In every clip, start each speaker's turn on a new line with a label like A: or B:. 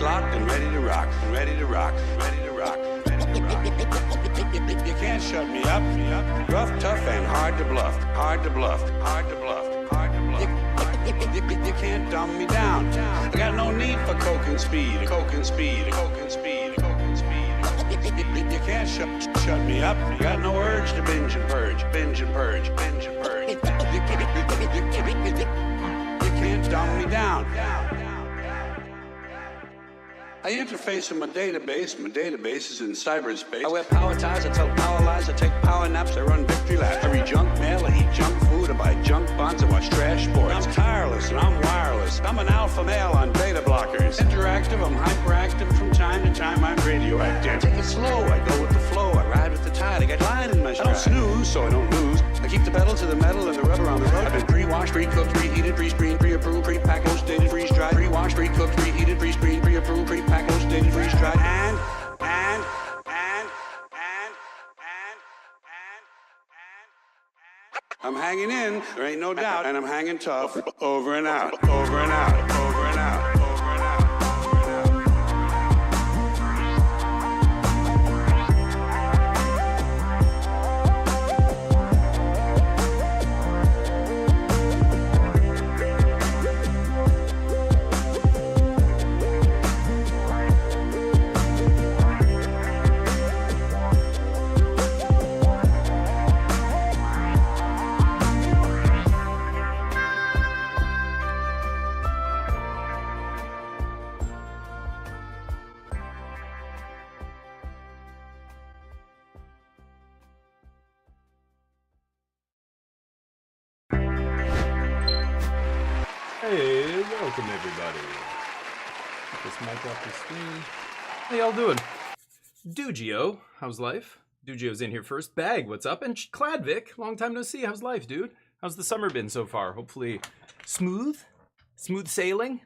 A: locked, and ready to rock, and ready to rock, ready to rock, ready to rock. You can't shut me up. Rough, tough, and hard to bluff, hard to bluff, hard to bluff, hard to bluff. You can't dumb me down. I got no need for coke and speed, coke and speed, coke and speed, coke and speed. You can't shut me up. You got no urge to binge and purge, binge and purge, binge and purge. You can't dumb me down. I interface with my database. My database is in cyberspace. I wear power ties, I tell power lies, I take power naps, I run victory laps. I read junk mail, I eat junk food, I buy junk bonds, I watch trash sports. I'm tireless and I'm wireless. I'm an alpha male on beta blockers. Interactive, I'm hyperactive. From time to time, I'm radioactive. I take it slow, I go with the flow. I ride with the tide, I get line in my stride. I don't snooze, so I don't lose. I keep the pedal to the metal and the rubber on the road. I've been pre-washed, pre-cooked, preheated, pre-screened, pre-approved, pre-packed, post-dated, freeze-dried. Pre-washed, pre-cooked, preheated, pre-screened, pre-approved, pre-packed, post-dated, freeze-dried. And I'm hanging in, there ain't no doubt, and I'm hanging tough. Over and out, over and out, over and out.
B: Hey, welcome everybody. Get this mic off the screen. How y'all doing? Dugio, how's life? Dugio's in here first. Bag, what's up? And Cladvic, long time no see. How's life, dude? How's the summer been so far? Hopefully smooth? Smooth sailing?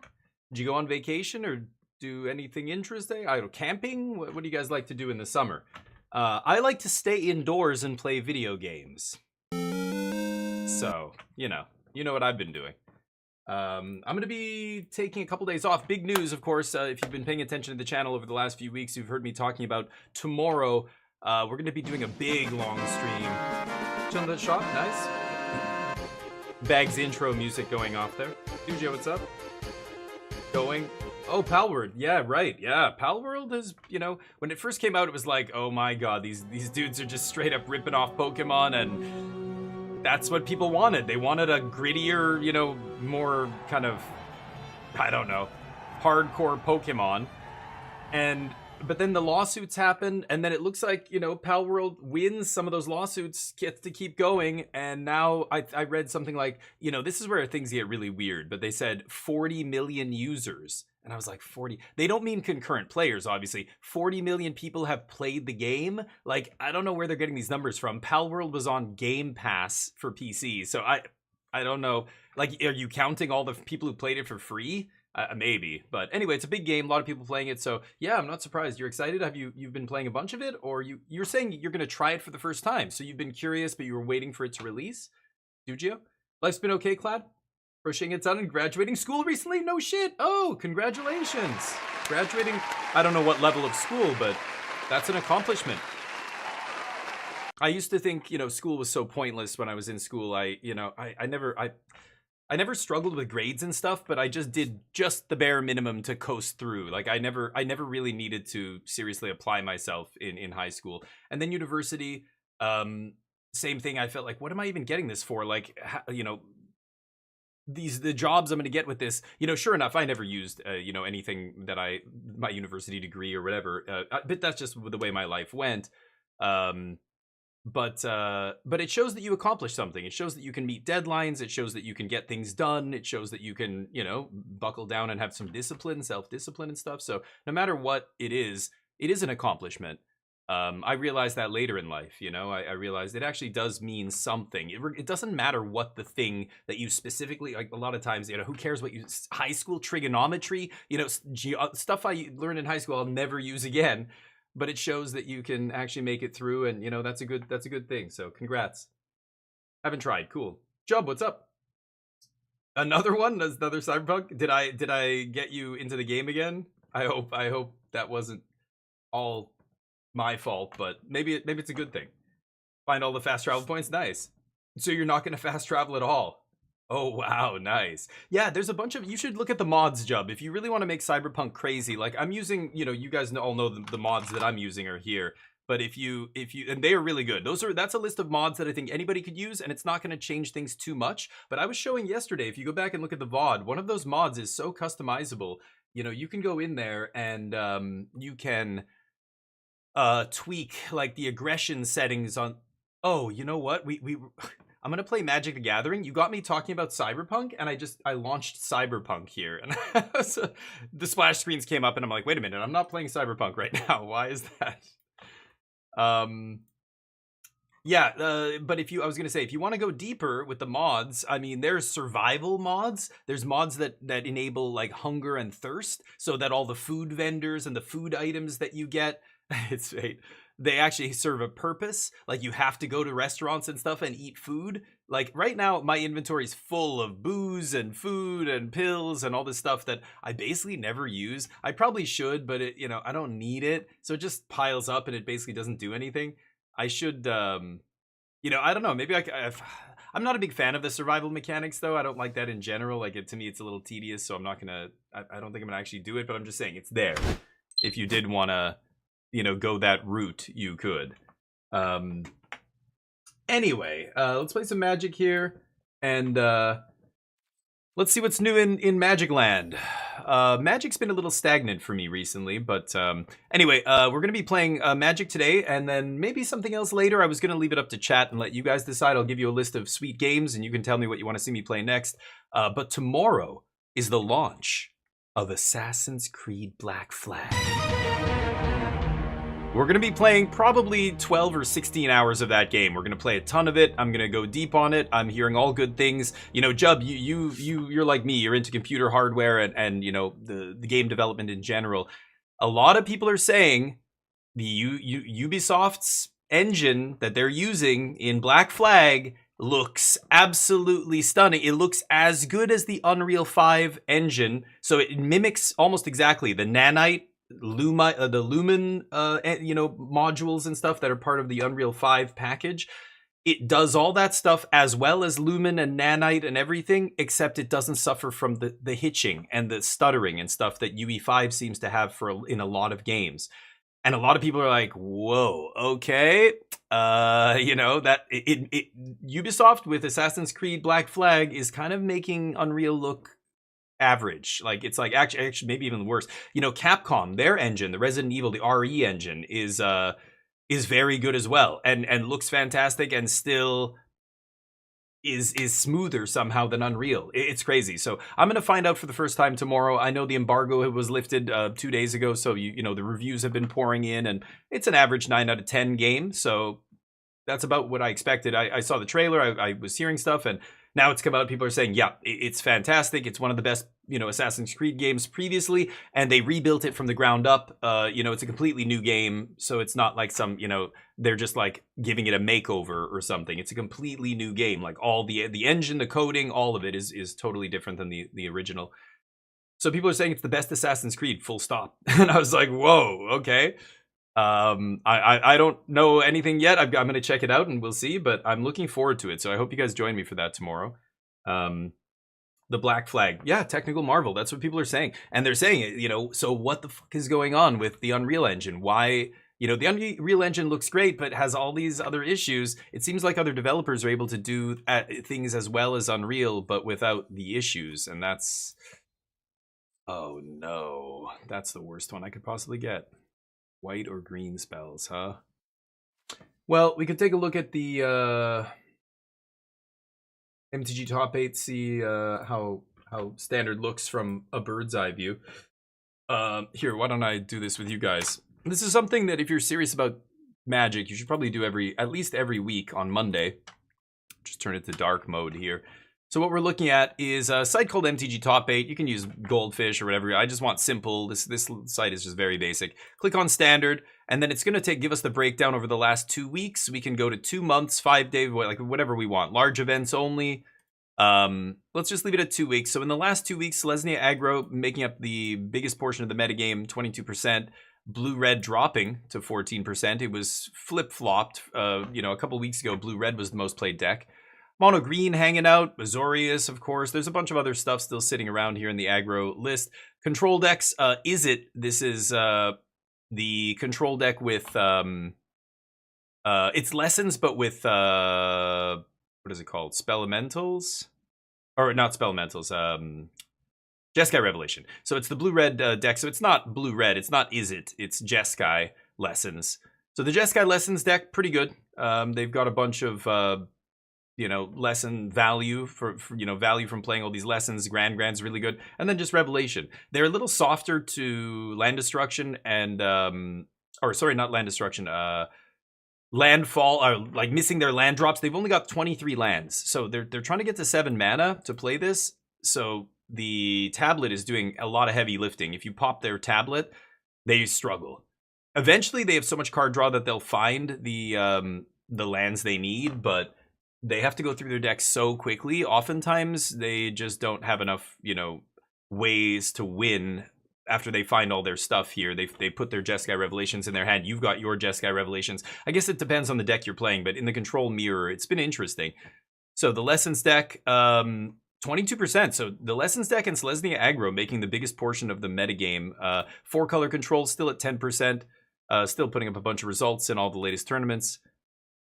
B: Did you go on vacation or do anything interesting? I don't know, camping? What do you guys like to do in the summer? I like to stay indoors and play video games. So, you know what I've been doing. I'm going to be taking a couple days off. Big news, of course, if you've been paying attention to the channel over the last few weeks, you've heard me talking about tomorrow. We're going to be doing a big, long stream. Chill in the shop, nice. Bag's intro music going off there. Dugio, what's up? Going. Oh, Palworld. Yeah, right. Yeah, Palworld is, when it first came out, it was like, oh my god, these dudes are just straight up ripping off Pokemon, and that's what people wanted. They wanted a grittier, more kind of, I don't know, hardcore Pokemon. But then the lawsuits happened, and then it looks like, Palworld wins some of those lawsuits, gets to keep going, and now I read something like, this is where things get really weird, but they said 40 million users. And I was like, 40? They don't mean concurrent players, obviously. 40 million people have played the game? Like, I don't know where they're getting these numbers from. Palworld was on Game Pass for PC, so I don't know. Like, are you counting all the people who played it for free? Maybe. But anyway, it's a big game. A lot of people playing it, so yeah, I'm not surprised. You're excited? You've been playing a bunch of it? Or you're saying you're going to try it for the first time, so you've been curious, but you were waiting for it to release? Dugio? Life's been okay, Clad? Crocheting it's done and graduating school recently? No shit. Oh, congratulations. Graduating, I don't know what level of school, but that's an accomplishment. I used to think, school was so pointless when I was in school. I never struggled with grades and stuff, but I just did just the bare minimum to coast through. Like I never really needed to seriously apply myself in high school. And then university, same thing. I felt like, what am I even getting this for? Like, the jobs I'm going to get with this, sure enough, I never used, anything that my university degree or whatever, but that's just the way my life went. But it shows that you accomplished something. It shows that you can meet deadlines. It shows that you can get things done. It shows that you can, buckle down and have some discipline, self-discipline and stuff. So no matter what it is an accomplishment. I realized that later in life, I realized it actually does mean something. It doesn't matter what the thing that you specifically, like a lot of times, who cares what high school trigonometry, stuff I learned in high school, I'll never use again, but it shows that you can actually make it through. And that's a good thing. So congrats. Haven't tried. Cool. Job, what's up? Another one? Another Cyberpunk? Did I get you into the game again? I hope that wasn't all my fault, but maybe it's a good thing. Find all the fast travel points. Nice. So you're not going to fast travel at all. Oh, wow. Nice. Yeah, there's a bunch of... You should look at the mods, Jub. If you really want to make Cyberpunk crazy, like I'm using... You know, you guys all know the mods that I'm using are here. But if you... And they are really good. That's a list of mods that I think anybody could use, and it's not going to change things too much. But I was showing yesterday, if you go back and look at the VOD, one of those mods is so customizable. You know, you can go in there and you can tweak like the aggression settings on... Oh, you know what? I'm gonna play Magic the Gathering. You got me talking about Cyberpunk, and I launched Cyberpunk here, and so the splash screens came up, and I'm like, wait a minute, I'm not playing Cyberpunk right now. Why is that? Yeah, but I was gonna say, if you want to go deeper with the mods, I mean, there's survival mods. There's mods that enable like hunger and thirst, so that all the food vendors and the food items that you get, they actually serve a purpose. Like you have to go to restaurants and stuff and eat food. Like right now, my inventory is full of booze and food and pills and all this stuff that I basically never use. I probably should, but I don't need it. So it just piles up and it basically doesn't do anything. I should, I don't know. Maybe I'm not a big fan of the survival mechanics though. I don't like that in general. Like to me, it's a little tedious. So I'm not gonna, I don't think I'm gonna actually do it, but I'm just saying it's there. If you did want to, go that route, you could. Anyway, let's play some Magic here, and let's see what's new in Magic Land. Magic's been a little stagnant for me recently, but anyway, we're going to be playing Magic today, and then maybe something else later. I was going to leave it up to chat and let you guys decide. I'll give you a list of sweet games, and you can tell me what you want to see me play next. But tomorrow is the launch of Assassin's Creed Black Flag. We're going to be playing probably 12 or 16 hours of that game. We're going to play a ton of it. I'm going to go deep on it. I'm hearing all good things. Jub, you're like me. You're into computer hardware and the game development in general. A lot of people are saying the Ubisoft's engine that they're using in Black Flag looks absolutely stunning. It looks as good as the Unreal 5 engine. So it mimics almost exactly the Nanite, the Lumen modules and stuff that are part of the Unreal 5 package. It does all that stuff as well as Lumen and Nanite and everything, except it doesn't suffer from the hitching and the stuttering and stuff that UE5 seems to have in a lot of games. And a lot of people are like, whoa, okay. Ubisoft with Assassin's Creed Black Flag is kind of making Unreal look average. Like it's like actually maybe even worse. Capcom, their engine, the Resident Evil, the RE engine is very good as well and looks fantastic and still is smoother somehow than Unreal. It's crazy. So I'm going to find out for the first time tomorrow. I know the embargo was lifted 2 days ago, so the reviews have been pouring in, and it's an average 9 out of 10 game. So that's about what I expected. I saw the trailer. I was hearing stuff, and now it's come out. People are saying, yeah, it's fantastic. It's one of the best, Assassin's Creed games previously, and they rebuilt it from the ground up. It's a completely new game, so it's not like some, they're just like giving it a makeover or something. It's a completely new game. Like all the engine, the coding, all of it is totally different than the original. So people are saying it's the best Assassin's Creed, full stop. And I was like, whoa, okay. I don't know anything yet. I'm going to check it out and we'll see, but I'm looking forward to it. So I hope you guys join me for that tomorrow. The Black Flag. Yeah, technical marvel. That's what people are saying. And they're saying it, so what the fuck is going on with the Unreal Engine? Why, the Unreal Engine looks great, but has all these other issues. It seems like other developers are able to do things as well as Unreal, but without the issues. And that's, oh no, that's the worst one I could possibly get. White or green spells, huh? Well, we could take a look at the MTG top 8, see how standard looks from a bird's eye view. Here, why don't I do this with you guys? This is something that if you're serious about Magic, you should probably do at least every week on Monday. Just turn it to dark mode here. So what we're looking at is a site called MTG Top 8. You can use Goldfish or whatever. I just want simple. This site is just very basic. Click on standard, and then it's going to give us the breakdown over the last 2 weeks. We can go to 2 months, 5 days, like whatever we want. Large events only. Let's just leave it at 2 weeks. So in the last 2 weeks, Selesnya aggro making up the biggest portion of the metagame, 22%. Blue-red dropping to 14%. It was flip-flopped. A couple weeks ago, blue-red was the most played deck. Mono green hanging out. Azorius, of course. There's a bunch of other stuff still sitting around here in the aggro list. Control decks. Is it? This is the control deck with it's lessons, but with what is it called? Spelementals? Or not Spelementals. Jeskai Revelation. So it's the blue-red deck. So it's not blue-red. It's not Is It. It's Jeskai Lessons. So the Jeskai Lessons deck, pretty good. They've got a bunch of lesson value for value from playing all these lessons. Grand's really good, and then just Revelation. They're a little softer to land destruction and not land destruction. Landfall, or like missing their land drops. They've only got 23 lands, so they're trying to get to 7 mana to play this. So the tablet is doing a lot of heavy lifting. If you pop their tablet, they struggle. Eventually, they have so much card draw that they'll find the lands they need, but they have to go through their deck so quickly. Oftentimes, they just don't have enough, ways to win after they find all their stuff here. They put their Jeskai Revelations in their hand. You've got your Jeskai Revelations. I guess it depends on the deck you're playing, but in the control mirror, it's been interesting. So the Lessons deck, 22%. So the Lessons deck and Selesnya aggro making the biggest portion of the metagame. 4-color control still at 10%. Still putting up a bunch of results in all the latest tournaments.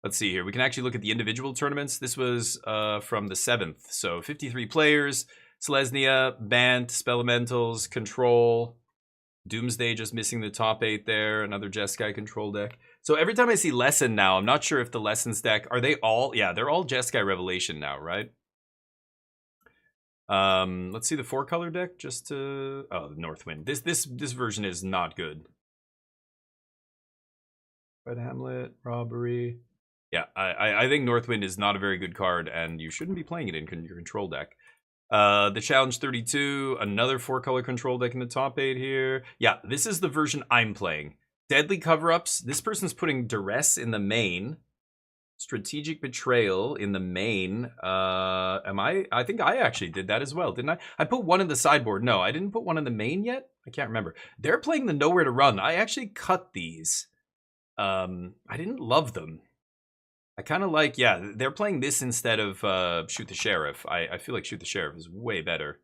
B: Let's see here. We can actually look at the individual tournaments. This was from the 7th. So 53 players. Selesnya, Bant, Spelementals, Control. Doomsday just missing the top 8 there. Another Jeskai control deck. So every time I see Lesson now, I'm not sure if the Lessons deck, are they all? Yeah, they're all Jeskai Revelation now, right? Let's see the 4-color deck just to... Oh, the Northwind. This version is not good. Red Hamlet, Robbery... Yeah, I think Northwind is not a very good card, and you shouldn't be playing it in your control deck. The Challenge 32, another 4-color control deck in the top 8 here. Yeah, this is the version I'm playing. Deadly Cover-Ups. This person's putting Duress in the main. Strategic Betrayal in the main. I think I actually did that as well, didn't I? I put one in the sideboard. No, I didn't put one in the main yet. I can't remember. They're playing the Nowhere to Run. I actually cut these. I didn't love them. I kind of like, yeah, they're playing this instead of Shoot the Sheriff. I feel like Shoot the Sheriff is way better.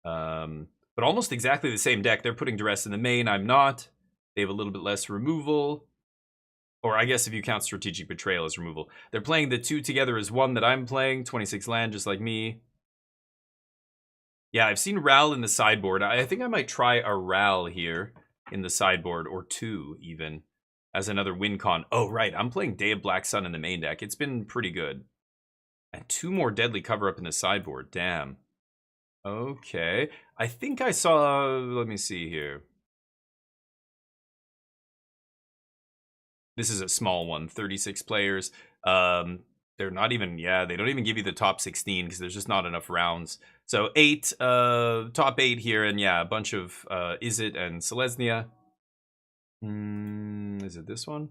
B: But almost exactly the same deck. They're putting Duress in the main. I'm not. They have a little bit less removal. Or I guess if you count Strategic Betrayal as removal. They're playing the 2 together as 1 that I'm playing. 26 land, just like me. Yeah, I've seen Ral in the sideboard. I think I might try a Ral here in the sideboard. Or 2, even. As another win con. Oh, right. I'm playing Day of Black Sun in the main deck. It's been pretty good. And 2 more Deadly Cover-Up in the sideboard. Damn. Okay. I think I saw... Let me see here. This is a small one. 36 players. They're not even... Yeah, they don't even give you the top 16 because there's just not enough rounds. So 8. Top 8 here. And yeah, a bunch of Is It and Selesnya. Is it this one?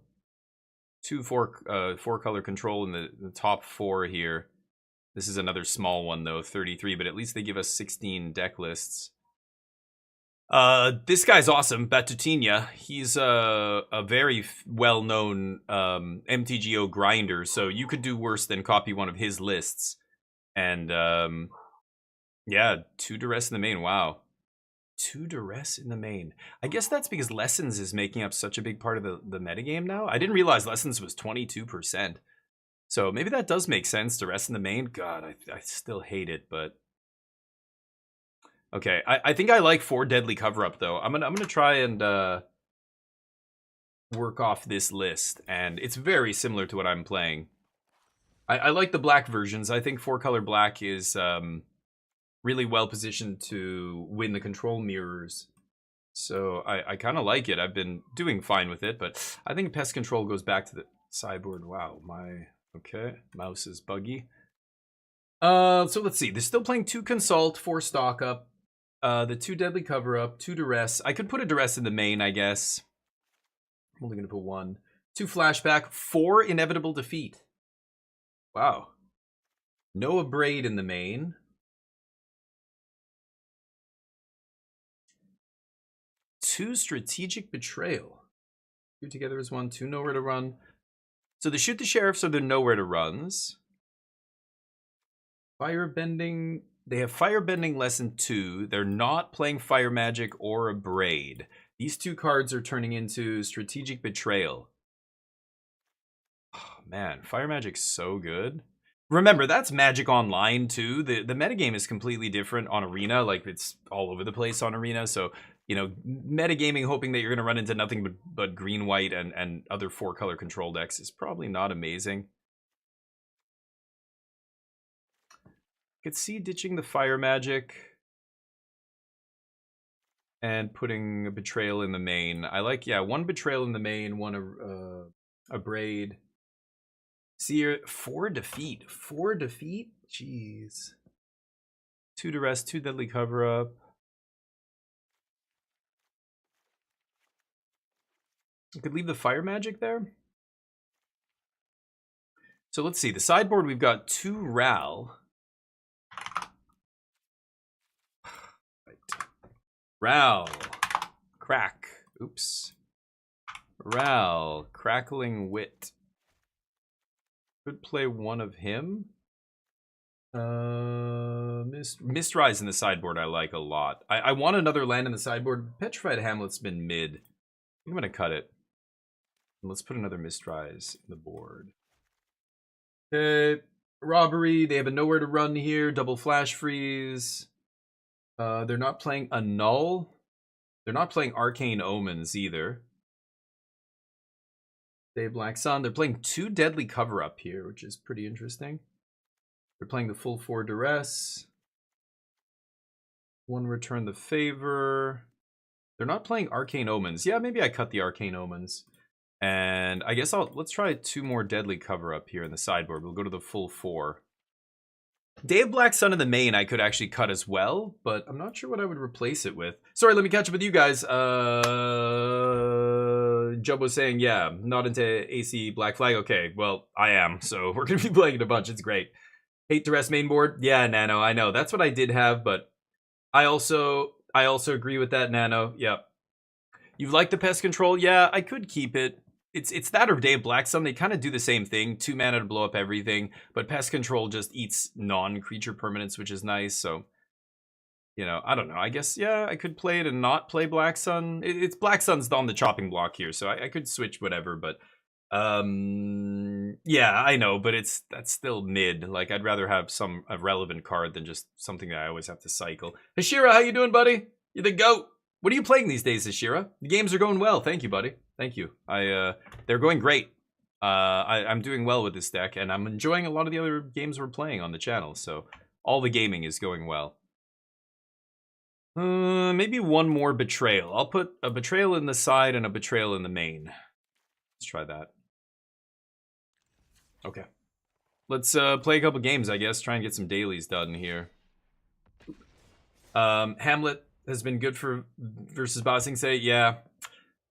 B: 2 4-color control in the top 4 here. This is another small one though, 33, but at least they give us 16 deck lists. This guy's awesome, Batutinia. He's a very well-known MTGO grinder, so you could do worse than copy one of his lists. And yeah, 2 Duress in the main. Wow. 2 Duress in the main. I guess that's because Lessons is making up such a big part of the metagame now. I didn't realize Lessons was 22%. So maybe that does make sense. Duress in the main. God, I still hate it, but... Okay, I think I like 4 Deadly Cover-Up, though. I'm gonna try and work off this list, and it's very similar to what I'm playing. I like the black versions. I think 4-color black is... really well positioned to win the control mirrors. So I kind of like it. I've been doing fine with it, but I think Pest Control goes back to the sideboard. Wow, okay, mouse is buggy. So let's see. They're still playing 2 Consult, 4 Stock Up, the 2 Deadly Cover-Up, 2 Duress. I could put a Duress in the main, I guess. I'm only going to put 1. 2 Flashback, 4 Inevitable Defeat. Wow. No Abrade in the main. Two Strategic Betrayal. Two together is one, two Nowhere to Run. So the Shoot the Sheriffs are the Nowhere to Runs. Firebending. They have Firebending Lesson 2. They're not playing Fire Magic or Abrade. These two cards are turning into Strategic Betrayal. Oh, man, Fire Magic's so good. Remember, that's Magic Online, too. The metagame is completely different on Arena. Like, it's all over the place on Arena. So, you know, metagaming, hoping that you're going to run into nothing but green, white, and other 4-color control decks is probably not amazing. Could see ditching the Fire Magic and putting a Betrayal in the main. I like, yeah, one Betrayal in the main, one Abrade. Seer, 4 defeat. 4 defeat? Jeez. 2 duress, 2 deadly cover-up. You could leave the Fire Magic there. So let's see. The sideboard, we've got 2 Ral. Ral. Crack. Oops. Ral. Crackling Wit. Could play one of him. Mistrise in the sideboard I like a lot. I want another land in the sideboard. Petrified Hamlet's been mid. I'm going to cut it. Let's put another Mistrise in the board. Okay. Robbery. They have a Nowhere to Run here. Double Flash Freeze. They're not playing Annul. They're not playing Arcane Omens either. Day Black Sun. They're playing 2 Deadly Cover-Up here, which is pretty interesting. They're playing the full 4 Duress. 1 Return the Favor. They're not playing Arcane Omens. Yeah, maybe I cut the Arcane Omens. And I guess let's try 2 more Deadly Cover-Up here in the sideboard. We'll go to the full 4. Day of Black Sun in the main I could actually cut as well, but I'm not sure what I would replace it with. Sorry, let me catch up with you guys. Jub was saying, yeah, not into AC Black Flag. Okay, well, I am, so we're going to be playing it a bunch. It's great. Hate Duress main board? Yeah, Nano, I know. That's what I did have, but I also agree with that, Nano. Yep. You like the Pest Control? Yeah, I could keep it. It's that or Day of Black Sun. They kind of do the same thing. 2 mana to blow up everything, but Pest Control just eats non-creature permanents, which is nice, so... You know, I don't know. I guess, yeah, I could play it and not play Black Sun. It's Black Sun's on the chopping block here, so I could switch whatever, but... yeah, I know, but that's still mid. Like, I'd rather have a relevant card than just something that I always have to cycle. Hashira, how you doing, buddy? You're the GOAT. What are you playing these days, Hashira? The games are going well. Thank you, buddy. Thank you. They're going great. I'm doing well with this deck, and I'm enjoying a lot of the other games we're playing on the channel, so all the gaming is going well. Maybe one more Betrayal. I'll put a Betrayal in the side and a Betrayal in the main. Let's try that. Okay. Let's play a couple games, I guess. Try and get some dailies done here. Hamlet has been good for versus Bossing Say. Yeah.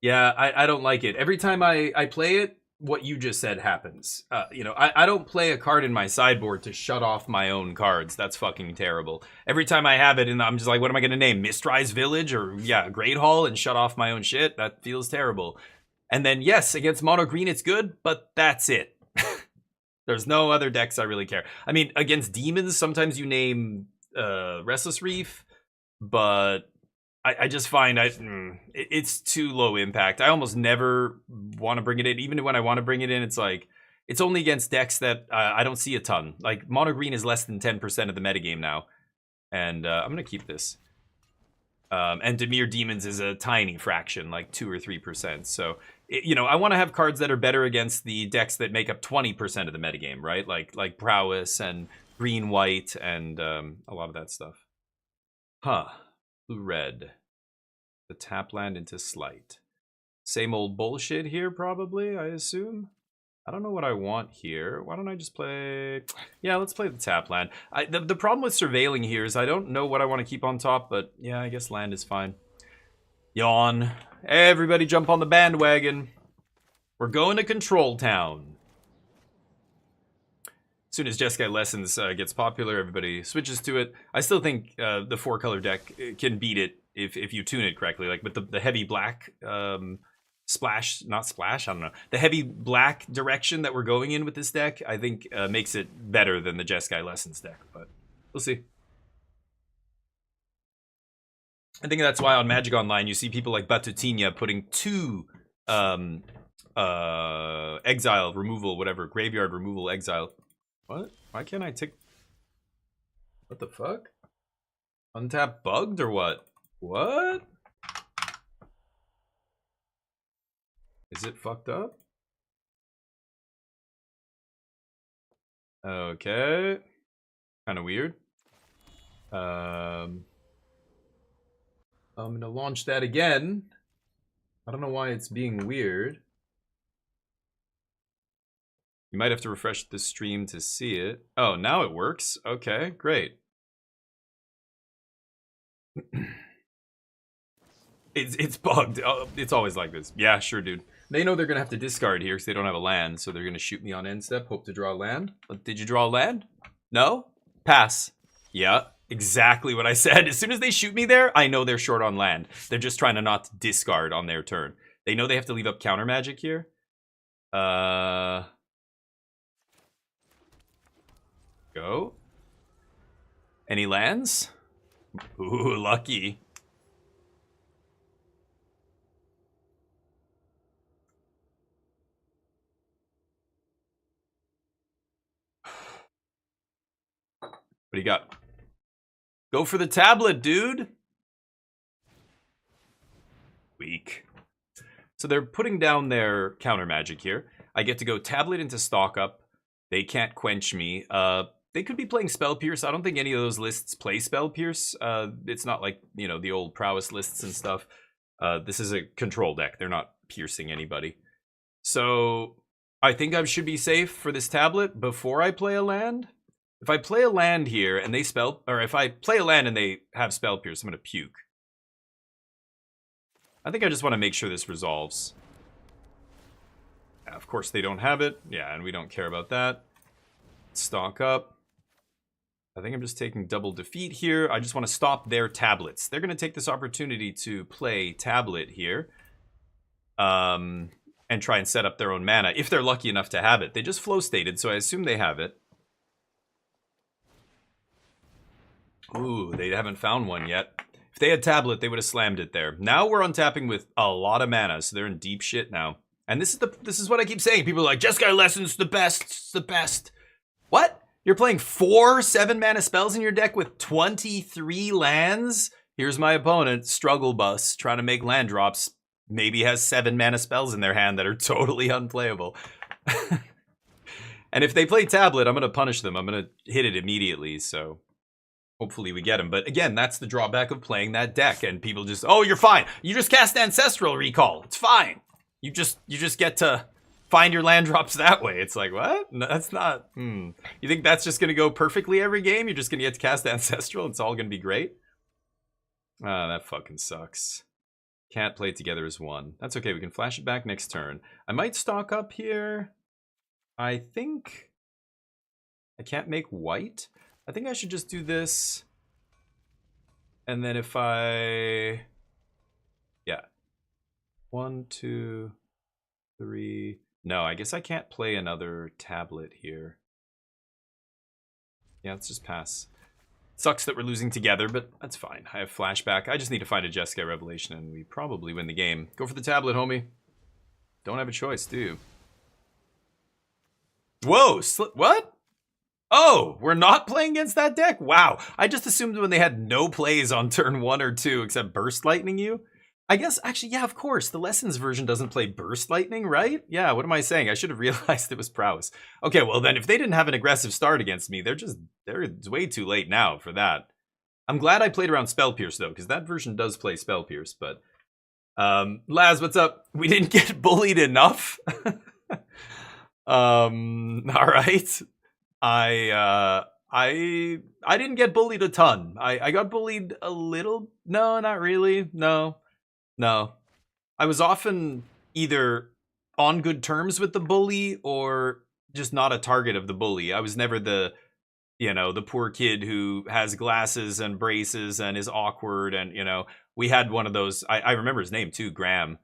B: Yeah, I don't like it. Every time I play it, what you just said happens. You know, I don't play a card in my sideboard to shut off my own cards. That's fucking terrible. Every time I have it, and I'm just like, what am I going to name? Mistrise Village or, yeah, Great Hall and shut off my own shit? That feels terrible. And then, yes, against mono green, it's good, but that's it. There's no other decks I really care. I mean, against demons, sometimes you name Restless Reef, but I just find it's too low impact. I almost never want to bring it in. Even when I want to bring it in, it's like, it's only against decks that I don't see a ton. Like, mono green is less than 10% of the metagame now. And I'm going to keep this. And Dimir Demons is a tiny fraction, like 2 or 3%. So, you know, I want to have cards that are better against the decks that make up 20% of the metagame, right? Like Prowess and Green-White and a lot of that stuff. Huh. Blue-Red. The tap land into Slight. Same old bullshit here, probably, I assume. I don't know what I want here. Why don't I just play... Yeah, let's play the tap land. The problem with surveilling here is I don't know what I want to keep on top, but yeah, I guess land is fine. Yawn. Everybody jump on the bandwagon. We're going to Control Town. soon as Jeskai Lessons gets popular, everybody switches to it. I still think the 4-color deck can beat it if you tune it correctly. Like with the heavy black splash, not splash, I don't know. The heavy black direction that we're going in with this deck, I think makes it better than the Jeskai Lessons deck, but we'll see. I think that's why on Magic Online you see people like Batutinha putting 2 exile removal, whatever, graveyard removal exile. What? Why can't I tick? What the fuck? Untap bugged or what? What? Is it fucked up? Okay. Kind of weird. I'm gonna launch that again. I don't know why it's being weird. You might have to refresh the stream to see it. Oh, now it works. Okay, great. It's bugged. Oh, it's always like this. Yeah, sure, dude. They know they're gonna have to discard here because they don't have a land, so they're gonna shoot me on end step. Hope to draw a land. Did you draw a land? No? Pass. Yeah, exactly what I said. As soon as they shoot me there, I know they're short on land. They're just trying to not discard on their turn. They know they have to leave up counter magic here. Go. Any lands? Ooh, lucky. What do you got? Go for the tablet, dude. Weak. So they're putting down their counter magic here. I get to go tablet into stock up. They can't quench me. They could be playing Spell Pierce. I don't think any of those lists play Spell Pierce. It's not like, you know, the old prowess lists and stuff. This is a control deck. They're not piercing anybody. So I think I should be safe for this tablet before I play a land. If I play a land here and they if I play a land and they have Spell Pierce, I'm gonna puke. I think I just want to make sure this resolves. Yeah, of course they don't have it. Yeah, and we don't care about that. Stock up. I think I'm just taking double defeat here. I just want to stop their tablets. They're going to take this opportunity to play tablet here. And try and set up their own mana, if they're lucky enough to have it. They just flow stated, so I assume they have it. Ooh, they haven't found one yet. If they had tablet, they would have slammed it there. Now we're untapping with a lot of mana, so they're in deep shit now. And this is what I keep saying. People are like, Jeskai Lessons, the best, it's the best. What? You're playing 4 7-mana spells in your deck with 23 lands? Here's my opponent, Struggle Bus, trying to make land drops. Maybe has 7-mana spells in their hand that are totally unplayable. And if they play tablet, I'm going to punish them. I'm going to hit it immediately, so hopefully we get him. But again, that's the drawback of playing that deck. And people just, oh, you're fine. You just cast Ancestral Recall. It's fine. You just get to find your land drops that way. It's like, what? No, that's not. You think that's just going to go perfectly every game? You're just going to get to cast Ancestral? It's all going to be great? Ah, that fucking sucks. Can't play it together as one. That's okay. We can flash it back next turn. I might stock up here. I think I can't make white. I think I should just do this. And then if I... Yeah. 1, 2, 3... No, I guess I can't play another tablet here. Yeah, let's just pass. Sucks that we're losing together, but that's fine. I have flashback. I just need to find a Jeskai Revelation, and we probably win the game. Go for the tablet, homie. Don't have a choice, do you? Whoa! What? Oh, we're not playing against that deck? Wow. I just assumed when they had no plays on turn 1 or 2 except Burst Lightning you. I guess, actually, yeah, of course. The Lessons version doesn't play Burst Lightning, right? Yeah, what am I saying? I should have realized it was prowess. Okay, well then, if they didn't have an aggressive start against me, it's way too late now for that. I'm glad I played around Spell Pierce, though, because that version does play Spell Pierce, but... Laz, what's up? We didn't get bullied enough? Alright. I didn't get bullied a ton. I got bullied a little. No, not really. No. I was often either on good terms with the bully or just not a target of the bully. I was never the, you know, the poor kid who has glasses and braces and is awkward. And, you know, we had one of those. I remember his name too, Graham.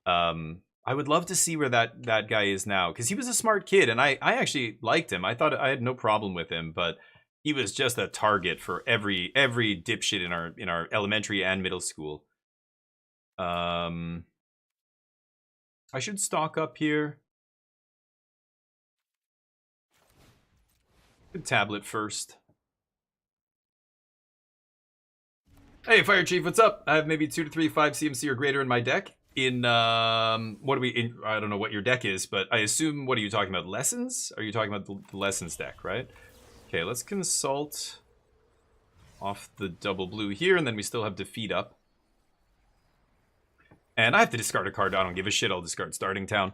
B: I would love to see where that guy is now, because he was a smart kid and I actually liked him. I thought I had no problem with him, but he was just a target for every dipshit in our elementary and middle school. I should stock up here. Good tablet first. Hey, Fire Chief, what's up? I have maybe 2 to 3 5 CMC or greater in my deck. In what do we? I don't know what your deck is, but I assume, what are you talking about? Lessons? Are you talking about the lessons deck, right? Okay, let's consult off the double blue here, and then we still have defeat up. And I have to discard a card. I don't give a shit. I'll discard Starting Town.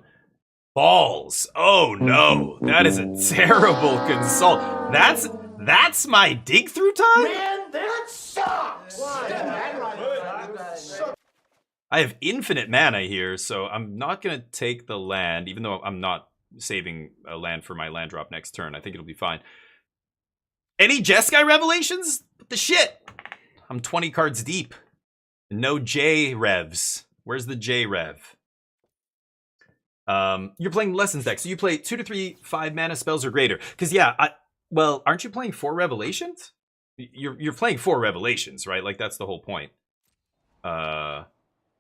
B: Balls. Oh no, that is a terrible consult. That's my dig through time.
C: Man, that sucks.
B: I have infinite mana here, so I'm not going to take the land, even though I'm not saving a land for my land drop next turn. I think it'll be fine. Any Jeskai Revelations? What the shit? I'm 20 cards deep. No J Revs. Where's the J Rev? You're playing Lessons deck, so you play 2 to 3 5 mana spells or greater. Because, yeah, well, aren't you playing 4 Revelations? You're playing 4 Revelations, right? Like, that's the whole point.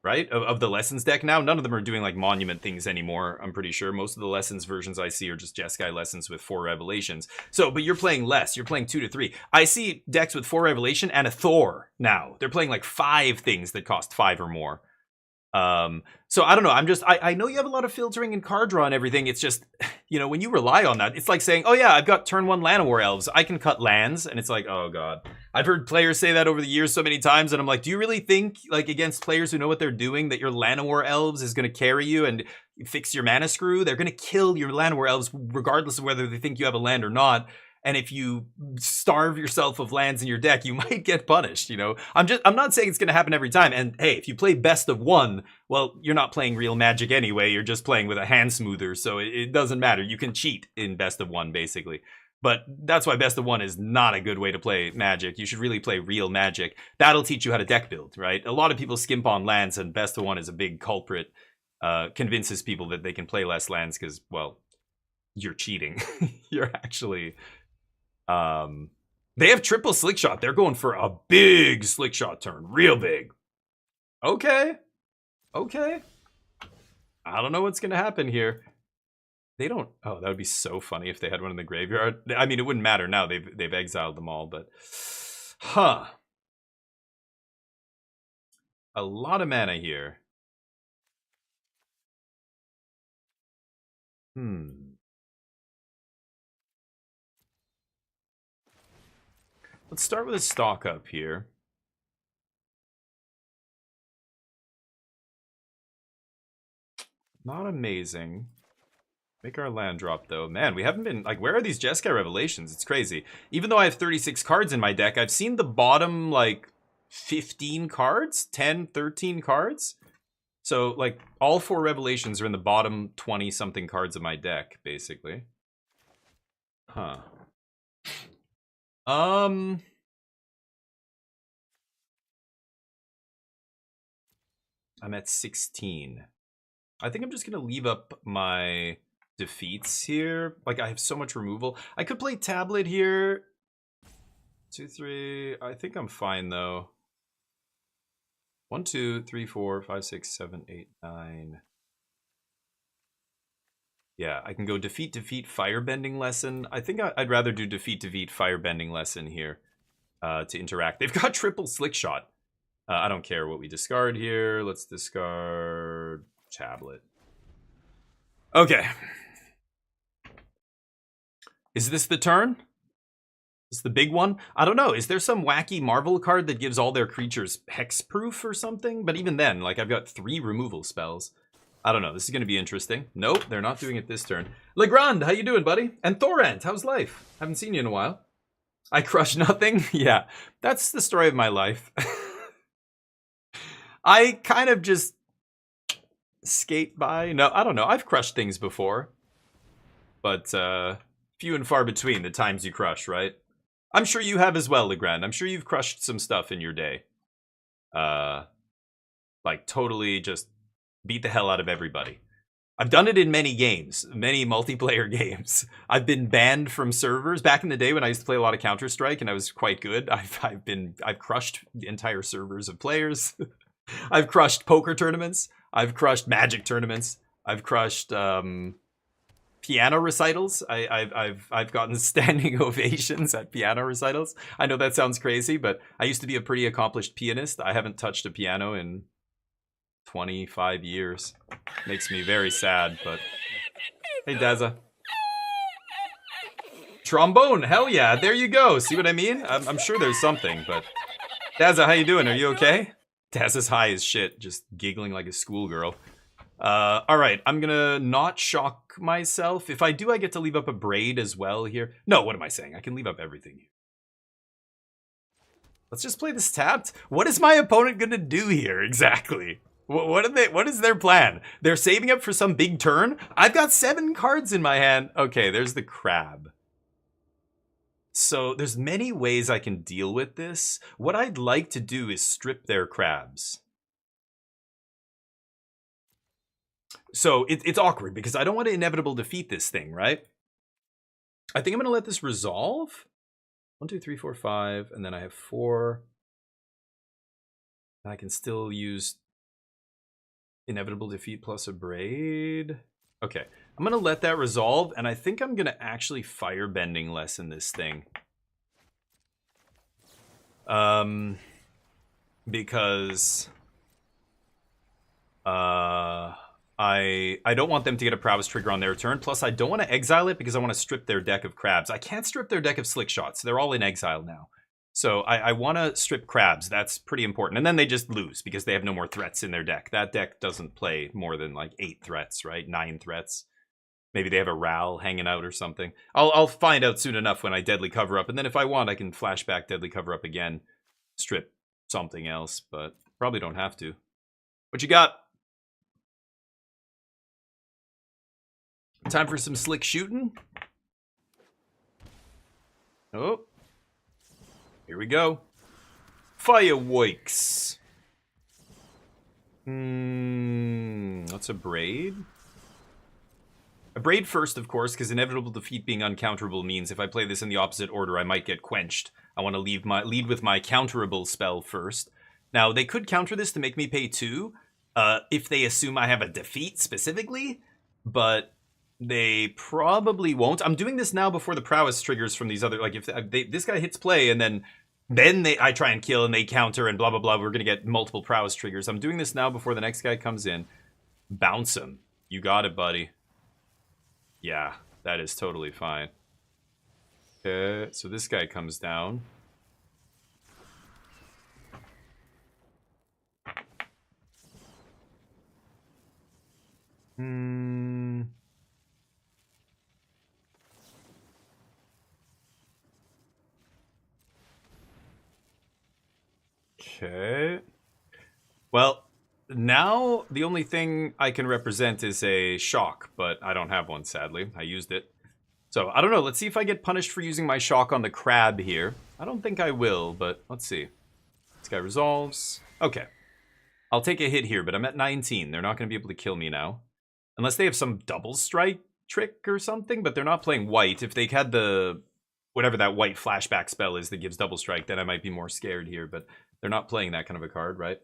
B: Right? Of the Lessons deck now. None of them are doing like monument things anymore, I'm pretty sure. Most of the Lessons versions I see are just Jeskai Lessons with 4 Revelations. So, but you're playing less. You're playing 2 to 3. I see decks with 4 Revelation and a Thor now. They're playing like 5 things that cost 5 or more. So I don't know. I know you have a lot of filtering and card draw and everything. It's just, you know, when you rely on that, it's like saying, oh yeah, I've got turn 1 Llanowar Elves. I can cut lands. And it's like, oh God. I've heard players say that over the years so many times. And I'm like, do you really think, like, against players who know what they're doing, that your Llanowar Elves is going to carry you and fix your mana screw? They're going to kill your Llanowar Elves regardless of whether they think you have a land or not. And if you starve yourself of lands in your deck, you might get punished, you know? I'm not saying it's going to happen every time. And hey, if you play best of 1, well, you're not playing real Magic anyway. You're just playing with a hand smoother. So it doesn't matter. You can cheat in best of 1, basically. But that's why best of 1 is not a good way to play Magic. You should really play real Magic. That'll teach you how to deck build, right? A lot of people skimp on lands, and best of 1 is a big culprit. Convinces people that they can play less lands because, well, you're cheating. You're actually... they have triple slick shot. They're going for a big slick shot turn. Real big. Okay. I don't know what's going to happen here. They don't... Oh, that would be so funny if they had one in the graveyard. I mean, it wouldn't matter now. They've exiled them all, but... Huh. A lot of mana here. Let's start with a stock up here. Not amazing. Make our land drop, though. Man, we haven't been... Like, where are these Jeskai Revelations? It's crazy. Even though I have 36 cards in my deck, I've seen the bottom, like, 15 cards? 10, 13 cards? So, like, all 4 Revelations are in the bottom 20-something cards of my deck, basically. Huh. I'm at 16. I think I'm just gonna leave up my defeats here. Like, I have so much removal. I could play tablet here. 2, 3. I think I'm fine though. 1, 2, 3, 4, 5, 6, 7, 8, 9. Yeah, I can go defeat, firebending lesson. I think I'd rather do defeat, firebending lesson here to interact. They've got triple slick shot. I don't care what we discard here. Let's discard tablet. Okay. Is this the turn? Is this the big one? I don't know. Is there some wacky Marvel card that gives all their creatures hexproof or something? But even then, like, I've got 3 removal spells. I don't know. This is going to be interesting. Nope, they're not doing it this turn. Legrand, how you doing, buddy? And Thorant, how's life? Haven't seen you in a while. I crush nothing? Yeah, that's the story of my life. I kind of just skate by. No, I don't know. I've crushed things before. but few and far between the times you crush, right? I'm sure you have as well, Legrand. I'm sure you've crushed some stuff in your day. Like totally just beat the hell out of everybody. I've done it in many games, many multiplayer games. I've been banned from servers back in the day when I used to play a lot of Counter-Strike and I was quite good. I've crushed the entire servers of players. I've crushed poker tournaments. I've crushed Magic tournaments. I've crushed piano recitals. I've gotten standing ovations at piano recitals. I know that sounds crazy, but I used to be a pretty accomplished pianist. I haven't touched a piano in 25 years. Makes me very sad, but hey, Dazza. Trombone, hell yeah, there you go. See what I mean? I'm sure there's something, but Dazza, how you doing? Are you okay? Dazza's high as shit, just giggling like a schoolgirl. Alright, I'm gonna not shock myself. If I do, I get to leave up a braid as well here. No, what am I saying? I can leave up everything here. Let's just play this tapped. What is my opponent gonna do here, exactly? What is their plan? They're saving up for some big turn? I've got 7 cards in my hand. Okay, there's the crab. So there's many ways I can deal with this. What I'd like to do is strip their crabs. So it's awkward because I don't want to inevitable defeat this thing, right? I think I'm going to let this resolve. 1, 2, 3, 4, 5, and then I have 4. I can still use inevitable defeat plus a braid. Okay, I'm gonna let that resolve, and I think I'm gonna actually firebending lesson this thing. Because I don't want them to get a prowess trigger on their turn. Plus, I don't want to exile it because I want to strip their deck of crabs. I can't strip their deck of slick shots. They're all in exile now. So I want to strip crabs. That's pretty important. And then they just lose because they have no more threats in their deck. That deck doesn't play more than like 8 threats, right? 9 threats. Maybe they have a Ral hanging out or something. I'll find out soon enough when I deadly cover up. And then if I want, I can flash back deadly cover up again. Strip something else, but probably don't have to. What you got? Time for some slick shooting. Oh. Here we go. Fireworks. That's a braid. A braid first, of course, because inevitable defeat being uncounterable means if I play this in the opposite order, I might get quenched. I want to lead with my counterable spell first. Now, they could counter this to make me pay 2, if they assume I have a defeat specifically, but they probably won't. I'm doing this now before the prowess triggers from these other, like if this guy hits play and then I try and kill and they counter and blah blah blah, we're gonna get multiple prowess triggers. I'm doing this now before the next guy comes in. Bounce him. You got it, buddy. Yeah, that is totally fine. Okay, so this guy comes down. Okay. Well, now the only thing I can represent is a shock, but I don't have one, sadly. I used it. So, I don't know. Let's see if I get punished for using my shock on the crab here. I don't think I will, but let's see. This guy resolves. Okay. I'll take a hit here, but I'm at 19. They're not going to be able to kill me now. Unless they have some double strike trick or something, but they're not playing white. If they had the... whatever that white flashback spell is that gives double strike, then I might be more scared here, but they're not playing that kind of a card, right?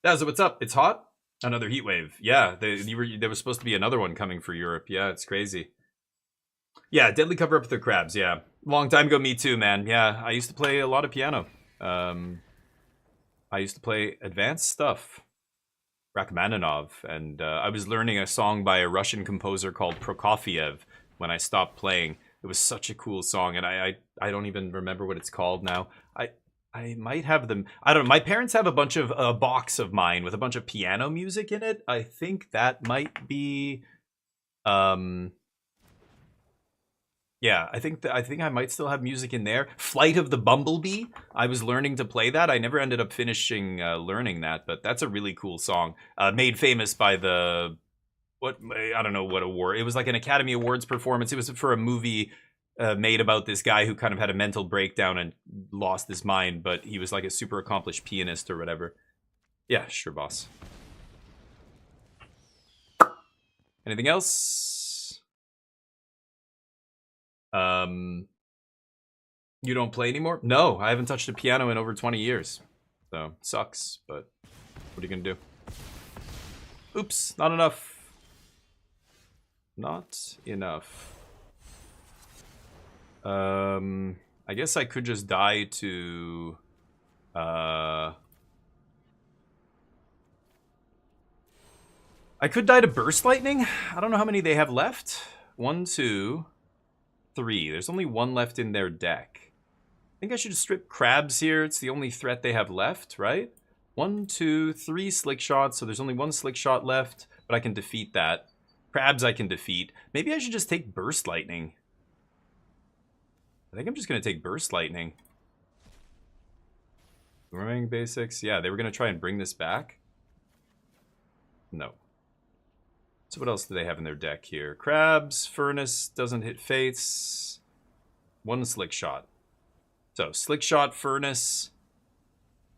B: Dazza, what's up? It's hot? Another heat wave. Yeah, there was supposed to be another one coming for Europe. Yeah, it's crazy. Yeah, deadly cover up with the crabs, yeah. Long time ago, me too, man. Yeah, I used to play a lot of piano. I used to play advanced stuff. Rachmaninoff, and I was learning a song by a Russian composer called Prokofiev when I stopped playing. It was such a cool song, and I don't even remember what it's called now. I might have them. I don't know. My parents have a bunch of a box of mine with a bunch of piano music in it. I think that might be, yeah. I think I might still have music in there. Flight of the Bumblebee. I was learning to play that. I never ended up finishing learning that, but that's a really cool song. Made famous by the I don't know what award. It was like an Academy Awards performance. It was for a movie made about this guy who kind of had a mental breakdown and lost his mind, but he was like a super accomplished pianist or whatever. Yeah, sure, boss. Anything else? You don't play anymore? No, I haven't touched a piano in over 20 years. So, sucks, but what are you gonna do? Oops, not enough. Not enough. I guess I could just die to... I could die to Burst Lightning. I don't know how many they have left. 1, 2, 3. There's only one left in their deck. I think I should strip Crabs here. It's the only threat they have left, right? 1, 2, 3 Slick Shots. So there's only one Slick Shot left, but I can defeat that. Crabs I can defeat. Maybe I should just take Burst Lightning. I think I'm just going to take Burst Lightning. Boomerang basics. Yeah, they were going to try and bring this back. No. So what else do they have in their deck here? Crabs, Furnace, doesn't hit Fates. One Slick Shot. So, Slick Shot, Furnace.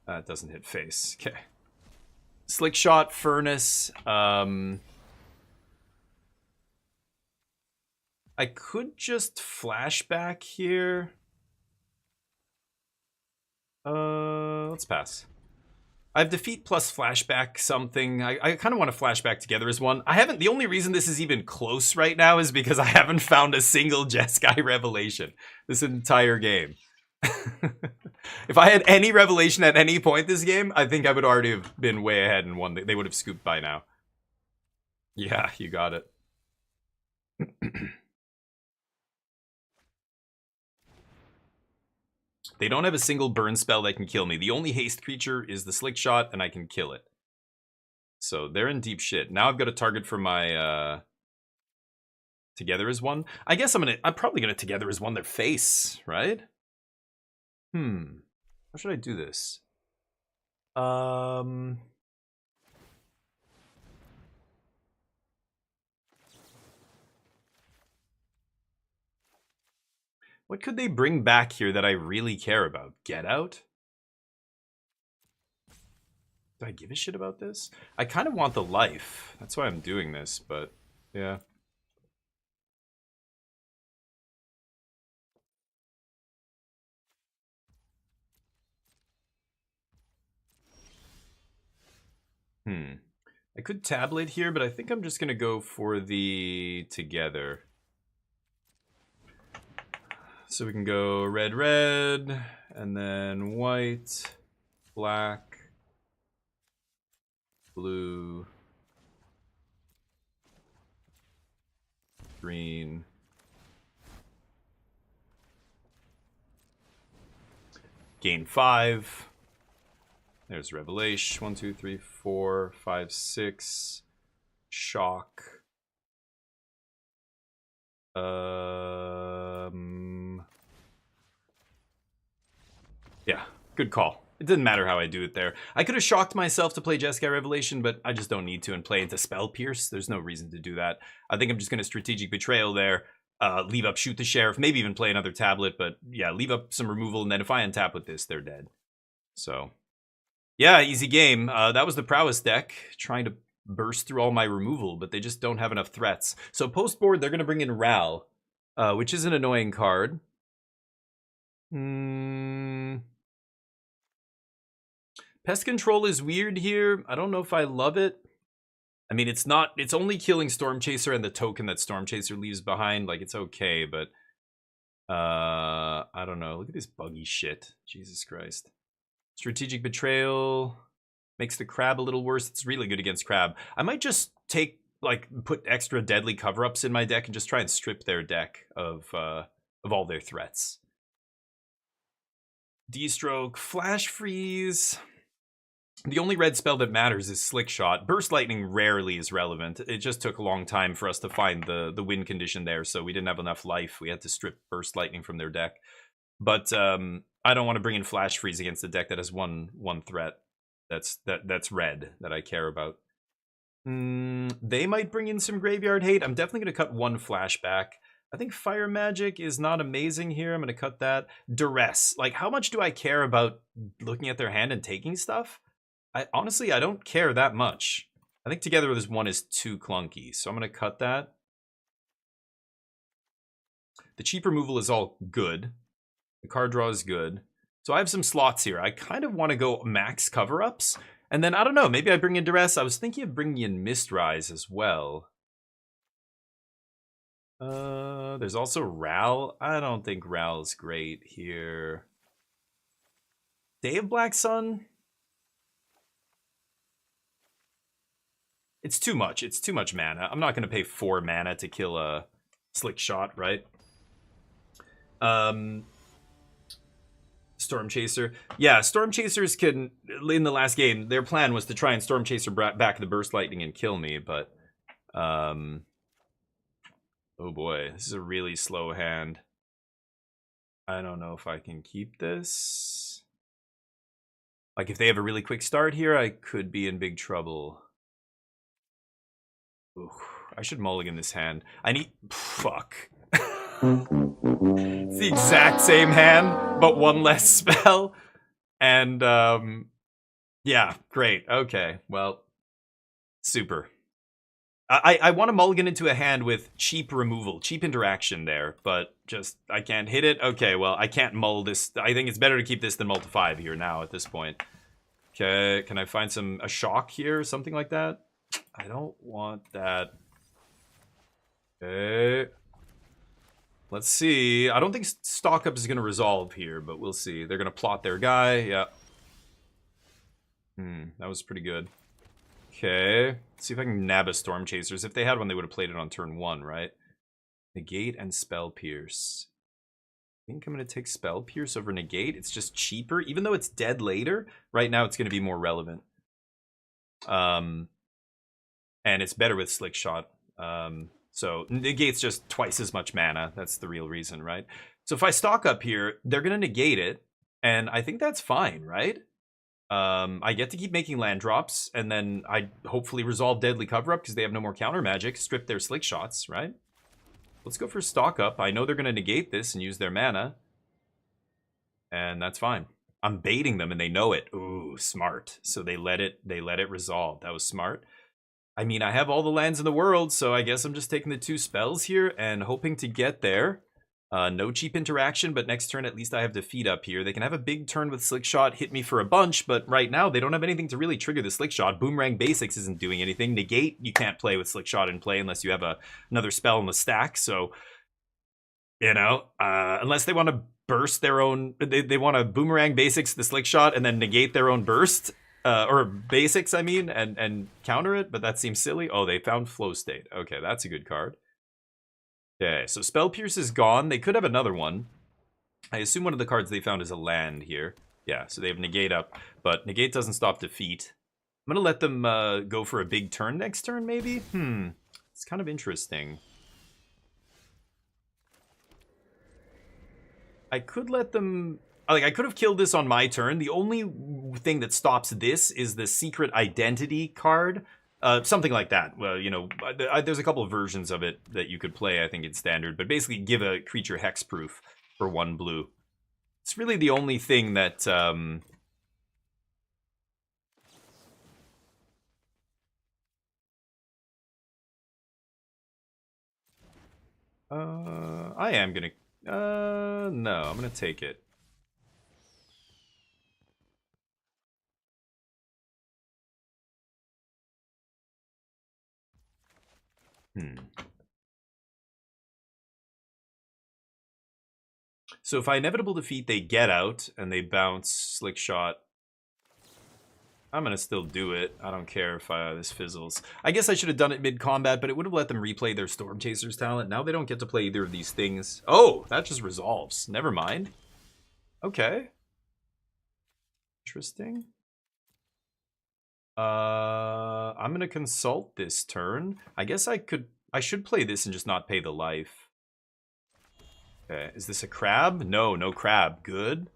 B: Doesn't hit Face. Okay. Slick Shot, Furnace. I could just flashback here. Let's pass. I have defeat plus flashback something. I kind of want to flashback together as one. I haven't. The only reason this is even close right now is because I haven't found a single Jeskai revelation this entire game. If I had any revelation at any point this game, I think I would already have been way ahead and won. They would have scooped by now. Yeah, you got it. They don't have a single burn spell that can kill me. The only haste creature is the Slick Shot, and I can kill it. So they're in deep shit. Now I've got a target for my Together as One. I guess I'm probably gonna Together as One their face, right? How should I do this? What could they bring back here that I really care about? Get Out? Do I give a shit about this? I kind of want the life. That's why I'm doing this, but yeah. I could tablet here, but I think I'm just going to go for the Together. So we can go red, red, and then white, black, blue, green, gain 5. There's Revelation. 1, 2, 3, 4, 5, 6. Shock. Yeah, good call. It didn't matter how I do it there. I could have shocked myself to play Jeskai Revelation, but I just don't need to and play into Spell Pierce. There's no reason to do that. I think I'm just going to Strategic Betrayal there. Leave up Shoot the Sheriff. Maybe even play another tablet, but yeah, leave up some removal, and then if I untap with this, they're dead. So, yeah, easy game. That was the Prowess deck, trying to burst through all my removal, but they just don't have enough threats. So post-board, they're going to bring in Ral, which is an annoying card. Pest Control is weird here. I don't know if I love it. I mean, it's only killing Storm Chaser and the token that Storm Chaser leaves behind. Like, it's okay, but I don't know. Look at this buggy shit. Jesus Christ. Strategic Betrayal makes the Crab a little worse. It's really good against Crab. I might just put extra deadly cover-ups in my deck and just try and strip their deck of all their threats. D-Stroke, Flash Freeze. The only red spell that matters is Slick Shot. Burst Lightning rarely is relevant. It just took a long time for us to find the win condition there, so we didn't have enough life. We had to strip Burst Lightning from their deck. But I don't want to bring in Flash Freeze against a deck that has one threat that's red that I care about. They might bring in some graveyard hate. I'm definitely going to cut one flashback. I think fire magic is not amazing here. I'm going to cut that. Duress. Like, how much do I care about looking at their hand and taking stuff? Honestly, I don't care that much. I think together this one is too clunky, so I'm going to cut that. The cheap removal is all good. The card draw is good. So I have some slots here. I kind of want to go max cover-ups. And then, I don't know, maybe I bring in Duress. I was thinking of bringing in Mistrise as well. There's also Ral. I don't think Ral's great here. Day of Black Sun? It's too much. It's too much mana. I'm not going to pay 4 mana to kill a Slick Shot, right? Storm Chaser. Yeah, Storm Chasers can, in the last game, their plan was to try and Storm Chaser back the Burst Lightning and kill me, but, oh boy, this is a really slow hand. I don't know if I can keep this. Like, if they have a really quick start here, I could be in big trouble. Ooh, I should mulligan this hand. I need... Fuck. It's the exact same hand, but one less spell. And, yeah, great. Okay, well, super. I want to mulligan into a hand with cheap removal, cheap interaction there, but just, I can't hit it. Okay, well, I can't mull this. I think it's better to keep this than mull to 5 here now at this point. Okay, can I find a shock here or something like that? I don't want that. Okay. Let's see. I don't think stock up is going to resolve here, but we'll see. They're going to plot their guy. Yeah. That was pretty good. Okay. Let's see if I can nab a Storm Chasers. If they had one, they would have played it on turn 1, right? Negate and Spell Pierce. I think I'm going to take Spell Pierce over Negate. It's just cheaper. Even though it's dead later, right now it's going to be more relevant. And it's better with Slick Shot. So Negate's just twice as much mana. That's the real reason, right? So if I stock up here, they're going to negate it. And I think that's fine, right? I get to keep making land drops. And then I hopefully resolve Deadly Cover-Up because they have no more counter magic. Strip their Slick Shots, right? Let's go for stock up. I know they're going to negate this and use their mana. And that's fine. I'm baiting them and they know it. Ooh, smart. So they let it resolve. That was smart. I mean, I have all the lands in the world, so I guess I'm just taking the 2 spells here and hoping to get there. No cheap interaction, but next turn at least I have defeat up here. They can have a big turn with Slick Shot, hit me for a bunch, but right now they don't have anything to really trigger the Slick Shot. Boomerang Basics isn't doing anything. Negate, you can't play with Slick Shot in play unless you have another spell in the stack, so... You know, unless they want to burst their own... They want to Boomerang Basics the Slick Shot and then negate their own burst... or basics, I mean, and counter it, but that seems silly. Oh, they found Flow State. Okay, that's a good card. Okay, so Spell Pierce is gone. They could have another one. I assume one of the cards they found is a land here. Yeah, so they have Negate up, but Negate doesn't stop defeat. I'm going to let them go for a big turn next turn, maybe? It's kind of interesting. I could let them... Like, I could have killed this on my turn. The only thing that stops this is the Secret Identity card. Something like that. Well, you know, there's a couple of versions of it that you could play, I think, in Standard. But basically, give a creature hexproof for 1 blue. It's really the only thing that... I am gonna... no, I'm gonna take it. So if I inevitable defeat, they get out and they bounce Slick Shot. I'm gonna still do it. I don't care if this fizzles. I guess I should have done it mid-combat, but it would have let them replay their Storm Chasers talent. Now they don't get to play either of these things. Oh, that just resolves. Never mind. Okay. Interesting. I'm gonna consult this turn. I guess I should play this and just not pay the life. Okay, is this a crab? No, no crab. Good.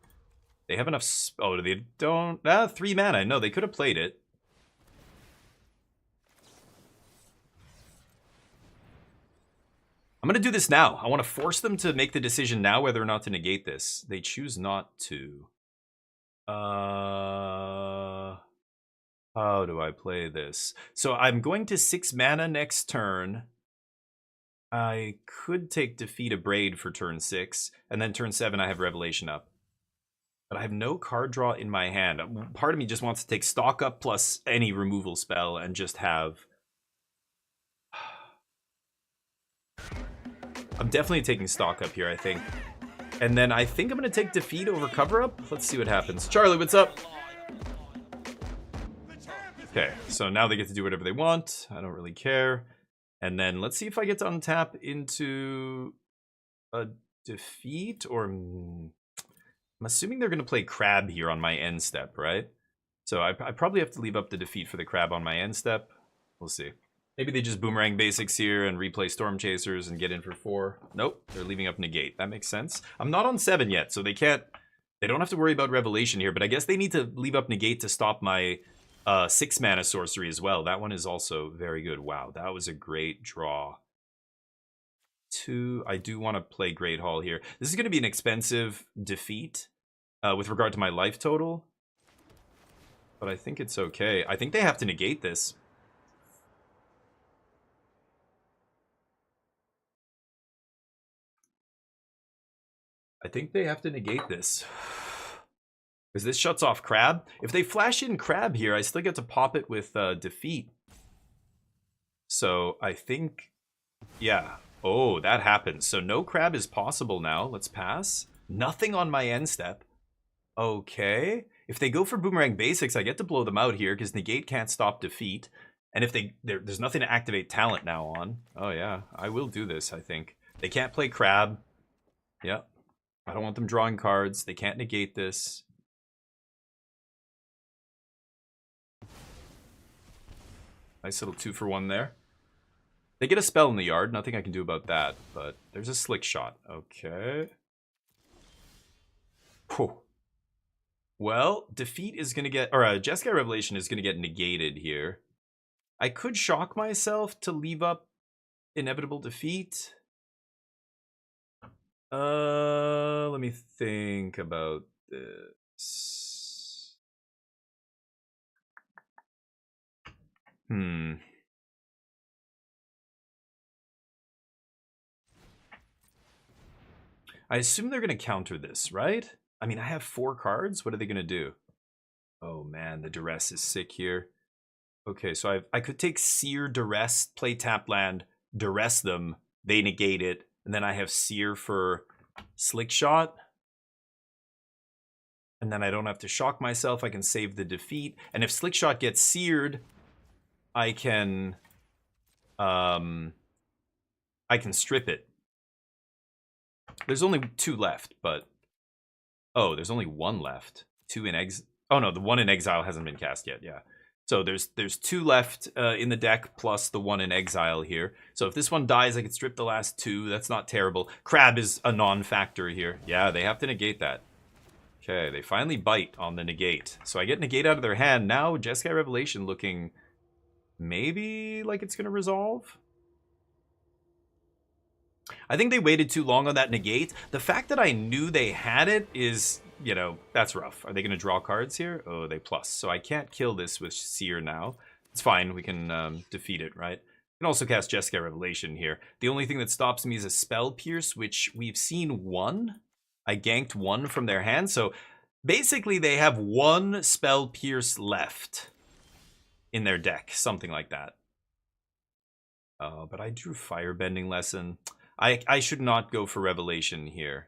B: They have enough... Oh, they don't... 3 mana. No, they could have played it. I'm going to do this now. I want to force them to make the decision now whether or not to negate this. They choose not to. How do I play this? So I'm going to 6 mana next turn. I could take Defeat a Braid for turn 6, and then turn 7 I have Revelation up. But I have no card draw in my hand. Part of me just wants to take Stock Up plus any removal spell and just have... I'm definitely taking Stock Up here, I think. And then I think I'm going to take Defeat over Cover Up. Let's see what happens. Charlie, what's up? Okay, so now they get to do whatever they want. I don't really care. And then let's see if I get to untap into a Defeat or... I'm assuming they're going to play Crab here on my end step, right? So I probably have to leave up the Defeat for the Crab on my end step. We'll see. Maybe they just Boomerang Basics here and replay Storm Chasers and get in for 4. Nope, they're leaving up Negate. That makes sense. I'm not on 7 yet, so they don't have to worry about Revelation here, but I guess they need to leave up Negate to stop my 6 mana sorcery as well. That one is also very good. Wow, that was a great draw. 2, I do want to play Great Hall here. This is going to be an expensive defeat with regard to my life total, but I think it's okay. I think they have to negate this. I think they have to negate this. Because this shuts off Crab. If they flash in Crab here, I still get to pop it with Defeat. So I think, yeah. Oh, that happens. So no Crab is possible now. Let's pass. Nothing on my end step. Okay. If they go for Boomerang Basics, I get to blow them out here because Negate can't stop Defeat. And if there's nothing to activate Talent now on. Oh yeah, I will do this, I think. They can't play Crab. Yep. I don't want them drawing cards. They can't negate this. Nice little 2-for-1 there. They get a spell in the yard. Nothing I can do about that, but there's a Slick Shot. Okay. Whew. Well, Defeat is going to get... Or Jeskai Revelation is going to get negated here. I could shock myself to leave up Inevitable Defeat. Let me think about this. I assume they're going to counter this, right? I mean, I have 4 cards. What are they going to do? Oh man, the Duress is sick here. Okay, so I could take Seer, Duress, play tap land, Duress them, they negate it, and then I have Seer for Slick Shot. And then I don't have to shock myself. I can save the defeat. And if Slick Shot gets seared, I can strip it. There's only 2 left, but... Oh, there's only 1 left. 2 in exile. Oh no, the 1 in exile hasn't been cast yet, yeah. So there's 2 left in the deck, plus the 1 in exile here. So if this one dies, I can strip the last 2. That's not terrible. Crab is a non-factor here. Yeah, they have to negate that. Okay, they finally bite on the negate. So I get negate out of their hand. Now, Jeskai Revelation looking maybe like it's going to resolve. I think they waited too long on that negate. The fact that I knew they had it is, you know, that's rough. Are they going to draw cards here? Oh, they plus. So I can't kill this with Seer now. It's fine. We can defeat it, right? We can also cast Jeskai Revelation here. The only thing that stops me is a Spell Pierce, which we've seen 1. I ganked 1 from their hand. So basically they have 1 Spell Pierce left in their deck. Something like that. But I drew Firebending Lesson. I should not go for Revelation here.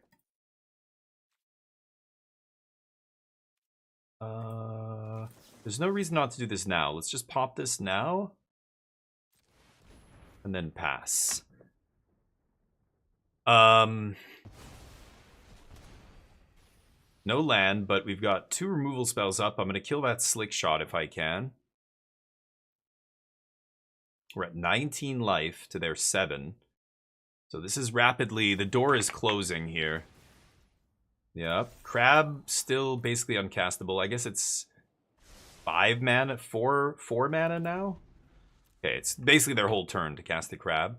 B: There's no reason not to do this now. Let's just pop this now. And then pass. No land, but we've got 2 removal spells up. I'm going to kill that Slick Shot if I can. We're at 19 life to their 7. So this is rapidly... The door is closing here. Yep. Crab still basically uncastable. I guess it's 5 mana, 4 mana now? Okay, it's basically their whole turn to cast the Crab.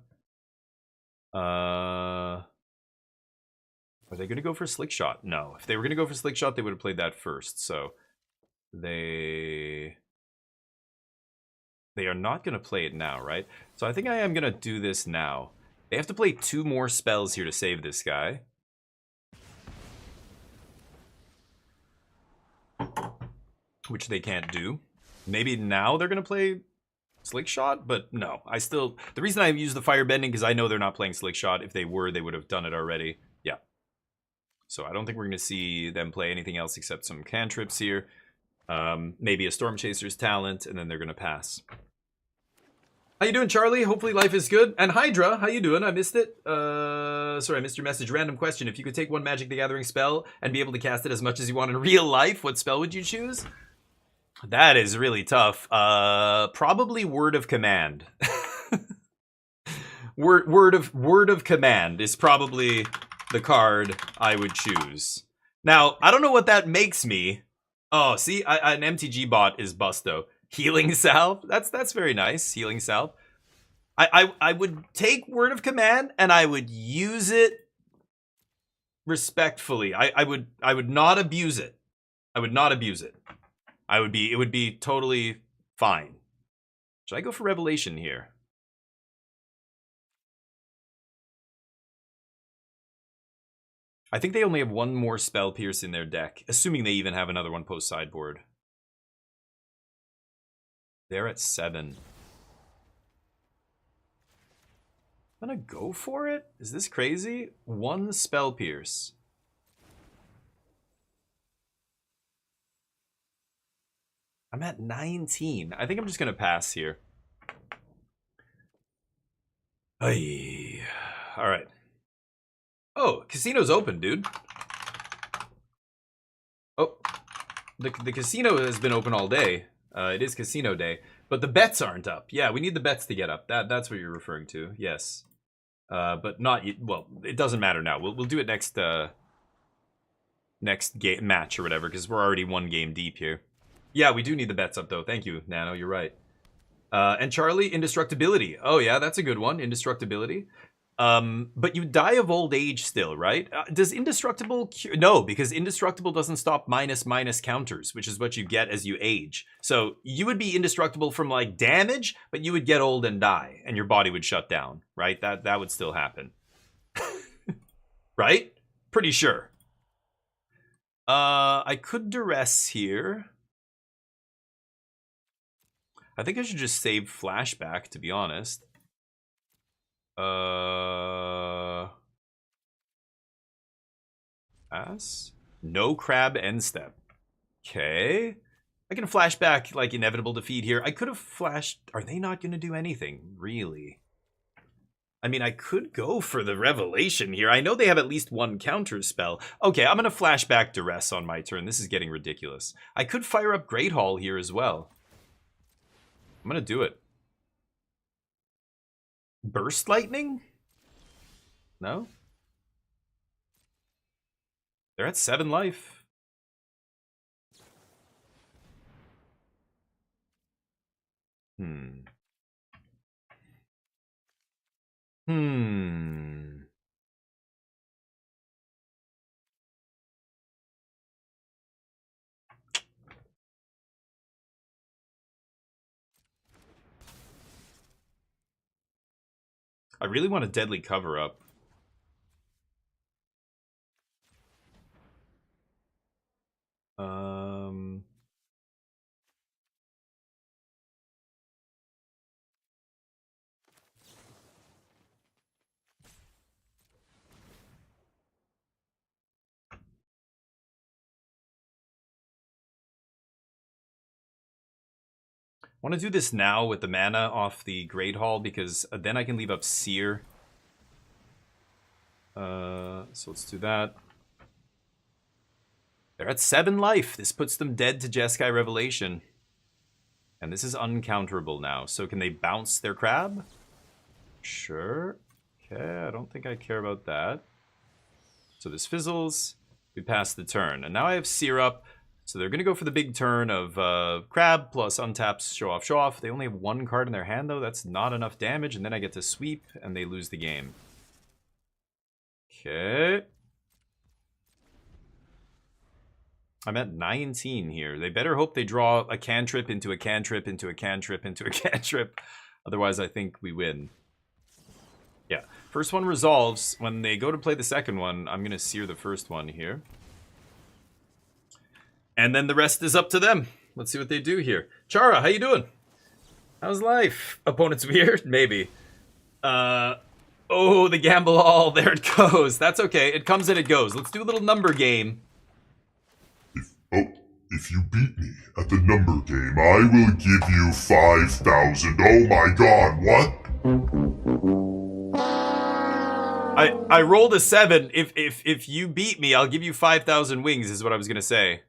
B: Are they going to go for Slick Shot? No. If they were going to go for Slick Shot, they would have played that first. So they are not going to play it now, right? So I think I am going to do this now. They have to play 2 more spells here to save this guy. Which they can't do. Maybe now they're going to play Slick Shot, but no. The reason I use the Firebending is I know they're not playing Slick Shot. If they were, they would have done it already. Yeah. So I don't think we're going to see them play anything else except some cantrips here. Maybe a Storm Chaser's Talent, and then they're going to pass. How you doing, Charlie? Hopefully life is good. And Hydra, how you doing? I missed it. Sorry, I missed your message. Random question. If you could take one Magic the Gathering spell and be able to cast it as much as you want in real life, what spell would you choose? That is really tough. Probably Word of Command. Word of Command is probably the card I would choose. Now, I don't know what that makes me. Oh, see, an MTG bot is Busto. Healing Salve. That's very nice. Healing Salve. I would take Word of Command and I would use it respectfully. I would not abuse it. I would not abuse it. It would be totally fine. Should I go for Revelation here? I think they only have 1 more Spell Pierce in their deck, assuming they even have another one post sideboard. They're at 7. I'm gonna go for it? Is this crazy? 1 Spell Pierce. I'm at 19. I think I'm just gonna pass here. Ay. All right. Oh, casino's open, dude. Oh, the casino has been open all day. It is casino day, but the bets aren't up. Yeah, we need the bets to get up. That's what you're referring to. Yes, but not. Well, it doesn't matter now. We'll do it next game match or whatever, because we're already 1 game deep here. Yeah, we do need the bets up though. Thank you, Nano. You're right. And Charlie, Indestructibility. Oh yeah, that's a good one. Indestructibility. But you die of old age still, right? Does Indestructible cure? No, because Indestructible doesn't stop minus counters, which is what you get as you age. So you would be indestructible from like damage, but you would get old and die, and your body would shut down, right? That would still happen. Right? Pretty sure. I could duress here. I think I should just save Flashback, to be honest. Pass? No Crab End Step. Okay. I can flash back like Inevitable Defeat here. I could have flashed. Are they not going to do anything, really? I mean, I could go for the Revelation here. I know they have at least 1 counter spell. Okay, I'm going to flash back Duress on my turn. This is getting ridiculous. I could fire up Great Hall here as well. I'm going to do it. Burst Lightning? No? They're at 7 life. I really want a Deadly Cover-Up. I want to do this now with the mana off the Great Hall, because then I can leave up Seer. So let's do that. They're at 7 life. This puts them dead to Jeskai Revelation. And this is uncounterable now. So can they bounce their crab? Sure. Okay, I don't think I care about that. So this fizzles. We pass the turn. And now I have Seer up. So they're going to go for the big turn of crab plus untaps, show off. They only have 1 card in their hand, though. That's not enough damage. And then I get to sweep, and they lose the game. Okay. I'm at 19 here. They better hope they draw a cantrip into a cantrip into a cantrip into a cantrip. Otherwise, I think we win. Yeah. First one resolves. When they go to play the second one, I'm going to sear the first one here. And then the rest is up to them. Let's see what they do here. Chara, how you doing? How's life? Opponent's weird? Maybe. Oh, the gamble all. There it goes. That's okay. It comes and it goes. Let's do a little number game.
D: If you beat me at the number game, I will give you 5,000. Oh my god, what?
B: I rolled a 7. If you beat me, I'll give you 5,000 wings, is what I was gonna say.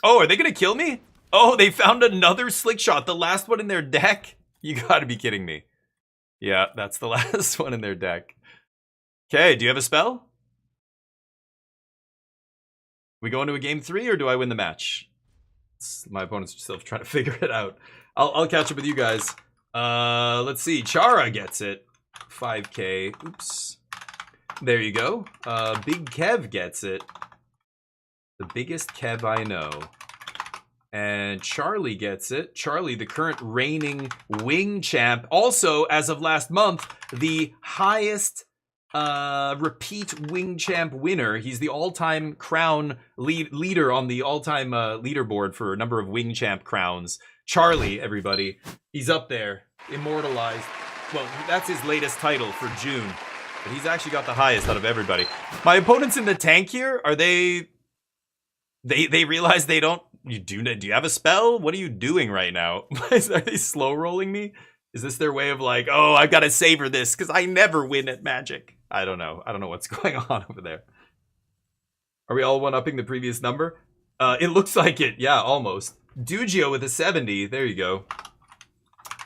B: Oh, are they gonna kill me? Oh, they found another slick shot, the last one in their deck? You gotta be kidding me. Yeah, that's the last one in their deck. Okay, do you have a spell? We go into a game 3, or do I win the match? My opponent's still trying to figure it out. I'll catch up with you guys. Let's see. Chara gets it. 5k. Oops. There you go. Big Kev gets it. The biggest Kev I know. And Charlie gets it. Charlie, the current reigning wing champ. Also, as of last month, the highest repeat wing champ winner. He's the all-time crown leader on the all-time leaderboard for a number of wing champ crowns. Charlie, everybody. He's up there. Immortalized. Well, that's his latest title for June. But he's actually got the highest out of everybody. My opponents in the tank here, are they realize they don't... Do you have a spell? What are you doing right now? Are they slow rolling me? Is this their way of like, oh, I've got to savor this because I never win at Magic? I don't know. I don't know what's going on over there. Are we all one-upping the previous number? It looks like it. Yeah, almost. Dugio with a 70. There you go.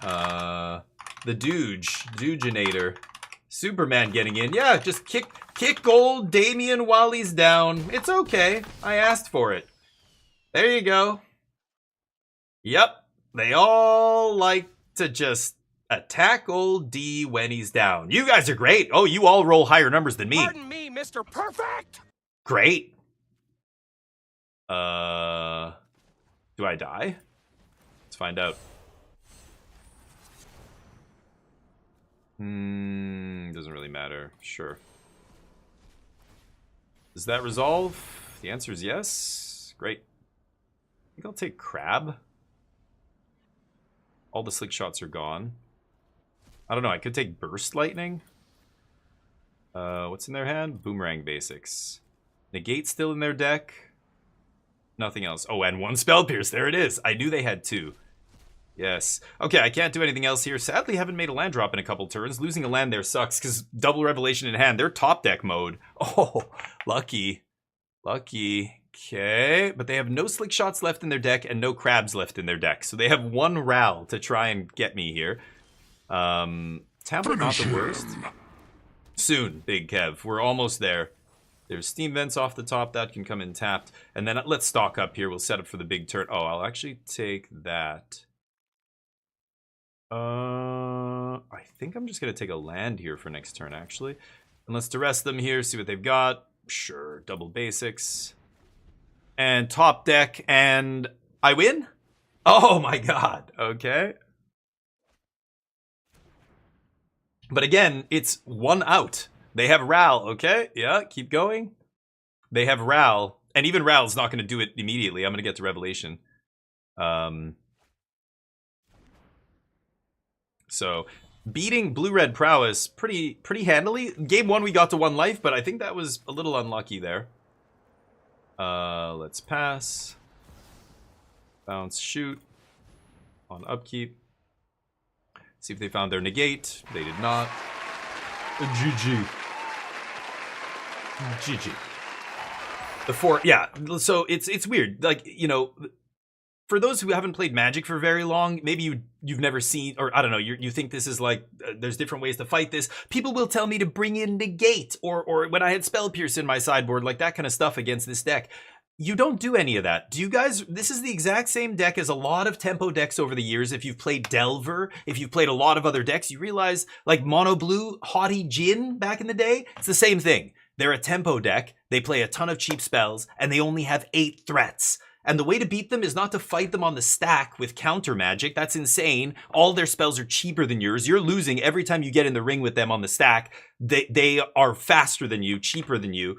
B: The Duginator. Superman getting in. Yeah, just kick gold Damien while he's down. It's okay. I asked for it. There you go. Yep. They all like to just attack old D when he's down. You guys are great. Oh, you all roll higher numbers than me.
C: Pardon me, Mr. Perfect.
B: Great. Do I die? Let's find out. Doesn't really matter. Sure. Does that resolve? The answer is yes. Great. I think I'll take Crab. All the slick shots are gone. I don't know. I could take Burst Lightning. What's in their hand? Boomerang Basics. Negate still in their deck. Nothing else. Oh, and one Spell Pierce. There it is. I knew they had 2. Yes. Okay, I can't do anything else here. Sadly, haven't made a land drop in a couple turns. Losing a land there sucks because double Revelation in hand. They're top deck mode. Oh, lucky. Lucky. Okay, but they have no slick shots left in their deck and no crabs left in their deck. So they have 1 Ral to try and get me here. Tablet not the worst. Soon, Big Kev. We're almost there. There's steam vents off the top. That can come in tapped. And then let's stock up here. We'll set up for the big turn. Oh, I'll actually take that. I think I'm just going to take a land here for next turn, actually. And let's duress them here, see what they've got. Sure, double basics. And top deck, and I win? Oh my god, okay. But again, it's 1 out. They have Ral, okay? Yeah, keep going. They have Ral, and even Ral's not going to do it immediately. I'm going to get to Revelation. So, beating Blue-Red Prowess pretty handily. Game 1, we got to 1 life, but I think that was a little unlucky there. Let's pass. Bounce, shoot. On upkeep. See if they found their negate. They did not. GG. GG. The 4, yeah, so it's weird. Like, you know, for those who haven't played Magic for very long, maybe you've never seen, or I don't know, you think this is like, there's different ways to fight this. People will tell me to bring in Negate, or when I had Spell Pierce in my sideboard, like that kind of stuff against this deck. You don't do any of that. Do you guys, this is the exact same deck as a lot of tempo decks over the years. If you've played Delver, if you've played a lot of other decks, you realize, like Mono Blue, Haughty Jin back in the day, it's the same thing. They're a tempo deck, they play a ton of cheap spells, and they only have 8 threats. And the way to beat them is not to fight them on the stack with counter magic. That's insane. All their spells are cheaper than yours. You're losing every time you get in the ring with them on the stack. They are faster than you, cheaper than you.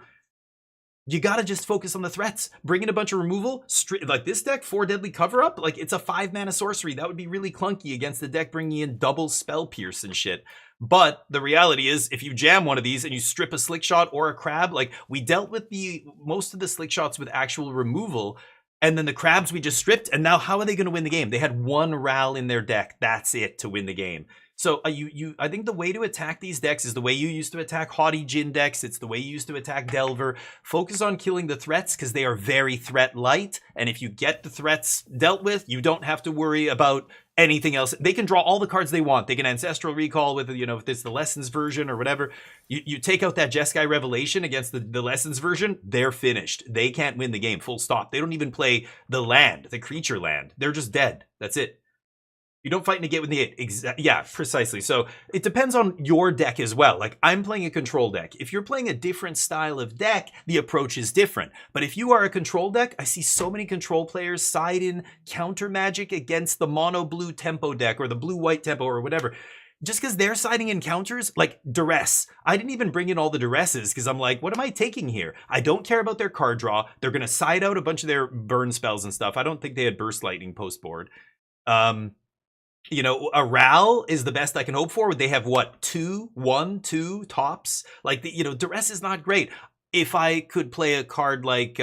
B: You gotta just focus on the threats. Bring in a bunch of removal. Like this deck, 4 deadly cover up. Like it's a 5-mana sorcery. That would be really clunky against the deck bringing in double spell pierce and shit. But the reality is, if you jam one of these and you strip a slick shot or a crab, like we dealt with most of the slick shots with actual removal, and then the crabs we just stripped, and now how are they going to win the game? They had 1 Ral in their deck. That's it to win the game. So I think the way to attack these decks is the way you used to attack Haughty Djinn decks. It's the way you used to attack Delver. Focus on killing the threats because they are very threat light. And if you get the threats dealt with, you don't have to worry about anything else. They can draw all the cards they want. They can Ancestral Recall with, if it's the Lessons version or whatever. You take out that Jeskai Revelation against the Lessons version, they're finished. They can't win the game, full stop. They don't even play the land, the creature land. They're just dead. That's it. You don't fight and negate with negate. Yeah, precisely. So it depends on your deck as well. Like I'm playing a control deck. If you're playing a different style of deck, the approach is different. But if you are a control deck, I see so many control players side in counter magic against the mono blue tempo deck or the blue white tempo or whatever. Just because they're siding in counters, like duress. I didn't even bring in all the duresses because I'm like, what am I taking here? I don't care about their card draw. They're going to side out a bunch of their burn spells and stuff. I don't think they had Burst Lightning post board. A Ral is the best I can hope for. They have what, 2 tops? Like duress is not great. If I could play a card like,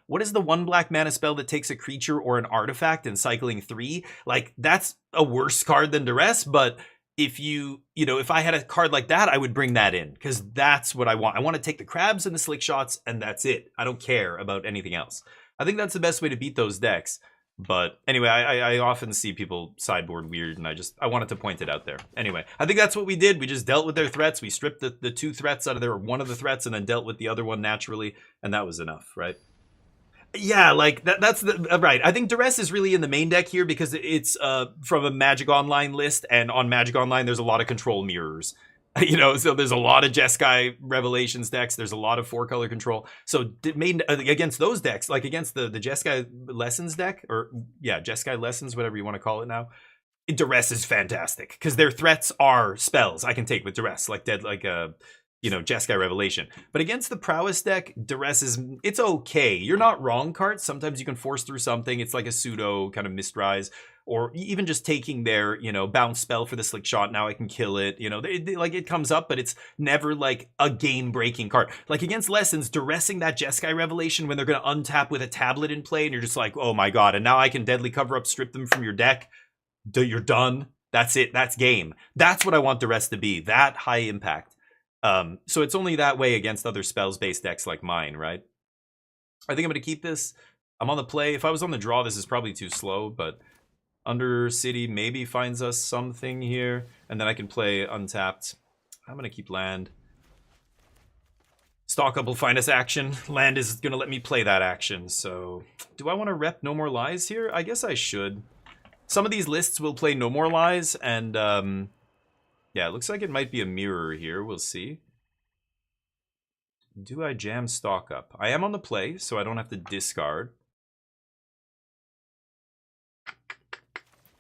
B: what is the 1 black mana spell that takes a creature or an artifact and cycling 3? Like that's a worse card than duress. But if if I had a card like that, I would bring that in because that's what I want. I want to take the crabs and the slick shots and that's it. I don't care about anything else. I think that's the best way to beat those decks. But anyway, I often see people sideboard weird, and I wanted to point it out there. Anyway, I think that's what we did. We just dealt with their threats. We stripped the 2 threats out of there, or one of the threats, and then dealt with the other one naturally, and that was enough, right? Yeah, like that's right. I think duress is really in the main deck here because it's from a Magic Online list, and on Magic Online there's a lot of control mirrors. So there's a lot of Jeskai Revelations decks. There's a lot of 4-color control. So against those decks, like against the Jeskai Lessons deck, or Jeskai Lessons, whatever you want to call it now, duress is fantastic because their threats are spells I can take with duress, like Jeskai Revelation. But against the Prowess deck, duress it's okay. You're not wrong, cards. Sometimes you can force through something. It's like a pseudo kind of Mistrise. Or even just taking their, bounce spell for the slick shot. Now I can kill it. It comes up, but it's never like a game-breaking card. Like against Lessons, duressing that Jeskai Revelation when they're going to untap with a tablet in play, and you're just like, oh my god, and now I can deadly cover up, strip them from your deck. You're done. That's it. That's game. That's what I want duress to be. That high impact. So it's only that way against other spells-based decks like mine, right? I think I'm going to keep this. I'm on the play. If I was on the draw, this is probably too slow, but Undercity maybe finds us something here, and then I can play untapped. I'm going to keep land. Stock Up will find us action. Land is going to let me play that action, so do I want to rep No More Lies here? I guess I should. Some of these lists will play No More Lies, and yeah, it looks like it might be a mirror here. We'll see. Do I jam Stock Up? I am on the play, so I don't have to discard.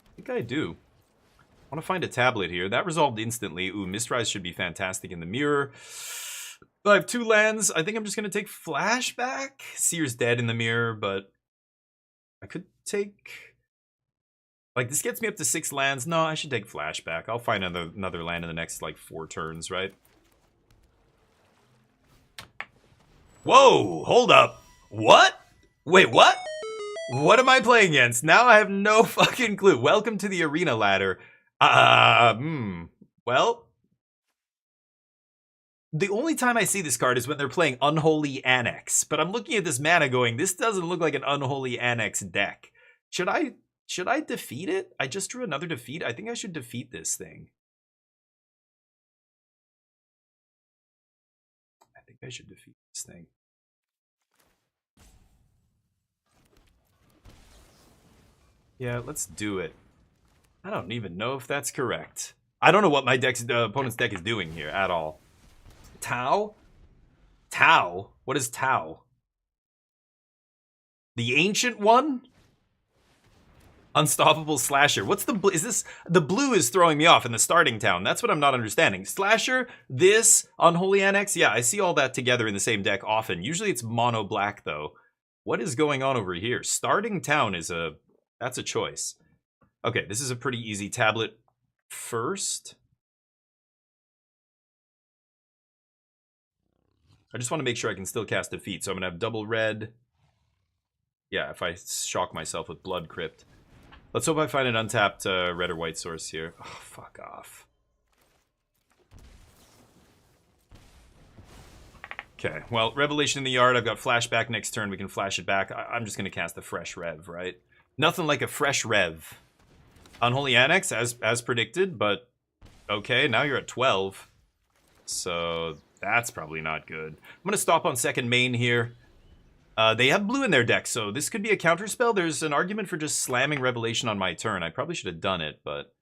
B: I think I do. I want to find a tablet here. That resolved instantly. Ooh, Mistrise should be fantastic in the mirror. I have 2 lands. I think I'm just going to take Flashback. Seer's dead in the mirror, but I could take... Like, this gets me up to 6 lands. No, I should take Flashback. I'll find another land in the next, 4 turns, right? Whoa! Hold up. What? Wait, what? What am I playing against? Now I have no fucking clue. Welcome to the arena ladder. Well, the only time I see this card is when they're playing Unholy Annex. But I'm looking at this mana going, this doesn't look like an Unholy Annex deck. Should I defeat it? I just drew another defeat. I think I should defeat this thing. I think I should defeat this thing. Yeah, let's do it. I don't even know if that's correct. I don't know what my opponent's deck is doing here at all. Tau? Tau? What is Tau? The ancient one? Unstoppable slasher. What's the is this? The blue is throwing me off in the starting town. That's what I'm not understanding. Slasher, this, Unholy Annex. Yeah, I see all that together in the same deck often. Usually it's mono black though. What is going on over here? Starting town is that's a choice. Okay, this is a pretty easy tablet first. I just want to make sure I can still cast Defeat. So I'm going to have double red. Yeah, if I shock myself with Blood Crypt. Let's hope I find an untapped red or white source here. Oh, fuck off. Okay, well, Revelation in the Yard. I've got Flashback next turn. We can flash it back. I'm just going to cast a fresh Rev, right? Nothing like a fresh Rev. Unholy Annex, as predicted, but okay, now you're at 12. So that's probably not good. I'm going to stop on second main here. They have blue in their deck, so this could be a counterspell. There's an argument for just slamming Revelation on my turn. I probably should have done it, but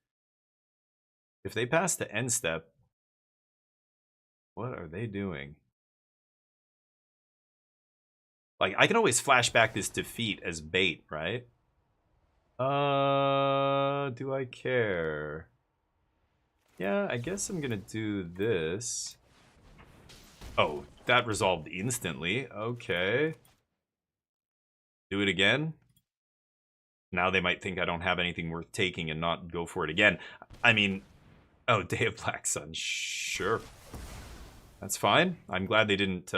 B: if they pass to end step, what are they doing? Like, I can always flash back this Defeat as bait, right? Do I care? Yeah, I guess I'm gonna do this. Oh, that resolved instantly. Okay. Do it again. Now they might think I don't have anything worth taking and not go for it again. I mean, oh, Day of Black Sun. Sure. That's fine. I'm glad they didn't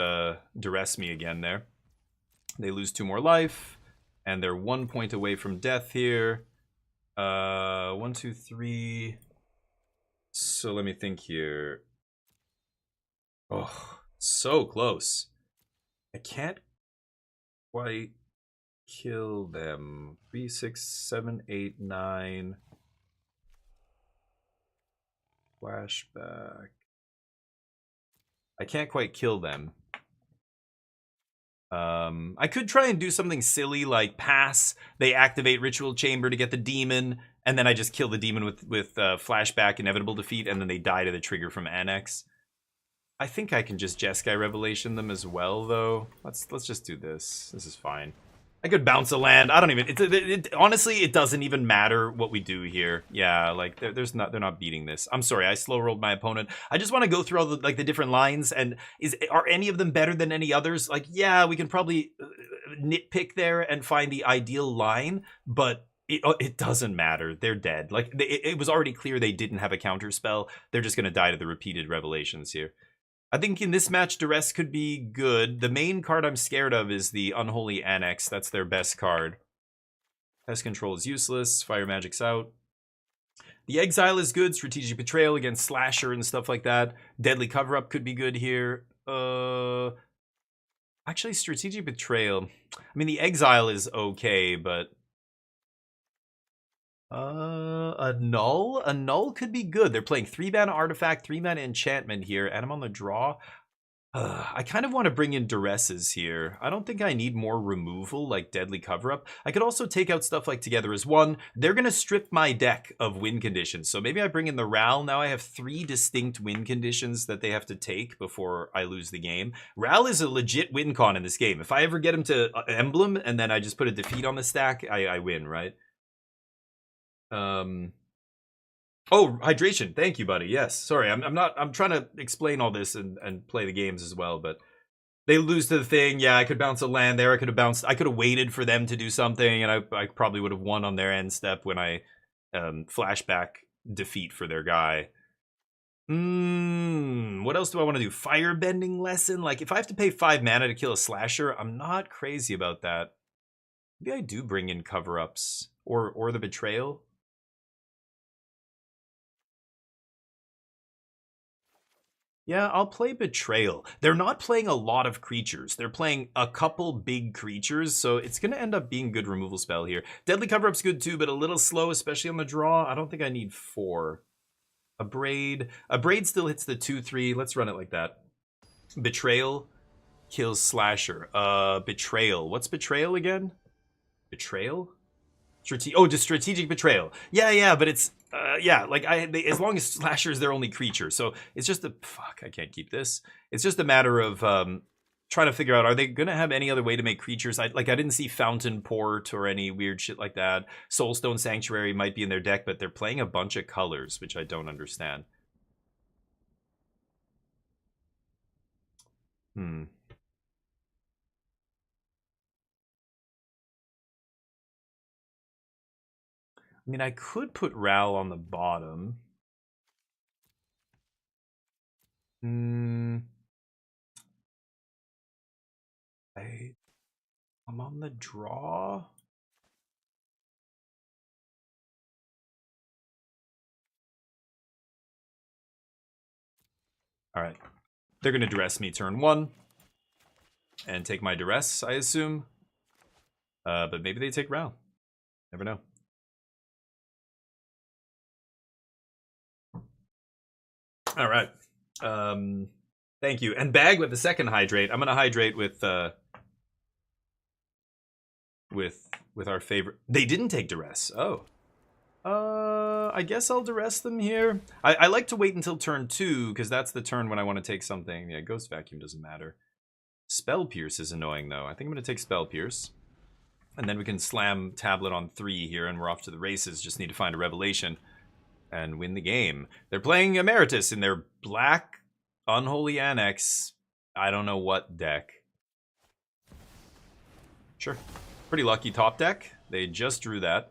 B: duress me again there. They lose 2 more life. And they're 1 point away from death here. 1, 2, 3. So let me think here. Oh, so close. I can't quite kill them. 3, 6, 7, 8, 9. Flashback. I can't quite kill them. I could try and do something silly like pass. They activate Ritual Chamber to get the demon, and then I just kill the demon with flashback, inevitable defeat, and then they die to the trigger from Annex. I think I can just Jeskai Revelation them as well, though. Let's just do this. This is fine. I could bounce a land. I don't even. Honestly, it doesn't even matter what we do here. Yeah, like they're not beating this. I'm sorry, I slow rolled my opponent. I just want to go through all the the different lines, and are any of them better than any others? Like, yeah, we can probably nitpick there and find the ideal line, but it doesn't matter. They're dead. Like it was already clear they didn't have a counter spell. They're just gonna die to the repeated revelations here. I think in this match, Duress could be good. The main card I'm scared of is the Unholy Annex. That's their best card. Pest Control is useless. Fire Magic's out. The Exile is good. Strategic Betrayal against Slasher and stuff like that. Deadly Cover-Up could be good here. Actually, Strategic Betrayal. I mean, the Exile is okay, but... a null? A null could be good. They're playing 3-mana artifact, 3-mana enchantment here, and I'm on the draw. I kind of want to bring in Duresses here. I don't think I need more removal like Deadly Cover-Up. I could also take out stuff like Together as One. They're going to strip my deck of win conditions. So maybe I bring in the Ral. Now I have 3 distinct win conditions that they have to take before I lose the game. Ral is a legit win con in this game. If I ever get him to Emblem and then I just put a defeat on the stack, I win, right? Oh, hydration. Thank you, buddy. Yes. Sorry, I'm trying to explain all this and play the games as well, but they lose to the thing. Yeah, I could bounce a land there. I could have waited for them to do something, and I probably would have won on their end step when I flashback defeat for their guy. What else do I want to do? Firebending lesson? Like, if I have to pay 5 mana to kill a slasher, I'm not crazy about that. Maybe I do bring in cover-ups or the betrayal. Yeah, I'll play Betrayal. They're not playing a lot of creatures. They're playing a couple big creatures, so it's going to end up being a good removal spell here. Deadly Cover-Up's good too, but a little slow, especially on the draw. I don't think I need 4. A Braid still hits the 2-3. Let's run it like that. Betrayal kills Slasher. Betrayal. What's Betrayal again? Betrayal? Just Strategic Betrayal. Yeah, but it's yeah, like as long as Slasher is their only creature, so it's just fuck. I can't keep this. It's just a matter of trying to figure out, are they gonna have any other way to make creatures? I didn't see Fountain Port or any weird shit like that. Soulstone Sanctuary might be in their deck, but they're playing a bunch of colors, which I don't understand. I mean, I could put Ral on the bottom. I'm on the draw. All right. They're going to duress me turn 1 and take my duress, I assume. But maybe they take Ral. Never know. All right. Thank you. And bag with the second hydrate. I'm going to hydrate with our favorite. They didn't take duress. Oh. I guess I'll duress them here. I like to wait until turn 2, because that's the turn when I want to take something. Yeah, Ghost Vacuum doesn't matter. Spell Pierce is annoying, though. I think I'm going to take Spell Pierce. And then we can slam Tablet on 3 here, and we're off to the races. Just need to find a Revelation and win the game. They're playing Emeritus in their black Unholy Annex. I don't know what deck. Sure. Pretty lucky top deck. They just drew that.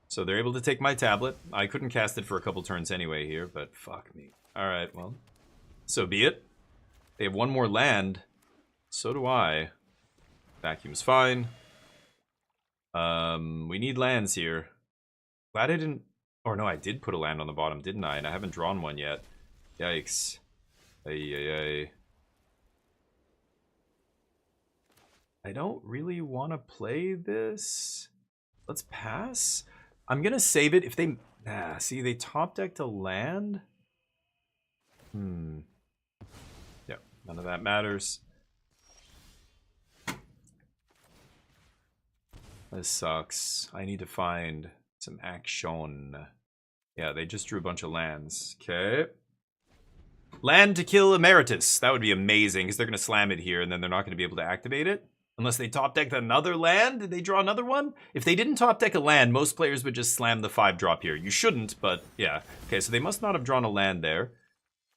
B: So they're able to take my tablet. I couldn't cast it for a couple turns anyway here, but fuck me. Alright, well, so be it. They have one more land. So do I. Vacuum's fine. We need lands here. Glad I didn't... Or no, I did put a land on the bottom, didn't I? And I haven't drawn one yet. Yikes. Ay. I don't really want to play this. Let's pass. I'm going to save it if they... see, they top decked a land? Yep, none of that matters. This sucks. I need to find some action. Yeah, they just drew a bunch of lands. Okay. Land to kill Emeritus. That would be amazing, because they're going to slam it here, and then they're not going to be able to activate it. Unless they top decked another land. Did they draw another one? If they didn't top deck a land, most players would just slam the 5-drop here. You shouldn't, but yeah. Okay, so they must not have drawn a land there.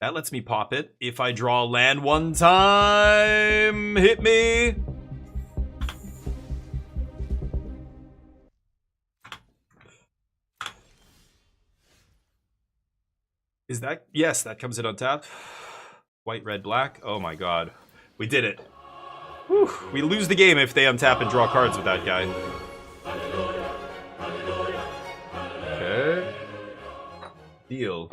B: That lets me pop it. If I draw land one time, hit me. Is that... Yes, that comes in on tap. White, red, black. Oh my god. We did it. Whew. We lose the game if they untap and draw cards with that guy. Okay. Deal.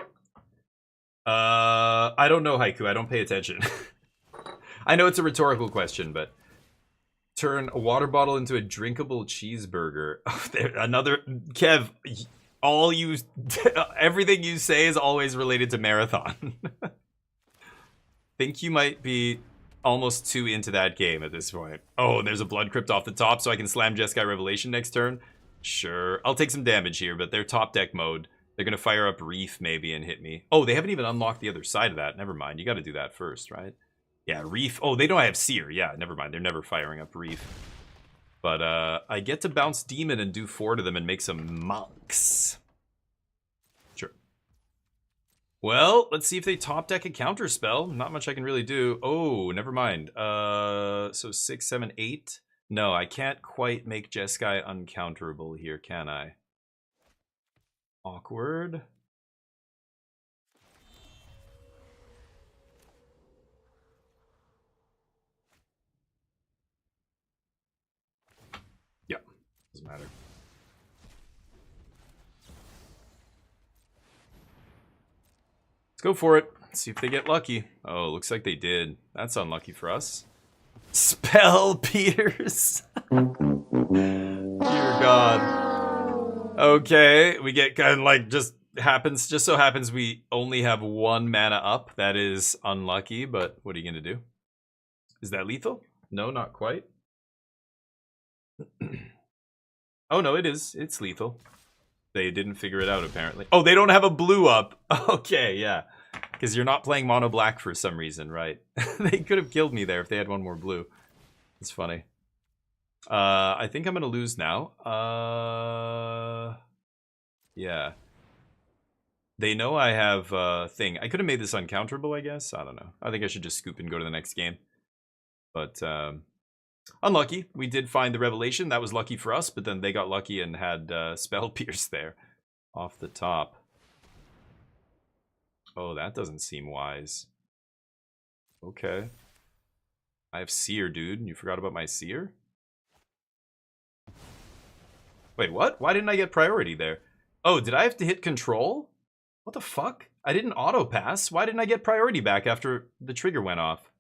B: I don't know, Haiku. I don't pay attention. I know it's a rhetorical question, but... Turn a water bottle into a drinkable cheeseburger. Another... Kev... everything you say is always related to Marathon. Think you might be almost too into that game at this point. Oh, there's a Blood Crypt off the top, so I can slam Jeskai Revelation next turn? Sure. I'll take some damage here, but they're top deck mode. They're gonna fire up Reef maybe and hit me. Oh, they haven't even unlocked the other side of that. Never mind. You gotta do that first, right? Yeah, Reef. Oh, they don't have Seer. Yeah, never mind. They're never firing up Reef. But I get to bounce Demon and do 4 to them and make some monks. Sure. Well, let's see if they top deck a counter spell. Not much I can really do. Oh, never mind. So 6, 7, 8. No, I can't quite make Jeskai uncounterable here, can I? Awkward. Yeah, doesn't matter. Let's go for it. See if they get lucky. Oh, looks like they did. That's unlucky for us. Spell Peters. Dear God. Okay, we get kind of like just so happens we only have 1 mana up. That is unlucky, but what are you gonna do? Is that lethal? No, not quite. Oh no, it is. It's lethal. They didn't figure it out apparently. Oh, they don't have a blue up. Okay, yeah. Because you're not playing mono black for some reason, right? They could have killed me there if they had one more blue. It's funny. I think I'm going to lose now. Yeah. They know I have a thing. I could have made this uncounterable, I guess. I don't know. I think I should just scoop and go to the next game. But unlucky. We did find the revelation. That was lucky for us, but then they got lucky and had spell pierce there off the top. Oh, that doesn't seem wise. Okay. I have seer, dude. You forgot about my seer? Wait, what? Why didn't I get priority there? Oh, did I have to hit control? What the fuck? I didn't auto pass. Why didn't I get priority back after the trigger went off?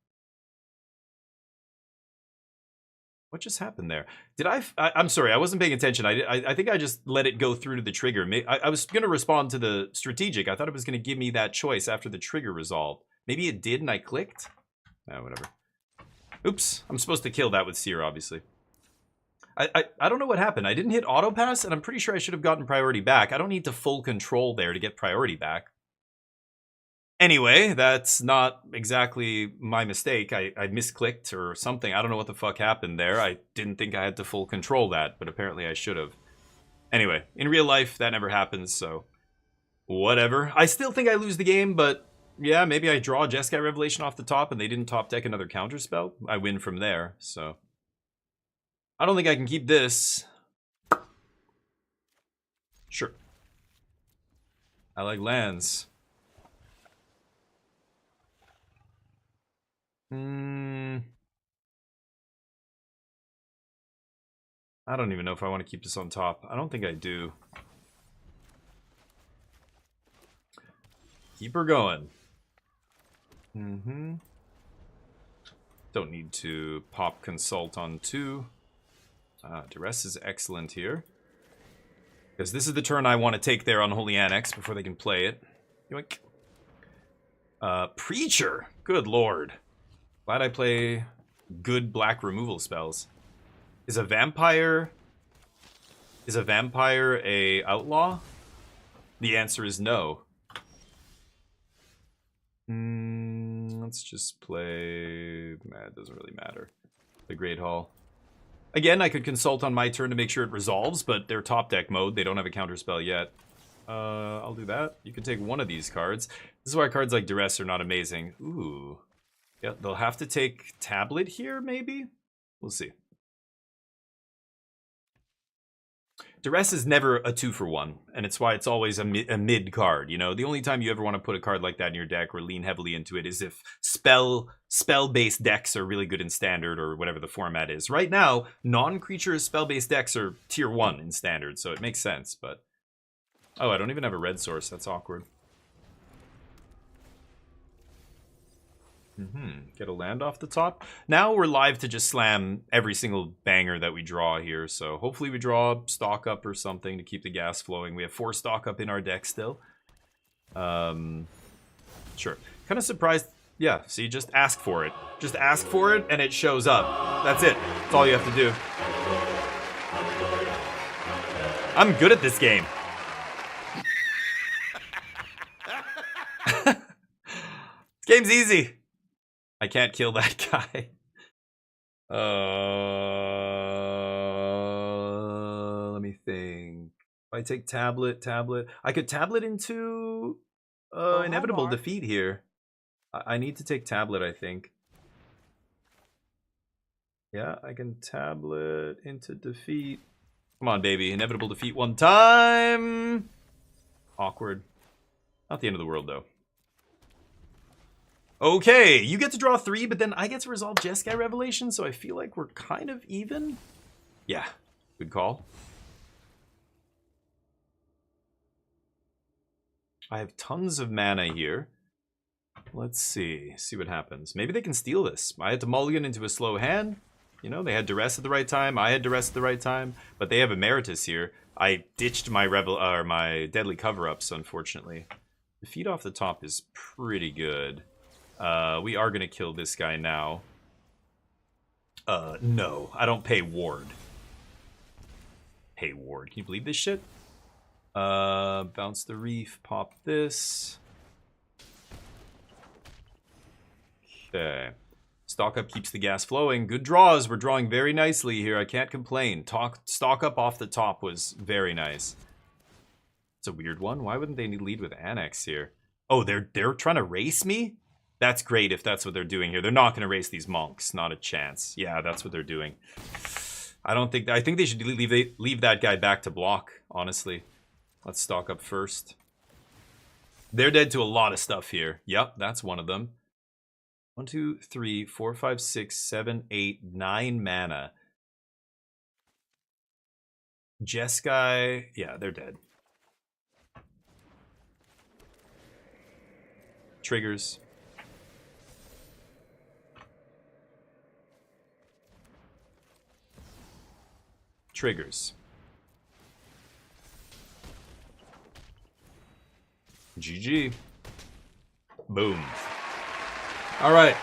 B: What just happened there? Did I'm sorry, I wasn't paying attention. I think I just let it go through to the trigger. I was going to respond to the strategic. I thought it was going to give me that choice after the trigger resolved. Maybe it did and I clicked? Oh, whatever. Oops, I'm supposed to kill that with seer, obviously. I don't know what happened. I didn't hit auto pass, and I'm pretty sure I should have gotten priority back. I don't need to full control there to get priority back. Anyway, that's not exactly my mistake. I misclicked or something. I don't know what the fuck happened there. I didn't think I had to full control that, but apparently I should have. Anyway, in real life, that never happens, so whatever. I still think I lose the game, but yeah, maybe I draw Jeskai Revelation off the top and they didn't top deck another counterspell. I win from there, so I don't think I can keep this. Sure. I like lands. I don't even know if I want to keep this on top. I don't think I do. Keep her going. Don't need to pop consult on 2. Duress is excellent here. Because this is the turn I want to take there on Holy Annex before they can play it. Yoink. Preacher! Good lord. Glad I play good black removal spells. Is a vampire a outlaw? The answer is no. Let's just play... Nah, it doesn't really matter. The Great Hall. Again, I could consult on my turn to make sure it resolves, but they're top deck mode. They don't have a counterspell yet. I'll do that. You can take one of these cards. This is why cards like Duress are not amazing. Ooh. Yeah, they'll have to take Tablet here, maybe? We'll see. Duress is never a 2-for-1, and it's why it's always a mid card, you know? The only time you ever want to put a card like that in your deck or lean heavily into it is if spell-based decks are really good in Standard or whatever the format is. Right now, non-creature spell-based decks are tier 1 in Standard, so it makes sense, but... Oh, I don't even have a red source. That's awkward. Get a land off the top. Now we're live to just slam every single banger that we draw here. So hopefully we draw stock up or something to keep the gas flowing. We have 4 stock up in our deck still. Sure. Kind of surprised. Yeah, see, just ask for it. Just ask for it and it shows up. That's it. That's all you have to do. I'm good at this game. This game's easy. I can't kill that guy. Let me think. If I take tablet. I could tablet into inevitable defeat here. I need to take tablet, I think. Yeah, I can tablet into defeat. Come on, baby. Inevitable defeat one time. Awkward. Not the end of the world, though. Okay, you get to draw 3, but then I get to resolve Jeskai Revelation, so I feel like we're kind of even. Yeah, good call. I have tons of mana here. Let's see what happens. Maybe they can steal this. I had to mulligan into a slow hand. You know, they had Duress at the right time. I had Duress at the right time, but they have Emeritus here. I ditched my my Deadly Cover-Ups, unfortunately. The feed off the top is pretty good. We are gonna kill this guy now. No, I don't pay ward. Pay ward. Can you believe this shit? Bounce the reef, pop this. Okay. Stock up keeps the gas flowing. Good draws. We're drawing very nicely here. I can't complain. Stock up off the top was very nice. It's a weird one. Why wouldn't they lead with Annex here? Oh, they're trying to race me? That's great if that's what they're doing here. They're not going to race these monks. Not a chance. Yeah, that's what they're doing. I think they should leave that guy back to block, honestly. Let's stock up first. They're dead to a lot of stuff here. Yep, that's one of them. 1, 2, 3, 4, 5, 6, 7, 8, 9 mana. Jeskai, yeah, they're dead. Triggers. Triggers. GG. Boom. All right,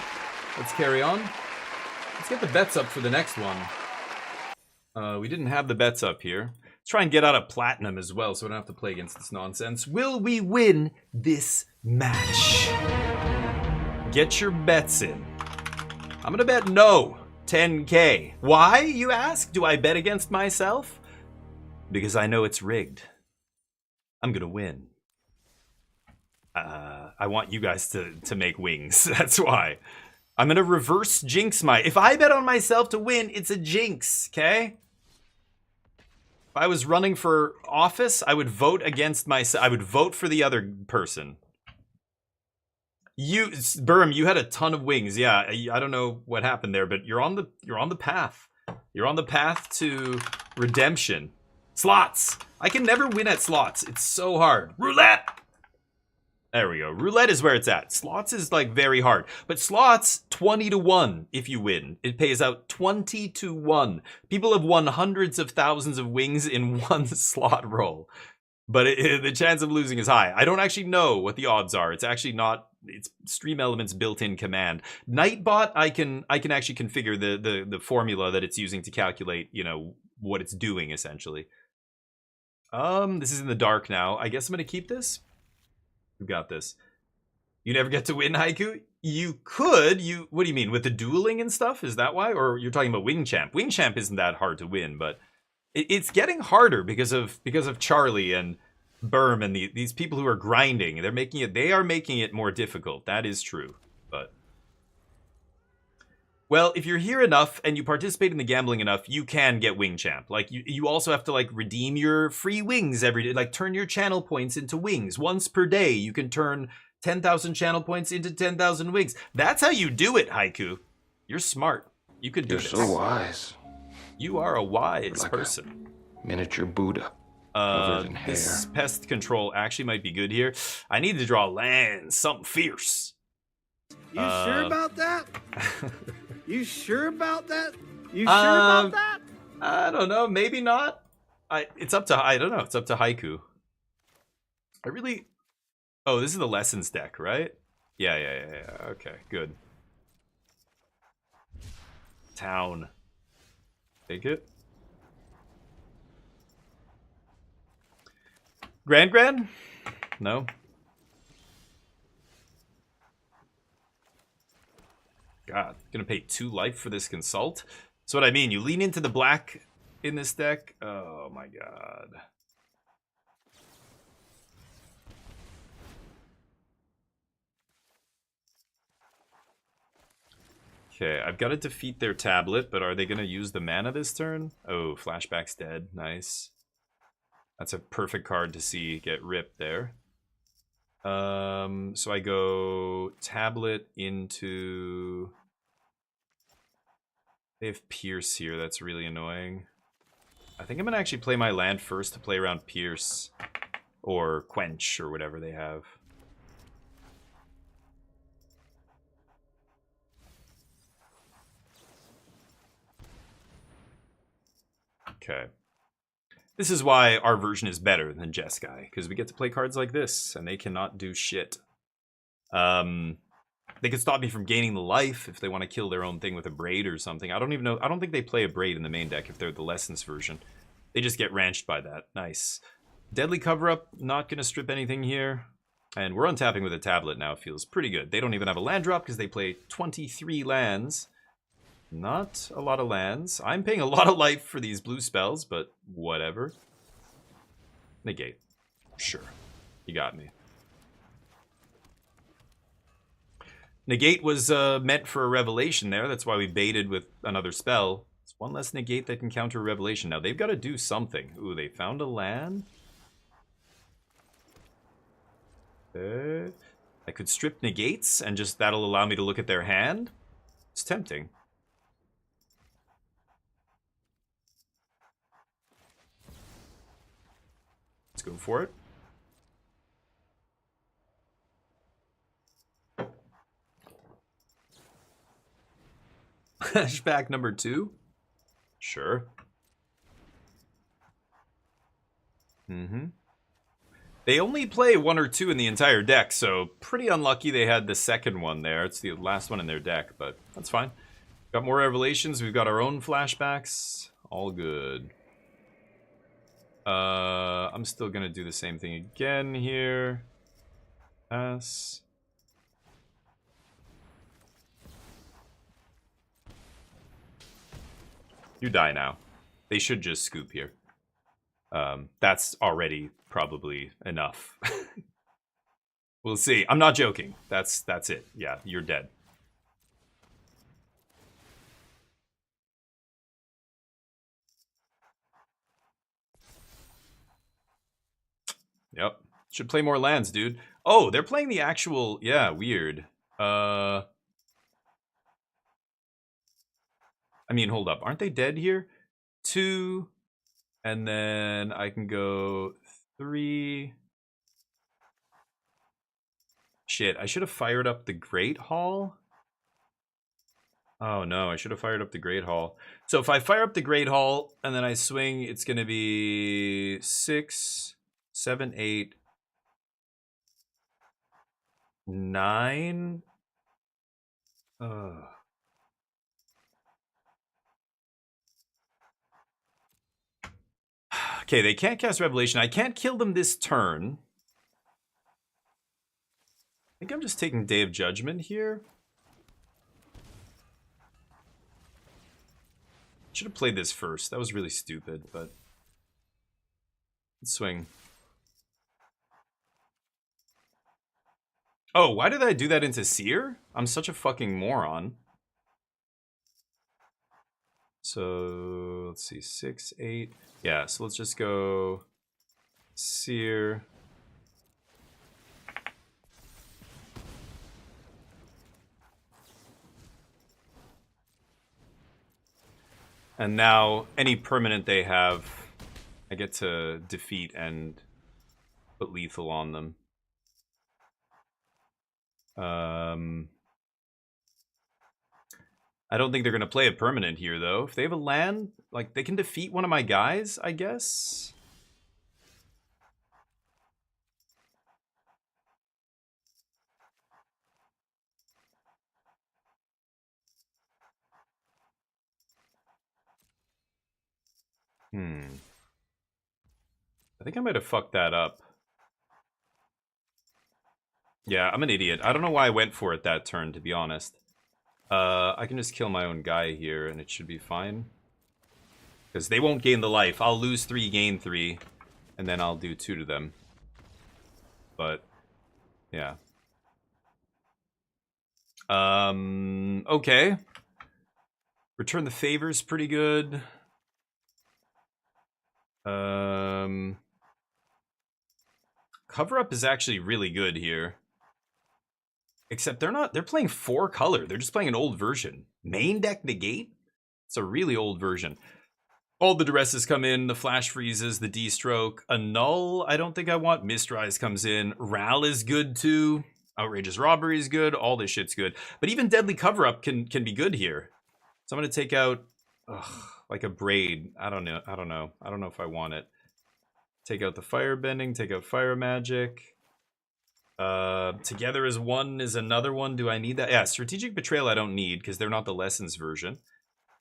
B: let's carry on. Let's get the bets up for the next one. We didn't have the bets up here. Let's try and get out of platinum as well so we don't have to play against this nonsense. Will we win this match? Get your bets in. I'm gonna bet no. 10K. Why, you ask? Do I bet against myself? Because I know it's rigged. I'm gonna win. I want you guys to make wings. That's why. I'm gonna reverse jinx my... If I bet on myself to win, it's a jinx, okay? If I was running for office, I would vote against myself. I would vote for the other person. You, Berm, you had a ton of wings. Yeah, I don't know what happened there, but you're on the path. You're on the path to redemption. Slots. I can never win at slots. It's so hard. Roulette. There we go. Roulette is where it's at. Slots is like very hard. But slots, 20 to 1 if you win. It pays out 20 to 1. People have won hundreds of thousands of wings in one slot roll. But the chance of losing is high. I don't actually know what the odds are. It's actually not... It's Stream Elements built-in command. Nightbot, I can actually configure the formula that it's using to calculate, you know, what it's doing, essentially. This is in the dark now. I guess I'm going to keep this. We've got this. You never get to win, Haiku? You could. What do you mean? With the dueling and stuff? Is that why? Or you're talking about Wing Champ? Wing Champ isn't that hard to win, but it's getting harder because of Charlie and Berm and these people who are grinding. They are making it more difficult. That is true. But well, if you're here enough and you participate in the gambling enough, you can get Wing Champ. Like you also have to like redeem your free wings every day. Like turn your channel points into wings. Once per day, you can turn 10,000 channel points into 10,000 wings. That's how you do it, Haiku. You're smart. You could do this.
E: You're so wise.
B: You are a wise
E: like
B: person.
E: Miniature Buddha. Covered in hair.
B: This pest control actually might be good here. I need to draw land, something fierce.
C: You sure about that? You sure about that? You sure about that?
B: I don't know. Maybe not. It's up to... I don't know. It's up to Haiku. I really... Oh, this is the lessons deck, right? Yeah. Okay, good. Town. Take it. Grand? No. God, gonna pay 2 life for this consult? That's what I mean. You lean into the black in this deck. Oh my god. Okay, I've got to defeat their tablet, but are they gonna use the mana this turn? Oh, Flashback's dead. Nice. That's a perfect card to see get ripped there. So I go tablet into... They have Pierce here, that's really annoying. I think I'm gonna actually play my land first to play around Pierce. Or Quench, or whatever they have. Okay. This is why our version is better than Jeskai, because we get to play cards like this, and they cannot do shit. They could stop me from gaining the life if they want to kill their own thing with a Braid or something. I don't even know. I don't think they play a Braid in the main deck if they're the Lessons version. They just get ranched by that. Nice. Deadly Cover-Up, not going to strip anything here. And we're untapping with a tablet now. Feels pretty good. They don't even have a land drop because they play 23 lands. Not a lot of lands. I'm paying a lot of life for these blue spells, but whatever. Negate. Sure. You got me. Negate was meant for a revelation there. That's why we baited with another spell. It's one less negate that can counter a revelation. Now, they've got to do something. Ooh, they found a land. I could strip negates, and just that'll allow me to look at their hand. It's tempting. Let's go for it. Flashback number 2? Sure. They only play 1 or 2 in the entire deck, so pretty unlucky they had the second one there. It's the last one in their deck, but that's fine. Got more revelations. We've got our own flashbacks. All good. I'm still gonna do the same thing again here. Pass. You die now. They should just scoop here. That's already probably enough. We'll see. I'm not joking. That's it. Yeah, you're dead. Yep. Should play more lands, dude. Oh, they're playing the actual... Yeah, weird. I mean, hold up. Aren't they dead here? 2... And then I can go 3. Shit, I should have fired up the Great Hall. Oh no, I should have fired up the Great Hall. So if I fire up the Great Hall and then I swing, it's going to be 6, 7, 8, 9. Okay, they can't cast Revelation. I can't kill them this turn. I think I'm just taking Day of Judgment here. Should have played this first. That was really stupid, but... Let's swing. Oh, why did I do that into Seer? I'm such a fucking moron. So, let's see, 6, 8. Yeah, so let's just go Seer. And now, any permanent they have, I get to defeat and put lethal on them. I don't think they're going to play a permanent here, though. If they have a land, like, they can defeat one of my guys, I guess. I think I might have fucked that up. Yeah, I'm an idiot. I don't know why I went for it that turn, to be honest. I can just kill my own guy here, and it should be fine. Because they won't gain the life. I'll lose 3, gain 3, and then I'll do 2 to them. But, yeah. Okay. Return the Favor's pretty good. Cover Up is actually really good here. Except they're playing 4 color. They're just playing an old version. Main deck negate? It's a really old version. All the duresses come in, the flash freezes, the D-stroke. A null, I don't think I want. Mistrise comes in. Ral is good too. Outrageous Robbery is good. All this shit's good. But even Deadly Cover-Up can be good here. So I'm gonna take out like a Braid. I don't know. I don't know if I want it. Take out the Firebending, take out Fire Magic. Together as one is another one. Do I need that? Yeah, Strategic Betrayal I don't need because they're not the Lessons version.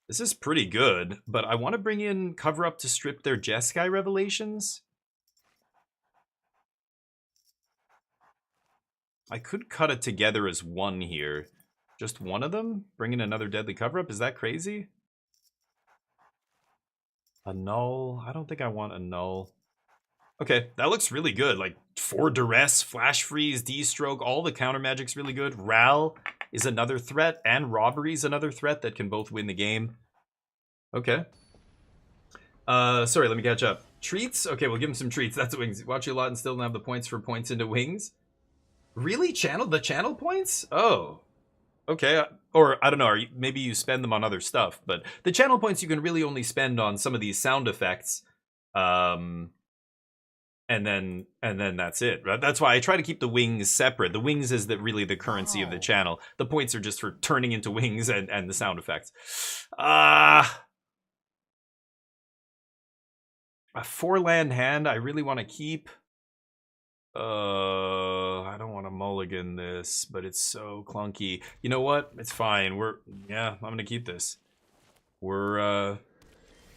B: This is pretty good, but I want to bring in Cover Up to strip their Jeskai Revelations. I could cut it together as one here. Just one of them? Bring in another deadly cover-up? Is that crazy? A null? I don't think I want a null. Okay, that looks really good. Like, 4 duress, flash freeze, D-stroke, all the counter magic's really good. Ral is another threat, and robbery's another threat that can both win the game. Okay. Sorry, let me catch up. Treats? Okay, we'll give him some treats. That's wings. Watch you a lot and still don't have the points for points into wings. Really? The channel points? Oh. Okay, or I don't know, maybe you spend them on other stuff, but the channel points you can really only spend on some of these sound effects, and then that's it. Right? That's why I try to keep the wings separate. The wings is really the currency of the channel. The points are just for turning into wings and the sound effects. A 4-land hand I really want to keep. I don't want to mulligan this, but it's so clunky. You know what? It's fine. I'm gonna keep this. We're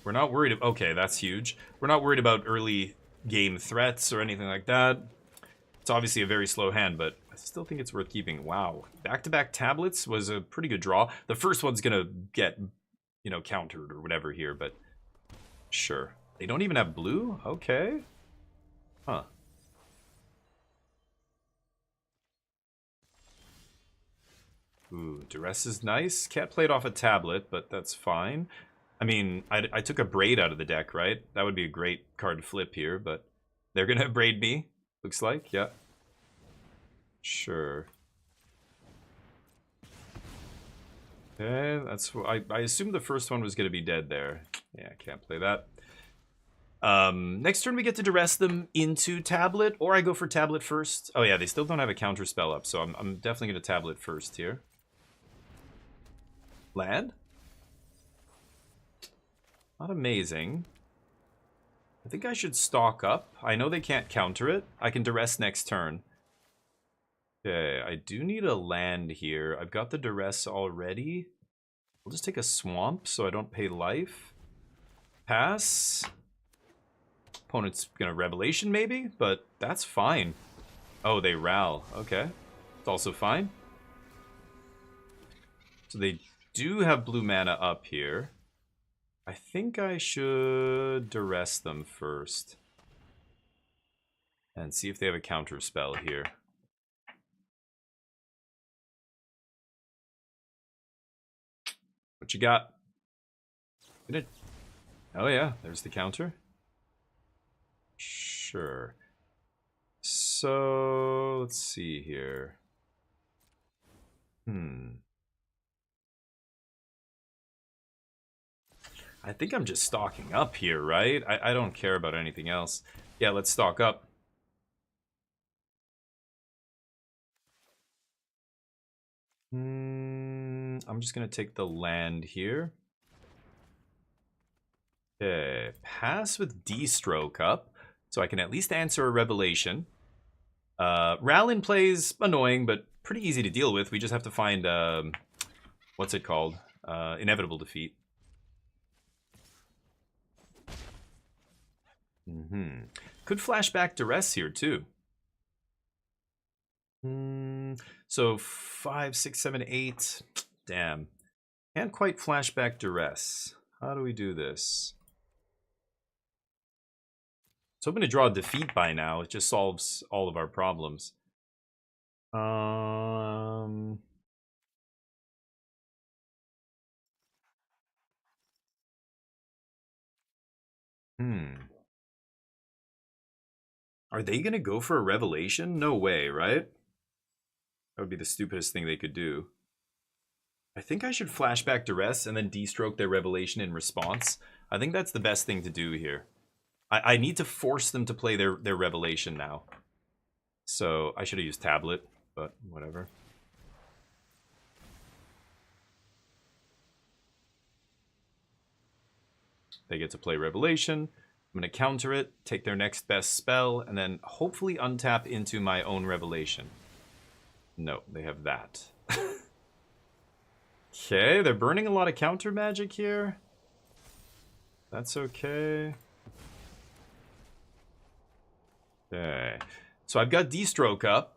B: not worried. Okay, that's huge. We're not worried about early game threats or anything like that. It's obviously a very slow hand, but I still think it's worth keeping. Wow, back-to-back tablets was a pretty good draw. The first one's gonna get, countered or whatever here, but sure. They don't even have blue? Okay. Huh. Ooh, duress is nice. Can't play it off a tablet, but that's fine. I mean, I took a braid out of the deck, right? That would be a great card to flip here, but they're gonna braid me, looks like, yeah. Sure. Okay, that's I assumed the first one was gonna be dead there. Yeah, can't play that. Next turn we get to duress them into tablet, or I go for tablet first. Oh yeah, they still don't have a counter spell up, so I'm definitely gonna tablet first here. Land? Not amazing. I think I should stock up. I know they can't counter it. I can duress next turn. Okay, I do need a land here. I've got the duress already. I'll just take a swamp so I don't pay life. Pass. Opponent's gonna revelation maybe, but that's fine. Oh, they ral. Okay. It's also fine. So they do have blue mana up here. I think I should duress them first. And see if they have a counter spell here. What you got? Oh yeah, there's the counter. Sure. So, let's see here. I think I'm just stocking up here, right? I don't care about anything else. Yeah, let's stock up. I'm just going to take the land here. Okay, pass with D-stroke up, so I can at least answer a revelation. Rallin plays annoying, but pretty easy to deal with. We just have to find, what's it called? Inevitable defeat. Could flashback duress here too. So 5, 6, 7, 8. Damn. Can't quite flashback duress. How do we do this? I was hoping to draw a defeat by now. It just solves all of our problems. Are they gonna go for a revelation? No way, right? That would be the stupidest thing they could do. I think I should flashback duress and then D-stroke their revelation in response. I think that's the best thing to do here. I need to force them to play their revelation now. So I should have used tablet, but whatever. They get to play revelation. I'm going to counter it, take their next best spell, and then hopefully untap into my own revelation. No, they have that. Okay, they're burning a lot of counter magic here. That's okay. Okay, so I've got D-stroke up.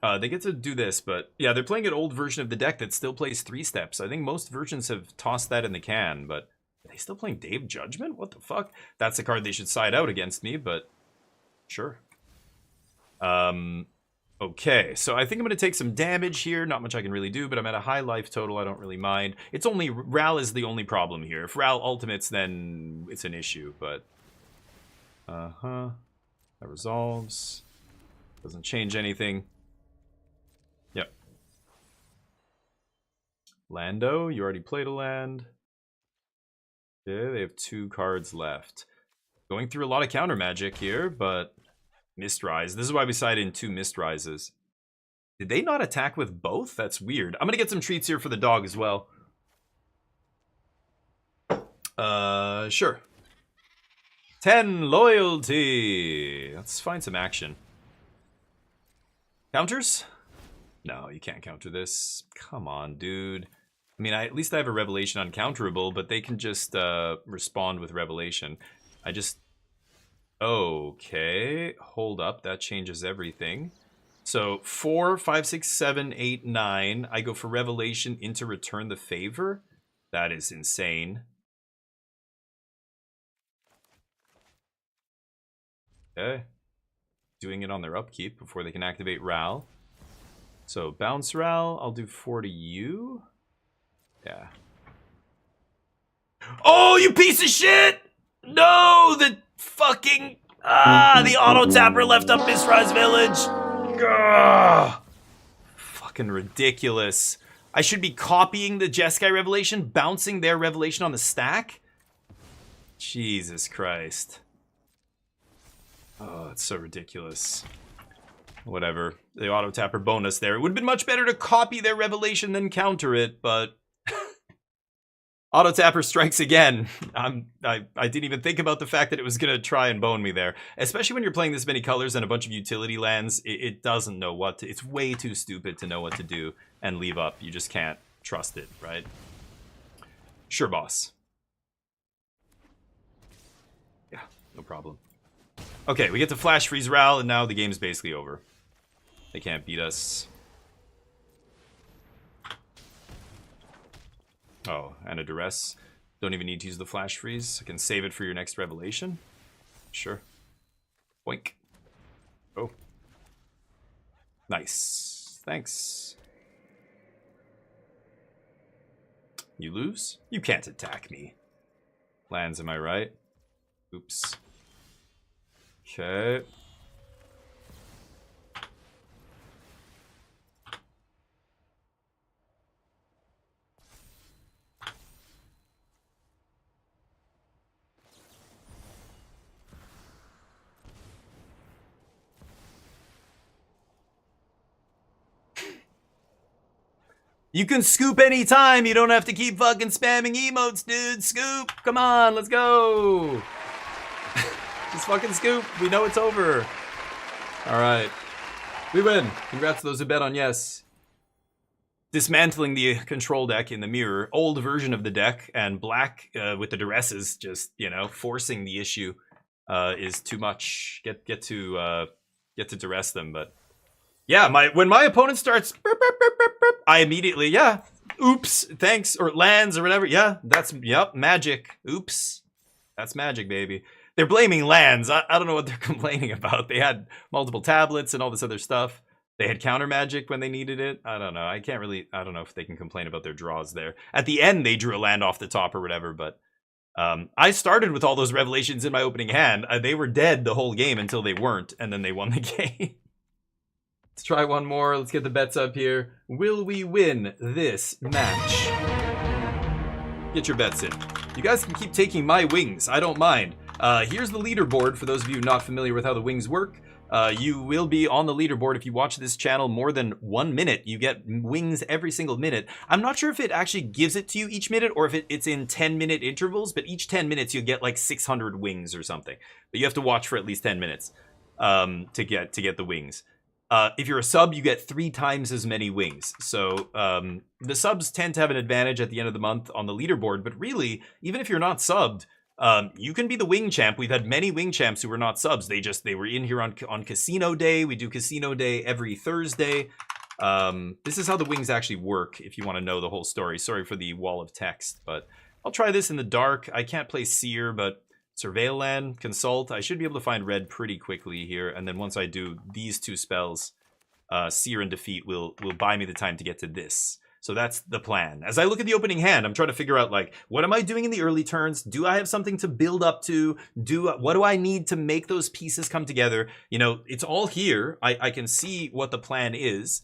B: They get to do this, but yeah, they're playing an old version of the deck that still plays 3 steps. I think most versions have tossed that in the can, but are they still playing Dave Judgment? What the fuck? That's the card they should side out against me, but sure. Okay, so I think I'm going to take some damage here. Not much I can really do, but I'm at a high life total. I don't really mind. It's only... Ral is the only problem here. If Ral ultimates, then it's an issue, but... That resolves. Doesn't change anything. Yep. Lando, you already played a land. Okay, they have 2 cards left. Going through a lot of counter magic here, but... Mistrise. This is why we sided in 2 Mistrises. Did they not attack with both? That's weird. I'm gonna get some treats here for the dog as well. Sure. 10 loyalty. Let's find some action. Counters? No, you can't counter this. Come on, dude. I mean, at least I have a Revelation uncounterable, but they can just respond with Revelation. I just... Okay, hold up, that changes everything. So 4, 5, 6, 7, 8, 9. I go for Revelation into Return the Favor. That is insane. Okay. Doing it on their upkeep before they can activate Ral. So bounce Ral, I'll do 4 to you. Yeah. Oh, you piece of shit! No, the fucking... the auto-tapper left up Mistrise Village. Gah! Fucking ridiculous. I should be copying the Jeskai Revelation, bouncing their Revelation on the stack? Jesus Christ. Oh, it's so ridiculous. Whatever. The auto-tapper bonus there. It would have been much better to copy their Revelation than counter it, but... Auto-tapper strikes again. I didn't even think about the fact that it was going to try and bone me there. Especially when you're playing this many colors and a bunch of utility lands, it doesn't know what to... It's way too stupid to know what to do and leave up. You just can't trust it, right? Sure, boss. Yeah, no problem. Okay, we get to Flash Freeze Ral, and now the game's basically over. They can't beat us. Oh, and a Duress. Don't even need to use the Flash Freeze. I can save it for your next Revelation. Sure. Boink. Oh. Nice. Thanks. You lose? You can't attack me. Lands, am I right? Oops. Okay. You can scoop anytime. You don't have to keep fucking spamming emotes, dude. Scoop. Come on, let's go. Just fucking scoop. We know it's over. All right. We win. Congrats to those who bet on yes. Dismantling the control deck in the mirror. Old version of the deck. And black with the duresses just, you know, forcing the issue is too much. Get to duress them, but... Yeah, when my opponent starts, I immediately, yeah, oops, thanks, or lands or whatever. Yeah, that's, yep, magic. Oops, that's magic, baby. They're blaming lands. I don't know what they're complaining about. They had multiple tablets and all this other stuff. They had counter magic when they needed it. I don't know. I don't know if they can complain about their draws there. At the end, they drew a land off the top or whatever, but I started with all those Revelations in my opening hand. They were dead the whole game until they weren't, and then they won the game. Let's try one more. Let's get the bets up here. Will we win this match? Get your bets in. You guys can keep taking my wings. I don't mind. Here's the leaderboard for those of you not familiar with how the wings work. You will be on the leaderboard if you watch this channel more than 1 minute. You get wings every single minute. I'm not sure if it actually gives it to you each minute or if it's in 10-minute intervals, but each 10 minutes you'll get like 600 wings or something. But you have to watch for at least 10 minutes to get the wings. If you're a sub, you get 3 times as many wings. So the subs tend to have an advantage at the end of the month on the leaderboard. But really, even if you're not subbed, You can be the wing champ. We've had many wing champs who were not subs. They were in here on Casino Day. We do Casino Day every Thursday. This is how the wings actually work, if you want to know the whole story. Sorry for the wall of text, but I'll try this in the dark. I can't play Seer, but Surveil Land, Consult. I should be able to find red pretty quickly here, and then once I do these two spells, Seer and Defeat will buy me the time to get to this. So that's the plan. As I look at the opening hand, I'm trying to figure out, like, what am I doing in the early turns? Do I have something to build up to? What do I need to make those pieces come together? You know, it's all here. I can see what the plan is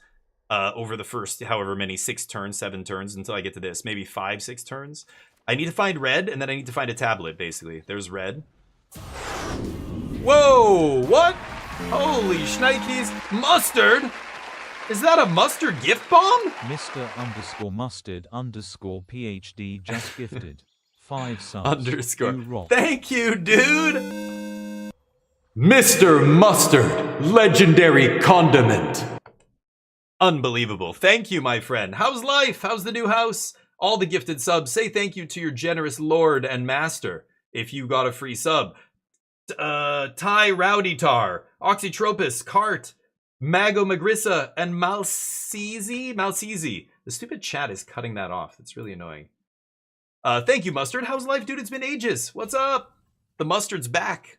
B: over the first however many 6 turns, 7 turns until I get to this. Maybe 5, 6 turns. I need to find red, and then I need to find a tablet, basically. There's red. Whoa! What? Holy shnikes! Mustard? Is that a mustard gift bomb?
F: Mr_Mustard_PhD just gifted 5 subs.
B: Underscore.
F: You rock.
B: Thank you, dude! Mr. Mustard, legendary condiment. Unbelievable. Thank you, my friend. How's life? How's the new house? All the gifted subs, say thank you to your generous lord and master if you got a free sub. Ty Rowdy Tar, Oxytropus, Cart, Mago Magrissa, and Malsezi. The stupid chat is cutting that off. That's really annoying. Thank you, Mustard. How's life, dude? It's been ages. What's up? The Mustard's back.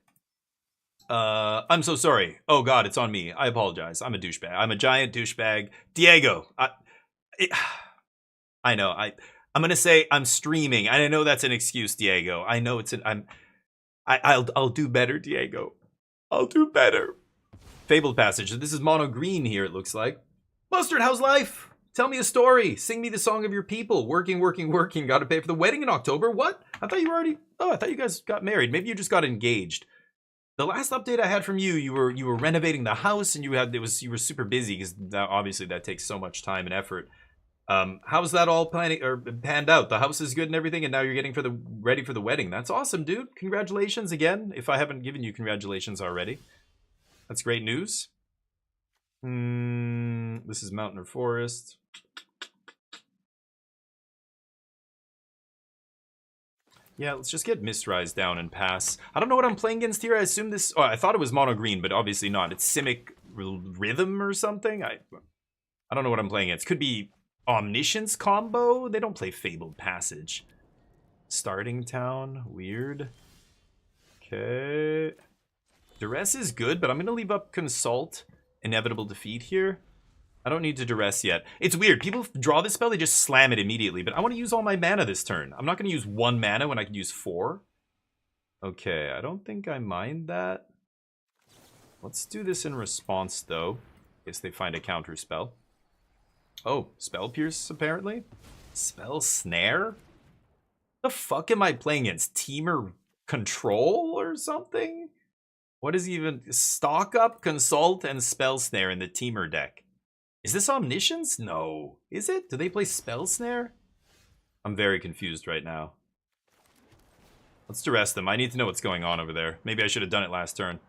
B: I'm so sorry. Oh god, it's on me. I apologize. I'm a douchebag. I'm a giant douchebag. Diego. I know. I'm gonna say I'm streaming. I know that's an excuse, Diego. I know it's I'll do better, Diego. I'll do better. Fabled Passage. This is mono green here, it looks like. Mustard, how's life? Tell me a story. Sing me the song of your people. Working. Got to pay for the wedding in October. What? I thought you were already. Oh, I thought you guys got married. Maybe you just got engaged. The last update I had from you, you were renovating the house, and you were super busy because obviously that takes so much time and effort. How's that all panned out? The house is good and everything, and now you're getting ready for the wedding. That's awesome, dude. Congratulations again. If I haven't given you congratulations already, that's great news. This is mountain or forest. Yeah, let's just get Mistrise down and pass. I don't know what I'm playing against here. I assume this... Oh, I thought it was mono green, but obviously not. It's Simic Rhythm or something. I don't know what I'm playing against. Could be Omniscience combo? They don't play Fabled Passage. Starting Town. Weird. Okay. Duress is good, but I'm going to leave up Consult. Inevitable Defeat here. I don't need to Duress yet. It's weird. People draw this spell, they just slam it immediately. But I want to use all my mana this turn. I'm not going to use 1 mana when I can use 4. Okay, I don't think I mind that. Let's do this in response, though. In case they find a counter spell. Oh, Spell Pierce, apparently. Spell Snare? The fuck am I playing against? Teamer Control or something? What is even... Stock Up, Consult, and Spell Snare in the Teamer deck. Is this Omniscience? No. Is it? Do they play Spell Snare? I'm very confused right now. Let's Duress them. I need to know what's going on over there. Maybe I should have done it last turn.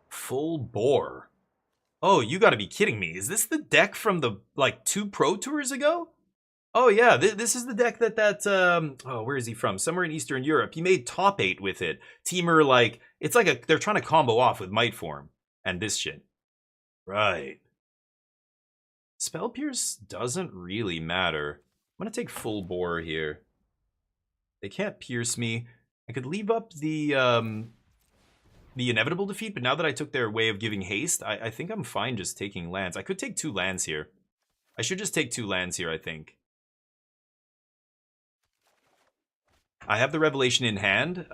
B: Full Bore. Oh, you gotta be kidding me. Is this the deck from the, 2 Pro Tours ago? Oh yeah, this is the deck oh, where is he from? Somewhere in Eastern Europe. He made top 8 with it. Teamer, it's like they're trying to combo off with Might Form. And this shit. Right. Spell Pierce doesn't really matter. I'm gonna take Full Bore here. They can't pierce me. I could leave up the Inevitable Defeat, but now that I took their way of giving haste, I think I'm fine just taking lands. I could take 2 lands here. I should just take 2 lands here, I think. I have the Revelation in hand.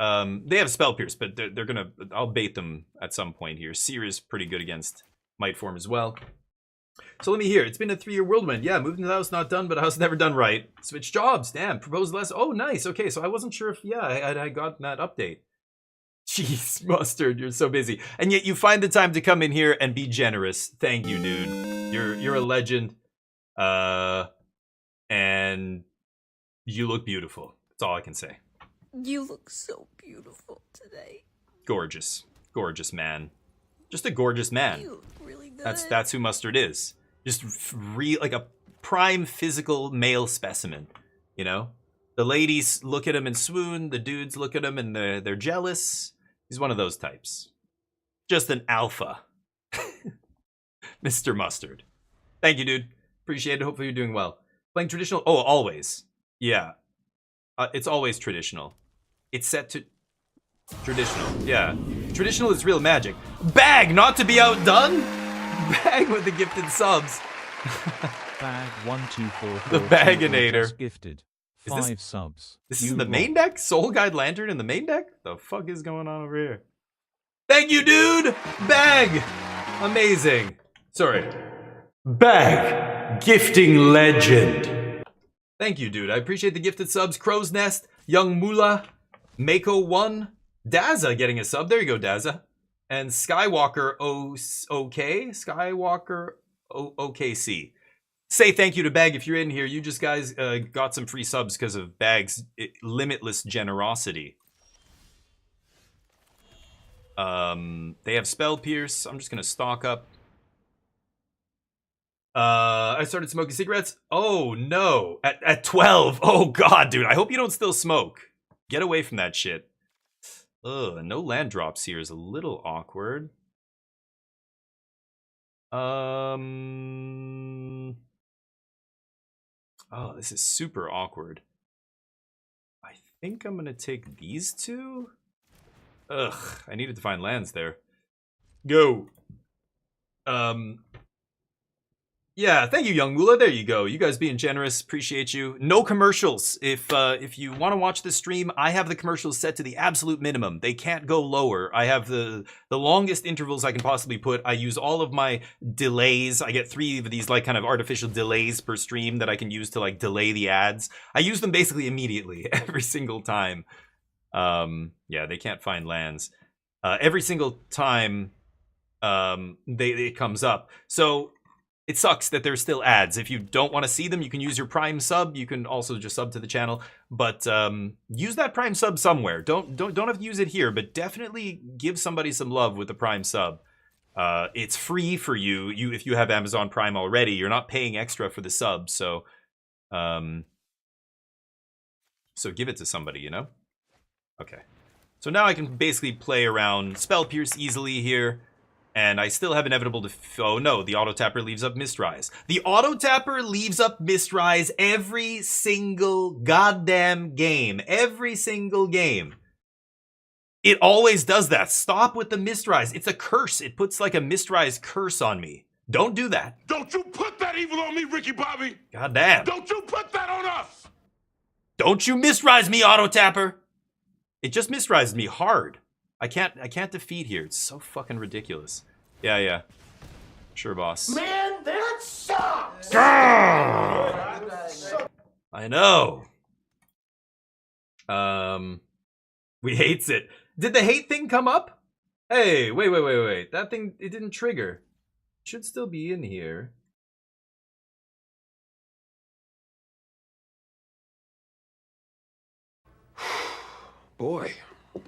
B: They have Spell Pierce, but they're gonna... I'll bait them at some point here. Seer is pretty good against Might Form as well. So let me hear. It's been a 3-year whirlwind. Yeah, moved into the house, not done, but house never done right. Switch jobs. Damn, proposed less. Oh, nice. Okay, so I wasn't sure if... Yeah, I got that update. Jeez, Mustard, you're so busy. And yet you find the time to come in here and be generous. Thank you, dude. You're a legend. And you look beautiful. That's all I can say.
G: You look so beautiful today.
B: Gorgeous. Gorgeous man. Just a gorgeous man.
G: You look really good.
B: That's who Mustard is. Just like a prime physical male specimen, you know? The ladies look at him and swoon. The dudes look at him and they're jealous. He's one of those types. Just an alpha. Mr. Mustard. Thank you, dude. Appreciate it. Hopefully you're doing well. Playing traditional? Oh, always. Yeah. It's always traditional. It's set to... Traditional. Yeah. Traditional is real magic. Bag, not to be outdone? Bag with the gifted subs.
F: Bag 1244.
B: The Baginator.
F: Gifted.
B: Is
F: 5 subs.
B: This is in the main deck? Soul Guide Lantern in the main deck? The fuck is going on over here? Thank you, dude! Bag! Amazing. Sorry. Bag! Gifting legend. Thank you, dude. I appreciate the gifted subs. Crow's Nest, Young Mula, Mako1, Daza getting a sub. There you go, Daza. And Skywalker OK? Skywalker OKC. Say thank you to Bag if you're in here. You just guys got some free subs because of Bag's limitless generosity. They have Spell Pierce. I'm just gonna stock up. I started smoking cigarettes. Oh no, at 12. Oh god, dude. I hope you don't still smoke. Get away from that shit. Ugh, no land drops here is a little awkward. Oh, this is super awkward. I think I'm gonna take these two. Ugh, I needed to find lands there. Go. Yeah, thank you, Young Mula. There you go. You guys being generous, appreciate you. No commercials. If you want to watch the stream, I have the commercials set to the absolute minimum. They can't go lower. I have the longest intervals I can possibly put. I use all of my delays. I get 3 of these like kind of artificial delays per stream that I can use to like delay the ads. I use them basically immediately every single time. Yeah, they can't find lands. Every single time it comes up. So it sucks that there's still ads. If you don't want to see them, you can use your Prime sub. You can also just sub to the channel, but use that Prime sub somewhere. Don't have to use it here, but definitely give somebody some love with the Prime sub. It's free for you. If you have Amazon Prime already, you're not paying extra for the sub. So give it to somebody, you know? Okay. So now I can basically play around Spell Pierce easily here. And I still have Inevitable to... Oh no, the Auto Tapper leaves up Mistrise. The Auto Tapper leaves up Mistrise every single goddamn game. Every single game. It always does that. Stop with the Mistrise. It's a curse. It puts like a Mistrise curse on me. Don't do that.
D: Don't you put that evil on me, Ricky Bobby!
B: Goddamn.
D: Don't you put that on us!
B: Don't you Mistrise me, Auto Tapper! It just Mistrised me hard. I can't defeat here. It's so fucking ridiculous. Yeah. Sure, boss.
H: Man, that sucks!
B: I know. We hates it. Did the hate thing come up? Hey, wait. That thing, it didn't trigger. It should still be in here.
E: Boy,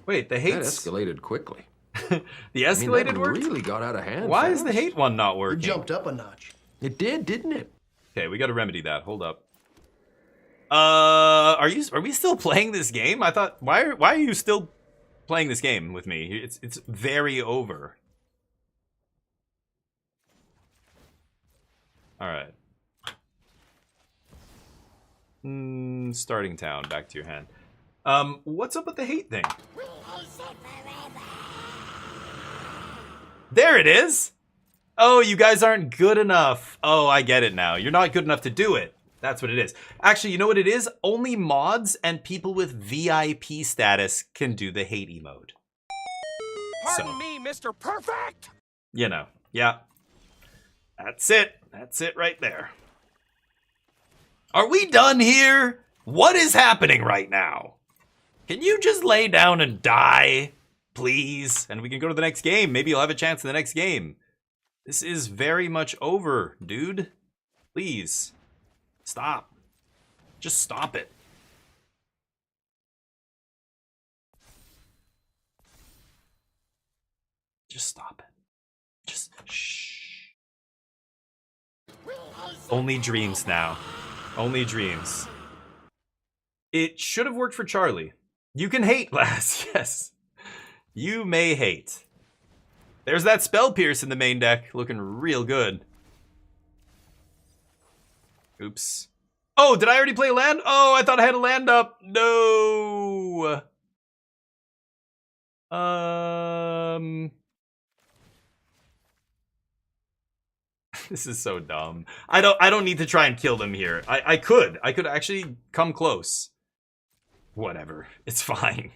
B: Wait, the
E: that
B: hate's...
E: escalated quickly.
B: The escalated
E: that
B: worked?
E: really got out of hand.
B: Why is
E: fast.
B: the hate one not working?
H: Jumped up a notch.
E: It did, didn't it?
B: Okay, we gotta remedy that. Hold up. Are we still playing this game? I thought, why are you still playing this game with me? It's very over. Alright. Starting town, back to your hand. What's up with the hate thing? There it is! Oh, you guys aren't good enough. Oh, I get it now. You're not good enough to do it. That's what it is. Actually, you know what it is? Only mods and people with VIP status can do the hate emote.
I: Pardon me, Mr. Perfect!
B: You know, yeah. That's it. That's it right there. Are we done here? What is happening right now? Can you just lay down and die, please? And we can go to the next game. Maybe you'll have a chance in the next game. This is very much over, dude. Please. Stop. Just stop it. Just stop it. Just shh. Only dreams now. Only dreams. It should have worked for Charlie. You can hate, lass. Yes. You may hate. There's that Spell Pierce in the main deck. Looking real good. Oops. Oh, did I already play land? Oh, I thought I had a land up. No. This is so dumb. I don't need to try and kill them here. I could actually come close. Whatever. It's fine.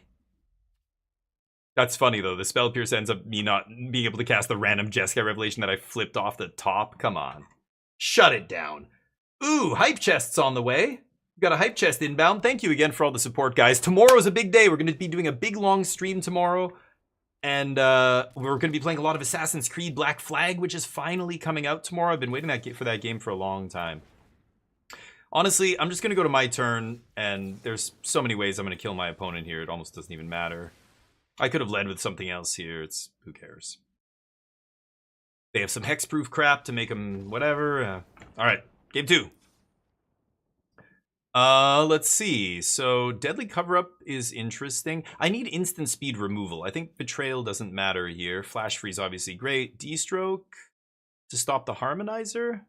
B: That's funny though. The Spell Pierce ends up me not being able to cast the random Jeskai Revelation that I flipped off the top. Come on. Shut it down. Ooh, hype chest's on the way. We've got a hype chest inbound. Thank you again for all the support, guys. Tomorrow's a big day. We're going to be doing a big long stream tomorrow. And we're going to be playing a lot of Assassin's Creed Black Flag, which is finally coming out tomorrow. I've been waiting for that game for a long time. Honestly, I'm just going to go to my turn, and there's so many ways I'm going to kill my opponent here. It almost doesn't even matter. I could have led with something else here. Who cares? They have some hexproof crap to make them whatever. All right, game 2. Let's see. So Deadly Cover-Up is interesting. I need instant speed removal. I think Betrayal doesn't matter here. Flash Freeze obviously great. D-Stroke to stop the Harmonizer.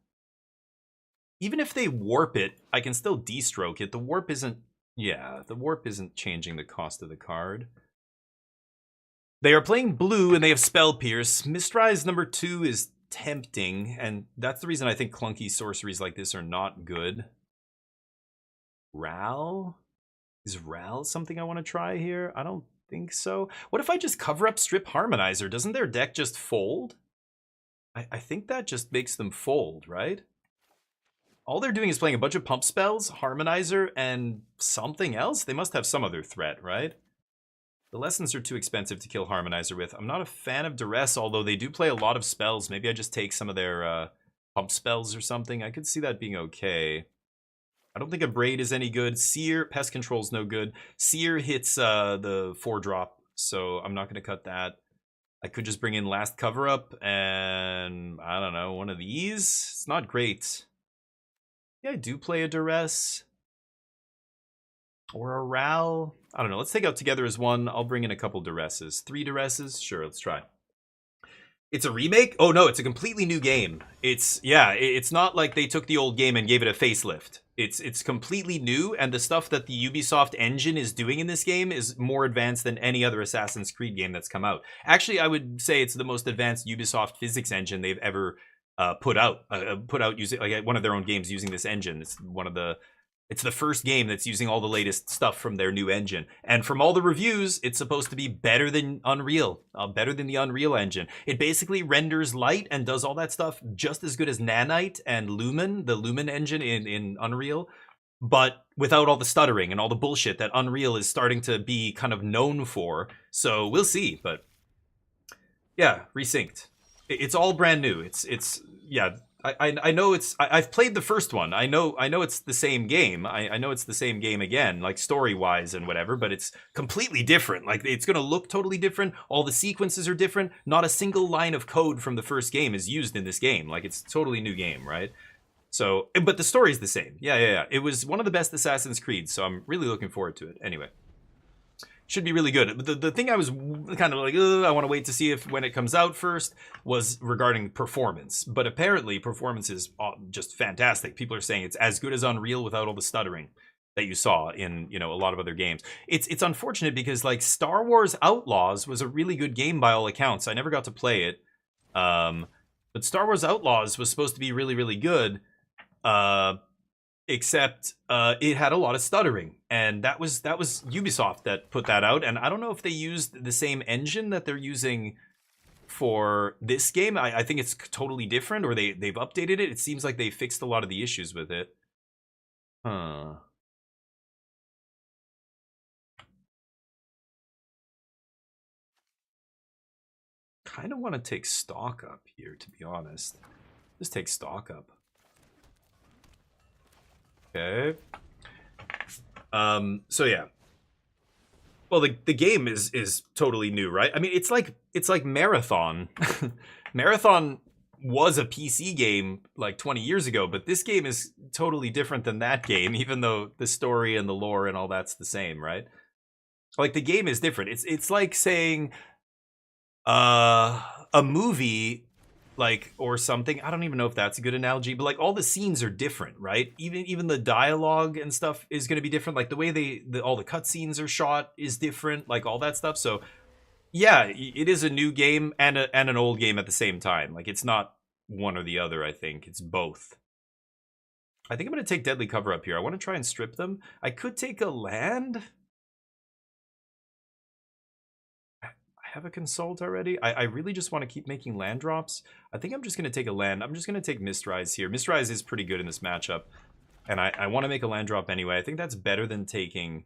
B: Even if they warp it, I can still D-Stroke it. The warp isn't... Yeah, the warp isn't changing the cost of the card. They are playing blue and they have Spell Pierce. Mistrise number 2 is tempting, and that's the reason I think clunky sorceries like this are not good. Ral? Is Ral something I want to try here? I don't think so. What if I just cover up Strip Harmonizer? Doesn't their deck just fold? I think that just makes them fold, right? All they're doing is playing a bunch of pump spells, Harmonizer, and something else? They must have some other threat, right? The lessons are too expensive to kill Harmonizer with. I'm not a fan of Duress, although they do play a lot of spells. Maybe I just take some of their pump spells or something. I could see that being okay. I don't think a Braid is any good. Seer, Pest Control's no good. Seer hits the 4-drop, so I'm not going to cut that. I could just bring in Last Cover-Up and, I don't know, one of these. It's not great. Yeah, I do play a Duress. Or a Ral. I don't know. Let's take out Together as one. I'll bring in a couple Duresses. 3 Duresses? Sure, let's try. It's a remake? Oh no, it's a completely new game. It's not like they took the old game and gave it a facelift. It's completely new, and the stuff that the Ubisoft engine is doing in this game is more advanced than any other Assassin's Creed game that's come out. Actually, I would say it's the most advanced Ubisoft physics engine they've ever put out using like one of their own games using this engine. It's the first game that's using all the latest stuff from their new engine. And from all the reviews, it's supposed to be better than Unreal, better than the Unreal engine. It basically renders light and does all that stuff just as good as Nanite and Lumen, the Lumen engine in Unreal, but without all the stuttering and all the bullshit that Unreal is starting to be kind of known for. So we'll see, but yeah, resynced. It's all brand new. Yeah. I know I've played the first one. I know it's the same game. I know it's the same game again, like story-wise and whatever, but it's completely different. Like, it's going to look totally different. All the sequences are different. Not a single line of code from the first game is used in this game. Like, it's a totally new game, right? So, but the story's the same. Yeah. It was one of the best Assassin's Creed, so I'm really looking forward to it. Anyway. Should be really good. The thing I was kind of like, I want to wait to see if when it comes out first, was regarding performance. But apparently performance is just fantastic. People are saying it's as good as Unreal without all the stuttering that you saw in, a lot of other games. It's unfortunate because like Star Wars Outlaws was a really good game by all accounts. I never got to play it. But Star Wars Outlaws was supposed to be really, really good. Except it had a lot of stuttering, and that was Ubisoft that put that out. And I don't know if they used the same engine that they're using for this game. I think it's totally different, or they've updated it. It seems like they fixed a lot of the issues with it. Huh. Kind of want to take stock up here, to be honest. Just take stock up. Okay. So yeah. Well, the game is totally new, right? I mean, it's like Marathon. Marathon was a PC game like 20 years ago, but this game is totally different than that game, even though the story and the lore and all that's the same, right? Like the game is different. It's like saying a movie like or something. I don't even know if that's a good analogy, but like all the scenes are different, right? Even the dialogue and stuff is going to be different. Like the way all the cutscenes are shot is different, like all that stuff. So yeah, it is a new game and an old game at the same time. Like, it's not one or the other, I think. It's both. I think I'm going to take Deadly Cover up here. I want to try and strip them. I could take a land. I have a Consult already. I really just want to keep making land drops. I think I'm just going to take a land. I'm just going to take Mistrise here. Mistrise is pretty good in this matchup. And I want to make a land drop anyway. I think that's better than taking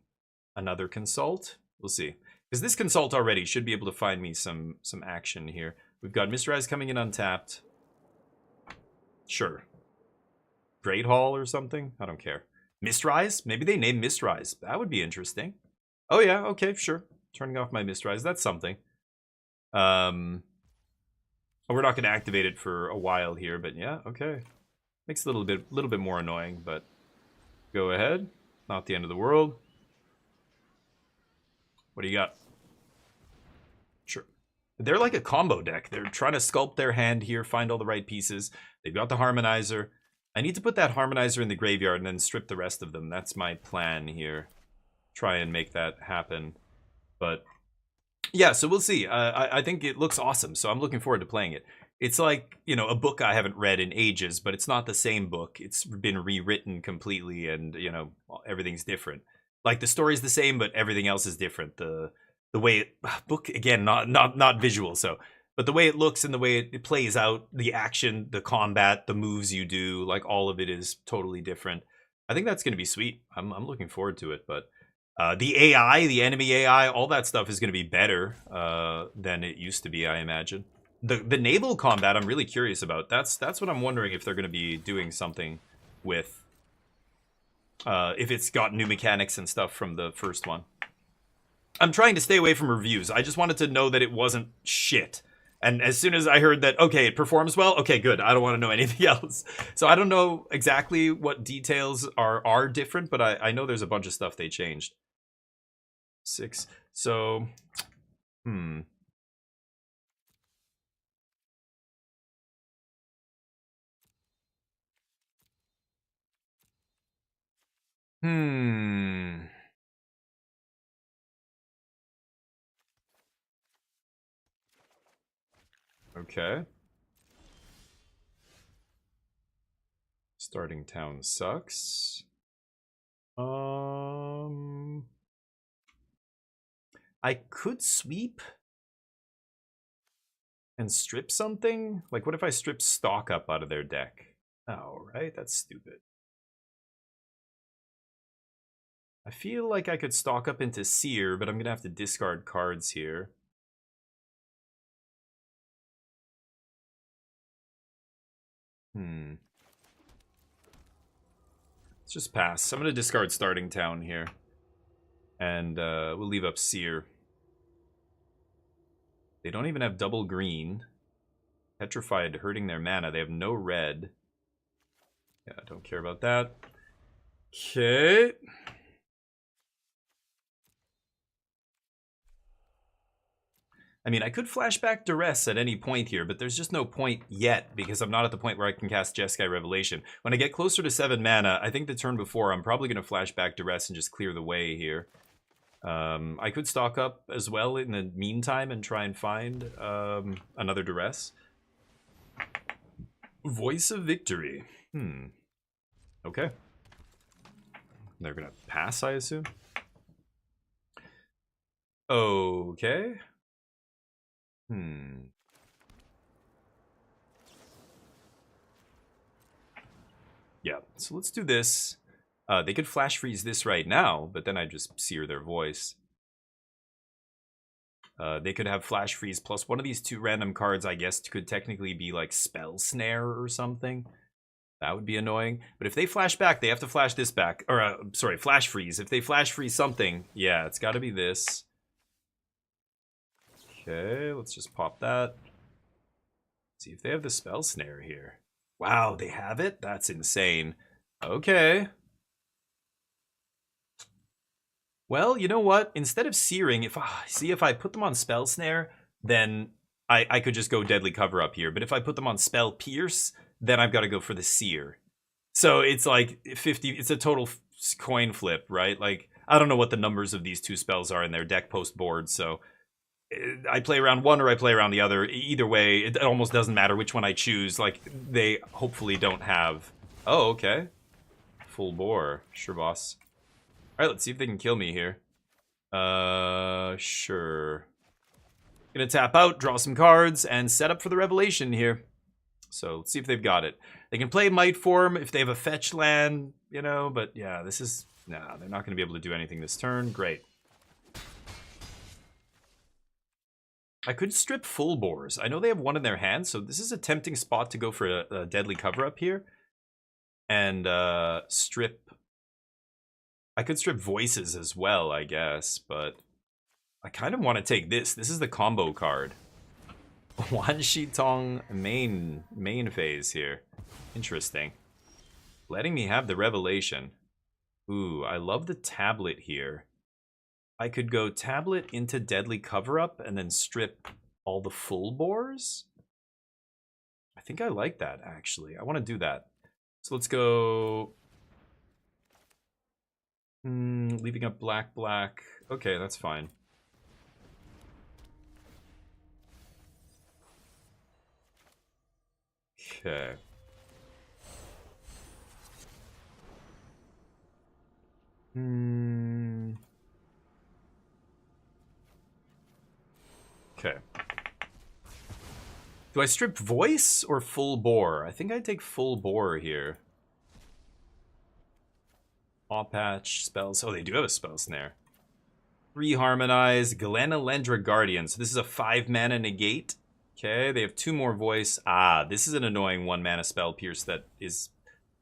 B: another Consult. We'll see. Because this Consult already should be able to find me some action here. We've got Mistrise coming in untapped. Sure. Great Hall or something? I don't care. Mistrise? Maybe they name Mistrise. That would be interesting. Oh yeah, okay, sure. Turning off my Mistrise. That's something. We're not going to activate it for a while here, but yeah, okay. Makes it a little bit more annoying, but go ahead. Not the end of the world. What do you got? Sure. They're like a combo deck. They're trying to sculpt their hand here, find all the right pieces. They've got the Harmonizer. I need to put that Harmonizer in the graveyard and then strip the rest of them. That's my plan here. Try and make that happen. But yeah, so we'll see. I think it looks awesome, so I'm looking forward to playing it. It's like, you know, a book I haven't read in ages, but it's not the same book. It's been rewritten completely and, you know, everything's different. Like the story's the same, but everything else is different. The way it, book again, not visual, so but the way it looks and the way it plays out, the action, the combat, the moves you do, like all of it is totally different. I think that's going to be sweet. I'm looking forward to it. But the AI, the enemy AI, all that stuff is going to be better than it used to be, I imagine. The naval combat, I'm really curious about. That's what I'm wondering if they're going to be doing something with. If it's got new mechanics and stuff from the first one. I'm trying to stay away from reviews. I just wanted to know that it wasn't shit. And as soon as I heard that, okay, it performs well, okay, good. I don't want to know anything else. So I don't know exactly what details are different, but I know there's a bunch of stuff they changed. 6. So, Okay. Starting town sucks. I could sweep and strip something. Like, what if I strip stock up out of their deck? Oh, right? That's stupid. I feel like I could stock up into Seer, but I'm going to have to discard cards here. Let's just pass. I'm going to discard Starting Town here. And we'll leave up Seer. They don't even have double green. Petrified, hurting their mana. They have no red. Yeah, I don't care about that. Okay. I mean, I could flashback Duress at any point here, but there's just no point yet because I'm not at the point where I can cast Jeskai Revelation. When I get closer to 7 mana, I think the turn before, I'm probably going to flashback Duress and just clear the way here. I could stock up as well in the meantime and try and find another Duress. Voice of Victory. Okay. They're going to pass, I assume. Okay. Yeah, so let's do this. They could flash freeze this right now, but then I just sear their voice. They could have flash freeze plus one of these 2 random cards, I guess, could technically be like Spell Snare or something. That would be annoying. But if they flash back, they have to flash this back. Or, sorry, flash freeze. If they flash freeze something, yeah, it's got to be this. Okay, let's just pop that. See if they have the spell snare here. Wow, they have it? That's insane. Okay. Well, you know what? Instead of searing, if I put them on spell snare, then I could just go deadly cover up here. But if I put them on spell pierce, then I've got to go for the sear. So it's like 50. It's a total coin flip, right? Like I don't know what the numbers of these two spells are in their deck post board. So I play around one or I play around the other. Either way, it almost doesn't matter which one I choose. Like they hopefully don't have. Oh, okay. Full bore, sure, boss. All right, let's see if they can kill me here. Sure. Gonna tap out, draw some cards, and set up for the revelation here. So let's see if they've got it. They can play Might Form if they have a fetch land, you know, but yeah, this is... Nah, they're not gonna be able to do anything this turn. Great. I could strip full bores. I know they have one in their hand, so this is a tempting spot to go for a deadly cover-up here. And strip... I could strip voices as well, I guess, but I kind of want to take this. This is the combo card. Wan Shi Tong main phase here. Interesting. Letting me have the revelation. Ooh, I love the tablet here. I could go tablet into deadly cover-up and then strip all the full bores. I think I like that, actually. I want to do that. So let's go... leaving up black. Okay, that's fine. Okay. Okay. Do I strip voice or full bore? I think I'd take full bore here. Paw patch, spells. Oh, they do have a spell snare. Reharmonize, Glenalendra Guardian. So this is a 5-mana negate. Okay, they have 2 more voice. Ah, this is an annoying 1-mana spell pierce that is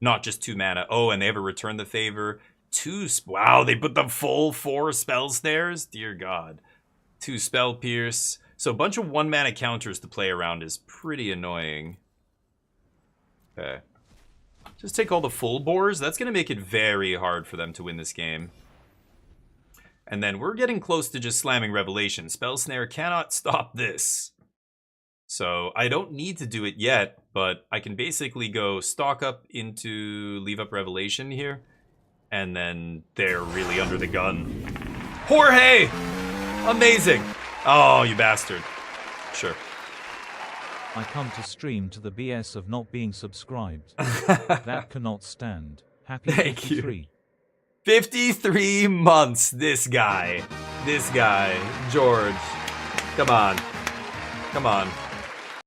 B: not just 2 mana. Oh, and they have a return the favor. 2. Wow, they put the full 4 spell snares. Dear God. 2 spell pierce. So a bunch of 1-mana counters to play around is pretty annoying. Okay. Just take all the full bores. That's going to make it very hard for them to win this game. And then we're getting close to just slamming Revelation. Spell Snare cannot stop this. So I don't need to do it yet, but I can basically go stock up into leave up Revelation here. And then they're really under the gun. Jorge! Amazing! Oh, you bastard. Sure.
F: I come to stream to the BS of not being subscribed. That cannot stand. Happy
B: Thank
F: 53.
B: you. 53 months, this guy, George. Come on.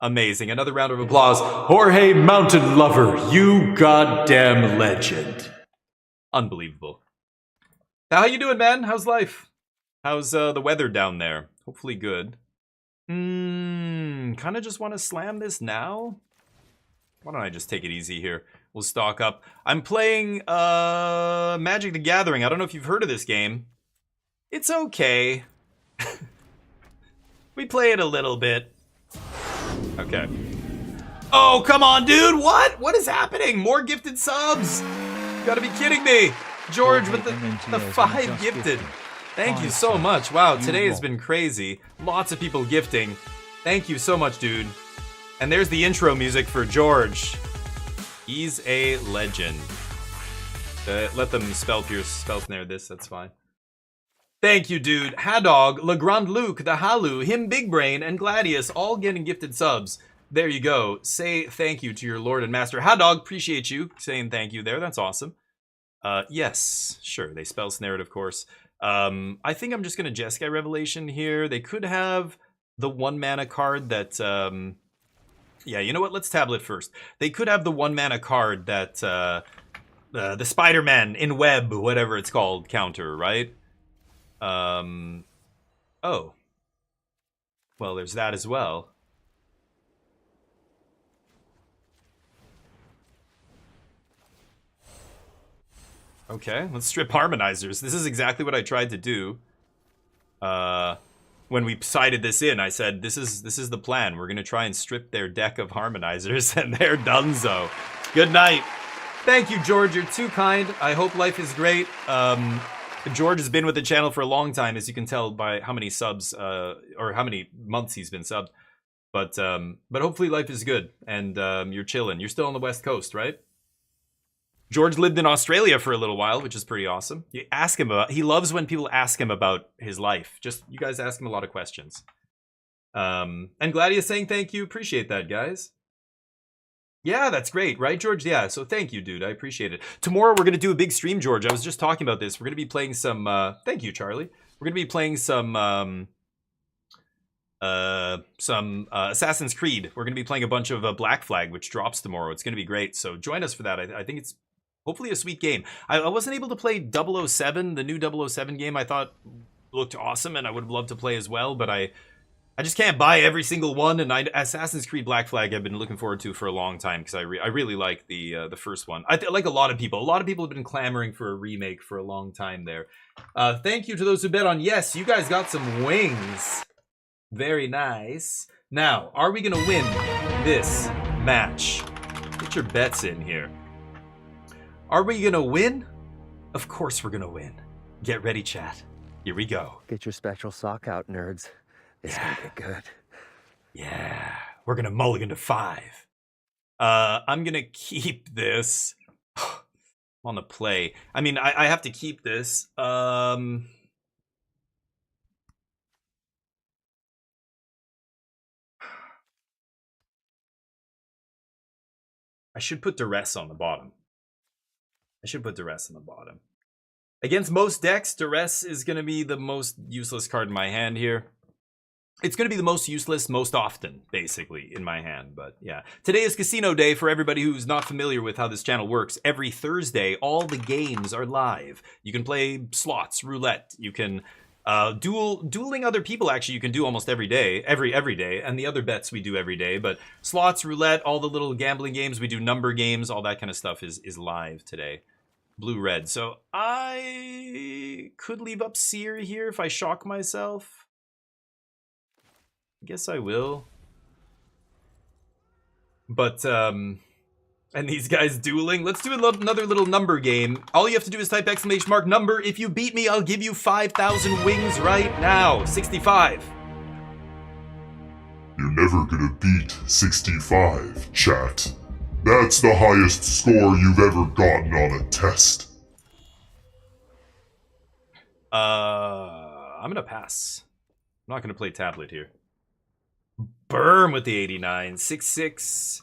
B: Amazing. Another round of applause. Jorge Mountain Lover, you goddamn legend. Unbelievable. Now, how you doing, man? How's life? How's the weather down there? Hopefully good. Kind of just want to slam this now. Why don't I just take it easy here? We'll stock up. I'm playing Magic the Gathering. I don't know if you've heard of this game. It's okay. We play it a little bit. Okay. Oh, come on, dude. What is happening? More gifted subs. You gotta be kidding me. George with the 5 gifted. Thank you so much. Wow, today has been crazy. Lots of people gifting. Thank you so much, dude. And there's the intro music for George. He's a legend. Let them spell pierce, spell snare this, that's fine. Thank you, dude. Hadog, Le Grand Luke, The Halu, Him Big Brain, and Gladius all getting gifted subs. There you go. Say thank you to your Lord and Master. Hadog, appreciate you saying thank you there. That's awesome. Yes, sure. They spell snared, of course. I think I'm just going to Jeskai Revelation here. They could have the 1-mana card that... yeah, you know what? Let's tablet first. They could have the 1-mana card that... the Spider-Man in Web, whatever it's called, counter, right? Oh. Well, there's that as well. Okay, let's strip harmonizers. This is exactly what I tried to do. when we sided this in, I said, this is the plan. We're going to try and strip their deck of harmonizers, and they're donezo. Good night. Thank you, George. You're too kind. I hope life is great. George has been with the channel for a long time, as you can tell by how many subs, or how many months he's been subbed. But hopefully life is good, and you're chilling. You're still on the West Coast, right? George lived in Australia for a little while, which is pretty awesome. You ask him about. He loves when people ask him about his life. Just you guys ask him a lot of questions. And Gladius saying thank you. Appreciate that, guys. Yeah, that's great, right, George? Yeah, so thank you, dude. I appreciate it. Tomorrow we're gonna do a big stream, George. I was just talking about this. We're gonna be playing some. Thank you, Charlie. We're gonna be playing some Assassin's Creed. We're gonna be playing a bunch of Black Flag, which drops tomorrow. It's gonna be great. So join us for that. I think it's hopefully a sweet game. I wasn't able to play 007, the new 007 game. I thought looked awesome, and I would have loved to play as well, but I just can't buy every single one. And Assassin's Creed Black Flag I've been looking forward to for a long time because I really like the first one. Like a lot of people. A lot of people have been clamoring for a remake for a long time there. Thank you to those who bet on yes. You guys got some wings. Very nice. Now, are we gonna win this match? Get your bets in here. Are we gonna win? Of course we're gonna win. Get ready, chat. Here we go.
J: Get your special sock out, nerds. It's gonna get good.
B: Yeah. We're gonna mulligan to 5. I'm gonna keep this. On the play. I mean, I have to keep this. I should put duress on the bottom. Against most decks, duress is going to be the most useless card in my hand here. It's going to be the most useless most often, basically, in my hand. But yeah. Today is casino day for everybody who's not familiar with how this channel works. Every Thursday, all the games are live. You can play slots, roulette. You can dueling other people, actually, you can do almost every day. Every day. And the other bets we do every day. But slots, roulette, all the little gambling games. We do number games. All that kind of stuff is live today. Blue-red. So I could leave up Seer here if I shock myself. I guess I will. But, and these guys dueling. Let's do another little number game. All you have to do is type !number. If you beat me, I'll give you 5,000 wings right now. 65.
D: You're never gonna beat 65, chat. That's the highest score you've ever gotten on a test.
B: I'm gonna pass. I'm not gonna play tablet here. Berm with the 89. 6-6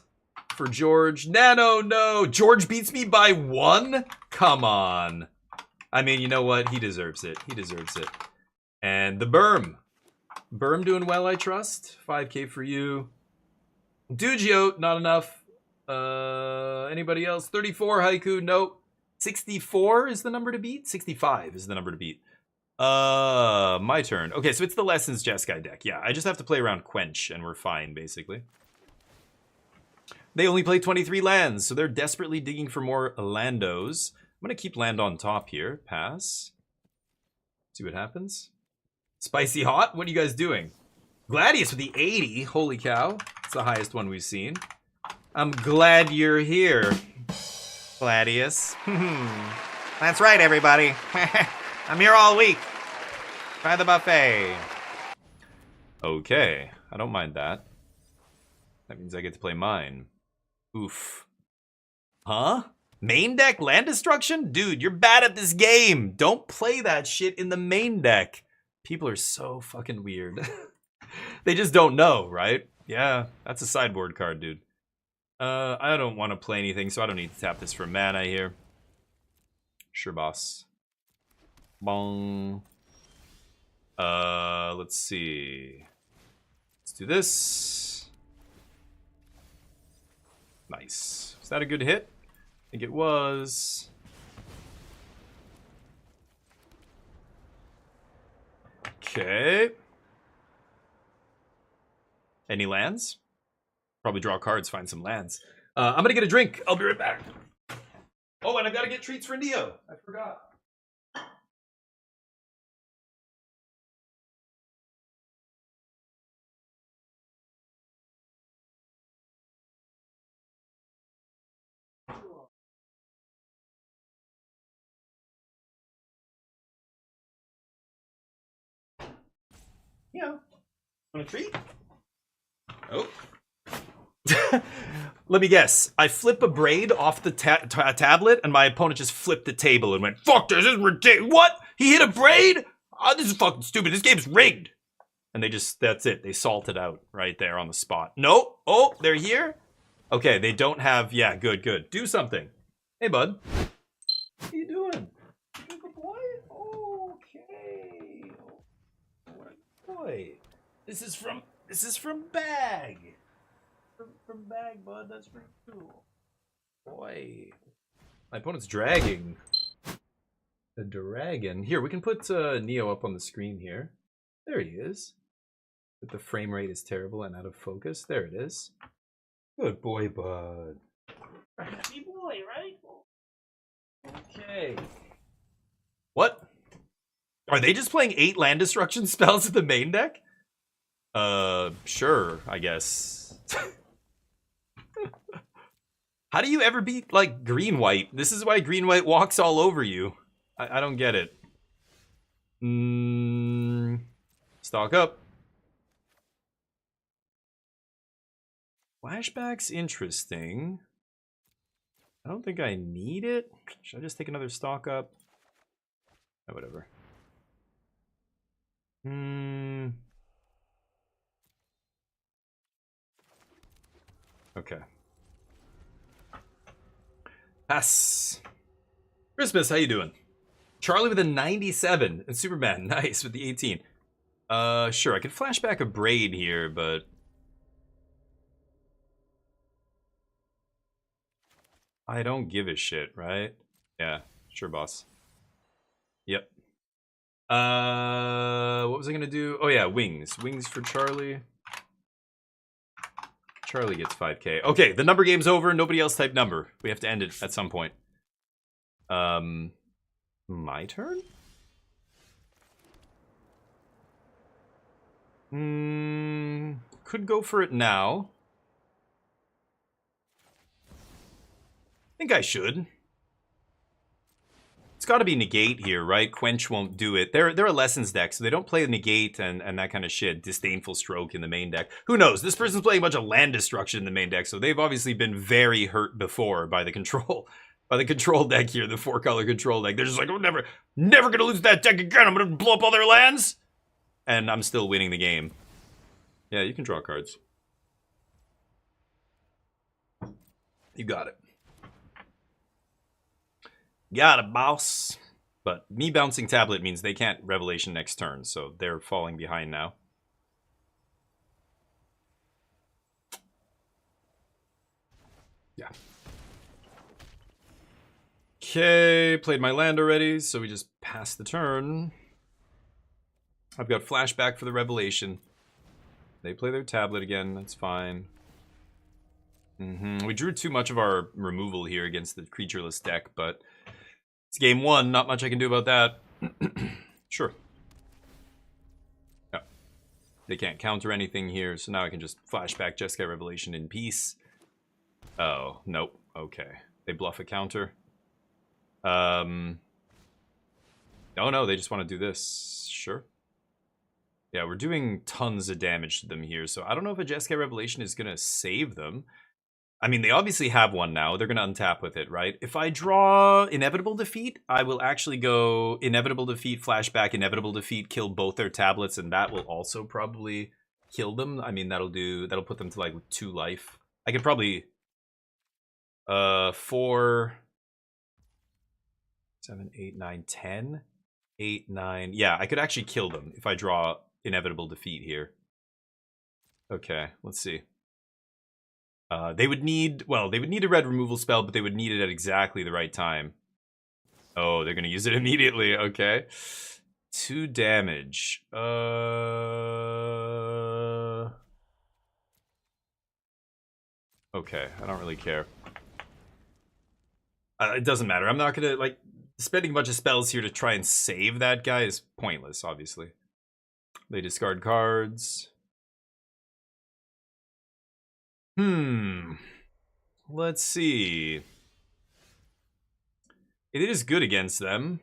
B: for George. Nano, no. George beats me by 1? Come on. I mean, you know what? He deserves it. He deserves it. And the Berm. Berm doing well, I trust. 5K for you. Dugio, not enough. Anybody else? 34, Haiku, nope. 64 is the number to beat? 65 is the number to beat. My turn. Okay, so it's the Lessons Jeskai deck. Yeah, I just have to play around Quench and we're fine, basically. They only play 23 lands, so they're desperately digging for more Landos. I'm gonna keep land on top here. Pass. See what happens. Spicy hot? What are you guys doing? Gladius with the 80. Holy cow. It's the highest one we've seen. I'm glad you're here, Gladius.
K: That's right, everybody. I'm here all week. Try the buffet.
B: Okay, I don't mind that. That means I get to play mine. Oof. Huh? Main deck land destruction? Dude, you're bad at this game. Don't play that shit in the main deck. People are so fucking weird. They just don't know, right? Yeah, that's a sideboard card, dude. I don't want to play anything, so I don't need to tap this for mana here. Sure, boss. Bong. Let's see. Let's do this. Nice. Is that a good hit? I think it was. Okay. Any lands? Probably draw cards, find some lands. I'm gonna get a drink. I'll be right back. Oh, and I gotta get treats for Neo. I forgot. Yeah. Want a treat? Oh. Let me guess. I flip a braid off the tablet, and my opponent just flipped the table and went, "Fuck this is ridiculous. What? He hit a braid? Oh, this is fucking stupid. This game's rigged." And they just, that's it. They salted out right there on the spot. Nope. Oh, they're here? Okay, they don't have, yeah, good. Do something. Hey, bud. What are you doing? You good boy? Okay. Boy. This is from Bag. From Bag, bud. That's pretty cool. Boy. My opponent's dragging. The dragon. Here, we can put Neo up on the screen here. There he is. But the frame rate is terrible and out of focus. There it is. Good boy, bud. Happy boy, right? Okay. What? Are they just playing 8 land destruction spells at the main deck? Sure, I guess. How do you ever beat, like, green-white? This is why green-white walks all over you. I don't get it. Stock up. Flashback's interesting. I don't think I need it. Should I just take another stock up? Oh, whatever. Okay. Pass. Christmas, how you doing? Charlie with a 97 and Superman, nice, with the 18. Sure, I could flashback a braid here, but I don't give a shit, right? Yeah, sure, boss. Yep. What was I gonna do? Oh yeah, wings. Wings for Charlie. Charlie gets 5k. Okay, the number game's over. Nobody else type number. We have to end it at some point. My turn? Could go for it now. I think I should. It's got to be negate here, right? Quench won't do it. They're a lessons deck, so they don't play negate and that kind of shit. Disdainful Stroke in the main deck. Who knows? This person's playing a bunch of land destruction in the main deck, so they've obviously been very hurt before by the control deck here, the 4-color control deck. They're just like, I'm never gonna lose that deck again. I'm gonna blow up all their lands, and I'm still winning the game. Yeah, you can draw cards. You got it. Got it, boss. But me bouncing tablet means they can't Revelation next turn, so they're falling behind now. Yeah. Okay, played my land already, so we just passed the turn. I've got flashback for the Revelation. They play their tablet again, that's fine. We drew too much of our removal here against the creatureless deck, but it's game 1, not much I can do about that. Sure. Yeah. They can't counter anything here, so now I can just flashback Jeskai Revelation in peace. Oh, nope. Okay. They bluff a counter. Oh no, they just want to do this. Sure. Yeah, we're doing tons of damage to them here, so I don't know if a Jeskai Revelation is going to save them. I mean, they obviously have one now. They're going to untap with it, right? If I draw Inevitable Defeat, I will actually go Inevitable Defeat, Flashback, Inevitable Defeat, kill both their tablets, and that will also probably kill them. I mean, that'll put them to like 2 life. I could probably 4, 7, 8, 9, 10, 8, 9. Yeah, I could actually kill them if I draw Inevitable Defeat here. Okay, let's see. They would need a red removal spell, but they would need it at exactly the right time. Oh, they're going to use it immediately. Okay. 2 damage. Okay, I don't really care. It doesn't matter. I'm not going to, like, spending a bunch of spells here to try and save that guy is pointless, obviously. They discard cards. Let's see. It is good against them.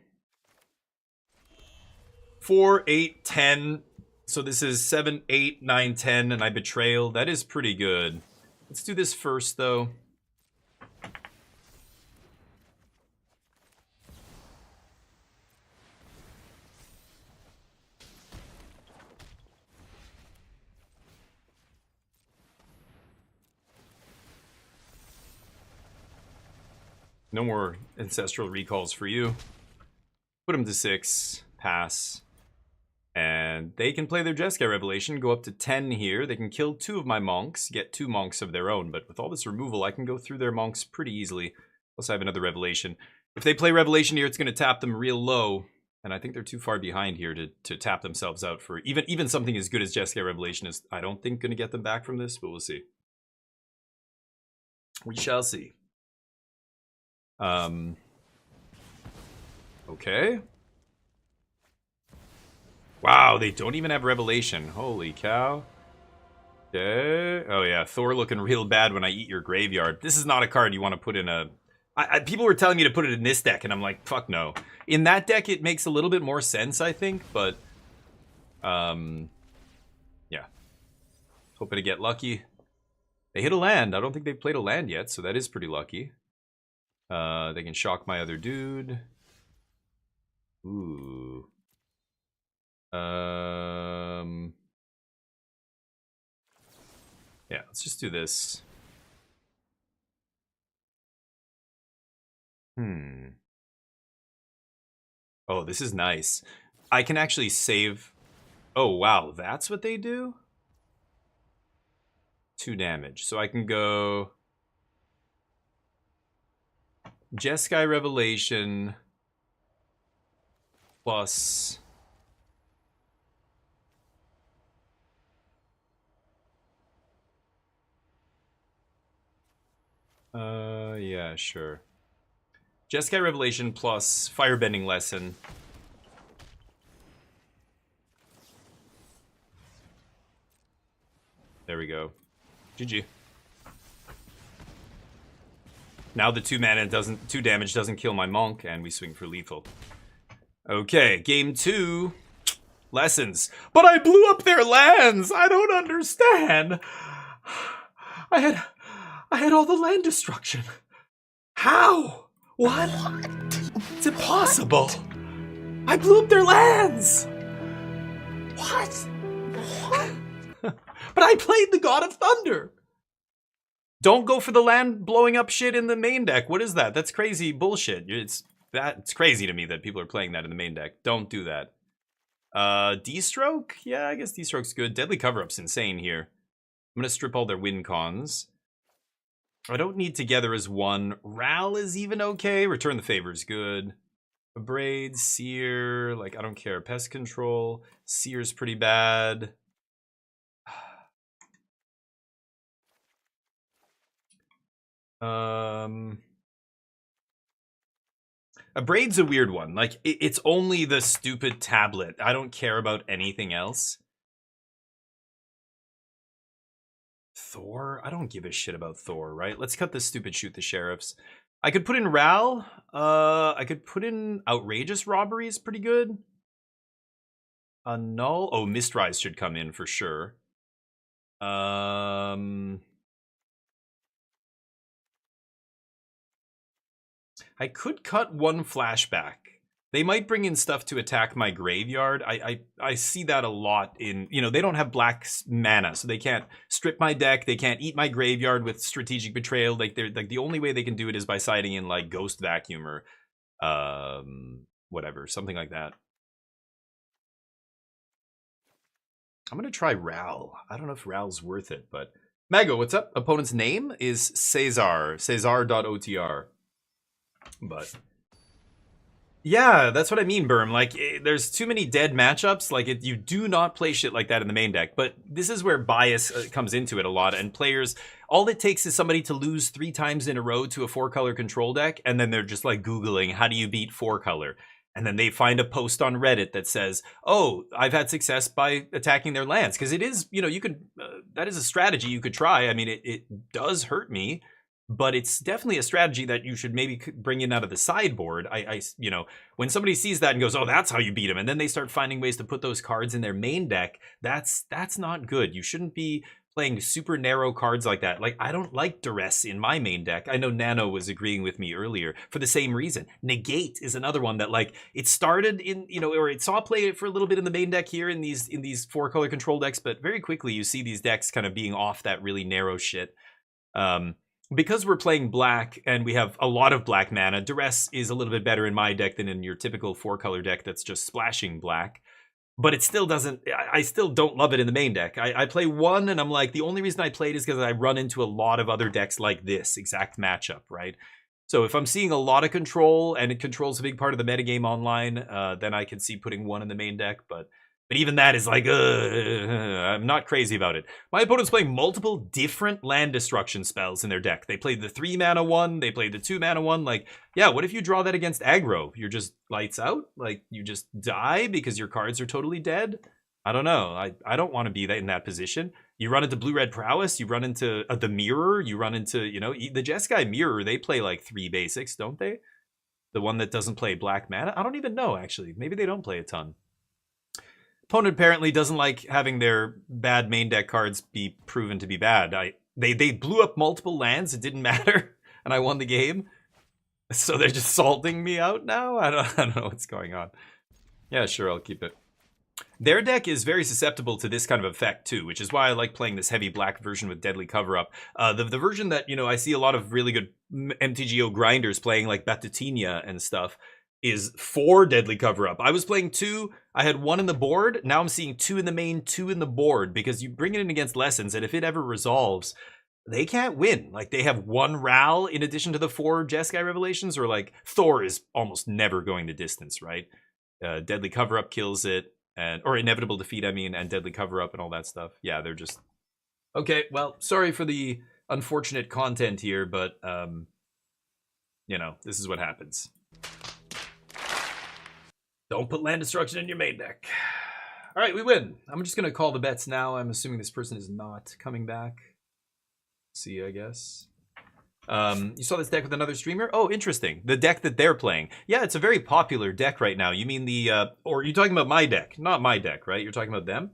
B: 4, 8, 10, So this is 7, 8, 9, 10, and I Betrayal. That is pretty good. Let's do this first, though. No more Ancestral Recalls for you. Put them to 6. Pass. And they can play their Jeskai Revelation, go up to 10 here. They can kill 2 of my monks, get 2 monks of their own. But with all this removal, I can go through their monks pretty easily. Plus I have another Revelation. If they play Revelation here, it's going to tap them real low. And I think they're too far behind here to tap themselves out for... Even something as good as Jeskai Revelation is, I don't think, going to get them back from this, but we'll see. We shall see. Okay. Wow, they don't even have Revelation. Holy cow. Okay. Oh yeah, Thor looking real bad when I eat your graveyard. This is not a card you want to put in a... people were telling me to put it in this deck, and I'm like, fuck no. In that deck, it makes a little bit more sense, I think, but... yeah. Hoping to get lucky. They hit a land. I don't think they've played a land yet, so that is pretty lucky. They can shock my other dude. Ooh. Yeah, let's just do this. Oh, this is nice. I can actually save... Oh, wow, that's what they do? 2 damage. So I can go... Jeskai Revelation... plus... yeah, sure. Jeskai Revelation plus Firebending Lesson. There we go. GG. Now the 2 mana doesn't... 2 damage doesn't kill my monk, and we swing for lethal. Okay, game 2. Lessons. But I blew up their lands! I don't understand! I had all the land destruction. How? What? It's impossible. I blew up their lands. What? But I played the God of Thunder. Don't go for the land blowing up shit in the main deck. What is that? That's crazy bullshit. It's crazy to me that people are playing that in the main deck. Don't do that. D-Stroke? Yeah, I guess D-Stroke's good. Deadly Cover-Up's insane here. I'm gonna strip all their win cons. I don't need Together as 1. Ral is even okay. Return the Favor is good. Abrade, Seer, like, I don't care. Pest Control. Seer's pretty bad. Abrade's a weird one. Like, it's only the stupid tablet. I don't care about anything else. Thor? I don't give a shit about Thor, right? Let's cut this stupid Shoot the Sheriffs. I could put in Ral. I could put in Outrageous Robbery is pretty good. Null. Oh, Mistrise should come in for sure. I could cut 1 Flashback. They might bring in stuff to attack my graveyard. I see that a lot in, you know, they don't have black mana, so they can't strip my deck. They can't eat my graveyard with Strategic Betrayal. Like, they're like, the only way they can do it is by siding in like Ghost Vacuum or whatever, something like that. I'm gonna try Ral. I don't know if Ral's worth it, but Mago, what's up? Opponent's name is Cesar. Cesar.otr. But yeah, that's what I mean, Berm. Like, there's too many dead matchups. Like, you do not play shit like that in the main deck. But this is where bias comes into it a lot. And players, all it takes is somebody to lose 3 times in a row to a 4-color control deck, and then they're just like Googling, how do you beat 4-color? And then they find a post on Reddit that says, oh, I've had success by attacking their lands. Because it is, you know, you could, that is a strategy you could try. I mean, it does hurt me. but it's definitely a strategy that you should maybe bring in out of the sideboard. You know, when somebody sees that and goes, oh, that's how you beat them, and then they start finding ways to put those cards in their main deck, that's not good. You shouldn't be playing super narrow cards like that. Like, I don't like Duress in my main deck. I know Nano was agreeing with me earlier for the same reason. Negate is another one that, like, it started in, you know, or it saw play for a little bit in the main deck here in these 4-color control decks, but very quickly you see these decks kind of being off that really narrow shit. Because we're playing black and we have a lot of black mana, Duress is a little bit better in my deck than in your typical 4-color deck that's just splashing black. But it still doesn't, I still don't love it in the main deck. I play one and I'm like, the only reason I played is because I run into a lot of other decks like this exact matchup, right? So if I'm seeing a lot of control and it controls a big part of the metagame online, then I can see putting one in the main deck. But even that is like, I'm not crazy about it. My opponent's playing multiple different land destruction spells in their deck. They played the 3-mana one, they played the 2-mana one. Like, yeah, what if you draw that against aggro? You're just lights out? Like, you just die because your cards are totally dead? I don't know. I don't want to be in that position. You run into blue-red prowess, you run into the mirror, you run into, you know, the Jeskai mirror, they play like 3 basics, don't they? The one that doesn't play black mana? I don't even know, actually. Maybe they don't play a ton. Opponent apparently doesn't like having their bad main deck cards be proven to be bad. They blew up multiple lands, it didn't matter, and I won the game. So they're just salting me out now? I don't know what's going on. Yeah, sure, I'll keep it. Their deck is very susceptible to this kind of effect too, which is why I like playing this heavy black version with Deadly Cover-Up. The version that, you know, I see a lot of really good MTGO grinders playing, like Batutinia and stuff, is 4 Deadly Cover-Up. I was playing 2, I had 1 in the board, now I'm seeing 2 in the main, 2 in the board, because you bring it in against Lessons, and if it ever resolves, they can't win. Like, they have 1 Ral in addition to the 4 Jeskai Revelations, or like, Thor is almost never going the distance, right? Deadly Cover-Up kills it, or Inevitable Defeat, I mean, and Deadly Cover-Up and all that stuff. Yeah, they're just... Okay, well, sorry for the unfortunate content here, but, you know, this is what happens. Don't put land destruction in your main deck. All right, we win. I'm just going to call the bets now. I'm assuming this person is not coming back. See you, I guess. You saw this deck with another streamer? Oh, interesting. The deck that they're playing. Yeah, it's a very popular deck right now. You mean the... or you're talking about my deck. Not my deck, right? You're talking about them?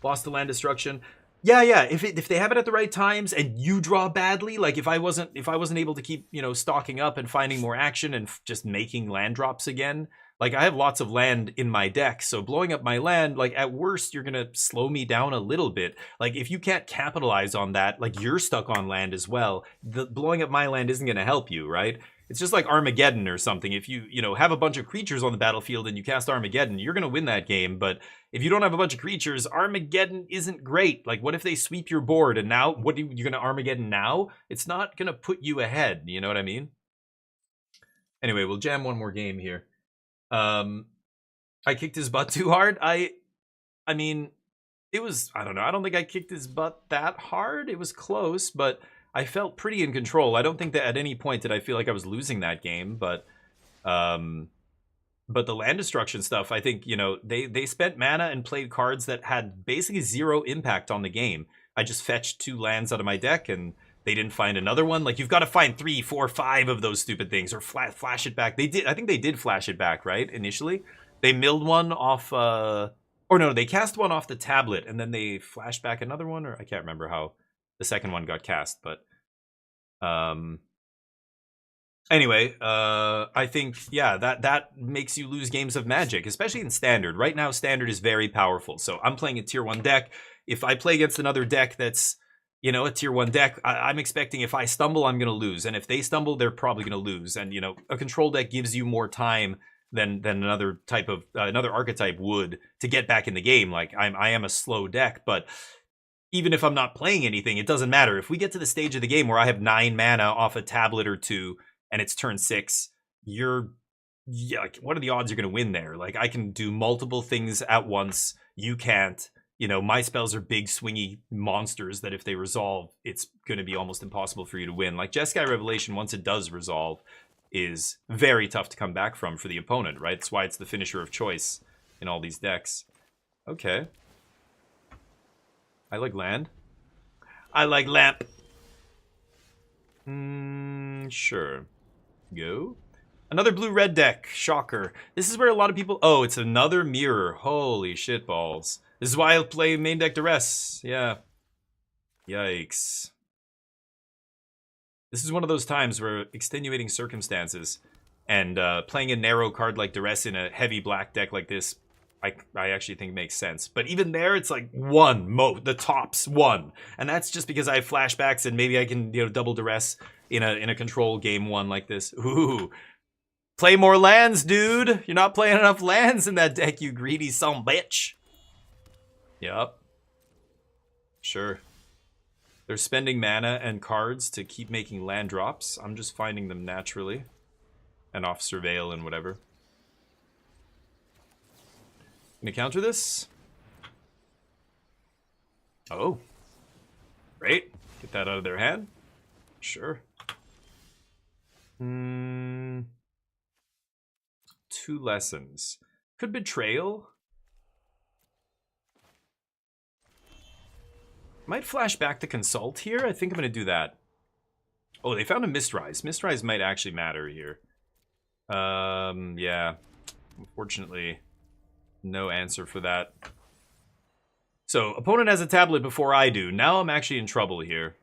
B: Lost to land destruction. Yeah. If they have it at the right times and you draw badly, like if I wasn't able to keep, you know, stocking up and finding more action and just making land drops again... Like, I have lots of land in my deck, so blowing up my land, like, at worst, you're gonna slow me down a little bit. Like, if you can't capitalize on that, like, you're stuck on land as well. The blowing up my land isn't gonna help you, right? It's just like Armageddon or something. If you know, have a bunch of creatures on the battlefield and you cast Armageddon, you're gonna win that game. But if you don't have a bunch of creatures, Armageddon isn't great. Like, what if they sweep your board and now, you're gonna Armageddon now? It's not gonna put you ahead, you know what I mean? Anyway, we'll jam one more game here. I kicked his butt too hard. I mean, it was, I don't know. I don't think I kicked his butt that hard. It was close, but I felt pretty in control. I don't think that at any point did I feel like I was losing that game, but the land destruction stuff, I think, you know, they spent mana and played cards that had basically 0 impact on the game. I just fetched 2 lands out of my deck and they didn't find another one. Like, you've got to find 3, 4, 5 of those stupid things, or flash it back. They did. I think they did flash it back, right? Initially, they milled one off. Or no, they cast one off the tablet, and then they flashed back another one. Or I can't remember how the second one got cast. But anyway, I think that makes you lose games of Magic, especially in Standard. Right now, Standard is very powerful. So I'm playing a tier 1 deck. If I play against another deck that's, you know, a tier 1 deck, I'm expecting if I stumble, I'm going to lose. And if they stumble, they're probably going to lose. And, you know, a control deck gives you more time than another type of, another archetype would to get back in the game. Like, I am a slow deck, but even if I'm not playing anything, it doesn't matter. If we get to the stage of the game where I have 9 mana off a tablet or 2 and it's turn 6, like, what are the odds you're going to win there? Like, I can do multiple things at once. You can't. You know, my spells are big, swingy monsters that if they resolve, it's going to be almost impossible for you to win. Like, Jeskai Revelation, once it does resolve, is very tough to come back from for the opponent, right? That's why it's the finisher of choice in all these decks. Okay. I like land. I like lamp. Sure. Go. Another blue-red deck. Shocker. This is where a lot of people... Oh, it's another mirror. Holy shitballs. This is why I play main deck duress. Yeah. Yikes. This is one of those times where extenuating circumstances and playing a narrow card like duress in a heavy black deck like this, I actually think makes sense. But even there, it's like the tops one. And that's just because I have flashbacks and maybe I can, double duress in a control game one like this. Ooh. Play more lands, dude. You're not playing enough lands in that deck, you greedy son of a bitch. Yup. Sure. They're spending mana and cards to keep making land drops. I'm just finding them naturally. And off surveil and whatever. Gonna counter this? Oh. Great. Get that out of their hand. Sure. 2 lessons. Could betrayal. Might flash back to consult here. I think I'm gonna do that. Oh, they found a Mistrise. Mistrise might actually matter here. Yeah. Unfortunately, no answer for that. So, opponent has a tablet before I do. Now I'm actually in trouble here.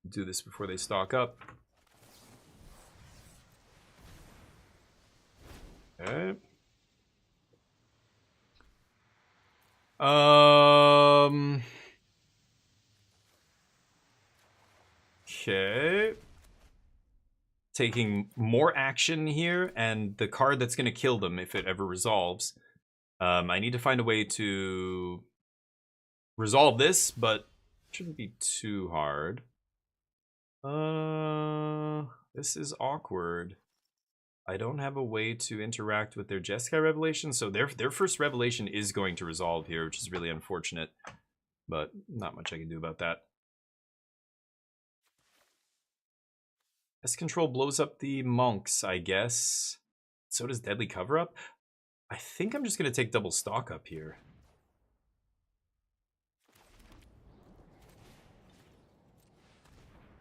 B: Do this before they stock up. Okay. Okay. Taking more action here, and the card that's going to kill them if it ever resolves. I need to find a way to resolve this, but it shouldn't be too hard. This is awkward. I don't have a way to interact with their Jeskai revelation, so their first revelation is going to resolve here, which is really unfortunate. But not much I can do about that. S-Control blows up the monks, I guess. So does Deadly Cover-Up. I think I'm just going to take double stock up here.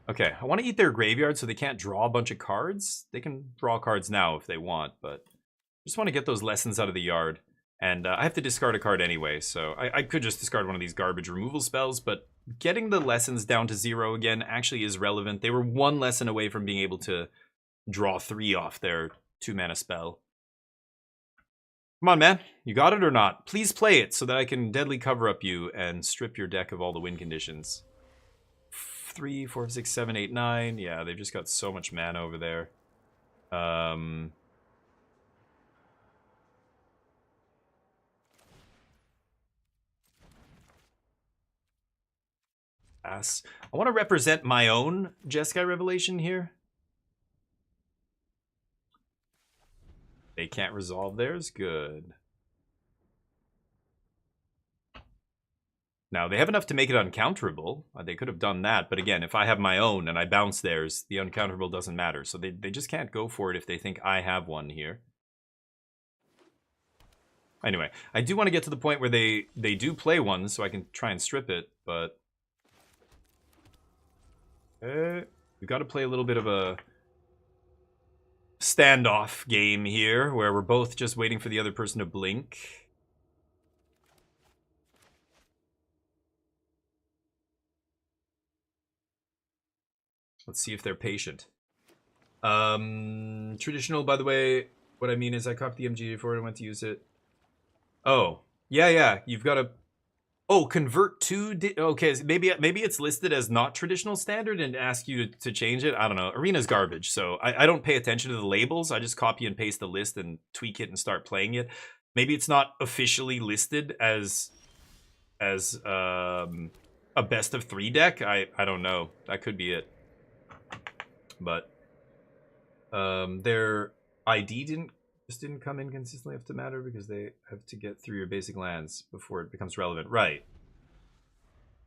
B: Okay, I want to eat their graveyard so they can't draw a bunch of cards. They can draw cards now if they want, but I just want to get those lessons out of the yard. And I have to discard a card anyway, so I could just discard one of these garbage removal spells, but getting the lessons down to 0 again actually is relevant. They were 1 lesson away from being able to draw 3 off their 2-mana spell. Come on, man. You got it or not? Please play it so that I can Deadly Cover-Up you and strip your deck of all the win conditions. 3, 4, 6, 7, 8, 9. Yeah, they've just got so much mana over there. Ass. I want to represent my own Jeskai Revelation here. They can't resolve theirs? Good. Now, they have enough to make it uncounterable. They could have done that, but again, if I have my own and I bounce theirs, the uncounterable doesn't matter. So they just can't go for it if they think I have one here. Anyway, I do want to get to the point where they do play one so I can try and strip it, but... we've got to play a little bit of a standoff game here, where we're both just waiting for the other person to blink. Let's see if they're patient. Traditional, by the way, what I mean is I copied the MGA for it and went to use it. Oh, yeah, you've got to... Oh, convert to... Okay, maybe it's listed as not traditional standard and ask you to change it. I don't know. Arena's garbage, so I don't pay attention to the labels. I just copy and paste the list and tweak it and start playing it. Maybe it's not officially listed as a best of 3 deck. I don't know. That could be it. But their ID didn't come in consistently enough to matter because they have to get through your basic lands before it becomes relevant. Right.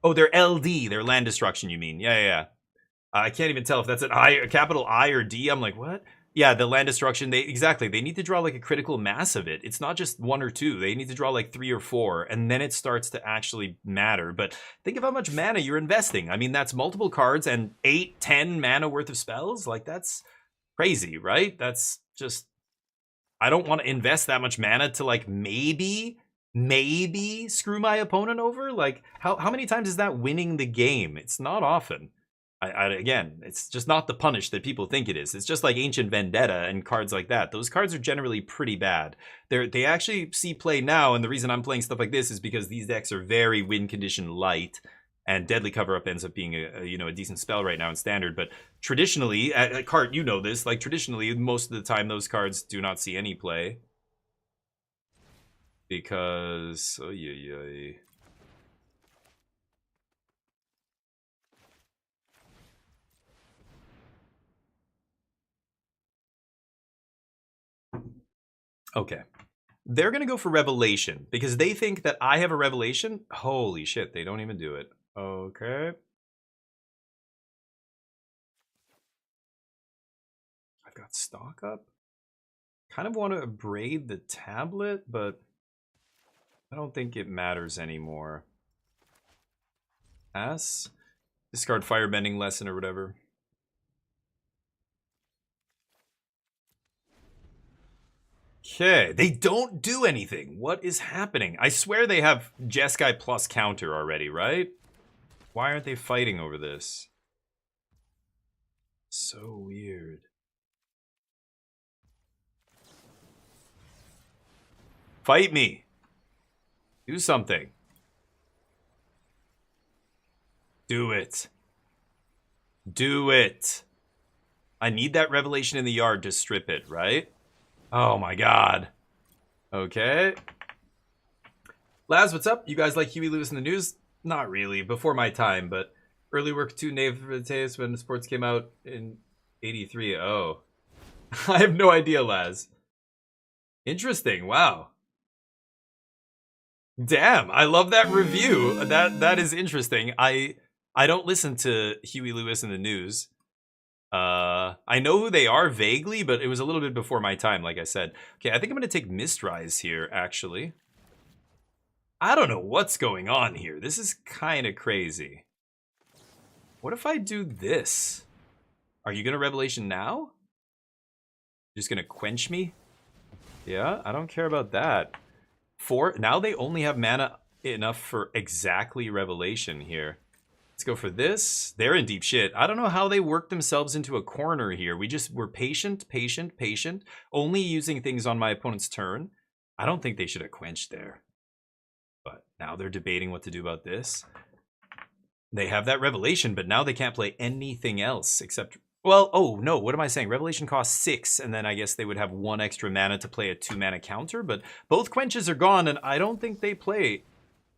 B: Oh, their LD, their land destruction, you mean? Yeah. I can't even tell if that's a capital I or D. I'm like, what? Yeah, the land destruction, they need to draw like a critical mass of it. It's not just 1 or 2. They need to draw like 3 or 4, and then it starts to actually matter. But think of how much mana you're investing. I mean, that's multiple cards and 8, 10 mana worth of spells. Like, that's crazy, right? That's just... I don't want to invest that much mana to like maybe screw my opponent over. Like, how many times is that winning the game? It's not often. Again, it's just not the punish that people think it is. It's just like Ancient Vendetta and cards like that. Those cards are generally pretty bad. They actually see play now, and the reason I'm playing stuff like this is because these decks are very win condition light, and Deadly Cover-Up ends up being a decent spell right now in Standard. But traditionally, Cart, you know this, like traditionally, most of the time those cards do not see any play. Because... Oh, yeah. Okay. They're going to go for Revelation because they think that I have a Revelation. Holy shit, they don't even do it. Okay. I've got stock up. Kind of want to abrade the tablet, but I don't think it matters anymore. Pass. Discard Firebending Lesson or whatever. Okay, they don't do anything. What is happening? I swear they have Jeskai plus counter already, right? Why aren't they fighting over this? So weird. Fight me. Do something. Do it. Do it. I need that Revelation in the yard to strip it, right? Oh my god. Okay. Laz, what's up? You guys like Huey Lewis in the News? Not really. Before my time, but early work 2 Navitas when sports came out in 83. Oh. I have no idea, Laz. Interesting. Wow. Damn, I love that review. That is interesting. I don't listen to Huey Lewis in the News. I know who they are vaguely, but it was a little bit before my time, like I said. Okay, I think I'm going to take Mistrise here, actually. I don't know what's going on here. This is kind of crazy. What if I do this? Are you going to Revelation now? Just going to quench me? Yeah, I don't care about that. Now they only have mana enough for exactly Revelation here. Let's go for this. They're in deep shit. I don't know how they worked themselves into a corner here. We're patient, only using things on my opponent's turn. I don't think they should have quenched there. But now they're debating what to do about this. They have that Revelation, but now they can't play anything else except... Well, oh, no, what am I saying? Revelation costs 6, and then I guess they would have 1 extra mana to play a 2-mana counter, but both quenches are gone, and I don't think they play...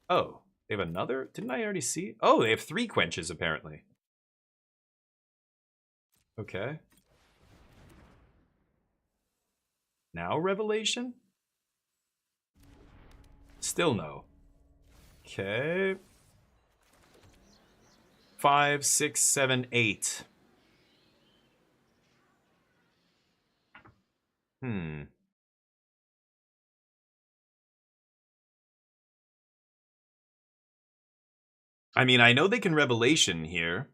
B: Oh. They have another? Didn't I already see? Oh, they have 3 quenches, apparently. Okay. Now Revelation? Still no. Okay. 5, 6, 7, 8. I mean, I know they can Revelation here.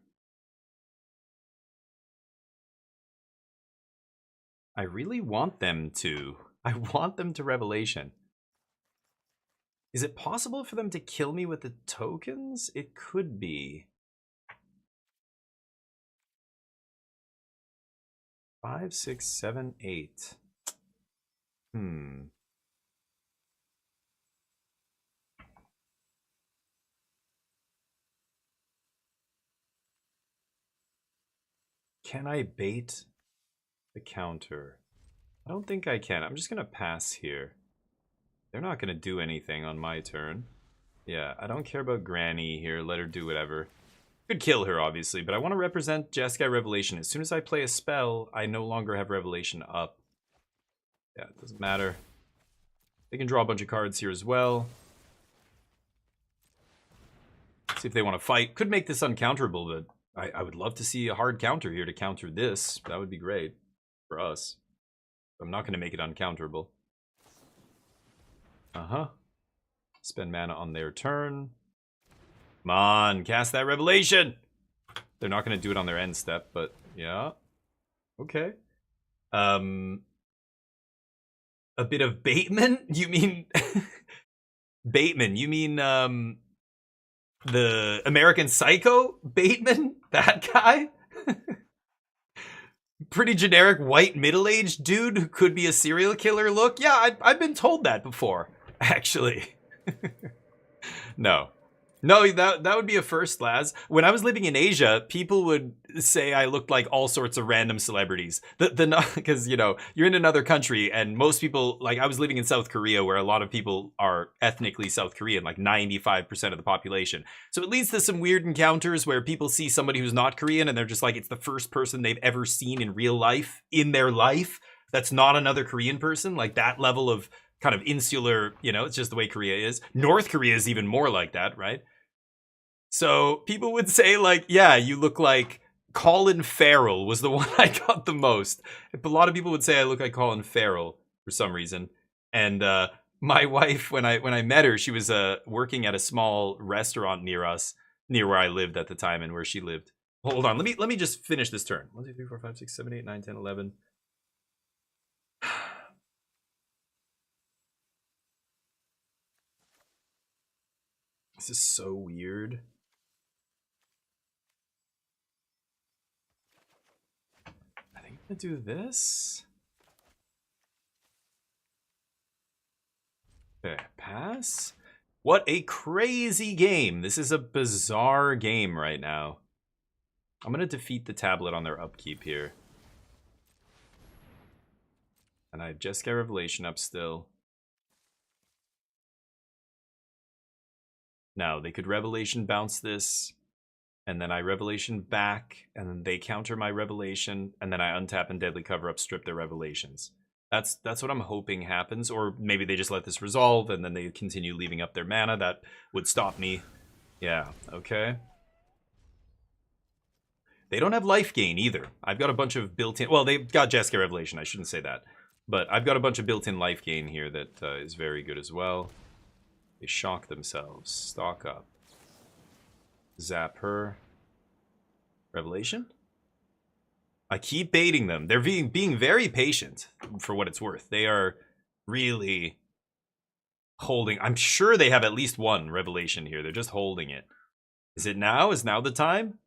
B: I really want them to. I want them to Revelation. Is it possible for them to kill me with the tokens? It could be. 5, 6, 7, 8. Can I bait the counter? I don't think I can. I'm just going to pass here. They're not going to do anything on my turn. Yeah, I don't care about Granny here. Let her do whatever. Could kill her, obviously, but I want to represent Jeskai Revelation. As soon as I play a spell, I no longer have Revelation up. Yeah, it doesn't matter. They can draw a bunch of cards here as well. See if they want to fight. Could make this uncounterable, but I would love to see a hard counter here to counter this. That would be great. for us. I'm not going to make it uncounterable. Uh-huh. Spend mana on their turn. Come on, cast that Revelation! They're not going to do it on their end step, but yeah. Okay. A bit of Bateman? You mean... Bateman, you mean, the American Psycho Bateman? That guy? Pretty generic white middle-aged dude who could be a serial killer look? Yeah, I've been told that before, actually. No. No, that would be a first, Laz. When I was living in Asia, people would say I looked like all sorts of random celebrities. Because, you know, you're in another country, and most people, like, I was living in South Korea, where a lot of people are ethnically South Korean, like 95% of the population. So it leads to some weird encounters where people see somebody who's not Korean, and they're just like, it's the first person they've ever seen in real life, in their life, that's not another Korean person. Like, that level of kind of insular, you know, it's just the way Korea is. North Korea is even more like that, right? So people would say, like, yeah, you look like Colin Farrell was the one I got the most. A lot of people would say I look like Colin Farrell for some reason. And my wife, when I met her, she was working at a small restaurant near us, near where I lived at the time and where she lived. Hold on, let me just finish this turn. 1, 2, 3, 4, 5, 6, 7, 8, 9, 10, 11. This is so weird. I'm gonna do this. Okay, pass. What a crazy game. This is a bizarre game right now. I'm gonna defeat the tablet on their upkeep here. And I have Jeskai Revelation up still. Now, they could Revelation bounce this. And then I Revelation back, and then they counter my Revelation, and then I untap and Deadly Cover Up, strip their Revelations. That's what I'm hoping happens, or maybe they just let this resolve, and then they continue leaving up their mana. That would stop me. Yeah, okay. They don't have life gain either. I've got a bunch of built-in... Well, they've got Jeskai Revelation, I shouldn't say that. But I've got a bunch of built-in life gain here that is very good as well. They shock themselves. Stock up. Zap her. Revelation? I keep baiting them. They're being very patient, for what it's worth. They are really holding. I'm sure they have at least one Revelation here. They're just holding it. Is it now? Is now the time?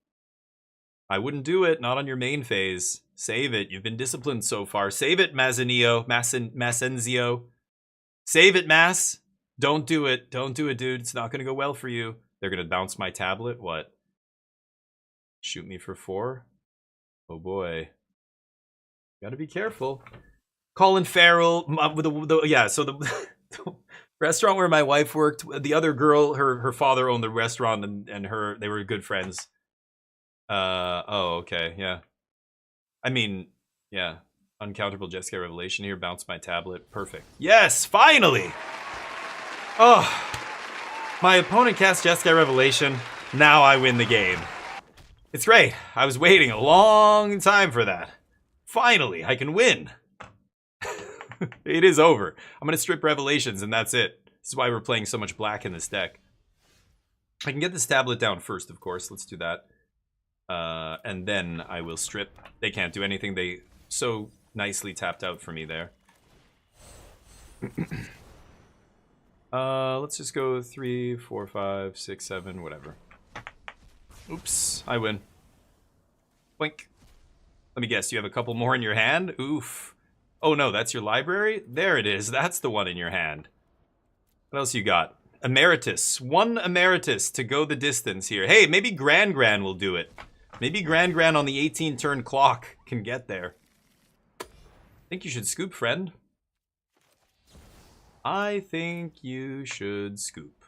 B: I wouldn't do it. Not on your main phase. Save it. You've been disciplined so far. Save it, Massenzio. Save it, Mass. Don't do it. Don't do it, dude. It's not going to go well for you. They're going to bounce my tablet? What? Shoot me for 4? Oh boy. Gotta be careful. Colin Farrell, yeah, so the restaurant where my wife worked, the other girl, her father owned the restaurant, and they were good friends. Oh, okay, yeah. I mean, yeah. Uncountable Jeskai Revelation here, bounce my tablet. Perfect. Yes, finally! Oh, my opponent cast Jeskai Revelation. Now I win the game. It's great. I was waiting a long time for that. Finally, I can win. It is over. I'm going to strip Revelations, and that's it. This is why we're playing so much black in this deck. I can get this tablet down first, of course. Let's do that. And then I will strip. They can't do anything. They so nicely tapped out for me there. Let's just go 3, 4, 5, 6, 7, whatever. Oops, I win. Boink. Let me guess, you have a couple more in your hand? Oof. Oh no, that's your library? There it is, that's the one in your hand. What else you got? Emeritus. 1 Emeritus to go the distance here. Hey, maybe Gran will do it. Maybe Gran on the 18-turn clock can get there. I think you should scoop, friend. I think you should scoop.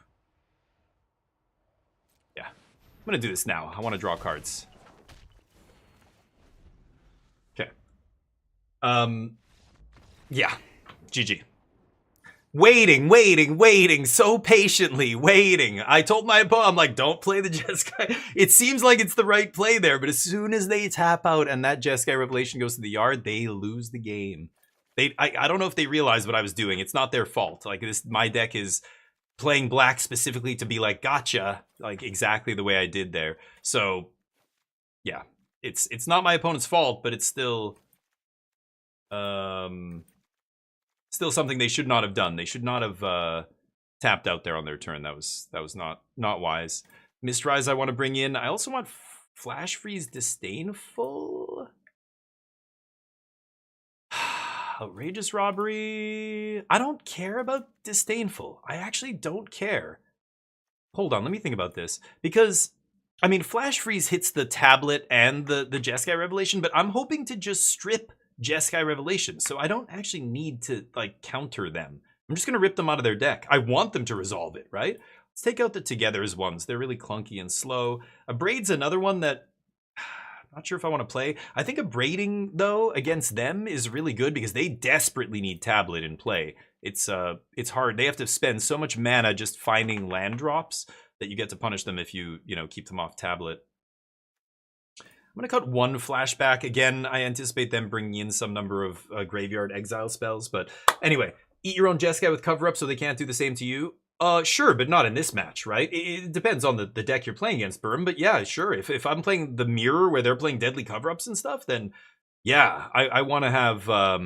B: Yeah. I'm gonna do this now. I want to draw cards. Okay. Yeah. GG. waiting, so patiently waiting. I told my opponent, I'm like, don't play the Jeskai. It seems like it's the right play there, but as soon as they tap out and that Jeskai Revelation goes to the yard, they lose the game. I don't know if they realized what I was doing. It's not their fault. Like my deck is playing black specifically to be like, gotcha, like exactly the way I did there. So yeah, it's not my opponent's fault, but it's still still something they should not have done. They should not have tapped out there on their turn. That was not wise. Mistrise I want to bring in. I also want Flash Freeze Disdainful. Outrageous Robbery. I don't care about Disdainful. I actually don't care. Hold on, let me think about this. Because, I mean, Flash Freeze hits the tablet and the Jeskai Revelation, but I'm hoping to just strip Jeskai Revelation, so I don't actually need to, like, counter them. I'm just going to rip them out of their deck. I want them to resolve it, right? Let's take out the Togethers ones. They're really clunky and slow. Abrade's another one that not sure if I want to play. I think Abrading, though, against them is really good because they desperately need tablet in play. It's hard. They have to spend so much mana just finding land drops that you get to punish them if you keep them off tablet. I'm going to cut one flashback. Again, I anticipate them bringing in some number of graveyard exile spells. But anyway, eat your own Jeskai with cover up so they can't do the same to you. Sure, but not in this match, right? It depends on the deck you're playing against, Burm. But yeah, sure. If I'm playing the mirror where they're playing deadly cover-ups and stuff, then yeah, I want to have. I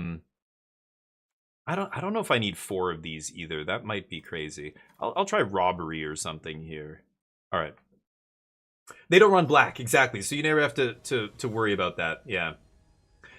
B: don't know if I need 4 of these either. That might be crazy. I'll try robbery or something here. All right. They don't run black, exactly. So you never have to worry about that. Yeah.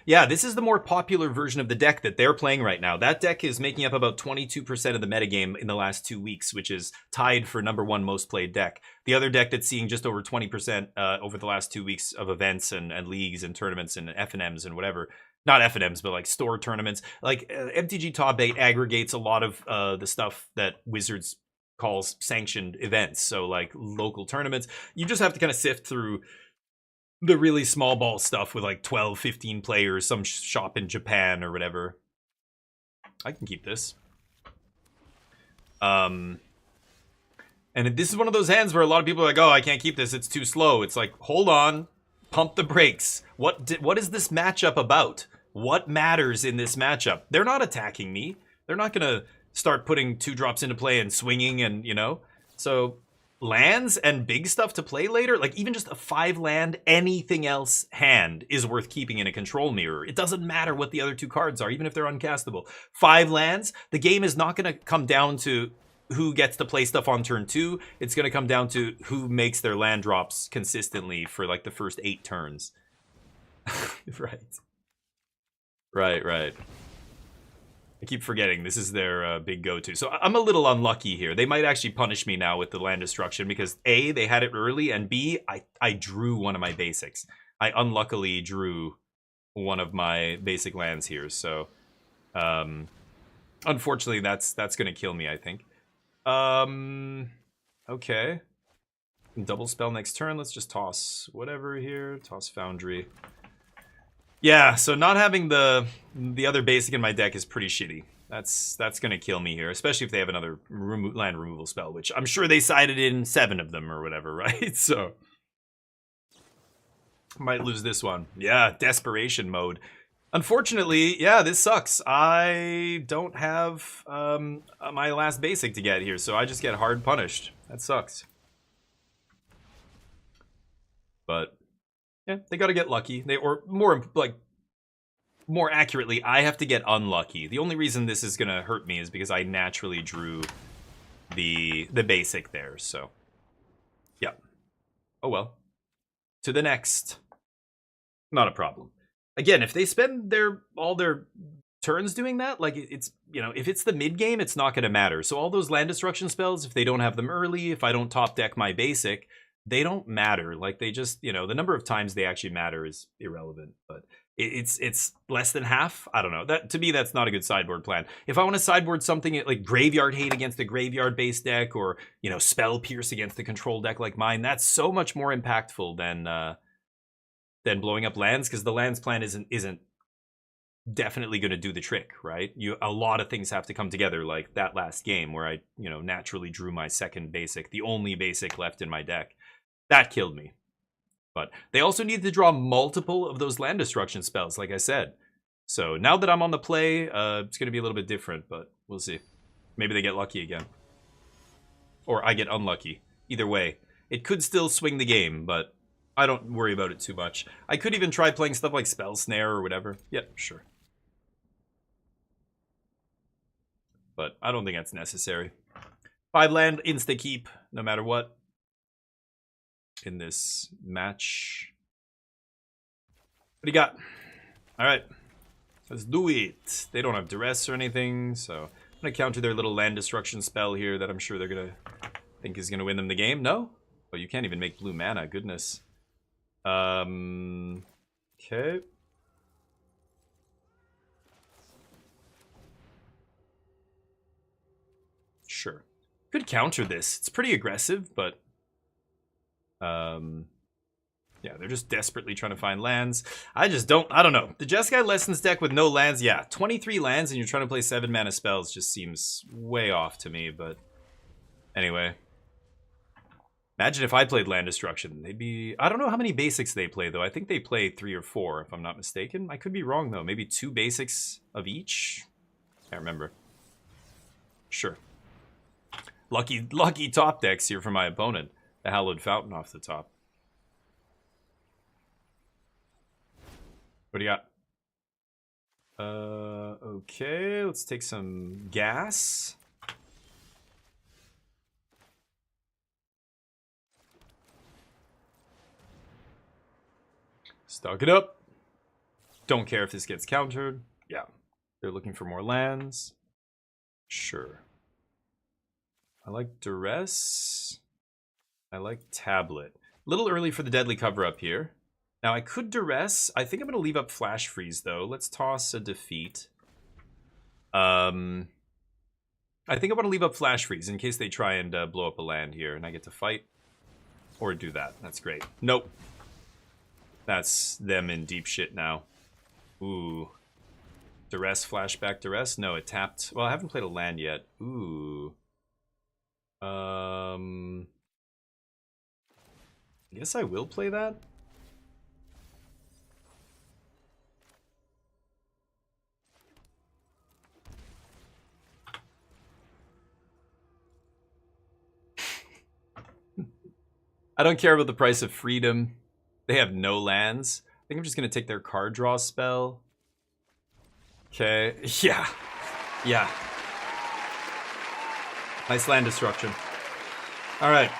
B: Yeah, this is the more popular version of the deck that they're playing right now. That deck is making up about 22% of the metagame in the last 2 weeks, which is tied for #1 most played deck. The other deck that's seeing just over 20% over the last 2 weeks of events and leagues and tournaments and FNMs and whatever. Not FNMs, but like store tournaments. Like MTG Top 8 aggregates a lot of the stuff that Wizards calls sanctioned events. So like local tournaments. You just have to kind of sift through the really small ball stuff with like 12, 15 players, some shop in Japan or whatever. I can keep this. And this is one of those hands where a lot of people are like, oh, I can't keep this. It's too slow. It's like, hold on, pump the brakes. What is this matchup about? What matters in this matchup? They're not attacking me. They're not going to start putting 2 drops into play and swinging and, so lands and big stuff to play later, like even just a 5 land, anything else hand is worth keeping in a control mirror. It doesn't matter what the other 2 cards are, even if they're uncastable. 5 lands, the game is not going to come down to who gets to play stuff on turn 2. It's going to come down to who makes their land drops consistently for like the first 8 turns. Right. I keep forgetting this is their big go-to. So I'm a little unlucky here. They might actually punish me now with the land destruction because A, they had it early, and B, I drew one of my basics. I unluckily drew one of my basic lands here. So unfortunately, that's going to kill me, I think. Okay. Double spell next turn. Let's just toss whatever here. Toss Foundry. Yeah, so not having the other basic in my deck is pretty shitty. That's gonna kill me here, especially if they have another land removal spell, which I'm sure they sided in 7 of them or whatever, right? So might lose this one. Yeah, desperation mode. Unfortunately, yeah, this sucks. I don't have my last basic to get here, so I just get hard punished. That sucks. But yeah, they got to get lucky. Or more accurately, I have to get unlucky. The only reason this is going to hurt me is because I naturally drew the basic there. So, yeah. Oh well. To the next. Not a problem. Again, if they spend all their turns doing that, like it's, if it's the mid game, it's not going to matter. So all those land destruction spells, if they don't have them early, if I don't top deck my basic, they don't matter. Like they just, the number of times they actually matter is irrelevant, but it's less than half. I don't know. That to me, that's not a good sideboard plan. If I want to sideboard something like Graveyard Hate against a graveyard based deck, or Spell Pierce against a control deck like mine, that's so much more impactful than blowing up lands, because the lands plan isn't definitely going to do the trick, right? A lot of things have to come together, like that last game where I, naturally drew my second basic, the only basic left in my deck. That killed me. But they also need to draw multiple of those land destruction spells, like I said. So now that I'm on the play, it's going to be a little bit different, but we'll see. Maybe they get lucky again. Or I get unlucky. Either way, it could still swing the game, but I don't worry about it too much. I could even try playing stuff like Spell Snare or whatever. Yep, sure. But I don't think that's necessary. 5 land, insta-keep, no matter what. In this match. What do you got? Alright. Let's do it. They don't have duress or anything, so I'm going to counter their little land destruction spell here that I'm sure they're going to think is going to win them the game. No? Oh, you can't even make blue mana. Goodness. Okay. Sure. Could counter this. It's pretty aggressive, but yeah, they're just desperately trying to find lands. I don't know. The Jeskai Lessons deck with no lands, yeah, 23 lands and you're trying to play 7 mana spells just seems way off to me, but anyway. Imagine if I played land destruction. They'd be... I don't know how many basics they play, though. I think they play 3 or 4, if I'm not mistaken. I could be wrong, though. Maybe 2 basics of each? Can't remember. Sure. Lucky top decks here for my opponent. The Hallowed Fountain off the top. What do you got? Okay, let's take some gas. Stock it up. Don't care if this gets countered. Yeah, they're looking for more lands. Sure. I like Duress. I like Tablet. A little early for the Deadly Cover-Up here. Now, I could Duress. I think I'm going to leave up Flash Freeze, though. Let's toss a Defeat. I think I want to leave up Flash Freeze in case they try and blow up a land here, and I get to fight. Or do that. That's great. Nope. That's them in deep shit now. Ooh. Duress, Flashback, Duress? No, it tapped. Well, I haven't played a land yet. Ooh. I guess I will play that. I don't care about the price of freedom. They have no lands. I think I'm just going to take their card draw spell. Okay. Yeah. Yeah. Nice land destruction. Alright.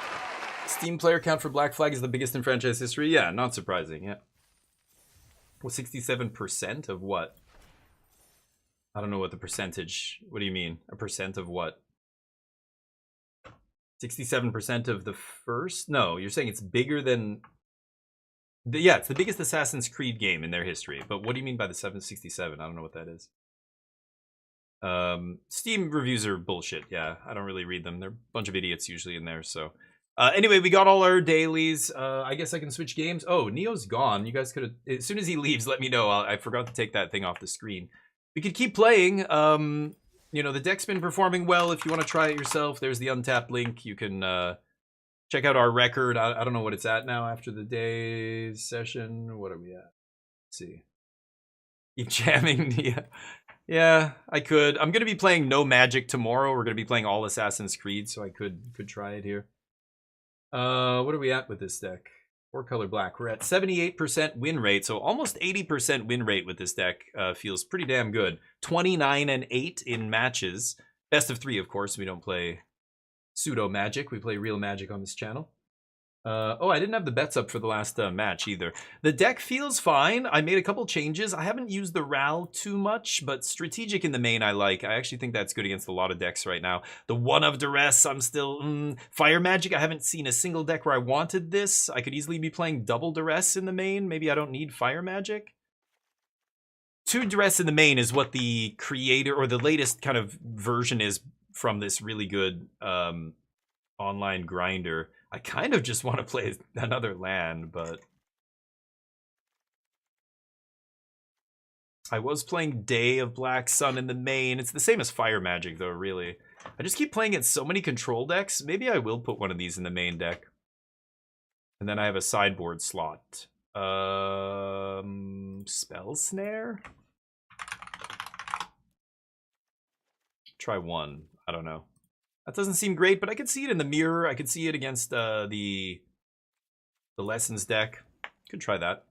B: Steam player count for Black Flag is the biggest in franchise history? Yeah, not surprising. Yeah. Well, 67% of what? I don't know what the percentage... What do you mean? A percent of what? 67% of the first? No, you're saying it's bigger than... Yeah, it's the biggest Assassin's Creed game in their history. But what do you mean by the 767? I don't know what that is. Steam reviews are bullshit. Yeah, I don't really read them. They're a bunch of idiots usually in there, so... anyway, we got all our dailies. I guess I can switch games. Oh, Neo's gone. You guys could have... As soon as he leaves, let me know. I forgot to take that thing off the screen. We could keep playing. You know, the deck's been performing well. If you want to try it yourself, there's the untapped link. You can check out our record. I don't know what it's at now after the day's session. What are we at? Let's see. Keep jamming. Yeah, I could. I'm going to be playing No Magic tomorrow. We're going to be playing all Assassin's Creed, so I could try it here. What are we at with this deck? 4-color black. We're at 78% win rate, so almost 80% win rate with this deck. Feels pretty damn good. 29-8 in matches. Best of 3, of course. We don't play pseudo magic. We play real magic on this channel. Oh, I didn't have the bets up for the last match either. The deck feels fine. I made a couple changes. I haven't used the RAL too much, but strategic in the main I like. I actually think that's good against a lot of decks right now. The one of Duress, I'm still... Fire Magic, I haven't seen a single deck where I wanted this. I could easily be playing double Duress in the main. Maybe I don't need Fire Magic. 2 Duress in the main is what the creator, or the latest kind of version is from this really good online grinder. I kind of just want to play another land, but I was playing Day of Black Sun in the main. It's the same as Fire Magic, though, really. I just keep playing it so many control decks. Maybe I will put one of these in the main deck. And then I have a sideboard slot. Spell Snare? Try one. I don't know. That doesn't seem great, but I could see it in the mirror. I could see it against the Lessons deck. Could try that.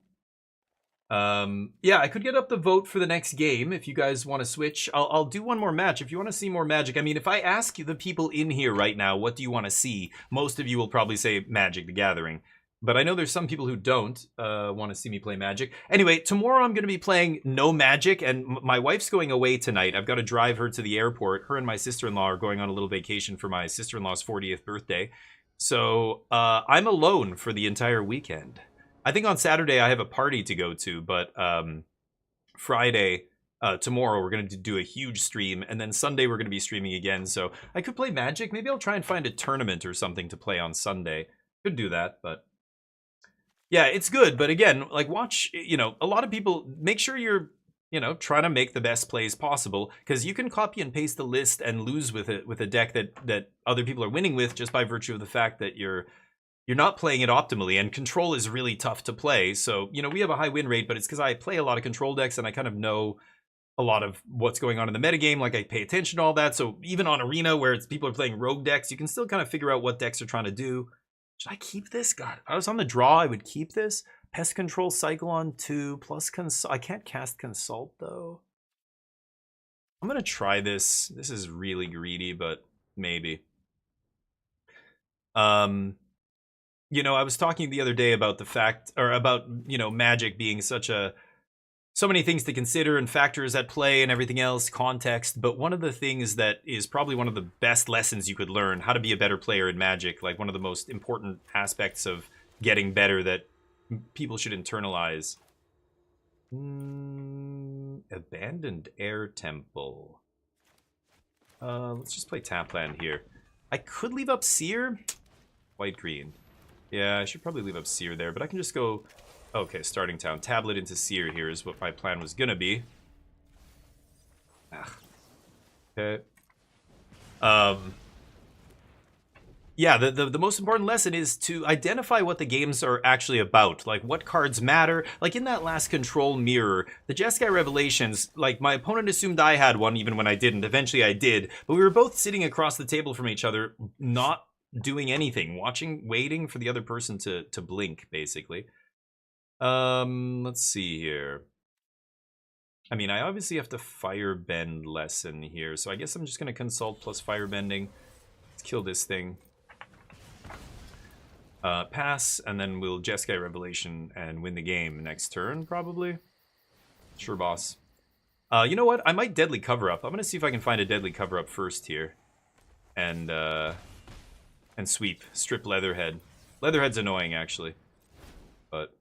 B: Yeah, I could get up the vote for the next game if you guys want to switch. I'll do one more match if you want to see more Magic. I mean, if I ask you, the people in here right now, what do you want to see? Most of you will probably say Magic the Gathering. But I know there's some people who don't want to see me play Magic. Anyway, tomorrow I'm going to be playing no Magic, and my wife's going away tonight. I've got to drive her to the airport. Her and my sister-in-law are going on a little vacation for my sister-in-law's 40th birthday. So I'm alone for the entire weekend. I think on Saturday I have a party to go to, but Friday, tomorrow, we're going to do a huge stream, and then Sunday we're going to be streaming again. So I could play Magic. Maybe I'll try and find a tournament or something to play on Sunday. Could do that, but yeah, it's good. But again, like, watch, you know, a lot of people, make sure you're, you know, trying to make the best plays possible, because you can copy and paste the list and lose with it with a deck that other people are winning with just by virtue of the fact that you're not playing it optimally, and control is really tough to play. So, you know, we have a high win rate, but it's because I play a lot of control decks and I kind of know a lot of what's going on in the metagame. Like, I pay attention to all that. So even on Arena, where people are playing rogue decks, you can still kind of figure out what decks are trying to do. Should I keep this? God, if I was on the draw, I would keep this. Pest Control Cycle on 2 plus Consult. I can't cast Consult, though. I'm going to try this. This is really greedy, but maybe. You know, I was talking the other day about the fact, or about, you know, Magic being so many things to consider and factors at play and everything else, context. But one of the things that is probably one of the best lessons you could learn, how to be a better player in Magic, like one of the most important aspects of getting better that people should internalize. Abandoned Air Temple. Let's just play tap land here. I could leave up Seer. White-green. Yeah, I should probably leave up Seer there, but I can just go... Okay, starting town. Tablet into Seer here is what my plan was gonna be. Okay. Yeah, the most important lesson is to identify what the games are actually about. Like, what cards matter. Like, in that last control mirror, the Jeskai Revelations, like, my opponent assumed I had one even when I didn't. Eventually I did. But we were both sitting across the table from each other, not doing anything. Waiting for the other person to blink, basically. Let's see here. I mean, I obviously have to Firebend lesson here, so I guess I'm just going to Consult plus Firebending. Let's kill this thing. Pass, and then we'll Jeskai Revelation and win the game next turn, probably. Sure, boss. You know what? I might Deadly Cover-Up. I'm going to see if I can find a Deadly Cover-Up first here. And sweep. Strip Leatherhead. Leatherhead's annoying, actually. But...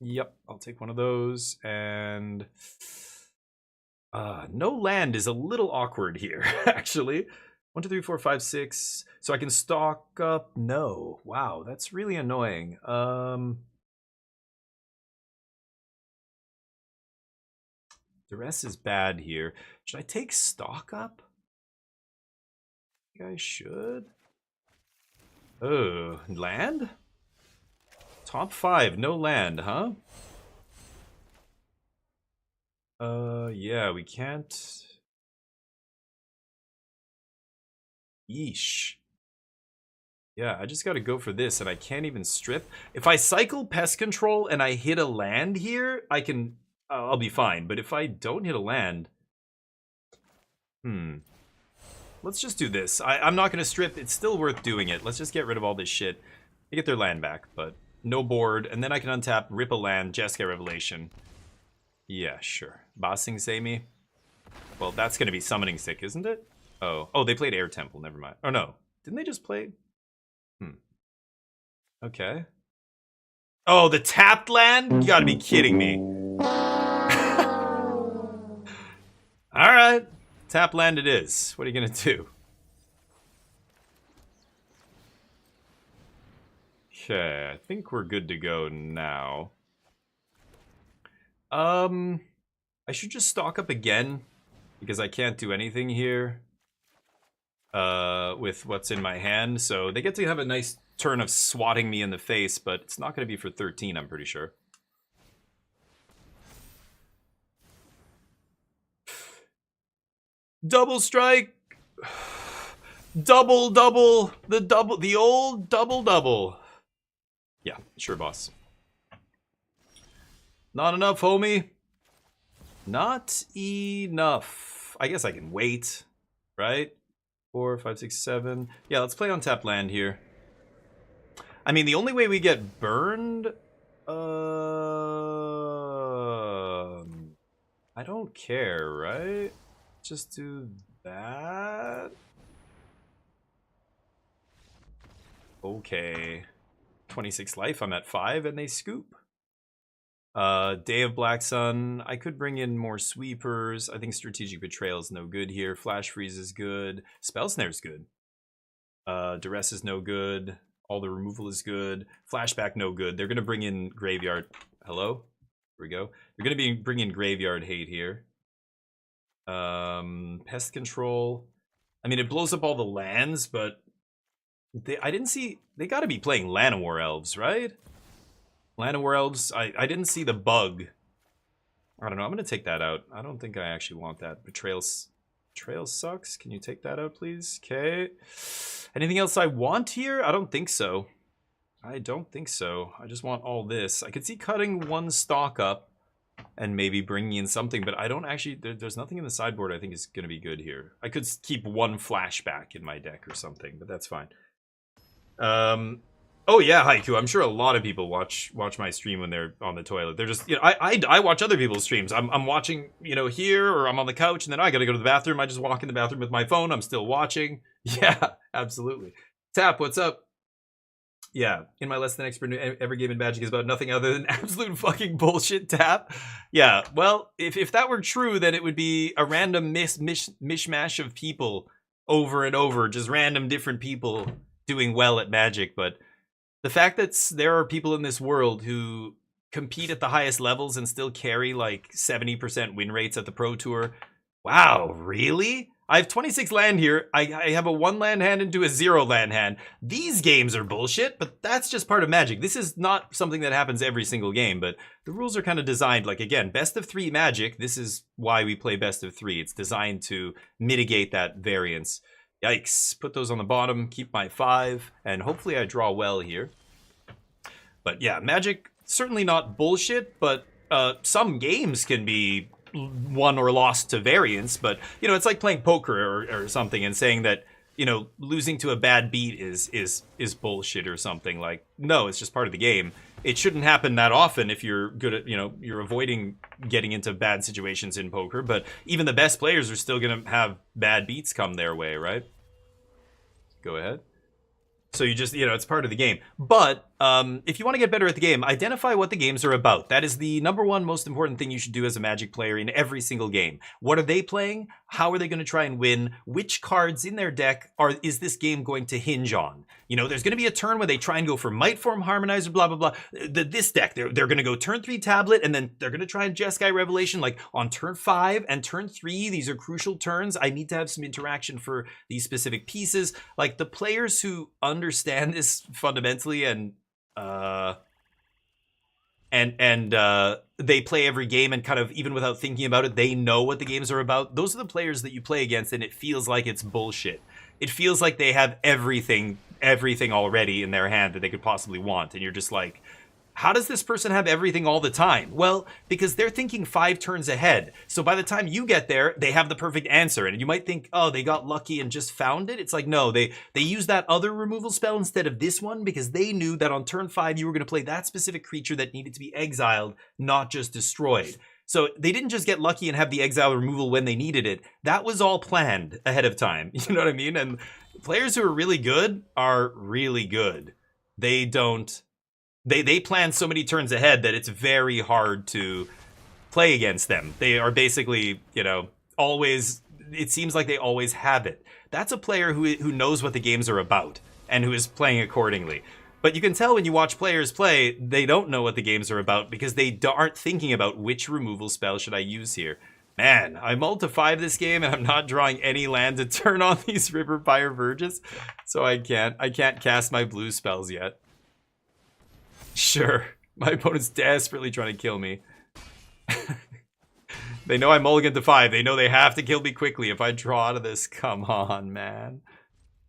B: Yep, I'll take one of those, and no land is a little awkward here, actually. 1, 2, 3, 4, 5, 6. So I can stock up. No, wow, that's really annoying. Duress is bad here. Should I take stock up? I think I should. Oh, land? Top 5, no land, huh? Yeah, we can't. Yeesh. Yeah, I just gotta go for this, and I can't even strip. If I cycle Pest Control and I hit a land here, I'll be fine. But if I don't hit a land... Let's just do this. I'm not gonna strip. It's still worth doing it. Let's just get rid of all this shit. They get their land back, but... No board, and then I can untap, rip a land, Jeskai Revelation. Yeah, sure. Bossing Sami? Well, that's going to be Summoning Sick, isn't it? Oh, they played Air Temple, never mind. Oh, no. Didn't they just play? Okay. Oh, the tapped land? You gotta be kidding me. Alright. Tap land it is. What are you gonna do? Okay, I think we're good to go now. I should just stock up again, because I can't do anything here with what's in my hand. So they get to have a nice turn of swatting me in the face, but it's not going to be for 13, I'm pretty sure. Double strike! Double, the old double. Yeah, sure, boss. Not enough, homie. Not enough. I guess I can wait, right? 4, 5, 6, 7. Yeah, let's play on tap land here. I mean, the only way we get burned... I don't care, right? Just do that? Okay. 26 life, I'm at 5, and they scoop. Day of Black Sun. I could bring in more sweepers. I think Strategic Betrayal is no good here. Flash Freeze is good. Spell Snare is good. Duress is no good. All the removal is good. Flashback no good. They're going to bring in Graveyard. Hello? Here we go. They're going to be bringing Graveyard Hate here. Pest Control. I mean, it blows up all the lands, but I didn't see... They got to be playing Llanowar Elves, right? Llanowar Elves, I didn't see the bug. I don't know, I'm going to take that out. I don't think I actually want that. Betrayal sucks. Can you take that out, please? Okay. Anything else I want here? I don't think so. I don't think so. I just want all this. I could see cutting one stock up and maybe bringing in something, but I don't actually... There's nothing in the sideboard I think is going to be good here. I could keep one flashback in my deck or something, but that's fine. Oh yeah, Haiku. I'm sure a lot of people watch my stream when they're on the toilet. They're just, you know, I watch other people's streams. I'm watching, you know, here, or I'm on the couch, and then I gotta go to the bathroom. I just walk in the bathroom with my phone. I'm still watching. Yeah, absolutely. Tap, what's up? Yeah, in my less than expert ever game in Magic is about nothing other than absolute fucking bullshit, Tap. Yeah, well, if that were true, then it would be a random mishmash of people over and over, just random different people doing well at Magic, but the fact that there are people in this world who compete at the highest levels and still carry like 70% win rates at the Pro Tour. Wow, really? I have 26 land here. I have a 1 land hand into a 0 land hand. These games are bullshit, but that's just part of Magic. This is not something that happens every single game, but the rules are kind of designed like, again, best of 3 Magic. This is why we play best of 3. It's designed to mitigate that variance. Yikes. Put those on the bottom, keep my 5, and hopefully I draw well here. But yeah, Magic, certainly not bullshit, but some games can be won or lost to variance. But, you know, it's like playing poker or something and saying that, you know, losing to a bad beat is bullshit or something. Like, no, it's just part of the game. It shouldn't happen that often if you're good at, you know, you're avoiding getting into bad situations in poker. But even the best players are still going to have bad beats come their way, right? Go ahead. So you just, you know, it's part of the game. But if you want to get better at the game, identify what the games are about. That is the #1 most important thing you should do as a Magic player in every single game. What are they playing? How are they going to try and win? Which cards in their deck is this game going to hinge on? You know, there's going to be a turn where they try and go for Might Form Harmonizer, blah, blah, blah. This deck, they're going to go turn 3 Tablet, and then they're going to try and Jeskai Revelation, like on turn 5 and turn 3. These are crucial turns. I need to have some interaction for these specific pieces. Like, the players who understand this fundamentally and they play every game and kind of, even without thinking about it, they know what the games are about. Those are the players that you play against, and it feels like it's bullshit. It feels like they have everything already in their hand that they could possibly want, and you're just like, how does this person have everything all the time? Well, because they're thinking 5 turns ahead. So by the time you get there, they have the perfect answer. And you might think, oh, they got lucky and just found it. It's like, no, they used that other removal spell instead of this one because they knew that on turn 5, you were going to play that specific creature that needed to be exiled, not just destroyed. So they didn't just get lucky and have the exile removal when they needed it. That was all planned ahead of time. You know what I mean? And players who are really good are really good. They don't... They plan so many turns ahead that it's very hard to play against them. They are basically, you know, always, it seems like they always have it. That's a player who knows what the games are about and who is playing accordingly. But you can tell when you watch players play, they don't know what the games are about because they aren't thinking about which removal spell should I use here. Man, I'm ult to 5 this game and I'm not drawing any land to turn on these River Fire Verges. So I can't cast my blue spells yet. Sure, my opponent's desperately trying to kill me. They know I mulligan to 5. They know they have to kill me quickly if I draw out of this. Come on, man.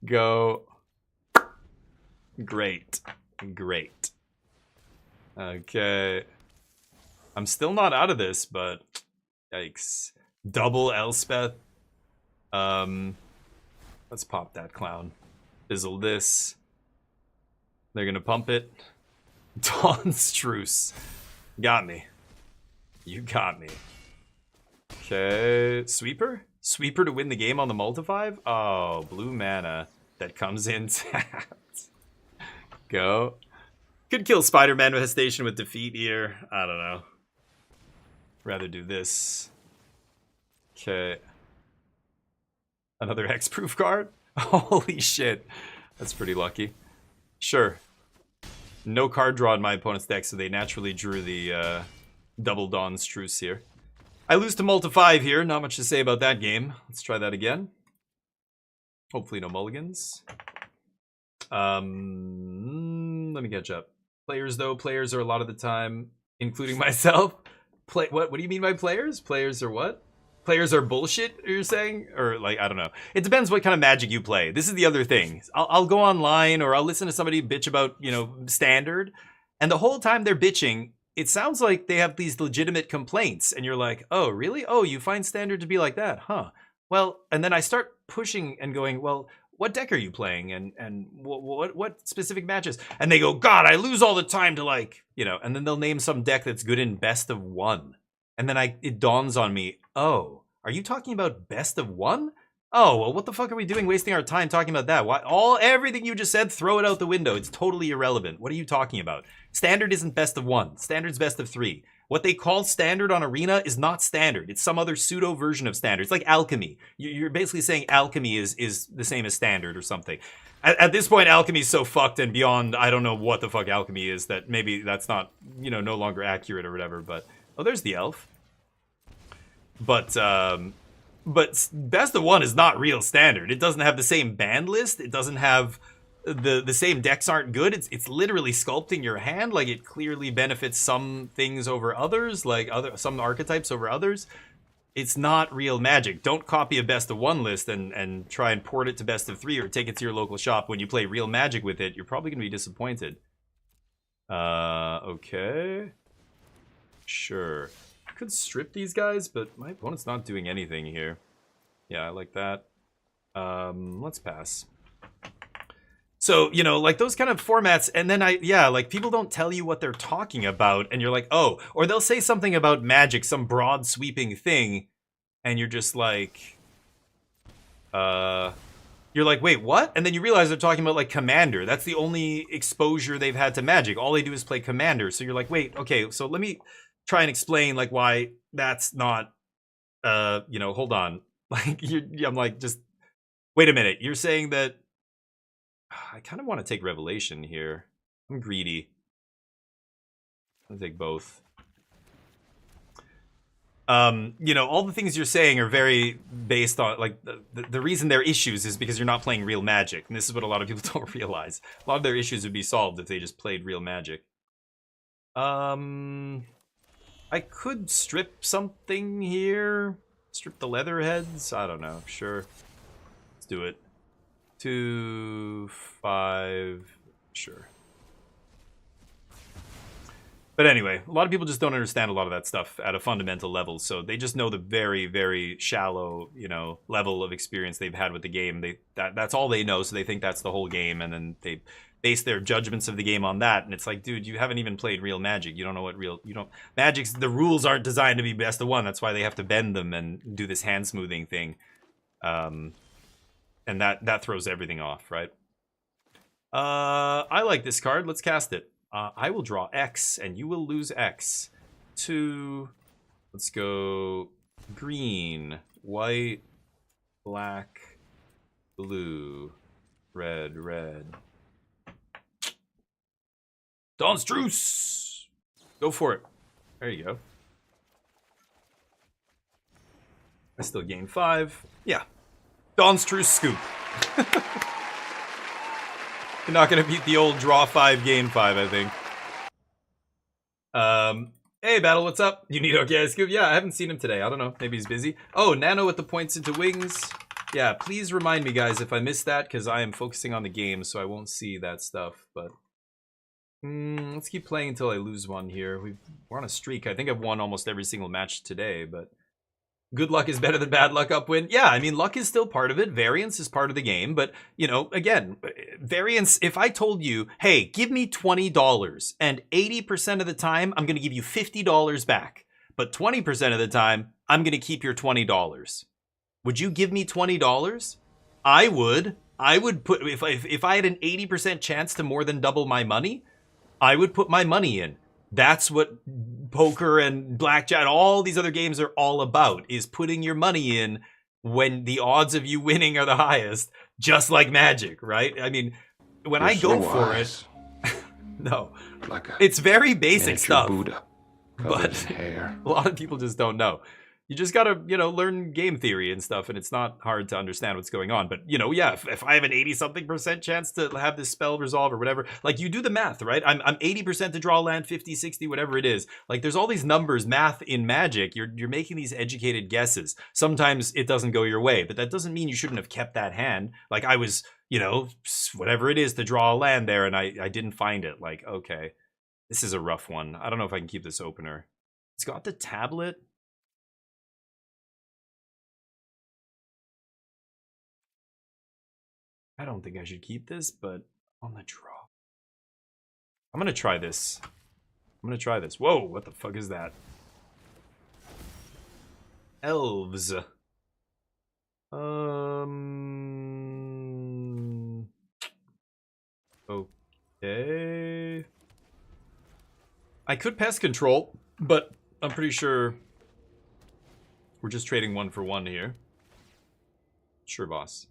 B: Go. Great. Great. Okay. I'm still not out of this, but... Yikes. Double Elspeth. Let's pop that clown. Fizzle this. They're gonna pump it. Dawn's Truce. Got me. You got me. Okay. Sweeper? Sweeper to win the game on the multi-5? Oh, blue mana that comes in tapped. Go. Could kill Spider Manifestation with defeat here. I don't know. Rather do this. Okay. Another Hexproof card? Holy shit. That's pretty lucky. Sure. No card draw in my opponent's deck, so they naturally drew the double Dawn's Truce here. I lose to multi-5 here. Not much to say about that game. Let's try that again. Hopefully no mulligans. Let me catch up. Players, though. Players are a lot of the time, including myself. What do you mean by players? Players are what? Players are bullshit, you're saying? Or, like, I don't know. It depends what kind of Magic you play. This is the other thing. I'll go online or I'll listen to somebody bitch about, you know, Standard. And the whole time they're bitching, it sounds like they have these legitimate complaints. And you're like, oh, really? Oh, you find Standard to be like that? Huh. Well, and then I start pushing and going, well, what deck are you playing? And what specific matches? And they go, God, I lose all the time to, like, you know, and then they'll name some deck that's good in best of 1. And then it dawns on me, oh, are you talking about best of 1? Oh, well, what the fuck are we doing wasting our time talking about that? Why, everything you just said, throw it out the window. It's totally irrelevant. What are you talking about? Standard isn't best of 1. Standard's best of 3. What they call Standard on Arena is not Standard. It's some other pseudo version of Standard. It's like Alchemy. You're basically saying Alchemy is the same as Standard or something. At this point, Alchemy is so fucked and beyond, I don't know what the fuck Alchemy is, that maybe that's not, you know, no longer accurate or whatever, but... Oh, there's the elf. But best of 1 is not real Standard. It doesn't have the same band list. It doesn't have... The same decks aren't good. It's literally sculpting your hand. Like, it clearly benefits some things over others, like some archetypes over others. It's not real Magic. Don't copy a best of 1 list and try and port it to best of 3 or take it to your local shop. When you play real Magic with it, you're probably going to be disappointed. Okay. Sure. I could strip these guys, but my opponent's not doing anything here. Yeah, I like that. Let's pass. So, you know, like those kind of formats, and then like people don't tell you what they're talking about, and you're like, oh, or they'll say something about Magic, some broad sweeping thing, and you're just like, you're like, wait, what? And then you realize they're talking about like Commander. That's the only exposure they've had to Magic. All they do is play Commander. So you're like, wait, okay, so let me try and explain like why that's not, you know, hold on. Like, I'm like, just wait a minute. You're saying that I kind of want to take Revelation here. I'm greedy. I'll take both. You know, all the things you're saying are very based on, like, the reason they're issues is because you're not playing real Magic. And this is what a lot of people don't realize. A lot of their issues would be solved if they just played real Magic. I could strip something here. Strip the Leatherheads? I don't know. Sure. Let's do it. 2, 5, sure. But anyway, a lot of people just don't understand a lot of that stuff at a fundamental level, so they just know the very, very shallow, you know, level of experience they've had with the game. That's all they know, so they think that's the whole game, and then they base their judgments of the game on that. And it's like, dude, you haven't even played real Magic. You don't know what real, Magic's, the rules aren't designed to be best of 1. That's why they have to bend them and do this hand smoothing thing. And that throws everything off, right? I like this card. Let's cast it. I will draw X, and you will lose X. 2. Let's go green, white, black, blue, red, red. Dawn's Truce! Go for it. There you go. I still gain 5. Yeah. Dawn's Truce scoop. You're not going to beat the old draw 5, gain 5, I think. Hey, Battle, what's up? You need okay scoop? Yeah, I haven't seen him today. I don't know. Maybe he's busy. Oh, Nano with the points into wings. Yeah, please remind me, guys, if I missed that, because I am focusing on the game, so I won't see that stuff. But let's keep playing until I lose one here. We're on a streak. I think I've won almost every single match today, but good luck is better than bad luck upwind. Yeah, I mean, luck is still part of it. Variance is part of the game. But, you know, again, variance, if I told you, hey, give me $20 and 80% of the time, I'm going to give you $50 back. But 20% of the time, I'm going to keep your $20. Would you give me $20? I would. I would put, if I had an 80% chance to more than double my money, I would put my money in. That's what poker and blackjack, all these other games are all about, is putting your money in when the odds of you winning are the highest, just like Magic, right? I mean, when I go for it, no,
E: like
B: it's very basic stuff,
E: Buddha,
B: but
E: hair.
B: a lot of people just don't know. You just gotta, you know, learn game theory and stuff, and it's not hard to understand what's going on. But, you know, yeah, if I have an 80-something% chance to have this spell resolve or whatever, like, you do the math, right? I'm 80% to draw land, 50, 60, whatever it is. Like, there's all these numbers, math in Magic. You're making these educated guesses. Sometimes it doesn't go your way, but that doesn't mean you shouldn't have kept that hand. Like, I was, you know, whatever it is to draw a land there, and I didn't find it. Like, okay, this is a rough one. I don't know if I can keep this opener. It's got the tablet. I don't think I should keep this, but on the draw. I'm gonna try this. Whoa, what the fuck is that? Elves. Okay. I could pest control, but I'm pretty sure we're just trading 1 for 1 here. Sure, boss.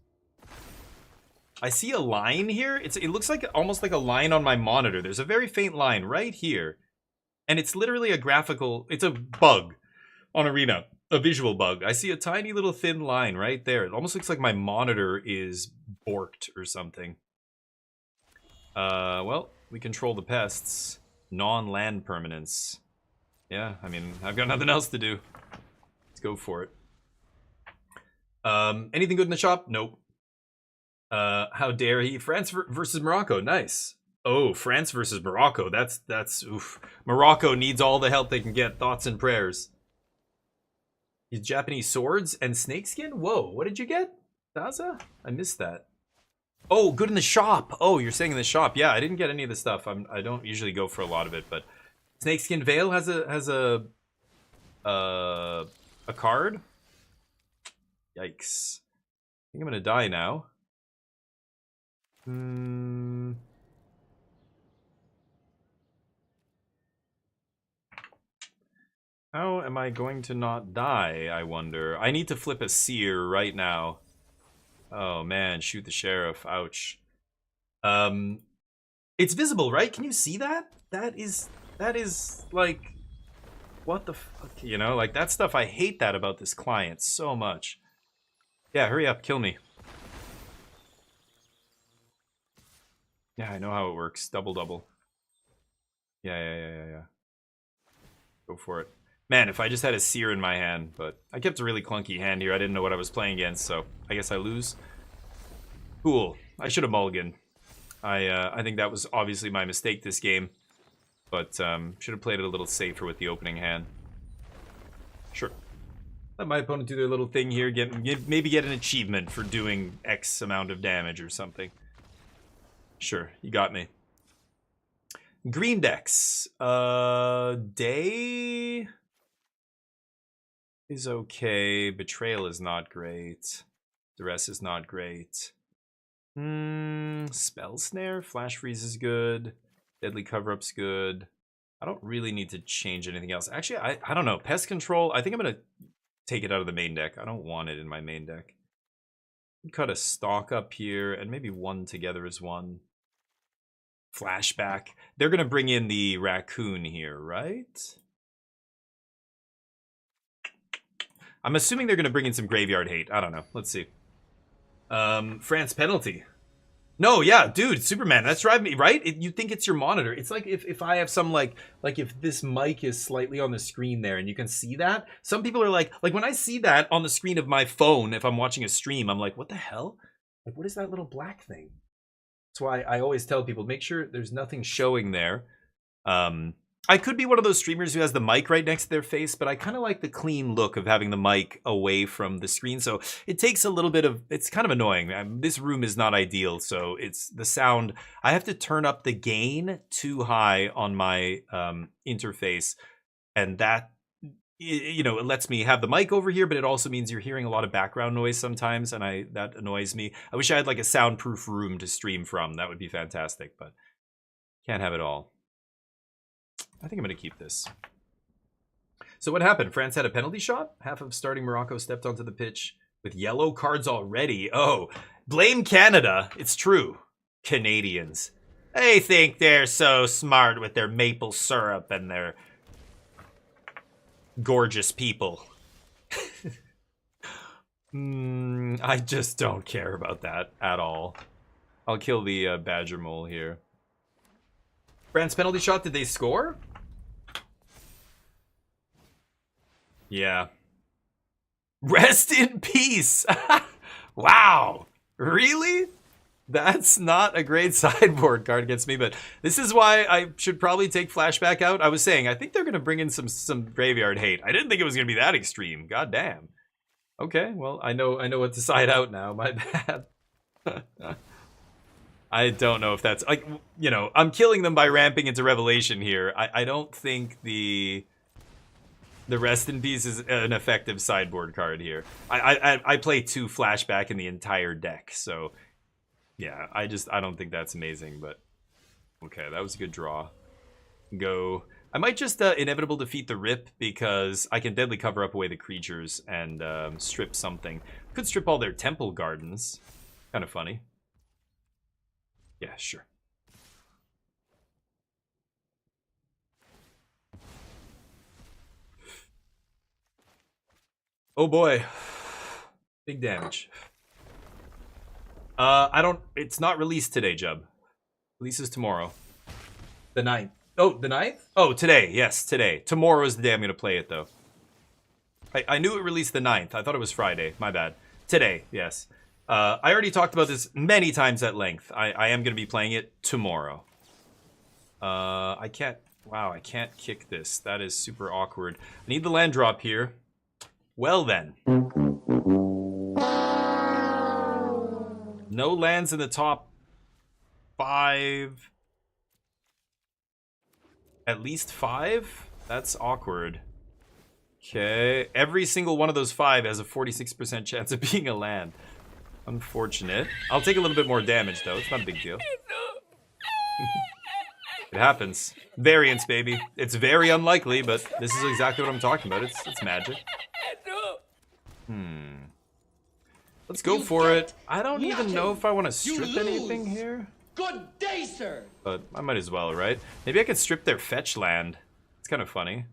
B: I see a line here. It looks like almost like a line on my monitor. There's a very faint line right here. And it's literally a graphical, it's a bug on Arena, a visual bug. I see a tiny little thin line right there. It almost looks like my monitor is borked or something. Well, we control the pests. Non-land permanence. Yeah, I mean, I've got nothing else to do. Let's go for it. Anything good in the shop? Nope. How dare he? France versus Morocco. Nice. Oh, France versus Morocco. That's oof. Morocco needs all the help they can get. Thoughts and prayers. These Japanese swords and snakeskin? Whoa, what did you get? Daza? I missed that. Oh, good in the shop. Oh, you're saying in the shop. Yeah, I didn't get any of the stuff. I don't usually go for a lot of it, but snakeskin veil has a card. Yikes. I think I'm gonna die now. How am I going to not die, I wonder? I need to flip a seer right now. Oh man, shoot the sheriff. Ouch. It's visible, right? Can you see that? That is like, what the fuck? You know, like that stuff, I hate that about this client so much. Yeah, hurry up, kill me. Yeah, I know how it works. Double. Yeah. Go for it. Man, if I just had a seer in my hand, but I kept a really clunky hand here. I didn't know what I was playing against, so I guess I lose. Cool. I should have mulliganed. I think that was obviously my mistake this game, but should have played it a little safer with the opening hand. Sure. Let my opponent do their little thing here. Maybe get an achievement for doing X amount of damage or something. Sure, you got me. Green decks. Day is okay. Betrayal is not great. Duress is not great. Spell Snare. Flash Freeze is good. Deadly Cover-Up's good. I don't really need to change anything else. Actually, I don't know. Pest Control, I think I'm going to take it out of the main deck. I don't want it in my main deck. Cut a stock up here, and maybe one together as one. flashback. They're going to bring in the raccoon here, right? I'm assuming they're going to bring in some graveyard hate. I don't know. Let's see. France penalty. No, yeah, dude, Superman, that's driving me, right? You think it's your monitor. It's like if I have some, like if this mic is slightly on the screen there and you can see that. Some people are like when I see that on the screen of my phone, if I'm watching a stream, I'm like, what the hell? Like, what is that little black thing? That's why I always tell people, make sure there's nothing showing there. I could be one of those streamers who has the mic right next to their face, but I kind of like the clean look of having the mic away from the screen. So it takes a little bit of, it's kind of annoying. This room is not ideal, so it's the sound. I have to turn up the gain too high on my interface, and that, you know, it lets me have the mic over here, but it also means you're hearing a lot of background noise sometimes, and that annoys me. I wish I had like a soundproof room to stream from. That would be fantastic, but can't have it all. I think I'm going to keep this. So what happened? France had a penalty shot. Half of starting Morocco stepped onto the pitch with yellow cards already. Oh, blame Canada. It's true. Canadians. They think they're so smart with their maple syrup and their gorgeous people. I just don't care about that at all. I'll kill the badger mole here. France penalty shot, did they score? Yeah. Rest in peace. Wow. Really? That's not a great sideboard card against me, but this is why I should probably take flashback out. I was saying, I think they're going to bring in some graveyard hate. I didn't think it was going to be that extreme. God damn. Okay, well, I know what to side out now. My bad. I don't know if that's, like, you know, I'm killing them by ramping into Revelation here. I don't think the Rest in Peace is an effective sideboard card here. I play 2 flashback in the entire deck, so yeah, I don't think that's amazing, but okay, that was a good draw. Go. I might just inevitable defeat the Rip because I can deadly cover up away the creatures and strip something. Could strip all their Temple Gardens. Kind of funny. Yeah, sure. Oh boy. Big damage. It's not released today, Jub. Releases tomorrow. The 9th. Oh, the 9th? Oh, today. Yes, today. Tomorrow is the day I'm going to play it, though. I knew it released the 9th. I thought it was Friday. My bad. Today, yes. I already talked about this many times at length. I am going to be playing it tomorrow. I can't kick this. That is super awkward. I need the land drop here. Well then. No lands in the top 5. At least 5? That's awkward. Okay. Every single one of those 5 has a 46% chance of being a land. Unfortunate. I'll take a little bit more damage, though. It's not a big deal. It happens. Variance, baby. It's very unlikely, but this is exactly what I'm talking about. It's magic. Let's go for it. I don't even know if I want to strip anything here.
H: Good day, sir.
B: But I might as well, right? Maybe I could strip their fetch land. It's kind of funny.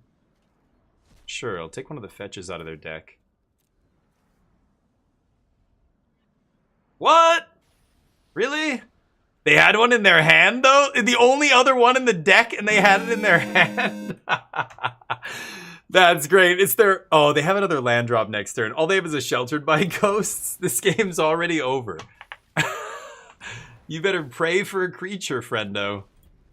B: Sure, I'll take one of the fetches out of their deck. What? Really? They had one in their hand, though? The only other one in the deck, and they had it in their hand? That's great. It's their... Oh, they have another land drop next turn. All they have is a Sheltered by Ghosts. This game's already over. You better pray for a creature, friendo.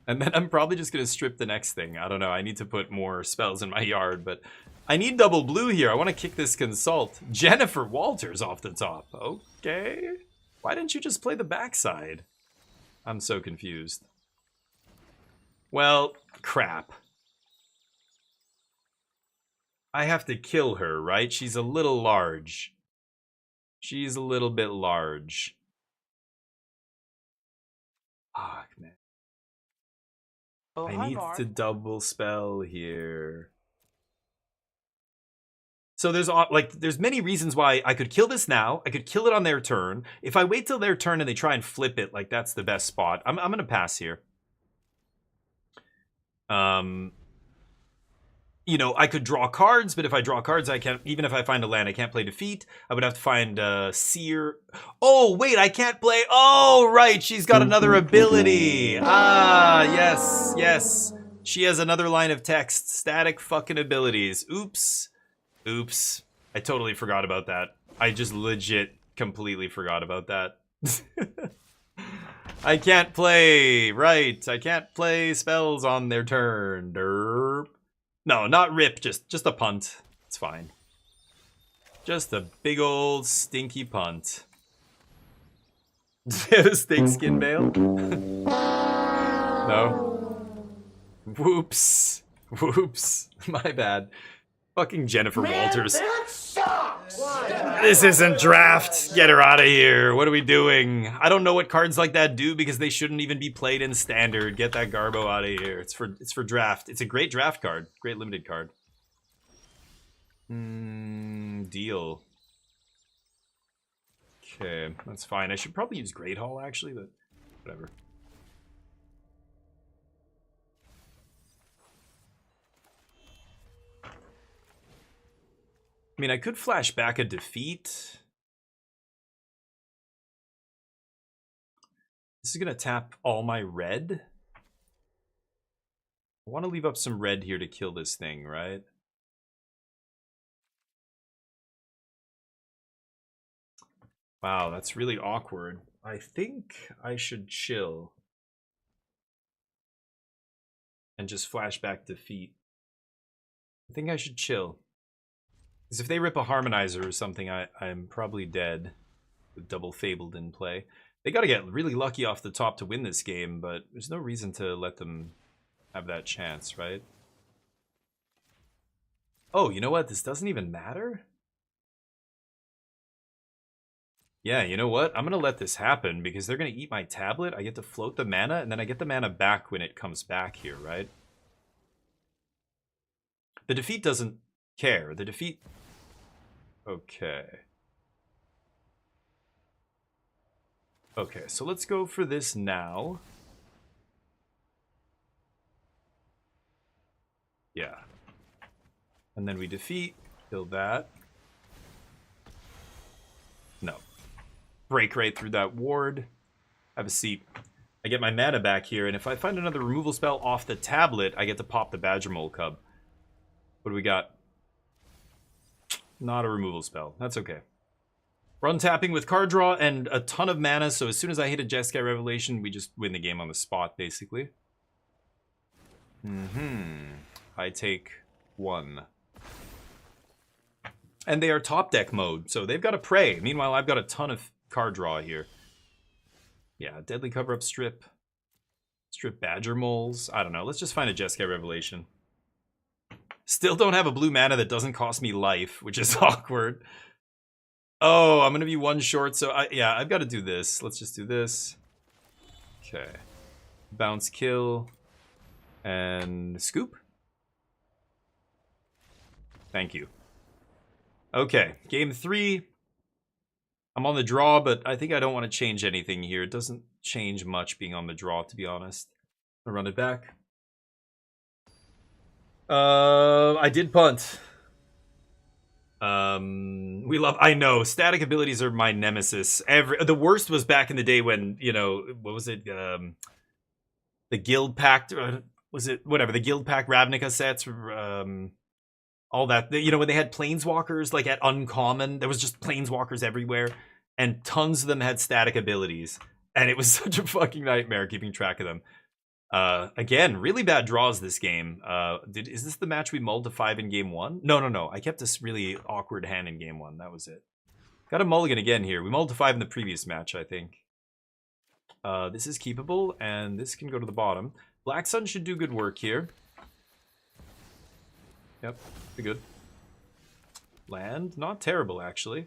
B: And then I'm probably just going to strip the next thing. I don't know. I need to put more spells in my yard, but... I need double blue here. I want to kick this Consult. Jennifer Walters off the top. Okay. Why didn't you just play the backside? I'm so confused. Well, crap. I have to kill her, right? She's a little large. She's a little bit large. Fuck, man.
I: Oh,
B: I need to double spell here. So there's many reasons why I could kill this now. I could kill it on their turn. If I wait till their turn and they try and flip it, like that's the best spot. I'm gonna pass here. You know, I could draw cards, but if I draw cards, I can't. Even if I find a land, I can't play defeat. I would have to find Seer. Oh wait, I can't play. Oh right, she's got another ability. Ah yes, yes. She has another line of text. Static fucking abilities. Oops, oops. I totally forgot about that. I just legit completely forgot about that. I can't play. Right, I can't play spells on their turn. Derp. No, not rip, just a punt. It's fine. Just a big old stinky punt. Snakeskin bale? No. Whoops. Whoops. My bad. Fucking Jennifer Walters.
H: That sucks!
B: This isn't draft. Get her out of here. What are we doing? I don't know what cards like that do because they shouldn't even be played in standard. Get that Garbo out of here. It's for draft. It's a great draft card. Great limited card. Deal. Okay, that's fine. I should probably use Great Hall actually, but whatever. I mean, I could flash back a defeat. This is going to tap all my red. I want to leave up some red here to kill this thing, right? Wow, that's really awkward. I think I should chill. And just flash back defeat. I think I should chill. Because if they rip a Harmonizer or something, I'm probably dead with double Fabled in play. They got to get really lucky off the top to win this game, but there's no reason to let them have that chance, right? Oh, you know what? This doesn't even matter? Yeah, you know what? I'm going to let this happen because they're going to eat my tablet. I get to float the mana, and then I get the mana back when it comes back here, right? The defeat doesn't care. The defeat... Okay. Okay, so let's go for this now. Yeah. And then we defeat, kill that. No. Break right through that ward. Have a seat. I get my mana back here, and if I find another removal spell off the tablet, I get to pop the Badger Mole Cub. What do we got? Not a removal spell. That's okay. Run tapping with card draw and a ton of mana, so as soon as I hit a Jeskai Revelation, we just win the game on the spot, basically. I take 1. And they are top deck mode, so they've got a prey. Meanwhile, I've got a ton of card draw here. Yeah, Deadly Cover-Up Strip. Strip Badger Moles. I don't know. Let's just find a Jeskai Revelation. Still don't have a blue mana that doesn't cost me life, which is awkward. Oh, I'm going to be 1 short, so yeah, I've got to do this. Let's just do this. Okay. Bounce, kill, and scoop. Thank you. Okay, game 3. I'm on the draw, but I think I don't want to change anything here. It doesn't change much being on the draw, to be honest. I'll run it back. I did punt. I know, static abilities are my nemesis. The worst was back in the day when, you know, what was it? The Guild Pact, was it, whatever, the Guild Pact Ravnica sets, all that. You know, when they had Planeswalkers, like at Uncommon, there was just Planeswalkers everywhere, and tons of them had static abilities. And it was such a fucking nightmare keeping track of them. Again, really bad draws this game. Is this the match we mulled to 5 in game 1? No. I kept this really awkward hand in game 1. That was it. Got a mulligan again here. We mulled to 5 in the previous match, I think. This is keepable, and this can go to the bottom. Black Sun should do good work here. Yep, be good. Land, not terrible, actually.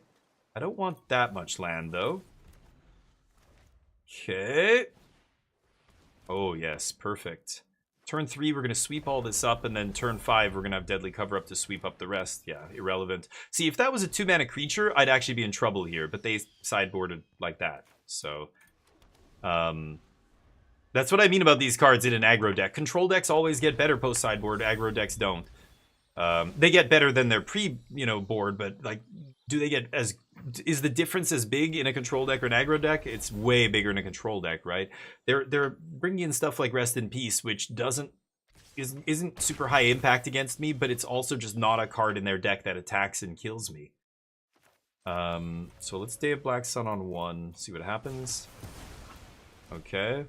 B: I don't want that much land, though. Okay. Oh, yes, perfect. Turn 3, we're going to sweep all this up, and then turn 5, we're going to have Deadly Cover-Up to sweep up the rest. Yeah, irrelevant. See, if that was a 2-mana creature, I'd actually be in trouble here, but they sideboarded like that. So, That's what I mean about these cards in an aggro deck. Control decks always get better post-sideboard. Aggro decks don't. They get better than their board, but like, do they get as... Is the difference as big in a control deck or an aggro deck? It's way bigger in a control deck, right? They're bringing in stuff like Rest in Peace, which isn't super high impact against me, but it's also just not a card in their deck that attacks and kills me. So let's Day of Black Sun on 1, see what happens. Okay.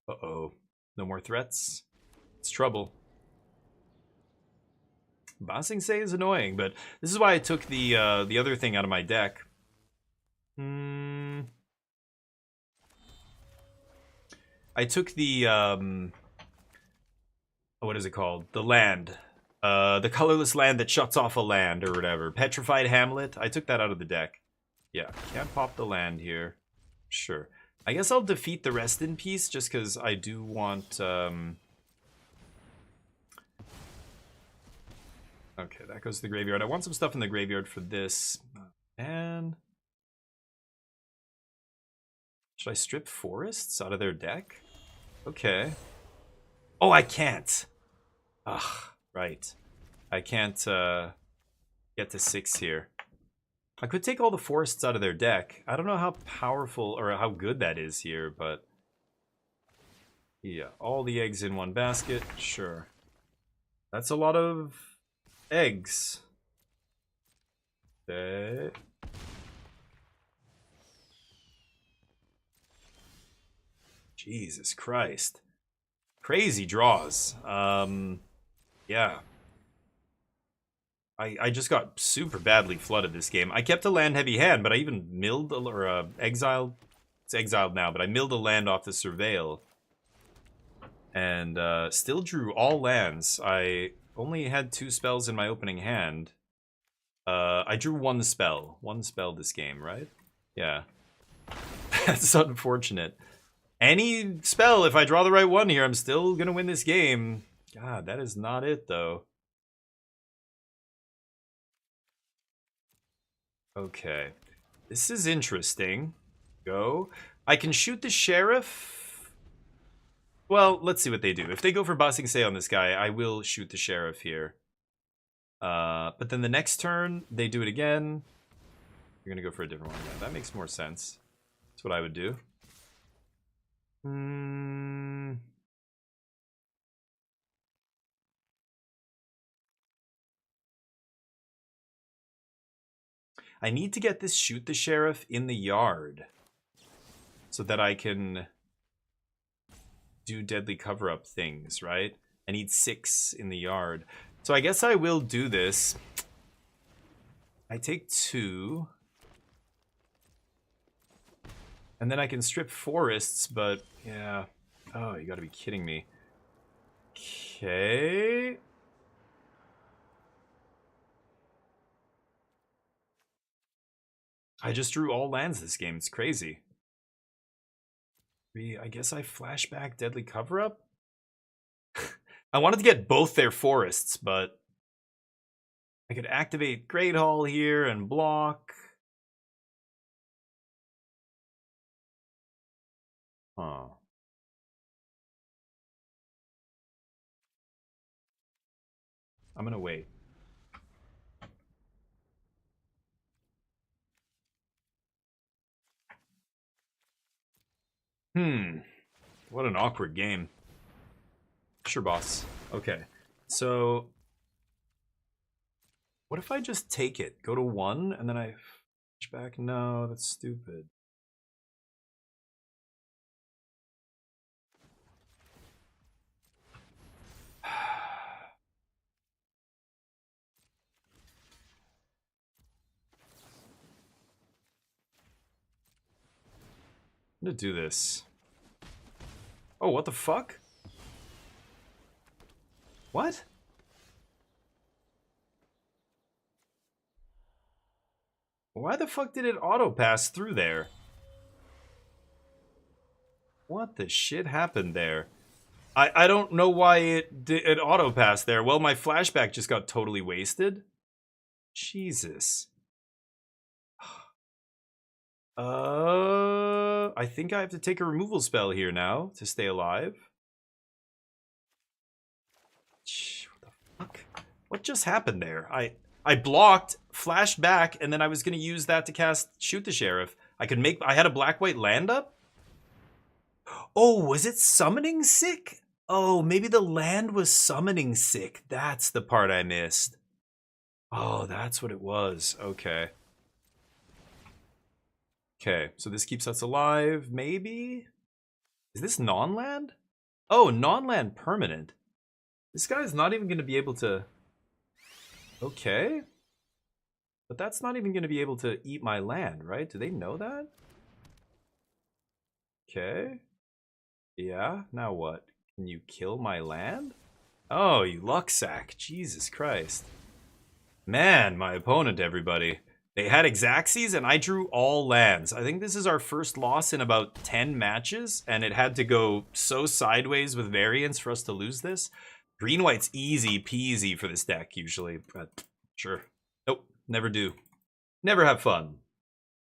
B: Uh-oh. No more threats. It's trouble. Bossing Say is annoying, but this is why I took the other thing out of my deck. I took the what is it called? The land. The colorless land that shuts off a land or whatever. Petrified Hamlet. I took that out of the deck. Yeah, can't pop the land here. Sure. I guess I'll defeat the Rest in Peace just because I do want... Okay, that goes to the graveyard. I want some stuff in the graveyard for this. And... Should I strip forests out of their deck? Okay. Oh, I can't! Ugh, right. I can't get to 6 here. I could take all the forests out of their deck. I don't know how powerful or how good that is here, but... Yeah, all the eggs in one basket, sure. That's a lot of eggs. Okay. Jesus Christ. Crazy draws. Yeah. I just got super badly flooded this game. I kept a land heavy hand, but I even milled or exiled. It's exiled now, but I milled a land off the Surveil. And still drew all lands. I only had 2 spells in my opening hand. I drew 1 spell. 1 spell this game, right? Yeah. That's unfortunate. Any spell, if I draw the right one here, I'm still gonna win this game. God, that is not it, though. Okay. This is interesting. Go. I can shoot the sheriff. Well, let's see what they do. If they go for Bossing Say on this guy, I will shoot the sheriff here. But then the next turn, they do it again. You're gonna go for a different one. Yeah, that makes more sense. That's what I would do. I need to get this shoot the sheriff in the yard so that I can do deadly cover-up things, right? I need 6 in the yard. So I guess I will do this. I take 2. And then I can strip forests, but yeah. Oh, you gotta be kidding me. Okay. I just drew all lands this game. It's crazy. I guess I flashback Deadly Cover-Up? I wanted to get both their forests, but I could activate Great Hall here and block. Huh. I'm gonna wait. What an awkward game. Sure, boss. Okay. So, what if I just take it? Go to 1, and then I flash back? No, that's stupid. I'm gonna do this. Oh, what the fuck? What? Why the fuck did it auto pass through there? What the shit happened there? I don't know why it auto passed there. Well, my flashback just got totally wasted. Jesus. I think I have to take a removal spell here now to stay alive. What the fuck? What just happened there? I blocked, flashed back, and then I was gonna use that to cast Shoot the Sheriff. I had a black-white land up? Oh, was it summoning sick? Oh, maybe the land was summoning sick. That's the part I missed. Oh, that's what it was. Okay. Okay, so this keeps us alive, maybe? Is this non-land? Oh, non-land permanent. This guy's not even going to be able to... Okay. But that's not even going to be able to eat my land, right? Do they know that? Okay. Yeah, now what? Can you kill my land? Oh, you luck sack. Jesus Christ. Man, my opponent, everybody. They had Exaxes and I drew all lands. I think this is our first loss in about 10 matches, and it had to go so sideways with variance for us to lose this. Green-white's easy peasy for this deck, usually, but sure. Nope, never do. Never have fun.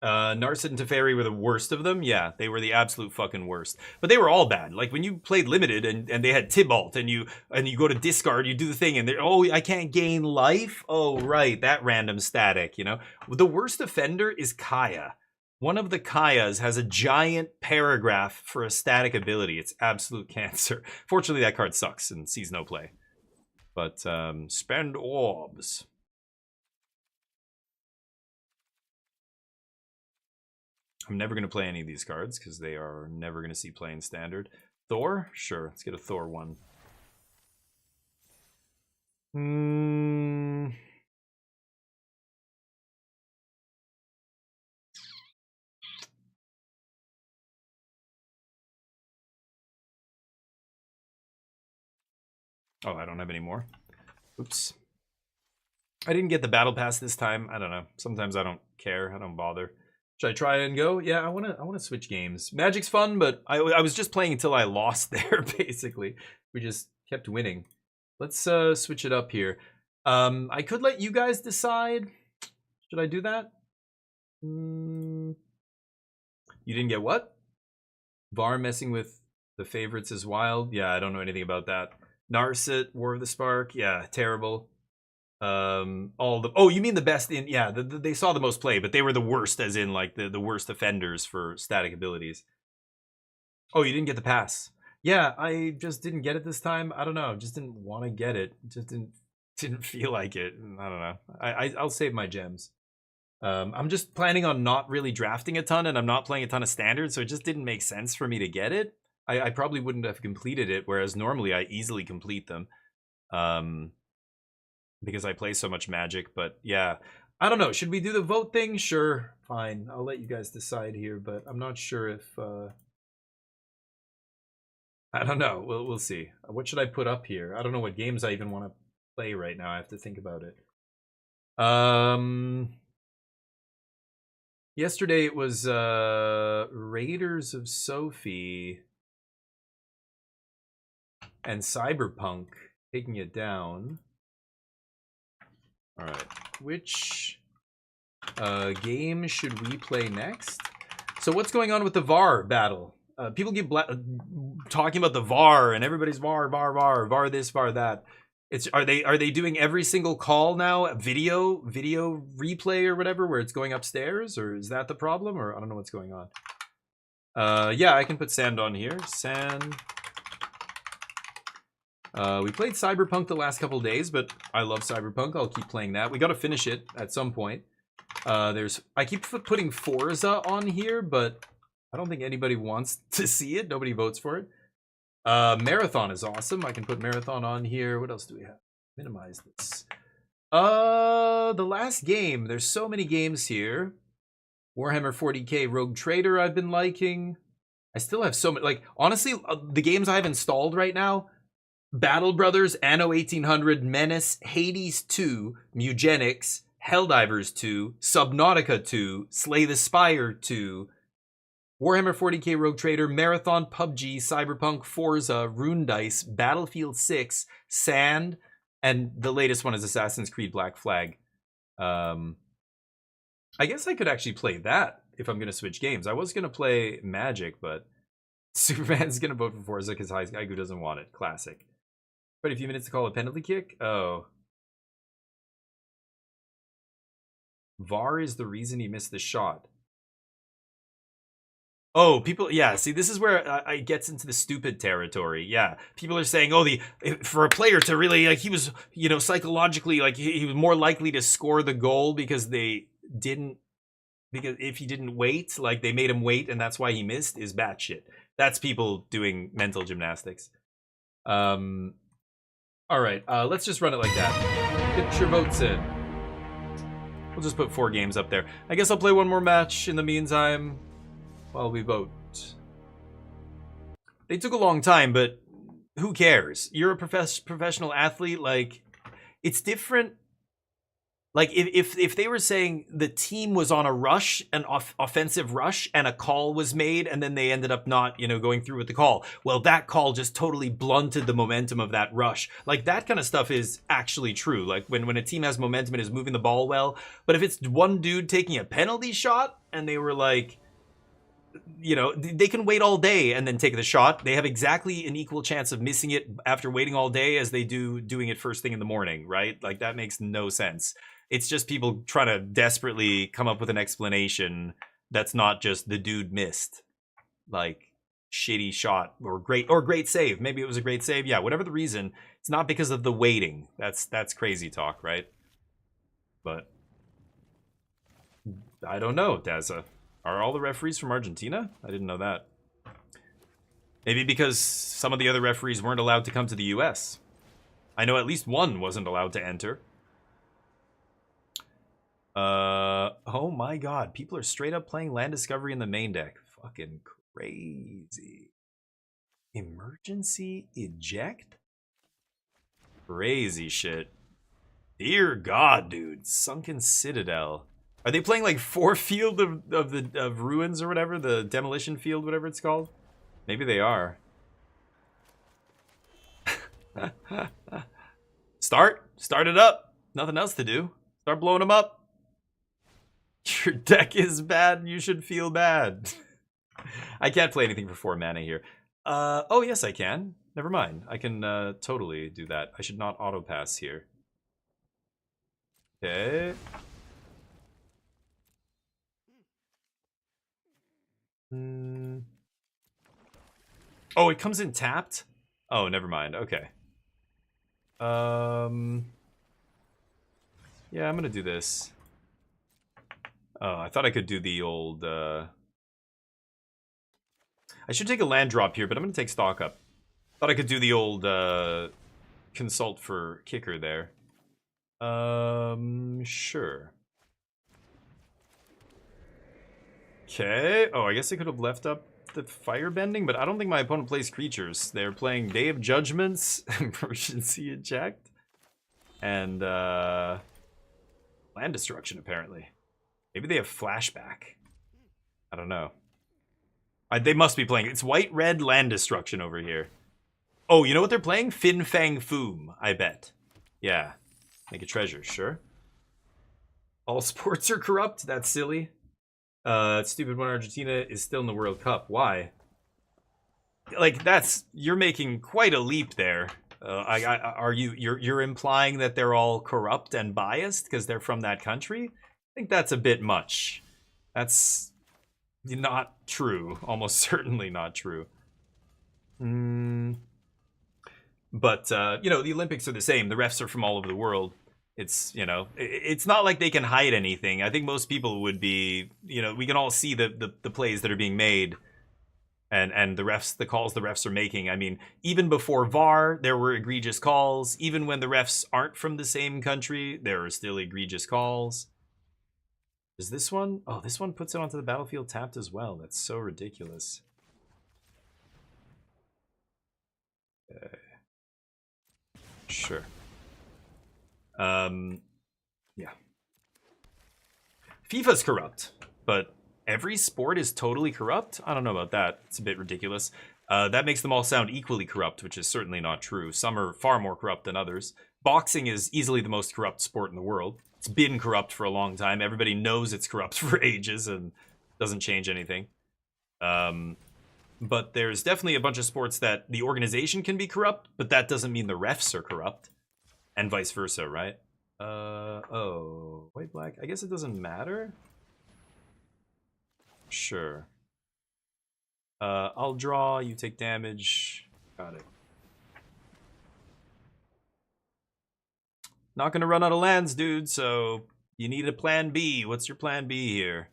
B: Narset and Teferi were the worst of them. Yeah, they were the absolute fucking worst. But they were all bad. Like when you played Limited and they had Tybalt and you go to discard, you do the thing and they're, oh, I can't gain life. Oh, right, that random static, you know. The worst offender is Kaya. One of the Kayas has a giant paragraph for a static ability. It's absolute cancer. Fortunately, that card sucks and sees no play. But spend orbs. I'm never going to play any of these cards because they are never going to see play in Standard. Thor? Sure, let's get a Thor one. Oh, I don't have any more. Oops. I didn't get the battle pass this time. I don't know. Sometimes I don't care. I don't bother. Should I try and go? Yeah, I wanna switch games. Magic's fun, but I was just playing until I lost there, basically. We just kept winning. Let's switch it up here. I could let you guys decide. Should I do that? You didn't get what? Var messing with the favorites is wild. Yeah, I don't know anything about that. Narset, War of the Spark. Yeah, terrible. You mean the best in, yeah, they saw the most play, but they were the worst, as in like the worst offenders for static abilities. Oh, you didn't get the pass. Yeah, I just didn't get it this time. I don't know, just didn't want to get it. Just didn't feel like it. I don't know. I'll save my gems. I'm just planning on not really drafting a ton, and I'm not playing a ton of standards, so it just didn't make sense for me to get it. I probably wouldn't have completed it, whereas normally I easily complete them. Because I play so much Magic, but yeah. I don't know, should we do the vote thing? Sure, fine. I'll let you guys decide here, but I'm not sure if... I don't know, we'll see. What should I put up here? I don't know what games I even want to play right now. I have to think about it. Yesterday it was Raiders of Sophie and Cyberpunk taking it down. All right, which game should we play next? So what's going on with the VAR battle? People keep talking about the VAR and everybody's VAR this, VAR that. Are they doing every single call now? Video replay or whatever, where it's going upstairs, or is that the problem? Or I don't know what's going on. Yeah, I can put Sand on here. Sand. We played Cyberpunk the last couple days, but I love Cyberpunk. I'll keep playing that. We got to finish it at some point. I keep putting Forza on here, but I don't think anybody wants to see it. Nobody votes for it. Marathon is awesome. I can put Marathon on here. What else do we have? Minimize this. The last game. There's so many games here. Warhammer 40k Rogue Trader I've been liking. I still have so many. Like, honestly, the games I have installed right now: Battle Brothers, Anno 1800, Menace, Hades 2, Mugenics, Helldivers 2, Subnautica 2, Slay the Spire 2, Warhammer 40k Rogue Trader, Marathon, PUBG, Cyberpunk, Forza, Rune Dice, Battlefield 6, Sand, and the latest one is Assassin's Creed Black Flag. I guess I could actually play that if I'm gonna switch games. I was gonna play Magic, but Superman's gonna vote for Forza because Haiku doesn't want it. Classic. But a few minutes to call a penalty kick? Oh. VAR is the reason he missed the shot. Oh, people, yeah, see, this is where it gets into the stupid territory. Yeah, people are saying, oh, for a player to really, like, he was, you know, psychologically, like, he was more likely to score the goal because if he didn't wait, like, they made him wait and that's why he missed, is batshit. That's people doing mental gymnastics. All right, let's just run it like that. Get your votes in. We'll just put 4 games up there. I guess I'll play one more match in the meantime. While we vote. They took a long time, but who cares? You're a professional athlete. Like, it's different. Like, if they were saying the team was on a rush, an offensive rush, and a call was made, and then they ended up not, you know, going through with the call. Well, that call just totally blunted the momentum of that rush. Like, that kind of stuff is actually true. Like, when a team has momentum and is moving the ball well. But if it's one dude taking a penalty shot, and they were like, you know, they can wait all day and then take the shot. They have exactly an equal chance of missing it after waiting all day as they do doing it first thing in the morning, right? Like, that makes no sense. It's just people trying to desperately come up with an explanation that's not just the dude missed. Like, shitty shot or great save. Maybe it was a great save. Yeah, whatever the reason, it's not because of the waiting. That's crazy talk, right? But I don't know, Daza. Are all the referees from Argentina? I didn't know that. Maybe because some of the other referees weren't allowed to come to the US. I know at least one wasn't allowed to enter. Oh my god. People are straight up playing Land Discovery in the main deck. Fucking crazy. Emergency eject? Crazy shit. Dear god, dude. Sunken Citadel. Are they playing like 4 Field of Ruins or whatever? The Demolition Field, whatever it's called? Maybe they are. Start it up. Nothing else to do. Start blowing them up. Your deck is bad. You should feel bad. I can't play anything for 4 mana here. Oh, yes, I can. Never mind. I can totally do that. I should not auto pass here. Okay. Oh, it comes in tapped? Oh, never mind. Okay. Yeah, I'm gonna do this. Oh, I thought I could do the old, I should take a land drop here, but I'm gonna take stock up. Thought I could do the old, consult for kicker there. Sure. Okay. Oh, I guess I could have left up the firebending, but I don't think my opponent plays creatures. They're playing Day of Judgments, Emergency Eject, and Land Destruction, apparently. Maybe they have Flashback. I don't know. They must be playing. It's white-red Land Destruction over here. Oh, you know what they're playing? Fin Fang Foom, I bet. Yeah. Make a treasure, sure. All sports are corrupt? That's silly. It's stupid when Argentina is still in the World Cup. Why? Like, you're making quite a leap there. You're implying that they're all corrupt and biased because they're from that country? I think that's a bit much. That's not true. Almost certainly not true. But, you know, the Olympics are the same. The refs are from all over the world. It's, you know, it's not like they can hide anything. I think most people would be, you know, we can all see the plays that are being made and the calls the refs are making. I mean, even before VAR, there were egregious calls. Even when the refs aren't from the same country, there are still egregious calls. Is this one? Oh, this one puts it onto the battlefield tapped as well. That's so ridiculous. Sure. Yeah. FIFA's corrupt, but every sport is totally corrupt? I don't know about that. It's a bit ridiculous. That makes them all sound equally corrupt, which is certainly not true. Some are far more corrupt than others. Boxing is easily the most corrupt sport in the world. It's been corrupt for a long time. Everybody knows it's corrupt for ages, and Doesn't change anything. But there's definitely a bunch of sports that the organization can be corrupt, but that doesn't mean the refs are corrupt. And vice versa, right? Oh, white, black. I guess it doesn't matter. Sure. I'll draw, you take damage. Got it. Not gonna run out of lands, dude, so you need a plan B. What's your plan B here?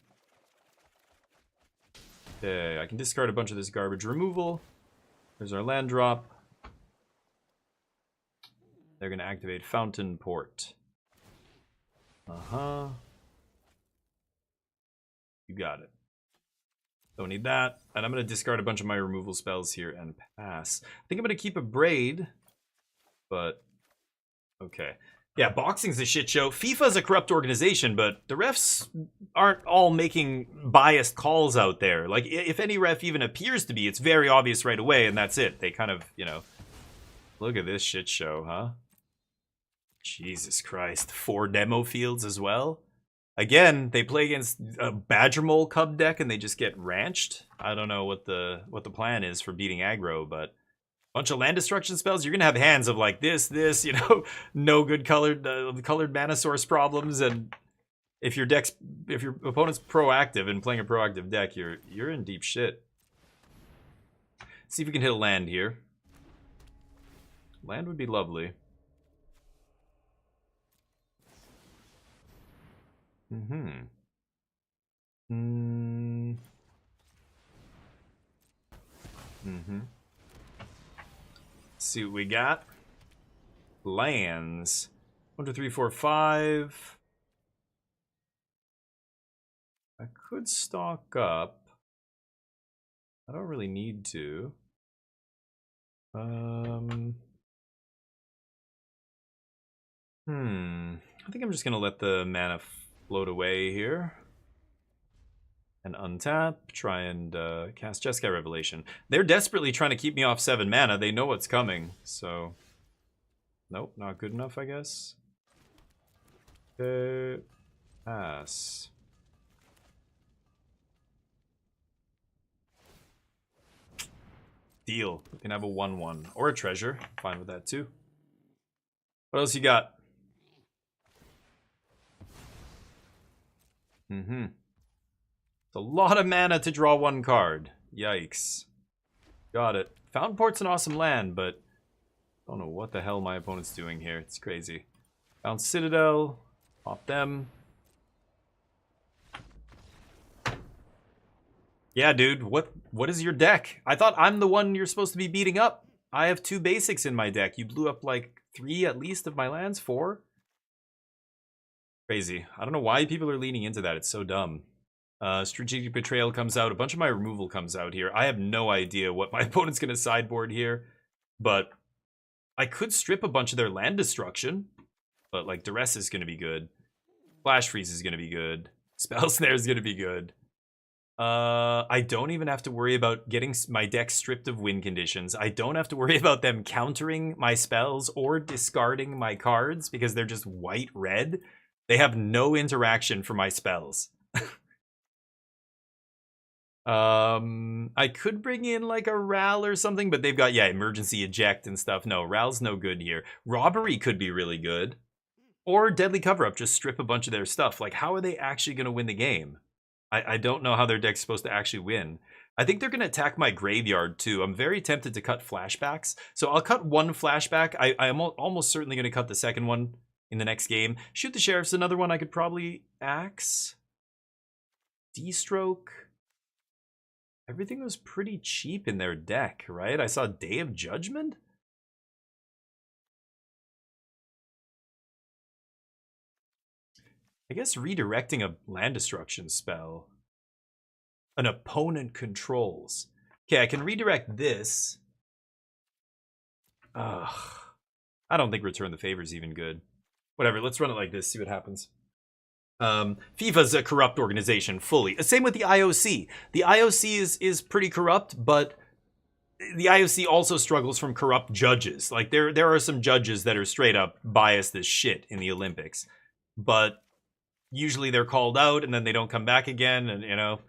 B: Okay, I can discard a bunch of this garbage removal. There's our land drop. They're gonna activate Fountain Port. Uh-huh. You got it. Don't need that. And I'm gonna discard a bunch of my removal spells here and pass. I think I'm gonna keep a Braid, but okay. Yeah, boxing's a shit show. FIFA's a corrupt organization, but the refs aren't all making biased calls out there. Like, if any ref even appears to be, it's very obvious right away, and that's it. They kind of, you know... Look at this shit show, huh? Jesus Christ. 4 demo fields as well? Again, they play against a Badger Mole Cub deck, and they just get ranched. I don't know what the plan is for beating aggro, but... bunch of land destruction spells, you're gonna have hands of like this, you know, no good colored mana source problems, and if your opponent's proactive and playing a proactive deck, you're in deep shit. See if we can hit a land here. Land would be lovely. See what we got. Lands. 1, 2, 3, 4, 5. I could stock up. I don't really need to. I think I'm just gonna let the mana float away here. And untap, try and cast Jeskai Revelation. They're desperately trying to keep me off 7 mana. They know what's coming, so... Nope, not good enough, I guess. Okay, pass. Deal. We can have a 1/1. Or a treasure. Fine with that, too. What else you got? A lot of mana to draw 1 card. Yikes. Got it. Fountain Port's an awesome land, but I don't know what the hell my opponent's doing here. It's crazy. Found Citadel. Pop them. Yeah, dude. What is your deck? I thought I'm the one you're supposed to be beating up. I have 2 basics in my deck. You blew up like 3 at least of my lands. 4? Crazy. I don't know why people are leaning into that. It's so dumb. Strategic Betrayal comes out. A bunch of my removal comes out here. I have no idea what my opponent's going to sideboard here. But I could strip a bunch of their land destruction. But like Duress is going to be good. Flash Freeze is going to be good. Spell Snare is going to be good. I don't even have to worry about getting my deck stripped of win conditions. I don't have to worry about them countering my spells or discarding my cards because they're just white-red. They have no interaction for my spells. I could bring in like a Ral or something, but they've got, yeah, emergency eject and stuff. No, Ral's no good here. Robbery could be really good. Or Deadly Cover-Up, just strip a bunch of their stuff. Like, how are they actually going to win the game? I don't know how their deck's supposed to actually win. I think they're going to attack my graveyard, too. I'm very tempted to cut flashbacks. So I'll cut 1 flashback. I'm almost certainly going to cut the second one in the next game. Shoot the Sheriff's another one I could probably axe. D-Stroke. Everything was pretty cheap in their deck, right? I saw Day of Judgment? I guess redirecting a land destruction spell. An opponent controls. Okay, I can redirect this. Ugh. I don't think Return the Favor is even good. Whatever, let's run it like this, see what happens. FIFA's a corrupt organization, fully. Same with the IOC. The IOC is pretty corrupt, but the IOC also struggles from corrupt judges. Like, there are some judges that are straight up biased as shit in the Olympics. But usually they're called out and then they don't come back again, and, you know,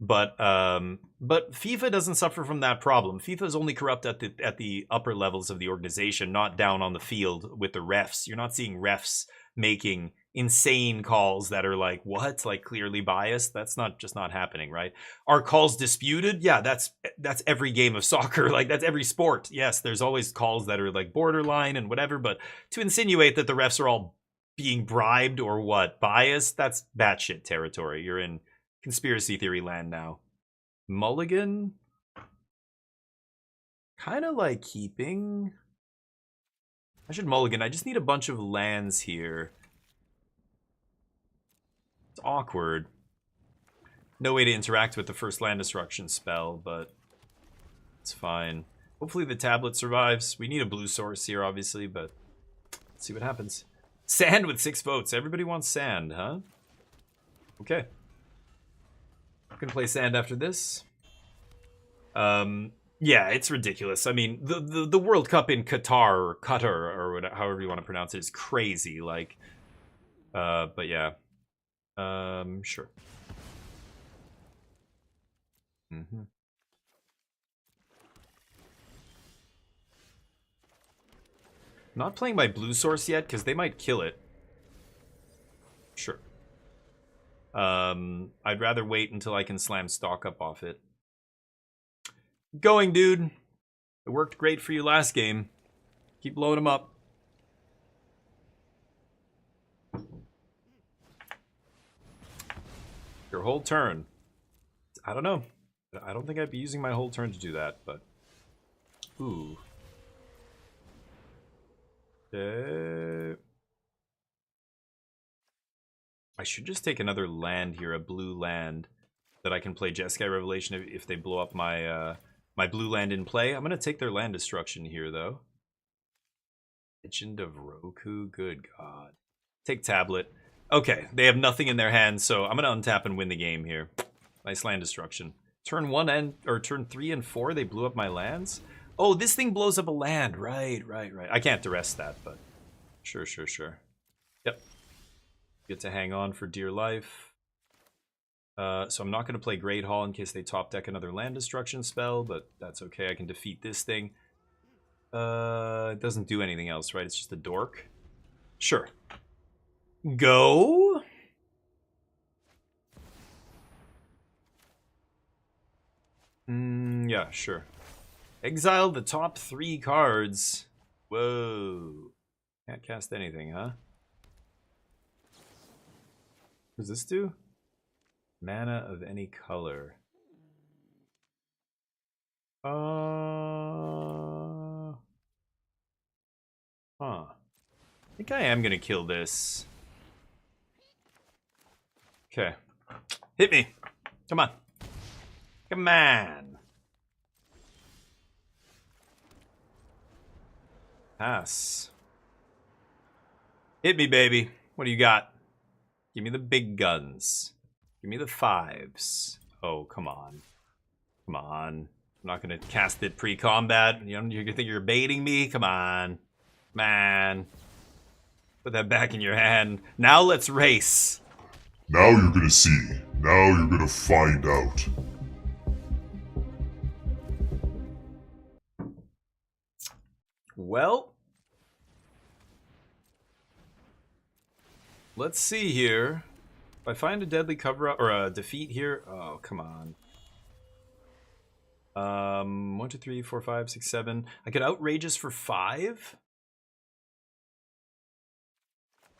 B: But FIFA doesn't suffer from that problem. FIFA is only corrupt at the upper levels of the organization, not down on the field with the refs. You're not seeing refs making insane calls that are like, what? Like clearly biased? That's just not happening, right? Are calls disputed? Yeah, that's every game of soccer. Like that's every sport. Yes, there's always calls that are like borderline and whatever, but to insinuate that the refs are all being bribed or what? Biased? That's batshit territory. You're in conspiracy theory land now. Mulligan? Kind of like keeping. I should mulligan. I just need a bunch of lands here. It's awkward. No way to interact with the first land destruction spell, but it's fine. Hopefully the tablet survives. We need a blue source here, obviously, but let's see what happens. Sand with 6 votes. Everybody wants sand, huh? Okay. I'm gonna play sand after this. Yeah, it's ridiculous. I mean, the World Cup in Qatar or whatever, however you want to pronounce it, is crazy. Like, but yeah, sure. Not playing my blue source yet because they might kill it. Sure. I'd rather wait until I can slam stock up off it. Going, dude. It worked great for you last game. Keep blowing them up. Your whole turn. I don't know. I don't think I'd be using my whole turn to do that, but... Ooh. I should just take another land here, a blue land, that I can play Jeskai Revelation if they blow up my my blue land in play. I'm gonna take their land destruction here, though. Legend of Roku, good God. Take tablet. Okay, they have nothing in their hands, so I'm gonna untap and win the game here. Nice land destruction. Turn 1 and or turn 3 and 4, they blew up my lands. Oh, this thing blows up a land. Right. I can't duress that, but sure. Yep. Get to hang on for dear life. So I'm not going to play Great Hall in case they top deck another land destruction spell, but that's okay. I can defeat this thing. It doesn't do anything else, right? It's just a dork. Sure. Go. Yeah, sure. Exile the top 3 cards. Whoa. Can't cast anything, huh? What does this do? Mana of any color. Huh. I think I am gonna kill this. Okay. Hit me. Come on. Come on. Pass. Hit me, baby. What do you got? Give me the big guns. Give me the 5s. Oh, come on. Come on. I'm not gonna cast it pre-combat. You think you're baiting me? Come on. Man. Put that back in your hand. Now let's race.
D: Now you're gonna see. Now you're gonna find out.
B: Well, let's see here. If I find a deadly cover-up or a defeat here, oh come on. 1, 2, 3, 4, 5, 6, 7. I could outrageous for 5.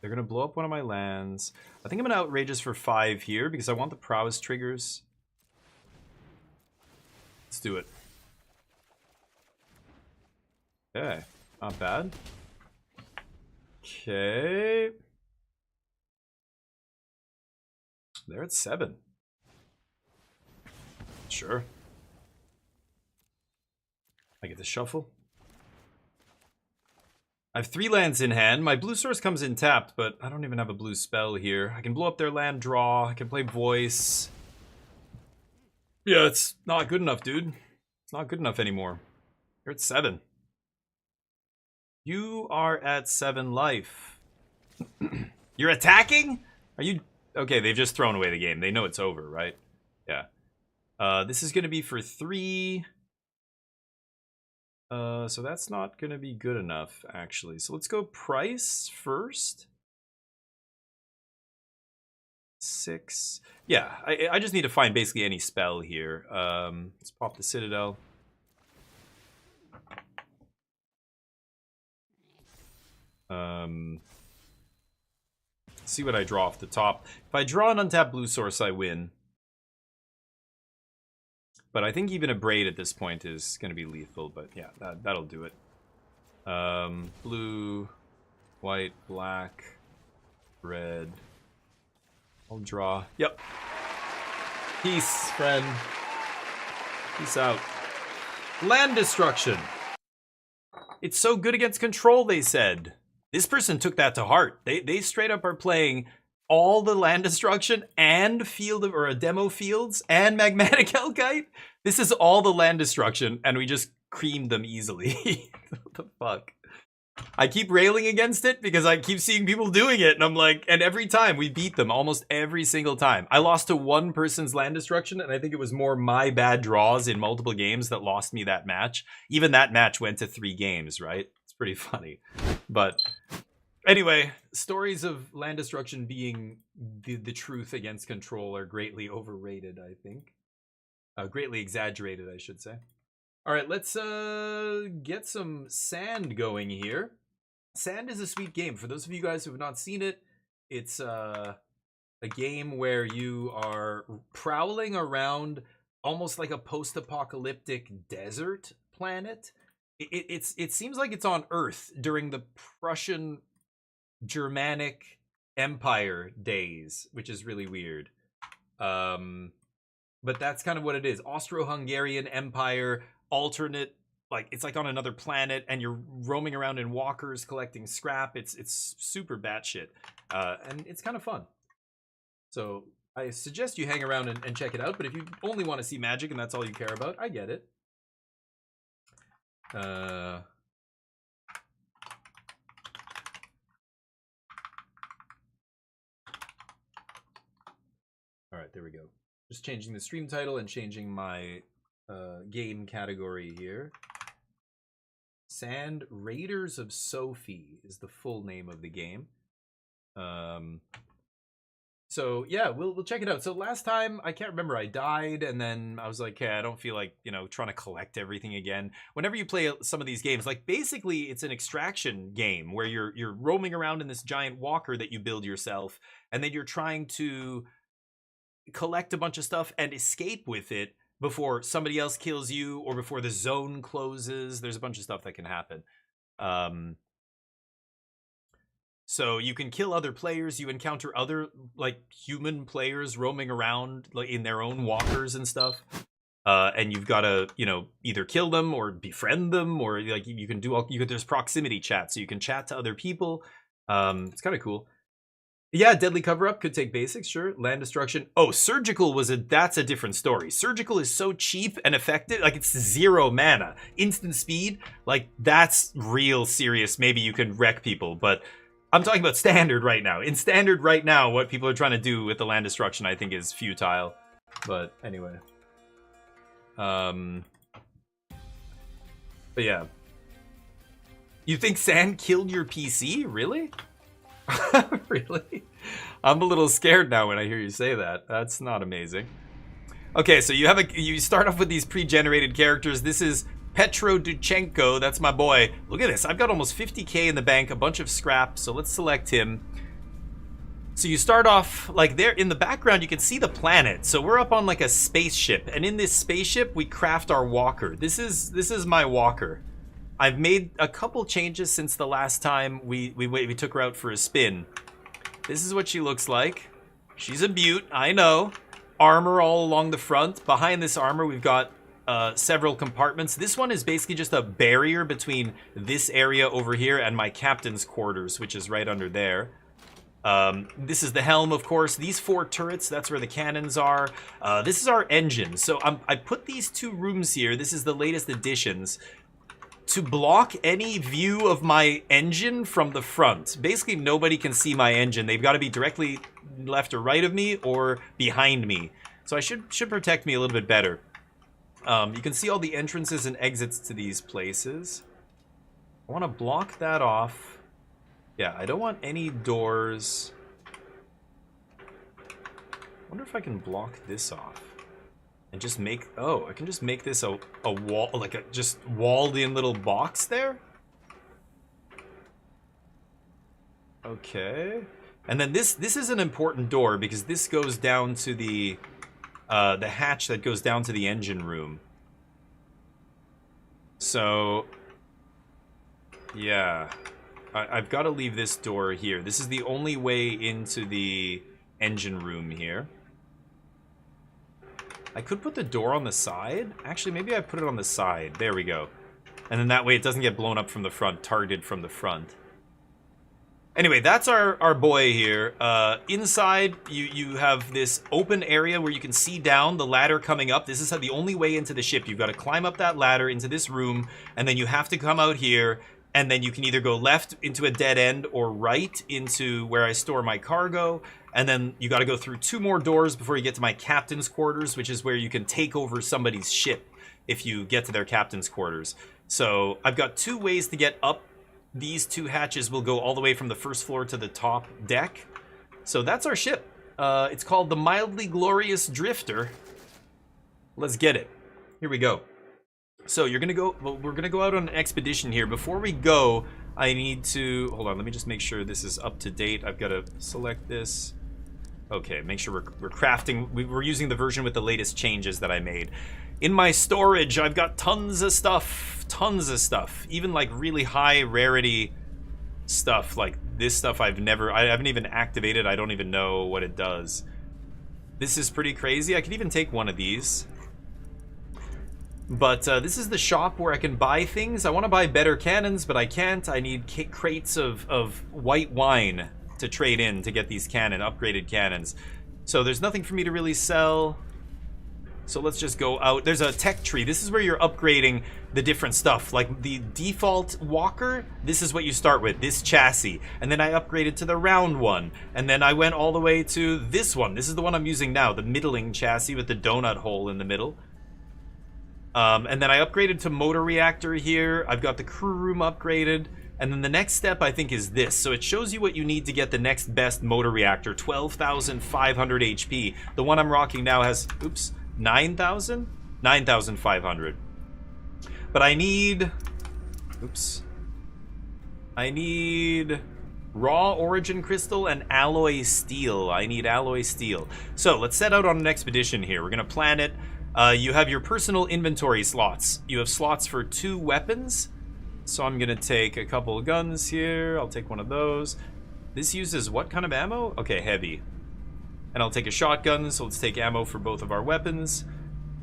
B: They're gonna blow up one of my lands. I think I'm gonna outrageous for 5 here because I want the prowess triggers. Let's do it. Okay, not bad. Okay. They're at 7. Sure. I get to shuffle. I have 3 lands in hand. My blue source comes in tapped, but I don't even have a blue spell here. I can blow up their land draw. I can play voice. Yeah, it's not good enough, dude. It's not good enough anymore. You're at 7. You are at 7 life. You're attacking? Are you... Okay, they've just thrown away the game. They know it's over, right? Yeah. This is going to be for 3. So that's not going to be good enough, actually. So let's go price first. 6. Yeah, I just need to find basically any spell here. Let's pop the Citadel. See what I draw off the top. If I draw an untapped blue source, I win. But I think even a Braid at this point is going to be lethal. But yeah, that'll do it. Blue, white, black, red. I'll draw. Yep. Peace, friend. Peace out. Land destruction. It's so good against control, they said. This person took that to heart. They straight up are playing all the land destruction and field of, or a demo fields and magmatic Elkite. This is all the land destruction, and we just creamed them easily. What the fuck? I keep railing against it because I keep seeing people doing it, and I'm like, and every time we beat them, almost every single time. I lost to one person's land destruction, and I think it was more my bad draws in multiple games that lost me that match. Even that match went to 3 games, right? It's pretty funny. But anyway, stories of land destruction being the truth against control are greatly overrated, I think. Greatly exaggerated, I should say. All right, let's get some Sand going here. Sand is a sweet game. For those of you guys who have not seen it, it's a game where you are prowling around almost like a post-apocalyptic desert planet. It seems like it's on Earth during the Prussian Germanic Empire days, which is really weird. But that's kind of what it is. Austro-Hungarian Empire, alternate, like it's like on another planet, and you're roaming around in walkers collecting scrap. It's super batshit, and it's kind of fun. So I suggest you hang around and check it out. But if you only want to see magic and that's all you care about, I get it. All right, there we go. Just changing the stream title and changing my game category here. Sand Raiders of Sophie is the full name of the game. So yeah, we'll check it out. So last time, I can't remember, I died, and then I was like, hey, I don't feel like, you know, trying to collect everything again. Whenever you play some of these games, like basically it's an extraction game where you're roaming around in this giant walker that you build yourself, and then you're trying to collect a bunch of stuff and escape with it before somebody else kills you or before the zone closes. There's a bunch of stuff that can happen. So you can kill other players. You encounter other like human players roaming around like in their own walkers and stuff. And you've got to, you know, either kill them or befriend them, or like you can do all, there's proximity chat, so you can chat to other people. It's kind of cool. Yeah, Deadly Cover-Up could take basics, sure. Land Destruction. Oh, Surgical that's a different story. Surgical is so cheap and effective, like it's 0 mana. Instant speed, like that's real serious. Maybe you can wreck people, but I'm talking about Standard right now. In Standard right now, what people are trying to do with the Land Destruction, I think, is futile. But anyway. But yeah. You think Sand killed your PC? Really? Really? I'm a little scared now when I hear you say that. That's not amazing. Okay, so you start off with these pre-generated characters. This is Petro Duchenko. That's my boy. Look at this. I've got almost 50k in the bank, a bunch of scrap. So let's select him. So you start off like there in the background. You can see the planet. So we're up on like a spaceship, and in this spaceship we craft our walker. This is my walker. I've made a couple changes since the last time we took her out for a spin. This is what she looks like. She's a beaut, I know. Armor all along the front. Behind this armor, we've got several compartments. This one is basically just a barrier between this area over here and my captain's quarters, which is right under there. This is the helm, of course. These 4 turrets, that's where the cannons are. This is our engine. So I put these 2 rooms here. This is the latest additions to block any view of my engine from the front. Basically, nobody can see my engine. They've got to be directly left or right of me or behind me. So I should protect me a little bit better. You can see all the entrances and exits to these places. I want to block that off. Yeah, I don't want any doors. I wonder if I can block this off. And just make... Oh, I can just make this a wall... Like a just walled-in little box there? Okay. And then this is an important door because this goes down to the hatch that goes down to the engine room. So... Yeah. I've got to leave this door here. This is the only way into the engine room here. I could put the door on the side. Actually, maybe I put it on the side. There we go. And then that way it doesn't get blown up from the front, targeted from the front. Anyway, that's our boy here. Inside, you have this open area where you can see down the ladder coming up. This is the only way into the ship. You've got to climb up that ladder into this room, and then you have to come out here, and then you can either go left into a dead end or right into where I store my cargo. And then you got to go through 2 more doors before you get to my captain's quarters, which is where you can take over somebody's ship if you get to their captain's quarters. So I've got 2 ways to get up. These 2 hatches will go all the way from the first floor to the top deck. So that's our ship. It's called the Mildly Glorious Drifter. Let's get it. Here we go. So you're gonna go. Well, we're gonna go out on an expedition here. Before we go, I need to hold on. Let me just make sure this is up to date. I've got to select this. Okay, make sure we're crafting. We're using the version with the latest changes that I made. In my storage, I've got tons of stuff. Tons of stuff. Even like really high rarity stuff. Like this stuff I haven't even activated. I don't even know what it does. This is pretty crazy. I could even take one of these. But this is the shop where I can buy things. I want to buy better cannons, but I can't. I need crates of white wine to trade in to get these upgraded cannons. So there's nothing for me to really sell. So let's just go out. There's a tech tree. This is where you're upgrading the different stuff. Like the default walker, this is what you start with, this chassis. And then I upgraded to the round one. And then I went all the way to this one. This is the one I'm using now, the middling chassis with the donut hole in the middle. And then I upgraded to motor reactor here. I've got the crew room upgraded. And then the next step, I think, is this. So it shows you what you need to get the next best motor reactor. 12,500 HP. The one I'm rocking now has, oops, 9,000? 9,500. But I need... Oops. I need raw origin crystal and alloy steel. I need alloy steel. So let's set out on an expedition here. We're going to plan it. You have your personal inventory slots. You have slots for 2 weapons. So I'm going to take a couple of guns here. I'll take one of those. This uses what kind of ammo? Okay, heavy. And I'll take a shotgun, so let's take ammo for both of our weapons.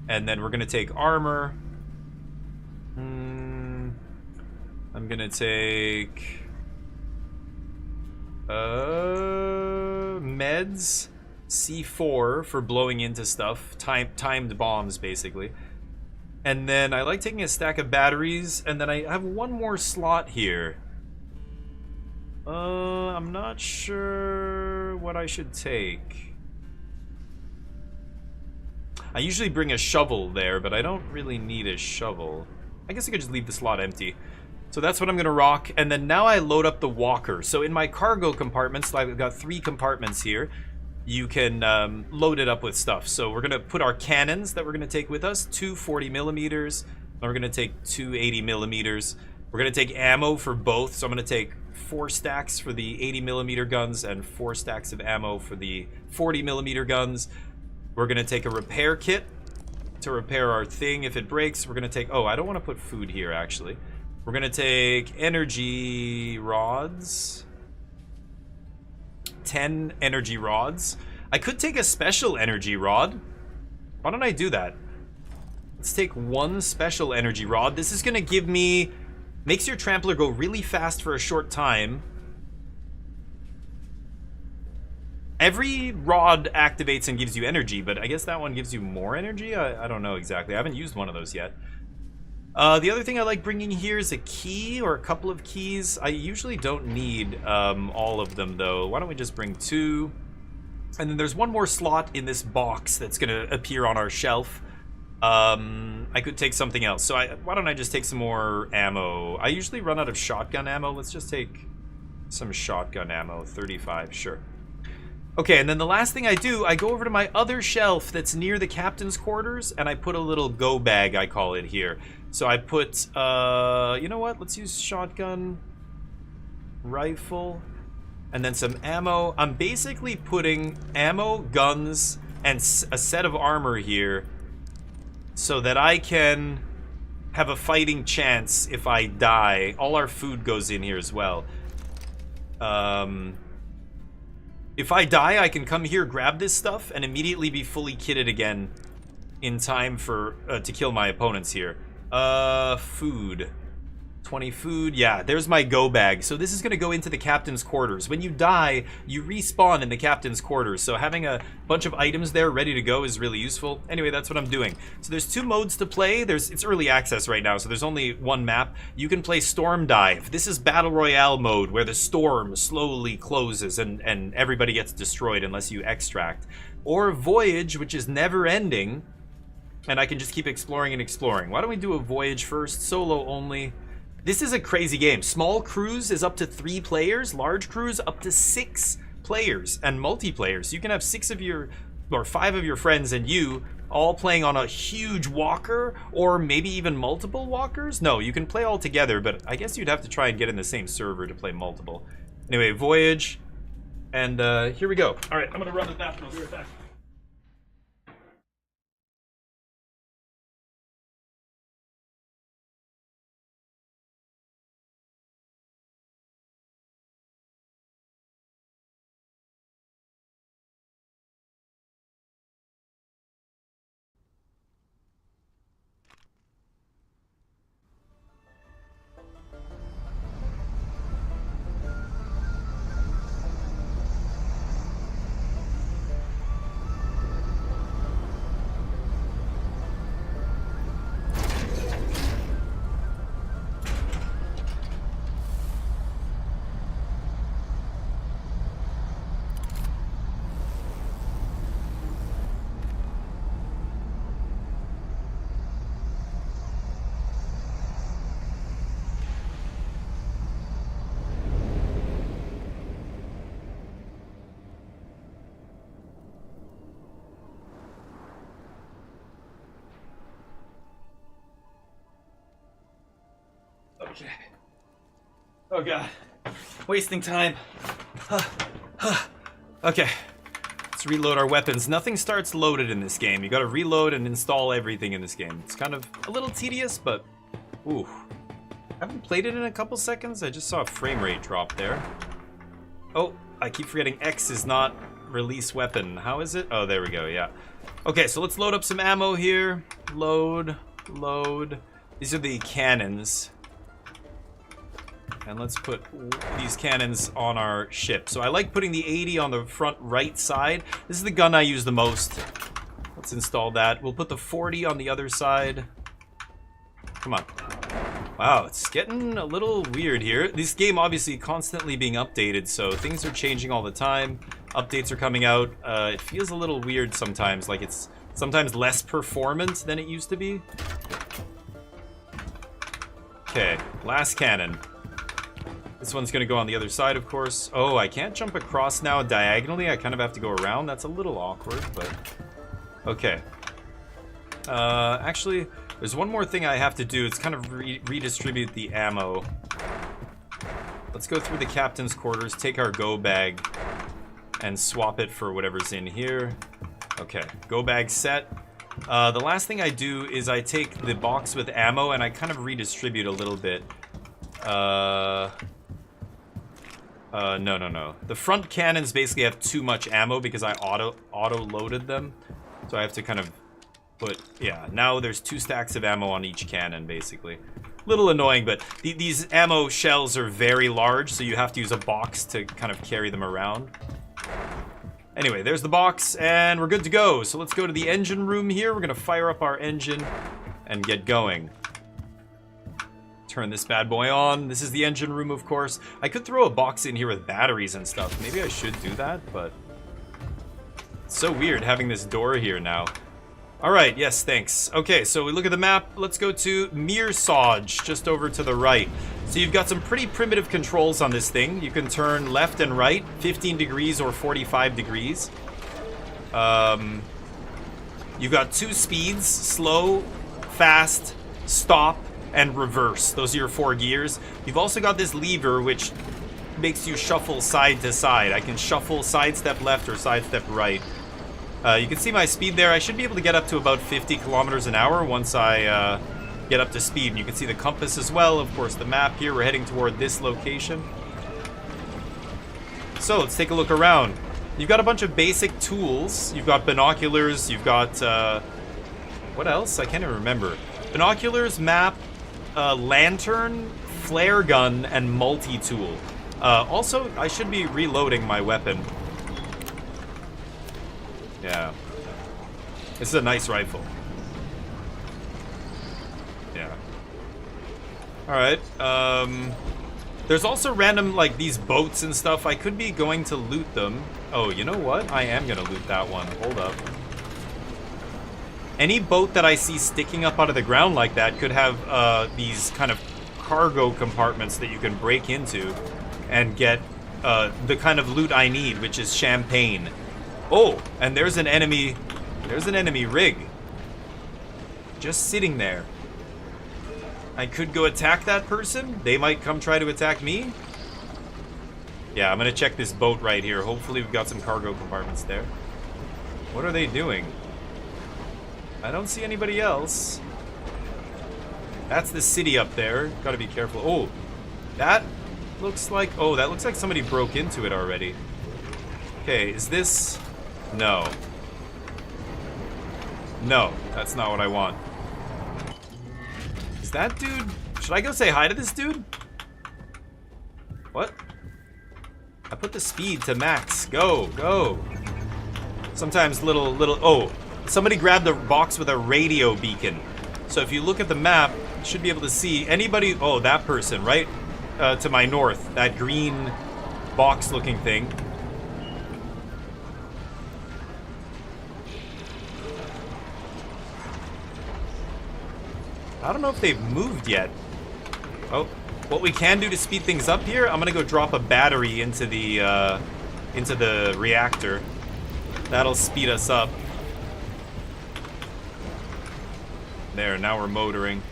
B: And then we're going to take armor. I'm going to take... meds. C4 for blowing into stuff. Timed bombs, basically. And then I like taking a stack of batteries. And then I have one more slot here. I'm not sure what I should take. I usually bring a shovel there, but I don't really need a shovel. I guess I could just leave the slot empty. So that's what I'm going to rock. And then now I load up the walker. So in my cargo compartments, I've got 3 compartments here. You can load it up with stuff. So we're going to put our cannons that we're going to take with us. 2 40mm. And we're going to take 2 80mm. We're going to take ammo for both. So I'm going to take 4 stacks for the 80mm guns and 4 stacks of ammo for the 40mm guns. We're going to take a repair kit to repair our thing if it breaks. We're going to take... Oh, I don't want to put food here, actually. We're going to take energy rods. 10 energy rods. I could take a special energy rod. Why don't I do that? Let's take 1 special energy rod. This is going to give me... Makes your trampler go really fast for a short time. Every rod activates and gives you energy, but I guess that one gives you more energy? I don't know exactly. I haven't used one of those yet. The other thing I like bringing here is a key or a couple of keys. I usually don't need all of them, though. Why don't we just bring 2? And then there's one more slot in this box that's gonna appear on our shelf. I could take something else. So why don't I just take some more ammo? I usually run out of shotgun ammo. Let's just take some shotgun ammo. 35, sure. Okay, and then the last thing I do, I go over to my other shelf that's near the captain's quarters, and I put a little go bag, I call it here. So I put, you know what? Let's use shotgun, rifle, and then some ammo. I'm basically putting ammo, guns, and a set of armor here so that I can have a fighting chance if I die. All our food goes in here as well. If I die, I can come here, grab this stuff, and immediately be fully kitted again in time for to kill my opponents here. Food. 20 food. Yeah, there's my go bag. So this is going to go into the captain's quarters. When you die, you respawn in the captain's quarters. So having a bunch of items there ready to go is really useful. Anyway, that's what I'm doing. So there's 2 modes to play. It's early access right now, so there's only one map. You can play Storm Dive. This is Battle Royale mode, where the storm slowly closes and everybody gets destroyed unless you extract. Or Voyage, which is never ending, and I can just keep exploring and exploring. Why don't we do a Voyage first? Solo only. This is a crazy game. Small crews is up to 3 players, large crews up to 6 players, and multiplayer. So you can have 6 of your, or 5 of your friends and you all playing on a huge walker, or maybe even multiple walkers. No, you can play all together, but I guess you'd have to try and get in the same server to play multiple. Anyway, Voyage, and here we go. All right, I'm gonna run to the bathroom. I'll be right back. Okay. Oh god. Wasting time. Okay. Let's reload our weapons. Nothing starts loaded in this game. You gotta reload and install everything in this game. It's kind of a little tedious, but... Ooh. I haven't played it in a couple seconds. I just saw a frame rate drop there. Oh, I keep forgetting X is not release weapon. How is it? Oh, there we go, yeah. Okay, so let's load up some ammo here. Load. These are the cannons. And let's put these cannons on our ship. So I like putting the 80 on the front right side. This is the gun I use the most. Let's install that. We'll put the 40 on the other side. Come on. Wow, it's getting a little weird here. This game obviously constantly being updated, so things are changing all the time. Updates are coming out. It feels a little weird sometimes, like it's sometimes less performant than it used to be. Okay, last cannon. This one's gonna go on the other side, of course. Oh, I can't jump across now diagonally. I kind of have to go around. That's a little awkward, but... Okay. Actually, there's one more thing I have to do. It's kind of redistribute the ammo. Let's go through the captain's quarters, take our go bag, and swap it for whatever's in here. Okay, go bag set. The last thing I do is I take the box with ammo and I kind of redistribute a little bit. No. The front cannons basically have too much ammo because I auto-loaded them. So I have to kind of put, yeah, now there's 2 stacks of ammo on each cannon, basically. Little annoying, but these ammo shells are very large, so you have to use a box to kind of carry them around. Anyway, there's the box, and we're good to go. So let's go to the engine room here. We're gonna fire up our engine and get going. Turn this bad boy on. This is the engine room, of course. I could throw a box in here with batteries and stuff. Maybe I should do that, but It's so weird having this door here now. Alright, yes, thanks. Okay, so we look at the map. Let's go to Mirsaj, just over to the right. So you've got some pretty primitive controls on this thing. You can turn left and right, 15 degrees or 45 degrees. You've got 2 speeds, slow, fast, stop, and reverse. Those are your 4 gears. You've also got this lever, which makes you shuffle side to side. I can shuffle sidestep left or sidestep right. You can see my speed there. I should be able to get up to about 50 kilometers an hour once I get up to speed. And you can see the compass as well. Of course, the map here. We're heading toward this location. So let's take a look around. You've got a bunch of basic tools. You've got binoculars. You've got... what else? I can't even remember. Binoculars, map, lantern, flare gun, and multi-tool. Also, I should be reloading my weapon. Yeah. This is a nice rifle. Yeah. Alright, there's also random, like, these boats and stuff. I could be going to loot them. Oh, you know what? I am gonna loot that one. Hold up. Any boat that I see sticking up out of the ground like that could have, these kind of cargo compartments that you can break into and get, the kind of loot I need, which is champagne. Oh, and there's an enemy rig. Just sitting there. I could go attack that person. They might come try to attack me. Yeah, I'm gonna check this boat right here. Hopefully we've got some cargo compartments there. What are they doing? I don't see anybody else. That's the city up there. Gotta be careful. Oh, that looks like... Oh, that looks like somebody broke into it already. Okay, is this... No. No, that's not what I want. Is that dude... Should I go say hi to this dude? What? I put the speed to max. Go, go. Sometimes little... Oh, somebody grabbed a box with a radio beacon. So if you look at the map, you should be able to see anybody... Oh, that person, right? To my north. That green box-looking thing. I don't know if they've moved yet. Oh, what we can do to speed things up here, I'm gonna go drop a battery into the reactor. That'll speed us up. There, now we're motoring.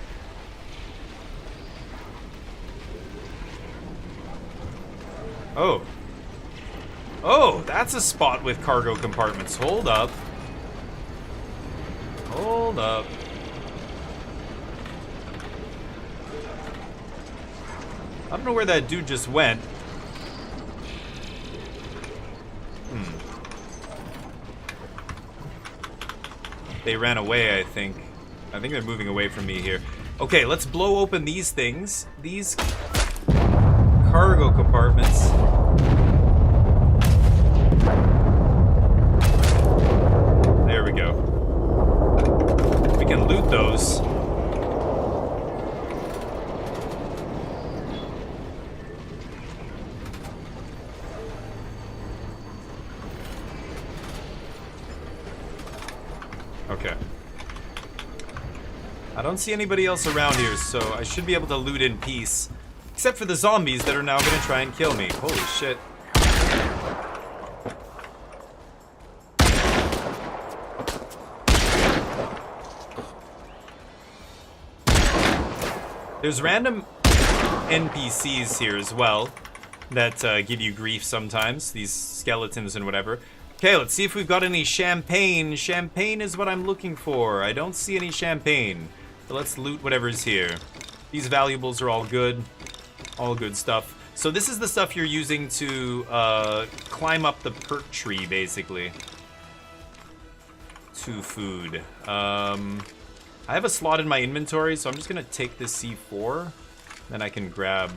B: Oh. Oh, that's a spot with cargo compartments. Hold up. Hold up. I don't know where that dude just went. They ran away, I think. I think they're moving away from me here. Okay, let's blow open these things. These cargo compartments. There we go. We can loot those. Okay. I don't see anybody else around here, so I should be able to loot in peace. Except for the zombies that are now gonna try and kill me. Holy shit. There's random NPCs here as well that give you grief sometimes. These skeletons and whatever. Okay, let's see if we've got any champagne. Champagne is what I'm looking for. I don't see any champagne. So let's loot whatever's here. These valuables are all good. All good stuff. So this is the stuff you're using to climb up the perk tree, basically. To food. I have a slot in my inventory, so I'm just going to take this C4. Then I can grab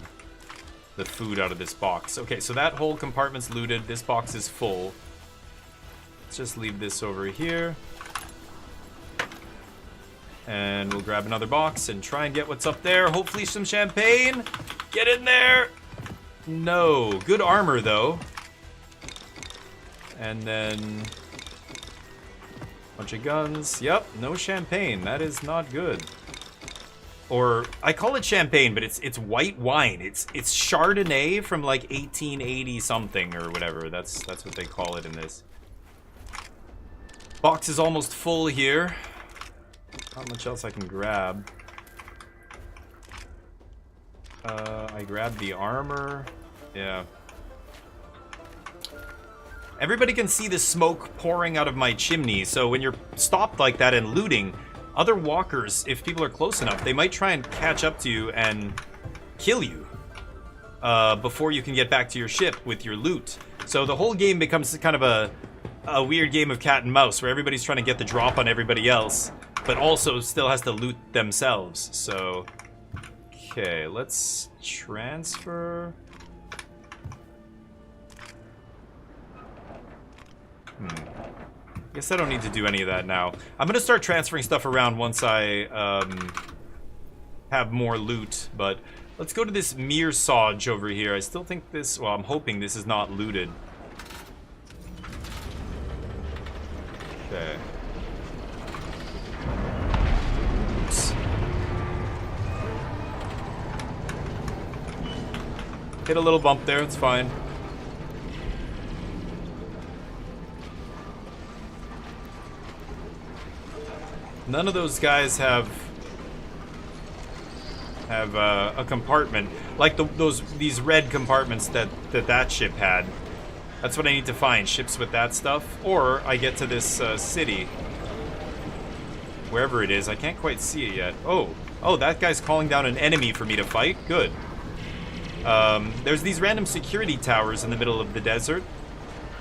B: the food out of this box. Okay, so that whole compartment's looted. This box is full. Let's just leave this over here. And we'll grab another box and try and get what's up there. Hopefully some champagne. Get in there. No. Good armor, though. And then Bunch of guns. Yep, no champagne. That is not good. Or I call it champagne, but it's white wine. It's Chardonnay from like 1880 something or whatever. That's what they call it in this. Box is almost full here. Not much else I can grab. I grabbed the armor. Yeah. Everybody can see the smoke pouring out of my chimney, so when you're stopped like that and looting, other walkers, if people are close enough, they might try and catch up to you and kill you before you can get back to your ship with your loot. So the whole game becomes kind of a weird game of cat and mouse where everybody's trying to get the drop on everybody else, but also still has to loot themselves. So, okay, let's transfer. Guess I don't need to do any of that now. I'm gonna start transferring stuff around once I have more loot, but let's go to this Mirsaj over here. I still think this, well, I'm hoping this is not looted. Okay. Oops. Hit a little bump there, it's fine. None of those guys have a compartment like these red compartments that ship had. That's what I need to find, ships with that stuff, or I get to this city, wherever it is. I can't quite see it yet. Oh, that guy's calling down an enemy for me to fight. Good. There's these random security towers in the middle of the desert,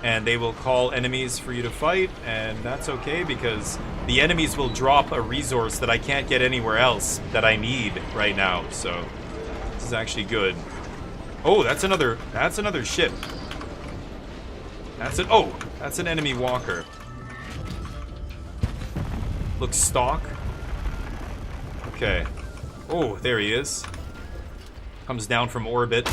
B: and they will call enemies for you to fight, and that's okay because the enemies will drop a resource that I can't get anywhere else that I need right now. So this is actually good. Oh, that's another ship. That's an enemy walker. Looks stock. Okay. Oh, there he is. Comes down from orbit.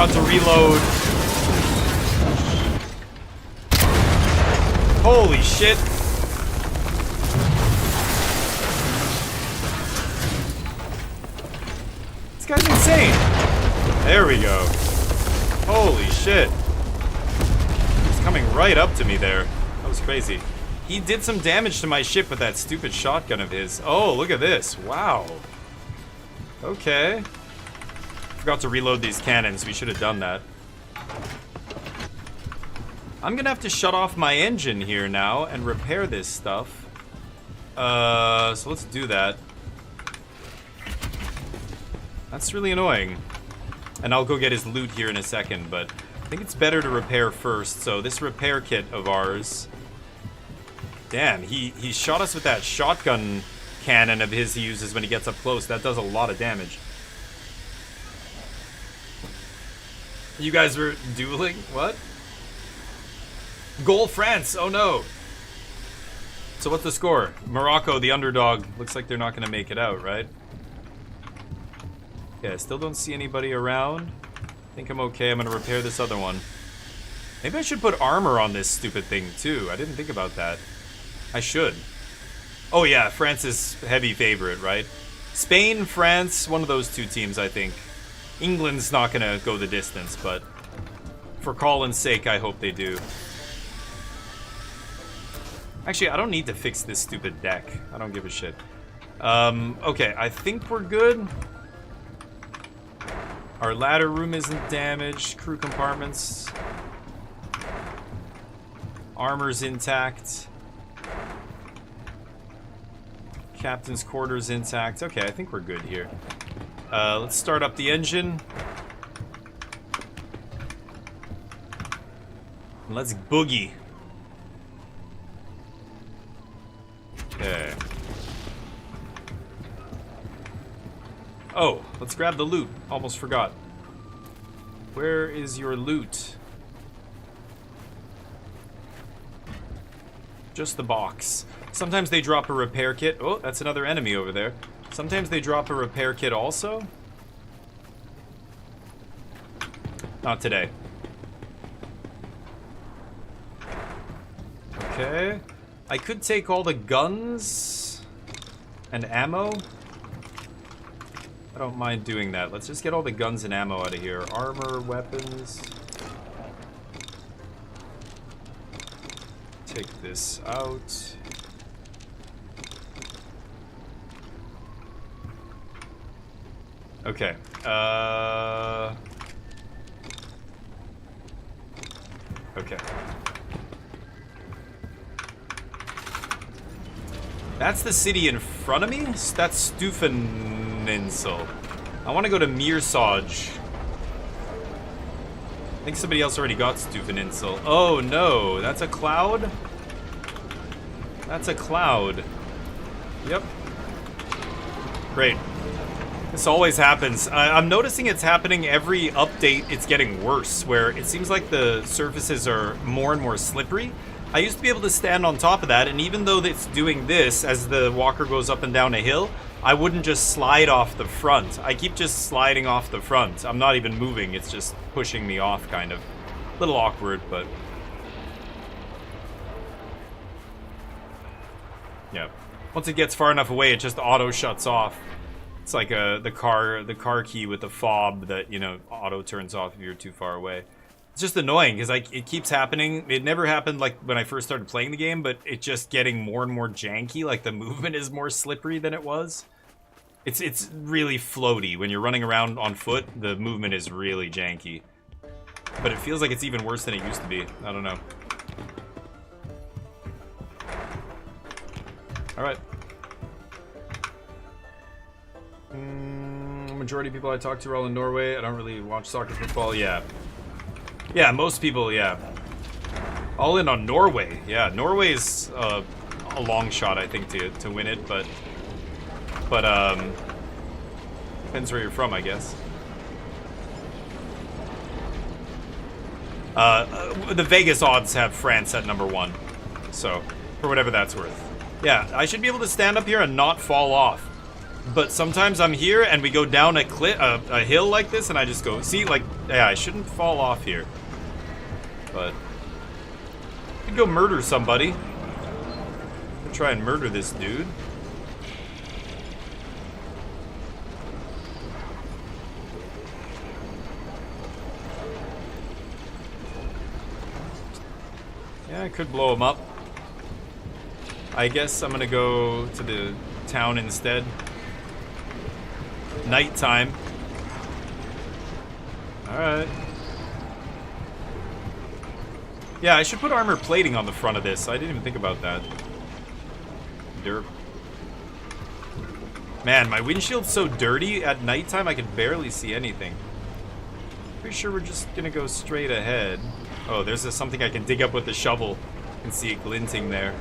B: To reload. Holy shit. This guy's insane. There we go. Holy shit. He's coming right up to me there. That was crazy. He did some damage to my ship with that stupid shotgun of his. Oh, look at this. Wow. Okay. Forgot to reload these cannons. We should have done that. I'm gonna have to shut off my engine here now and repair this stuff. So let's do that. That's really annoying. And I'll go get his loot here in a second, but I think it's better to repair first. So this repair kit of ours. Damn, he shot us with that shotgun cannon of his he uses when he gets up close. That does a lot of damage. You guys were dueling? What? Goal France! Oh no! So what's the score? Morocco, the underdog. Looks like they're not going to make it out, right? Okay, I still don't see anybody around. I think I'm okay. I'm going to repair this other one. Maybe I should put armor on this stupid thing, too. I didn't think about that. I should. Oh yeah, France is heavy favorite, right? Spain, France, one of those two teams, I think. England's not gonna go the distance, but for Colin's sake, I hope they do. Actually, I don't need to fix this stupid deck. I don't give a shit. Okay, I think we're good. Our ladder room isn't damaged. Crew compartments. Armor's intact. Captain's quarters intact. Okay, I think we're good here. Let's start up the engine. Let's boogie. Okay. Oh, let's grab the loot. Almost forgot. Where is your loot? Just the box. Sometimes they drop a repair kit. Oh, that's another enemy over there. Sometimes they drop a repair kit also. Not today. Okay. I could take all the guns and ammo. I don't mind doing that. Let's just get all the guns and ammo out of here. Armor, weapons. Take this out. Okay. Okay. That's the city in front of me? That's Stufeninsel. I want to go to Mirsaj. I think somebody else already got Stufeninsel. Oh no, that's a cloud? That's a cloud. Yep. Great. This always happens. I'm noticing it's happening every update. It's getting worse, where it seems like the surfaces are more and more slippery. I used to be able to stand on top of that, and even though it's doing this as the walker goes up and down a hill, I wouldn't just slide off the front. I keep just sliding off the front. I'm not even moving. It's just pushing me off, kind of. A little awkward, but... yeah. Once it gets far enough away, it just auto shuts off. It's like the car key with the fob that, you know, auto turns off if you're too far away. It's just annoying because like it keeps happening. It never happened like when I first started playing the game, but it's just getting more and more janky. Like the movement is more slippery than it was. It's really floaty when you're running around on foot. The movement is really janky, but it feels like it's even worse than it used to be. I don't know. All right. Majority of people I talk to are all in Norway. I don't really watch soccer, football. Yeah. Yeah, most people, yeah. All in on Norway. Yeah, Norway's a long shot, I think, to win it, but depends where you're from, I guess. The Vegas odds have France at #1, so for whatever that's worth. Yeah, I should be able to stand up here and not fall off. But sometimes I'm here and we go down a hill like this and I just go, see, like, yeah, I shouldn't fall off here. But I could go murder somebody. I'll try and murder this dude. Yeah, I could blow him up. I guess I'm gonna go to the town instead. Nighttime. Alright. Yeah, I should put armor plating on the front of this. I didn't even think about that. Derp. Man, my windshield's so dirty at nighttime I can barely see anything. Pretty sure we're just gonna go straight ahead. Oh, there's something I can dig up with the shovel. You can see it glinting there.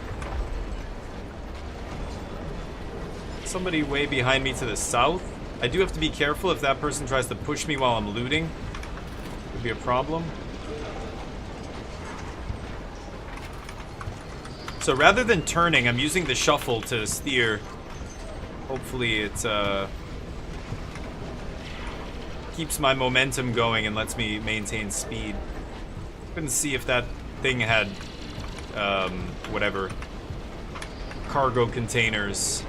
B: Somebody way behind me to the south. I do have to be careful if that person tries to push me while I'm looting. Could be a problem. So rather than turning, I'm using the shuffle to steer. Hopefully it keeps my momentum going and lets me maintain speed. Couldn't see if that thing had whatever cargo containers.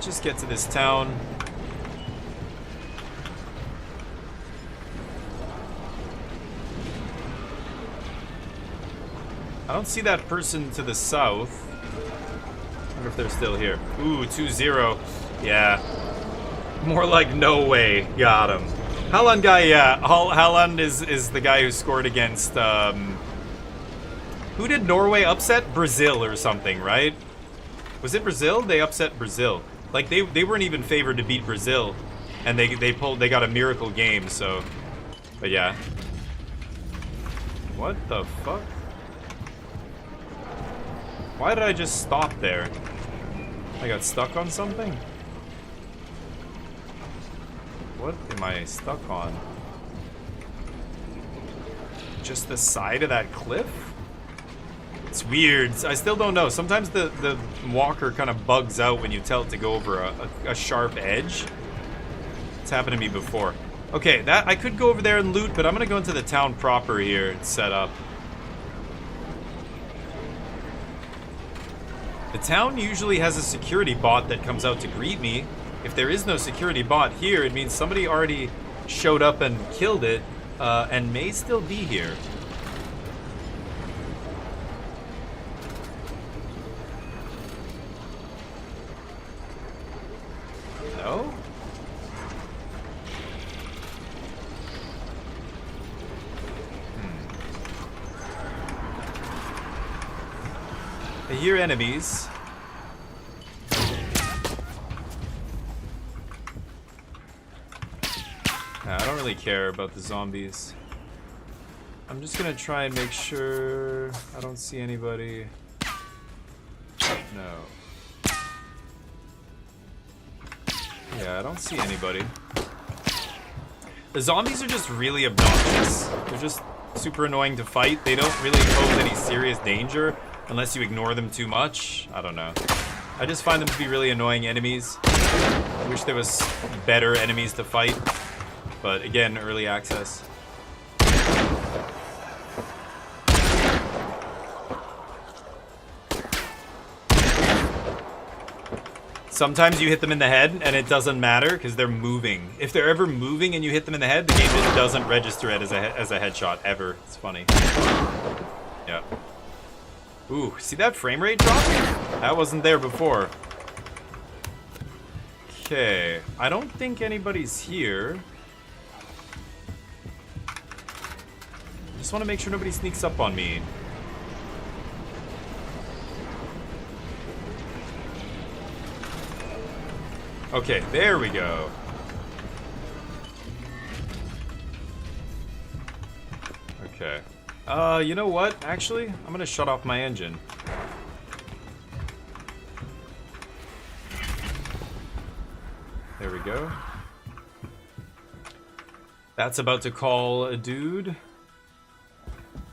B: Just get to this town. I don't see that person to the south. I wonder if they're still here. Ooh, 2-0. Yeah. More like no way. Got him. Haaland guy, yeah. Haaland is the guy who scored against, who did Norway upset? Brazil or something, right? Was it Brazil? They upset Brazil. Like, they weren't even favored to beat Brazil. And they got a miracle game, so. But yeah. What the fuck? Why did I just stop there? I got stuck on something? What am I stuck on? Just the side of that cliff? It's weird. I still don't know. Sometimes the walker kind of bugs out when you tell it to go over a sharp edge. It's happened to me before. Okay, that I could go over there and loot, but I'm gonna go into the town proper here and set up. The town usually has a security bot that comes out to greet me. If there is no security bot here, it means somebody already showed up and killed it, and may still be here. No? I hear enemies. Nah, I don't really care about the zombies. I'm just gonna try and make sure I don't see anybody. No. Yeah, I don't see anybody. The zombies are just really obnoxious. They're just super annoying to fight. They don't really pose any serious danger unless you ignore them too much. I don't know. I just find them to be really annoying enemies. I wish there was better enemies to fight. But again, early access. Sometimes you hit them in the head and it doesn't matter because they're moving. If they're ever moving and you hit them in the head, the game just doesn't register it as a headshot ever. It's funny. Yeah. Ooh, see that frame rate drop? That wasn't there before. Okay, I don't think anybody's here. Just want to make sure nobody sneaks up on me. Okay, there we go. Okay. You know what? Actually, I'm gonna shut off my engine. There we go. That's about to call a dude.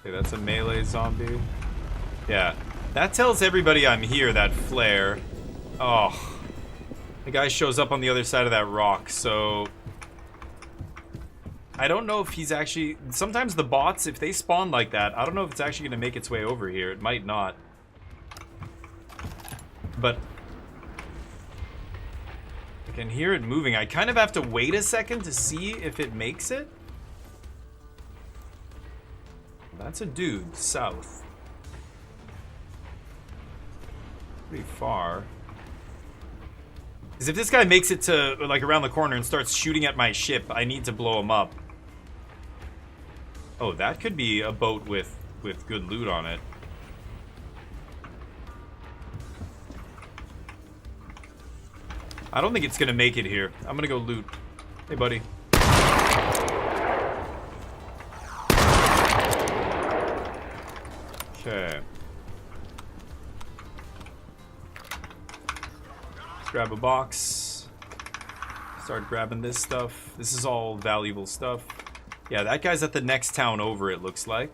B: Okay, that's a melee zombie. Yeah. That tells everybody I'm here, that flare. Oh. The guy shows up on the other side of that rock, so... I don't know if he's actually... Sometimes the bots, if they spawn like that, I don't know if it's actually going to make its way over here. It might not. But... I can hear it moving. I kind of have to wait a second to see if it makes it. That's a dude, south. Pretty far. Because if this guy makes it to, like, around the corner and starts shooting at my ship, I need to blow him up. Oh, that could be a boat with good loot on it. I don't think it's gonna make it here. I'm gonna go loot. Hey, buddy. Okay. Let's grab a box. Start grabbing this stuff. This is all valuable stuff. Yeah, that guy's at the next town over, it looks like.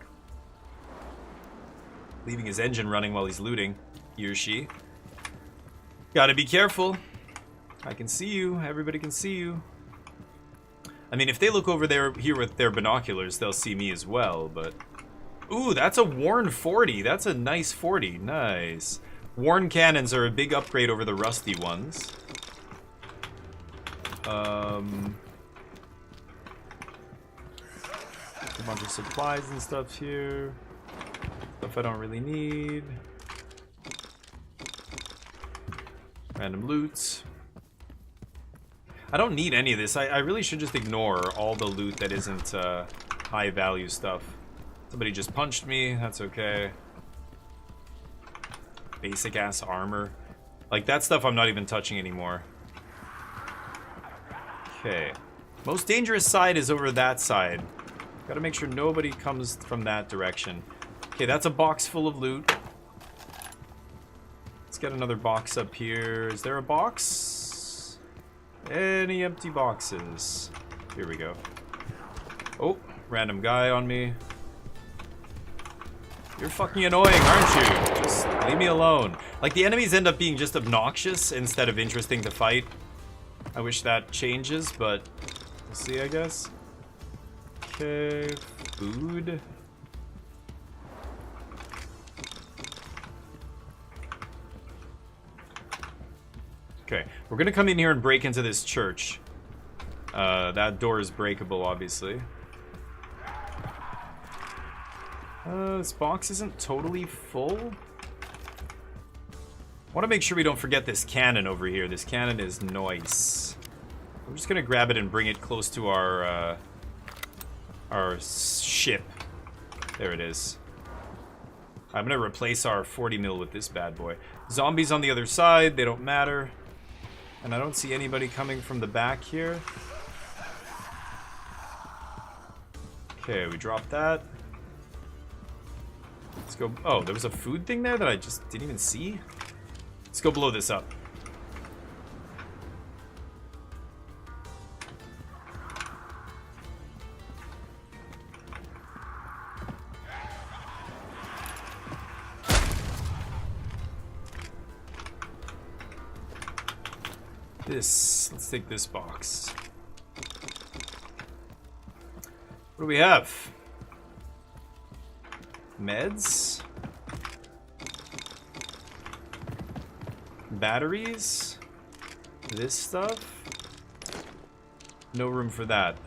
B: Leaving his engine running while he's looting. He or she. Gotta be careful. I can see you. Everybody can see you. I mean, if they look over there here with their binoculars, they'll see me as well, but... Ooh, that's a worn 40. That's a nice 40. Nice. Worn cannons are a big upgrade over the rusty ones. A bunch of supplies and stuff here. Stuff I don't really need. Random loots. I don't need any of this. I really should just ignore all the loot that isn't high value stuff. Somebody just punched me. That's okay. Basic ass armor. Like, that stuff I'm not even touching anymore. Okay. Most dangerous side is over that side. Gotta make sure nobody comes from that direction. Okay, that's a box full of loot. Let's get another box up here. Is there a box? Any empty boxes? Here we go. Oh, random guy on me. You're fucking annoying, aren't you? Just leave me alone. Like, the enemies end up being just obnoxious instead of interesting to fight. I wish that changes, but we'll see, I guess. Okay, food. Okay, we're gonna come in here and break into this church. That door is breakable, obviously. This box isn't totally full. I want to make sure we don't forget this cannon over here. This cannon is nice. I'm just gonna grab it and bring it close to our ship. There it is. I'm gonna replace our 40 mil with this bad boy. Zombies on the other side, they don't matter. And I don't see anybody coming from the back here. Okay, we dropped that. Let's go. Oh, there was a food thing there that I just didn't even see. Let's go blow this up. Let's take this box. What do we have? Meds? Batteries? This stuff? No room for that.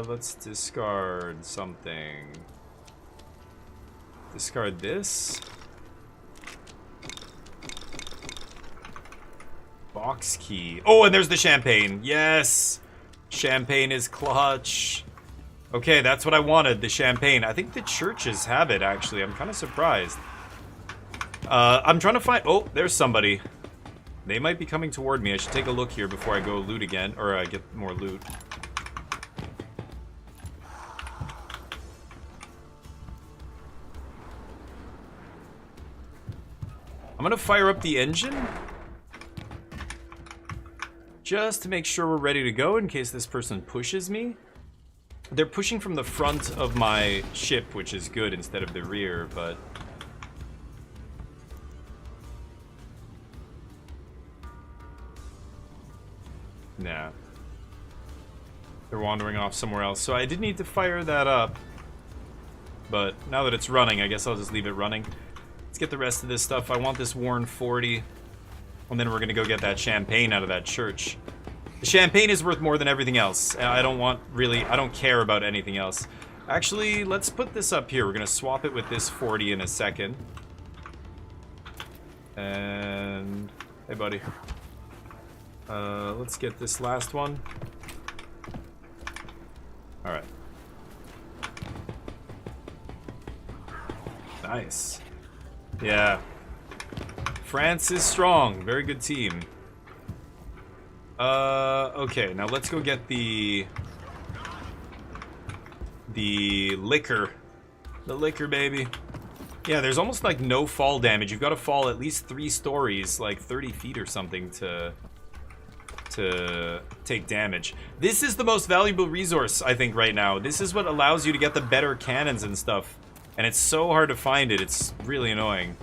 B: Let's discard something. Discard this. Box key. Oh, and there's the champagne. Yes! Champagne is clutch. Okay, that's what I wanted, the champagne. I think the churches have it, actually. I'm kind of surprised. I'm trying to find... Oh, there's somebody. They might be coming toward me. I should take a look here before I go loot again. Or get more loot. I'm gonna fire up the engine. Just to make sure we're ready to go in case this person pushes me. They're pushing from the front of my ship, which is good, instead of the rear, but... Nah. They're wandering off somewhere else. So I did need to fire that up. But now that it's running, I guess I'll just leave it running. Let's get the rest of this stuff. I want this Warren 40. And then we're gonna go get that champagne out of that church. The champagne is worth more than everything else. I don't care about anything else. Actually, let's put this up here. We're gonna swap it with this 40 in a second. And... Hey, buddy. Let's get this last one. Alright. Nice. Yeah. France is strong. Very good team. Okay, now let's go get the liquor. The liquor, baby. Yeah, there's almost like no fall damage. You've got to fall at least 3 stories, like 30 feet or something to take damage. This is the most valuable resource, I think, right now. This is what allows you to get the better cannons and stuff. And it's so hard to find it. It's really annoying.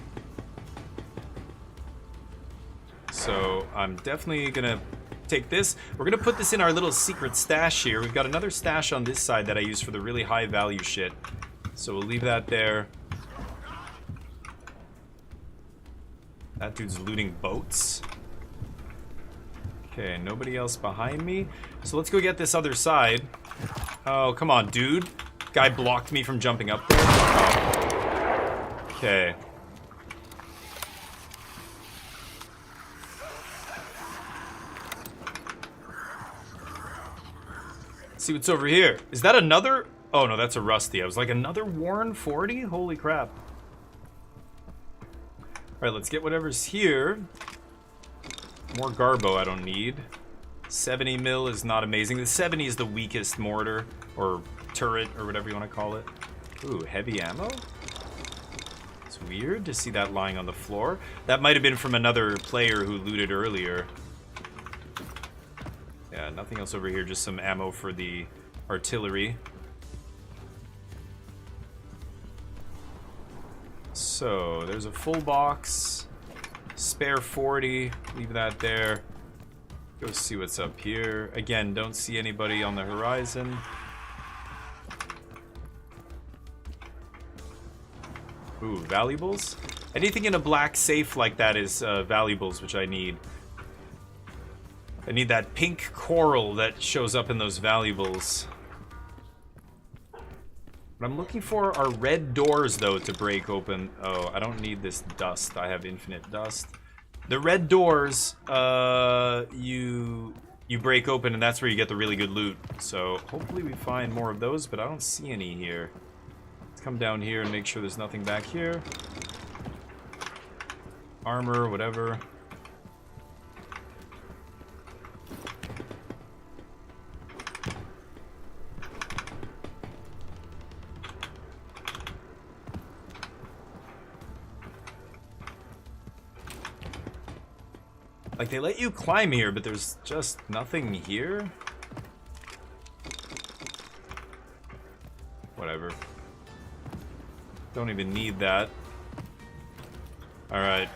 B: So I'm definitely gonna take this. We're gonna put this in our little secret stash here. We've got another stash on this side that I use for the really high value shit. So we'll leave that there. That dude's looting boats. Okay, nobody else behind me. So let's go get this other side. Oh, come on, dude. Guy blocked me from jumping up there. Oh. Okay. See what's over here. Is that another? Oh no, that's a Rusty. I was like, another Warren 40? Holy crap. Alright, let's get whatever's here. More Garbo I don't need. 70 mil is not amazing. The 70 is the weakest mortar, or turret, or whatever you want to call it. Ooh, heavy ammo? It's weird to see that lying on the floor. That might have been from another player who looted earlier. Yeah, nothing else over here, just some ammo for the artillery. So, there's a full box. Spare 40. Leave that there. Go see what's up here. Again, don't see anybody on the horizon. Ooh, valuables? Anything in a black safe like that is valuables, which I need. I need that pink coral that shows up in those valuables. What I'm looking for are red doors, though, to break open. Oh, I don't need this dust. I have infinite dust. The red doors, you break open, and that's where you get the really good loot. So hopefully we find more of those, but I don't see any here. Let's come down here and make sure there's nothing back here. Armor, whatever. Like, they let you climb here, but there's just nothing here? Whatever. Don't even need that. Alright.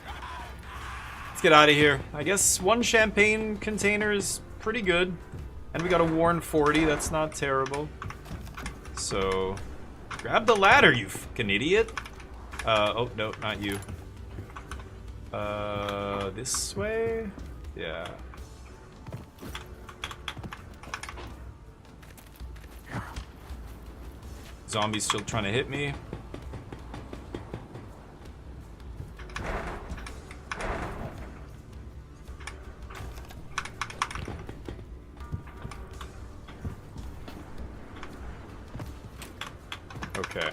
B: Let's get out of here. I guess one champagne container is pretty good. And we got a worn 40, that's not terrible. So, grab the ladder, you fucking idiot. Oh, no, not you. This way? Yeah. Zombie's still trying to hit me. Okay.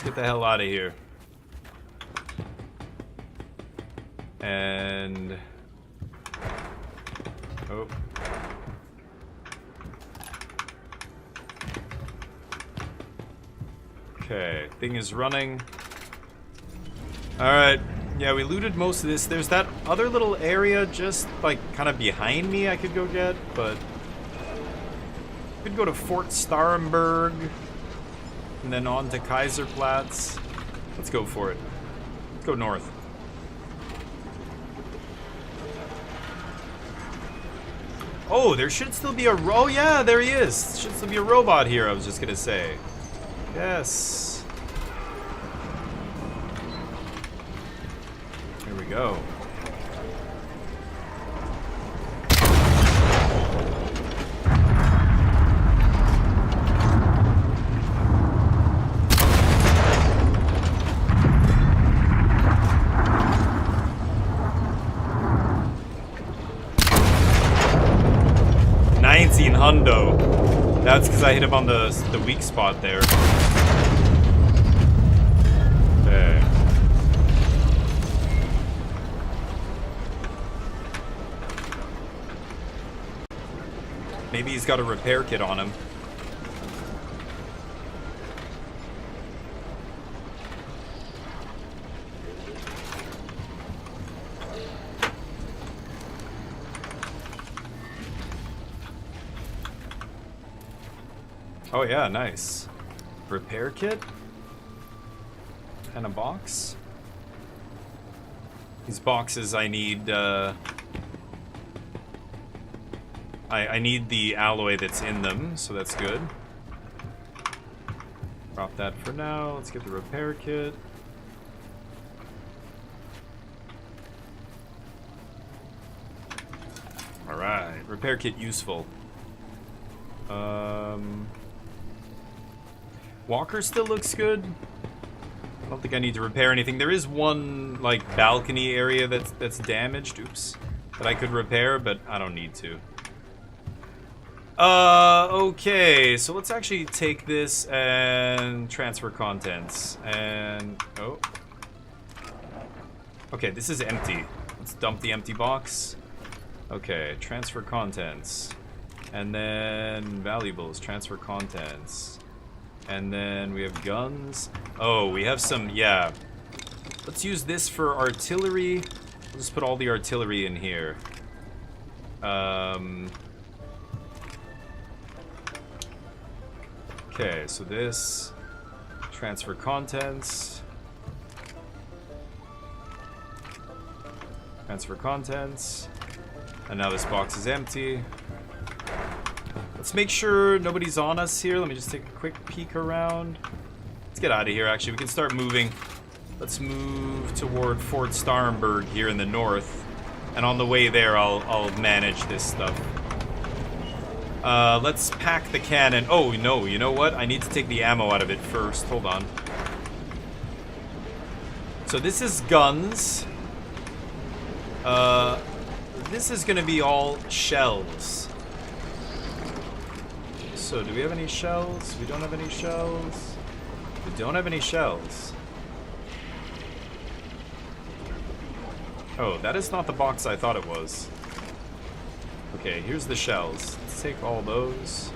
B: Get the hell out of here. And... oh. Okay, thing is running. Alright, yeah, we looted most of this. There's that other little area just, like, kind of behind me I could go get, but... could go to Fort Starenburg, and then on to Kaiserplatz. Let's go for it. Let's go north. Oh, there should still be a... oh, yeah, there he is. Should still be a robot here, I was just gonna say. Yes. Here we go. Hundo. That's because I hit him on the weak spot there. Okay. Maybe he's got a repair kit on him. Oh yeah, nice. Repair kit? And a box? These boxes I need, I need the alloy that's in them, so that's good. Drop that for now. Let's get the repair kit. Alright, repair kit useful. Walker still looks good. I don't think I need to repair anything. There is one, like, balcony area that's damaged, oops, that I could repair, but I don't need to. Okay, so let's actually take this and transfer contents. And, oh. Okay, this is empty. Let's dump the empty box. Okay, transfer contents. And then valuables, transfer contents. And then we have guns. Oh, we have some, yeah. Let's use this for artillery. We'll just put all the artillery in here. Okay, so this. Transfer contents. Transfer contents. And now this box is empty. Let's make sure nobody's on us here. Let me just take a quick peek around. Let's get out of here, actually. We can start moving. Let's move toward Fort Starnberg here in the north. And on the way there, I'll manage this stuff. Let's pack the cannon. Oh, no, you know what? I need to take the ammo out of it first. Hold on. So this is guns. This is gonna be all shells. So, do we have any shells? We don't have any shells. We don't have any shells. Oh, that is not the box I thought it was. Okay, here's the shells. Let's take all those.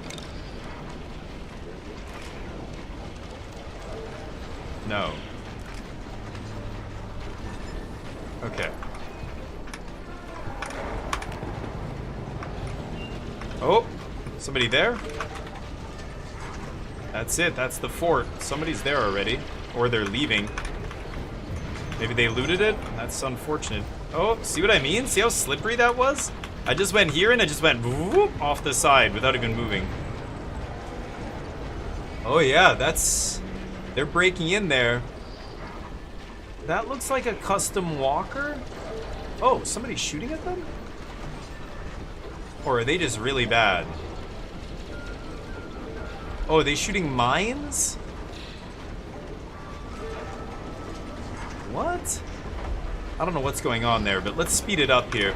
B: No. Okay. Oh, somebody there? That's it, that's the fort. Somebody's there already. Or they're leaving. Maybe they looted it? That's unfortunate. Oh, see what I mean? See how slippery that was? I just went here and I just went whoop off the side without even moving. Oh yeah, that's... They're breaking in there. That looks like a custom walker? Oh, somebody's shooting at them? Or are they just really bad? Oh, are they shooting mines? What? I don't know what's going on there, but let's speed it up here.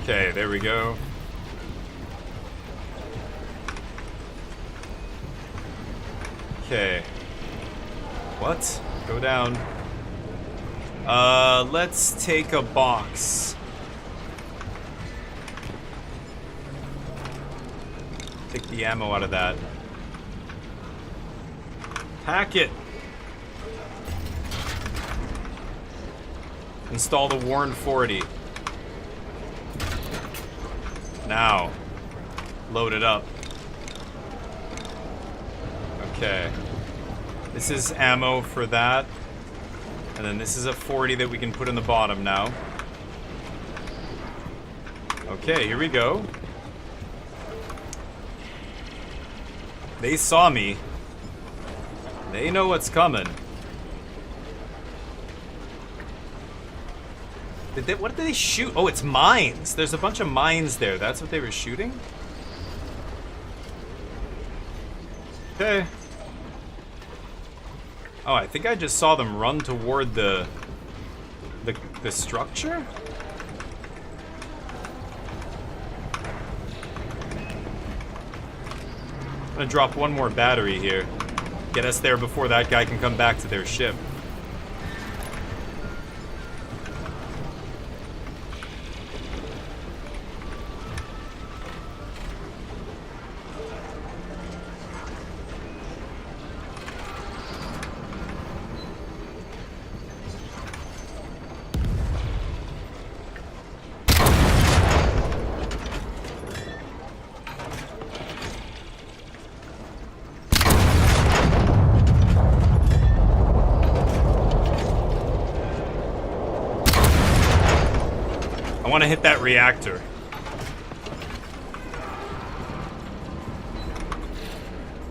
B: Okay, there we go. Okay. What? Go down. Let's take a box. Take the ammo out of that. Pack it. Install the Warren 40. Now. Load it up. Okay. This is ammo for that. And then this is a 40 that we can put in the bottom now. Okay, here we go. They saw me. They know what's coming. What did they shoot? Oh, it's mines. There's a bunch of mines there. That's what they were shooting? Okay. Oh, I think I just saw them run toward the structure? I'm gonna drop one more battery here. Get us there before that guy can come back to their ship. I want to hit that reactor.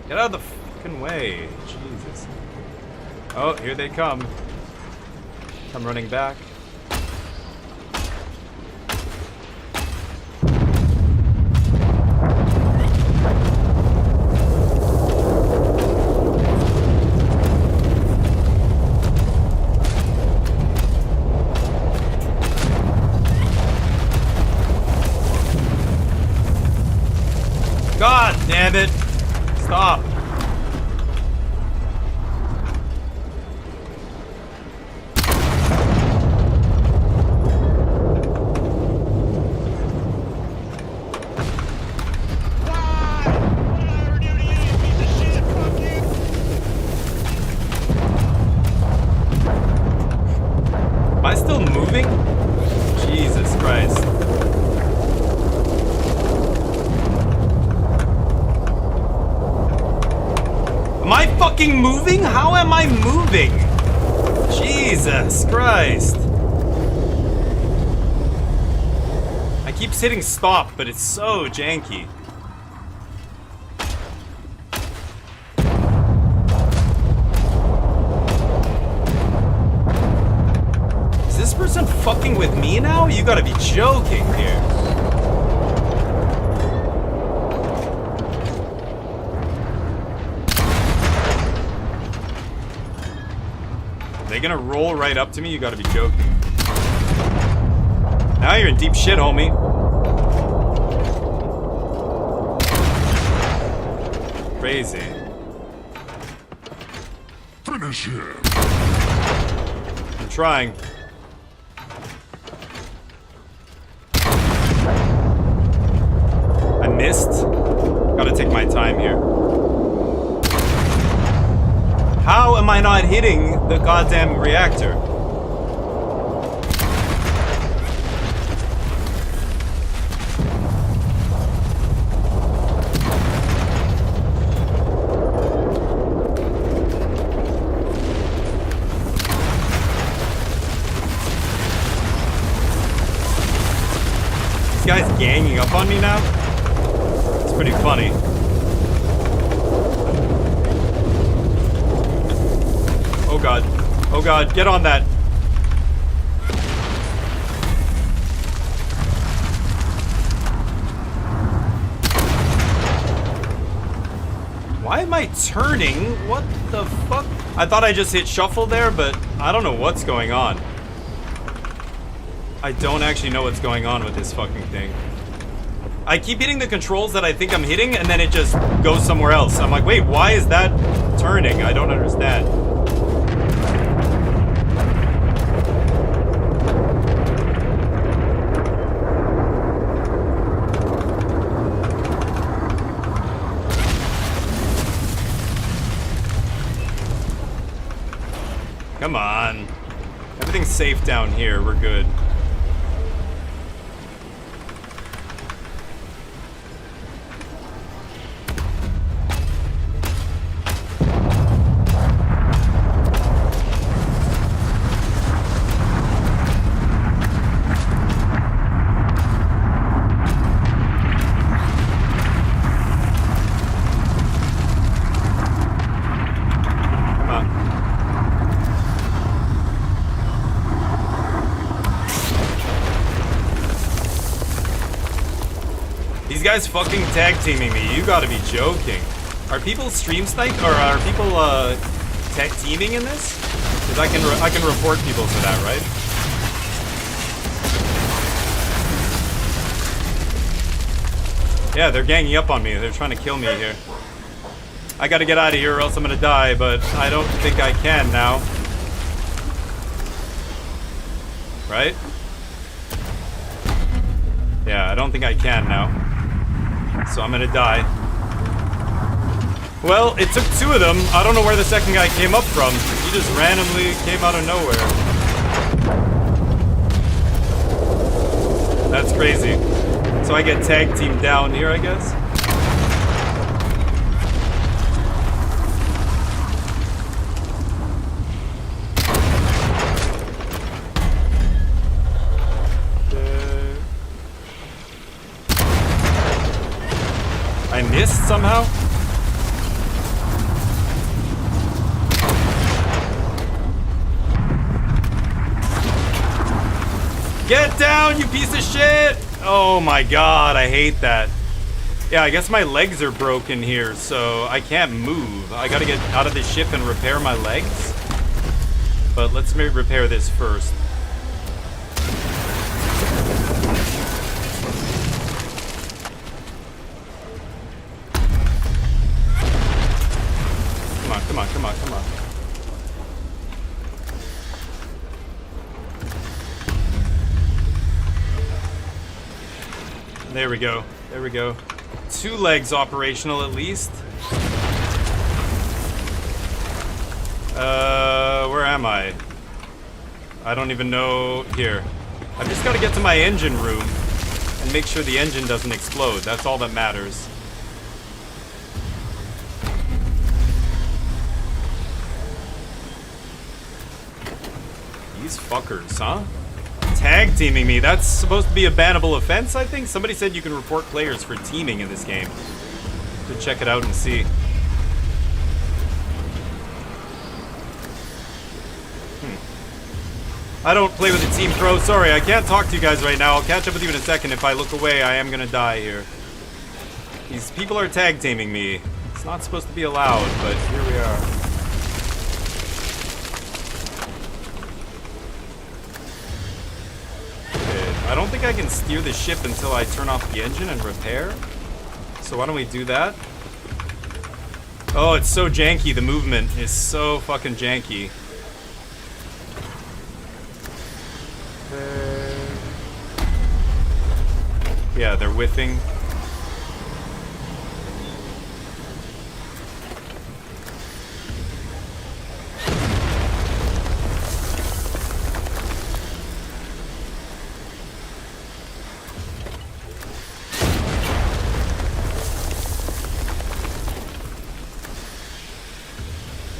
B: Get out of the fucking way. Jesus. Oh, here they come. Come running back. God damn it! Stop! Am I still moving? Jesus Christ. Am I fucking moving? How am I moving? Jesus Christ. I keep hitting stop, but it's so janky. Is this person fucking with me now? You gotta be joking here. Are they gonna roll right up to me? You gotta be joking. Now you're in deep shit, homie. Crazy.
D: Finish him.
B: I'm trying. I missed. Gotta take my time here. How am I not hitting the goddamn reactor? This guy's ganging up on me now? It's pretty funny. Oh god. Oh god, get on that. Why am I turning? What the fuck? I thought I just hit shuffle there, but I don't know what's going on. I don't actually know what's going on with this fucking thing. I keep hitting the controls that I think I'm hitting, and then it just goes somewhere else. I'm like, wait, why is that turning? I don't understand. Come on. Everything's safe down here. We're good. These guys fucking tag teaming me. You gotta be joking. Are people stream snipe or are people tag teaming in this? Because I can report people for that, right? Yeah, they're ganging up on me. They're trying to kill me here. I gotta get out of here or else I'm gonna die, but I don't think I can now. Right? Yeah, I don't think I can now. So I'm gonna die. Well, it took two of them. I don't know where the second guy came up from. He just randomly came out of nowhere. That's crazy. So I get tag teamed down here, I guess. I missed somehow? Get down, you piece of shit! Oh my god, I hate that. Yeah, I guess my legs are broken here, so I can't move. I gotta get out of this ship and repair my legs. But let's repair this first. Come on, come on, come on. There we go. There we go. 2 legs operational at least. Where am I? I don't even know. Here. I've just got to get to my engine room and make sure the engine doesn't explode. That's all that matters. These fuckers, huh? Tag teaming me. That's supposed to be a bannable offense, I think? Somebody said you can report players for teaming in this game. Should check it out and see. I don't play with a team pro. Sorry, I can't talk to you guys right now. I'll catch up with you in a second. If I look away, I am gonna die here. These people are tag teaming me. It's not supposed to be allowed, but here we are. Okay, I don't think I can steer the ship until I turn off the engine and repair. So why don't we do that? Oh, it's so janky. The movement is so fucking janky. Yeah, they're whiffing.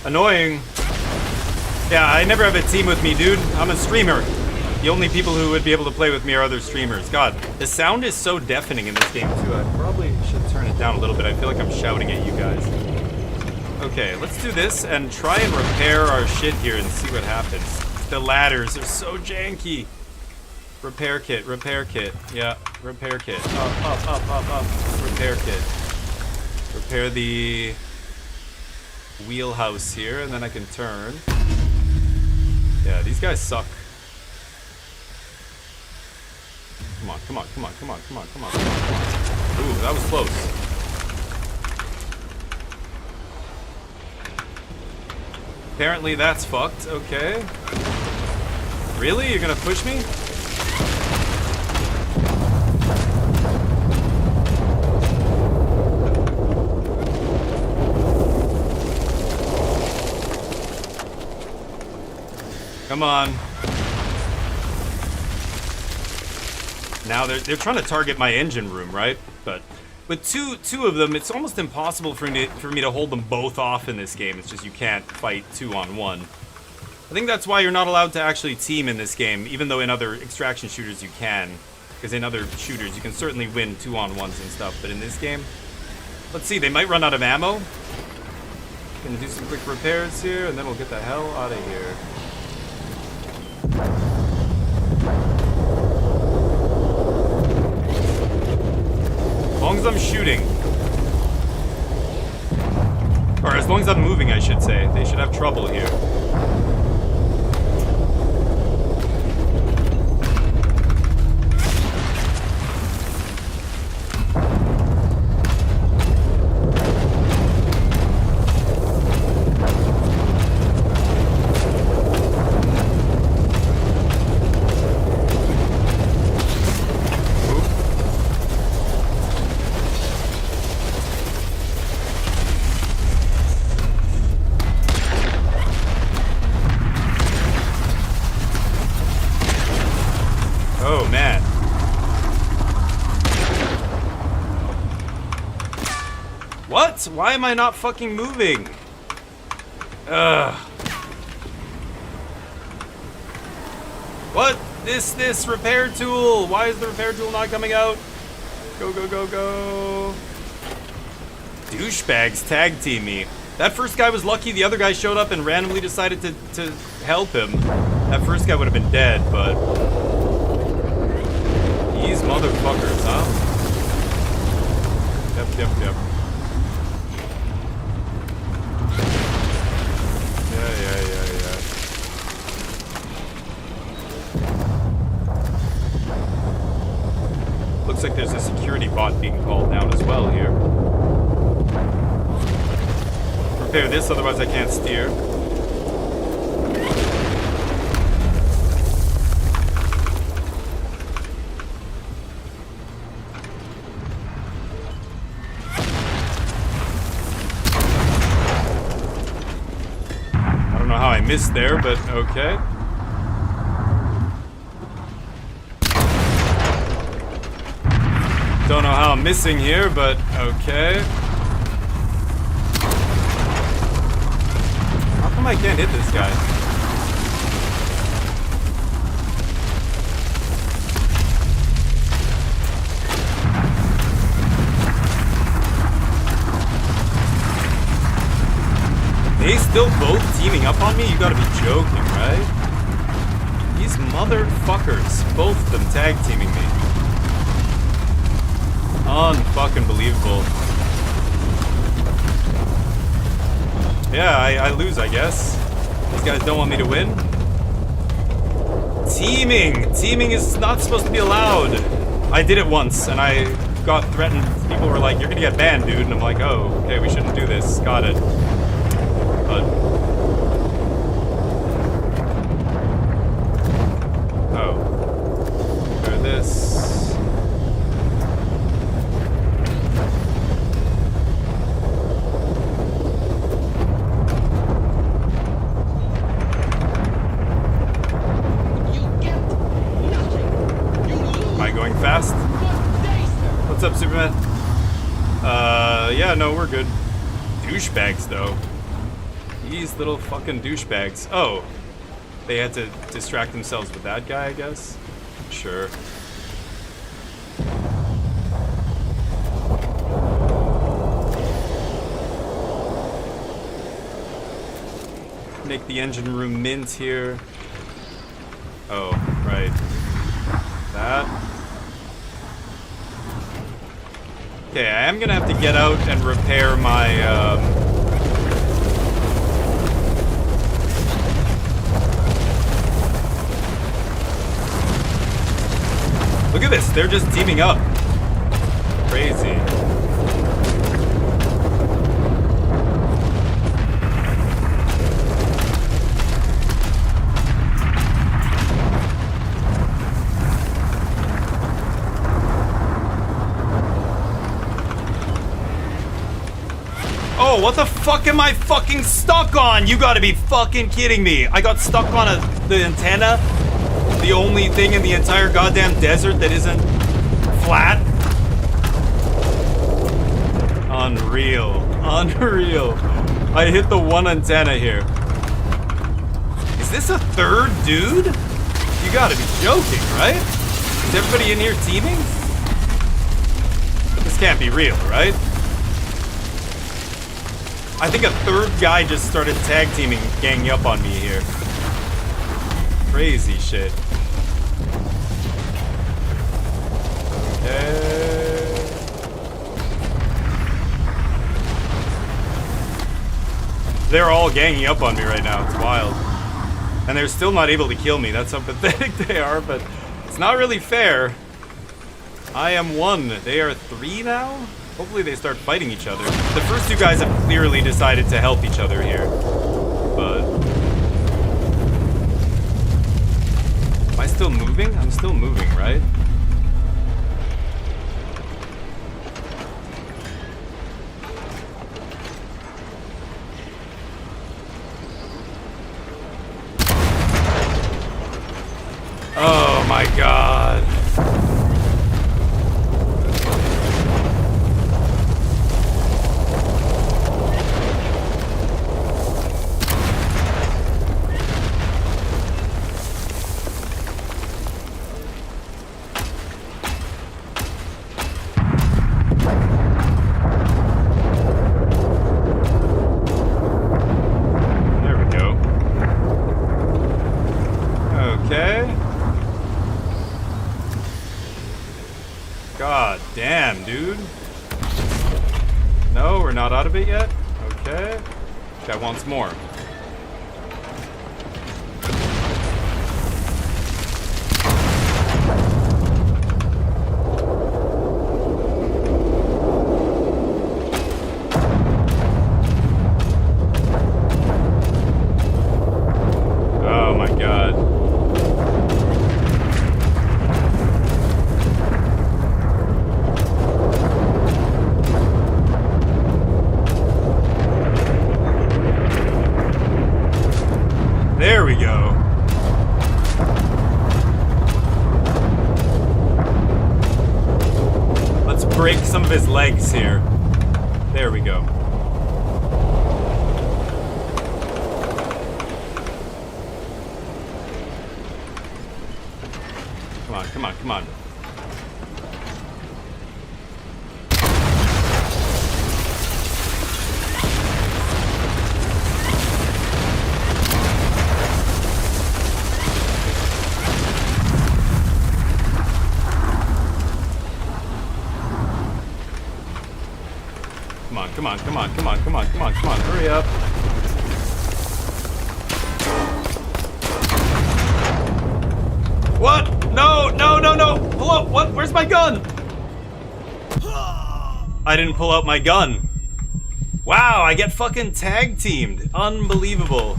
B: Annoying. Yeah, I never have a team with me, dude. I'm a streamer. The only people who would be able to play with me are other streamers. God, the sound is so deafening in this game, too. I probably should turn it down a little bit. I feel like I'm shouting at you guys. Okay, let's do this and try and repair our shit here and see what happens. The ladders are so janky. Repair kit, repair kit. Yeah, repair kit. Up. Repair kit. Repair the wheelhouse here, and then I can turn. Yeah, these guys suck. Come on. Ooh, that was close. Apparently that's fucked. Okay. Really? You're gonna push me? Come on. Now they're trying to target my engine room, right? But with two of them, it's almost impossible for me to hold them both off in this game. It's just you can't fight 2-on-1. I think that's why you're not allowed to actually team in this game, even though in other extraction shooters you can. Because in other shooters you can certainly win 2-on-1s and stuff, but in this game, let's see, they might run out of ammo. Gonna do some quick repairs here, and then we'll get the hell out of here. As long as I'm shooting. Or as long as I'm moving, I should say. They should have trouble here. Oh, man. What? Why am I not fucking moving? Ugh. What? This repair tool. Why is the repair tool not coming out? Go. Douchebags tag team me. That first guy was lucky the other guy showed up and randomly decided to help him. That first guy would have been dead, but... These motherfuckers, huh? Yep. Yeah. Looks like there's a security bot being called down as well here. Repair this, otherwise I can't steer. How I missed there, but okay. Don't know how I'm missing here, but okay. How come I can't hit this guy? still both teaming up on me? You gotta be joking, right? These motherfuckers, both of them tag teaming me. Unfucking believable. Yeah, I lose, I guess. These guys don't want me to win. Teaming! Teaming is not supposed to be allowed. I did it once, and I got threatened. People were like, you're gonna get banned, dude. And I'm like, oh, okay, we shouldn't do this. Got it. But... oh. Clear this. Fast. What's up, Superman? Yeah, no, we're good. Douchebags, though. These little fucking douchebags. Oh, they had to distract themselves with that guy, I guess? Sure. Make the engine room mint here. Oh, right. That. Okay, I am gonna have to get out and repair my, look at this, they're just teaming up. Crazy. Oh, what the fuck am I fucking stuck on? You gotta be fucking kidding me. I got stuck on the antenna. The only thing in the entire goddamn desert that isn't flat. Unreal. Unreal. I hit the one antenna here. Is this a third dude? You gotta be joking, right? Is everybody in here teaming? This can't be real, right? I think a third guy just started tag teaming, ganging up on me here. Crazy shit. Okay. They're all ganging up on me right now. It's wild. And they're still not able to kill me. That's how pathetic they are, but it's not really fair. I am 1. They are 3 now? Hopefully they start fighting each other. The first 2 guys have clearly decided to help each other here. But... am I still moving? I'm still moving, right? Oh my god. God damn, dude. No, we're not out of it yet? Okay. Guy wants more. Oh my god. There we go. Let's break some of his legs here. There we go. Come on, come on, come on. come on, come on, come on, come on, come on, come on, hurry up. What? No, no, no, no! Pull up! What? Where's my gun? I didn't pull out my gun. Wow, I get fucking tag teamed. Unbelievable.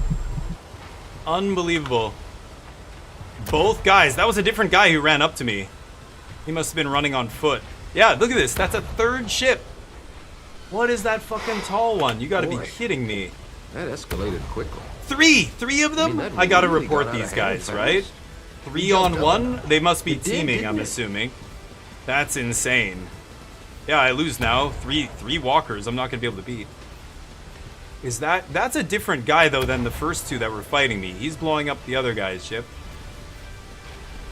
B: Unbelievable. Both guys. That was a different guy who ran up to me. He must have been running on foot. Yeah, look at this. That's a third ship. What is that fucking tall one? You gotta be kidding me.
E: That escalated quickly.
B: Three of them? I gotta report these guys, right? 3 on 1? They must be teaming, I'm assuming. That's insane. Yeah, I lose now. Three walkers I'm not gonna be able to beat. Is that's a different guy though than the first two that were fighting me. He's blowing up the other guy's ship.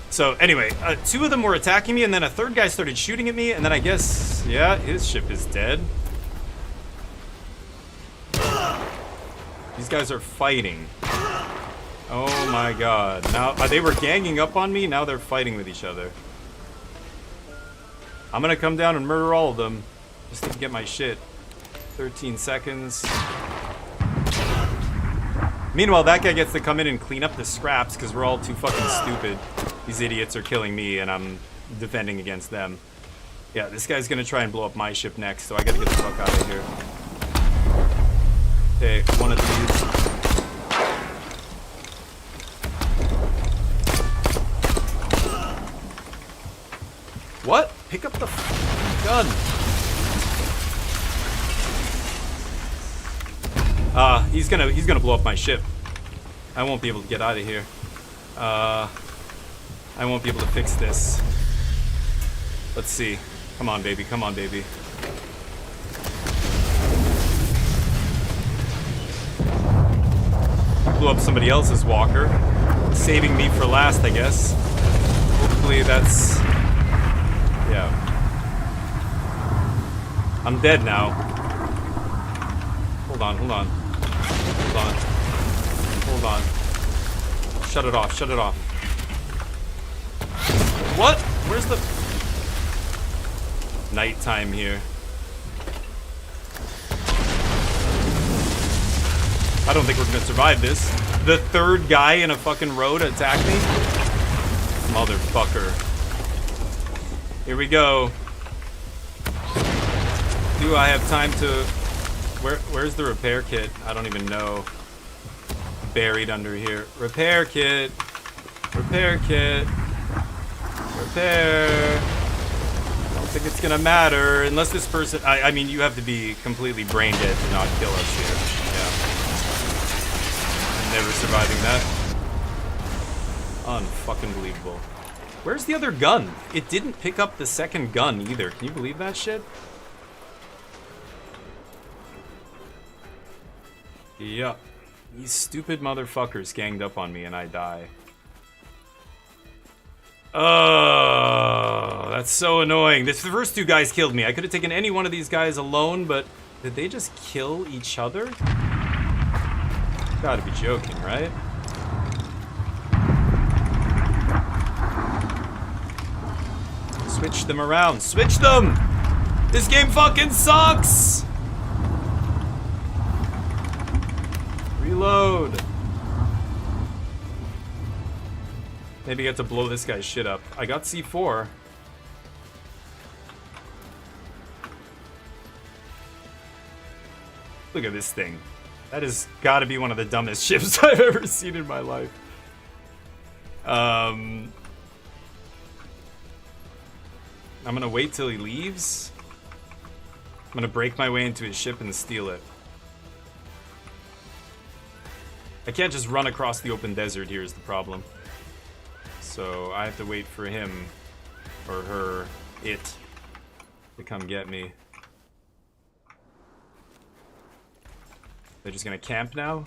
B: So anyway, 2 of them were attacking me and then a third guy started shooting at me and then I guess, yeah, his ship is dead. These guys are fighting. Oh my god. Now, they were ganging up on me, now they're fighting with each other. I'm gonna come down and murder all of them. Just to get my shit. 13 seconds. Meanwhile, that guy gets to come in and clean up the scraps because we're all too fucking stupid. These idiots are killing me and I'm defending against them. Yeah, this guy's gonna try and blow up my ship next, so I gotta get the fuck out of here. Okay, one of these. What? Pick up the gun. He's gonna blow up my ship. I won't be able to get out of here. I won't be able to fix this. Let's see. Come on, baby. Come on, baby. Blew up somebody else's walker. Saving me for last, I guess. Hopefully that's... yeah. I'm dead now. Hold on, hold on. Hold on. Hold on. Shut it off, shut it off. What? Where's the... nighttime here. I don't think we're gonna survive this. The third guy in a fucking row to attack me? Motherfucker. Here we go. Do I have time to... Where's the repair kit? I don't even know. Buried under here. Repair kit. Repair kit. Repair. I don't think it's gonna matter unless this person... I mean, you have to be completely brain dead to not kill us here. Yeah. I'm never surviving that. Unfucking believable. Where's the other gun? It didn't pick up the second gun either. Can you believe that shit? Yup. These stupid motherfuckers ganged up on me and I die. Oh, that's so annoying. The first 2 guys killed me. I could have taken any one of these guys alone, but did they just kill each other? Gotta be joking, right? Switch them around. Switch them! This game fucking sucks! Reload. Maybe I get to blow this guy's shit up. I got C4. Look at this thing. That has got to be one of the dumbest ships I've ever seen in my life. I'm gonna wait till he leaves. I'm gonna break my way into his ship and steal it. I can't just run across the open desert here is the problem. So I have to wait for him, or her, it, to come get me. They're just gonna camp now?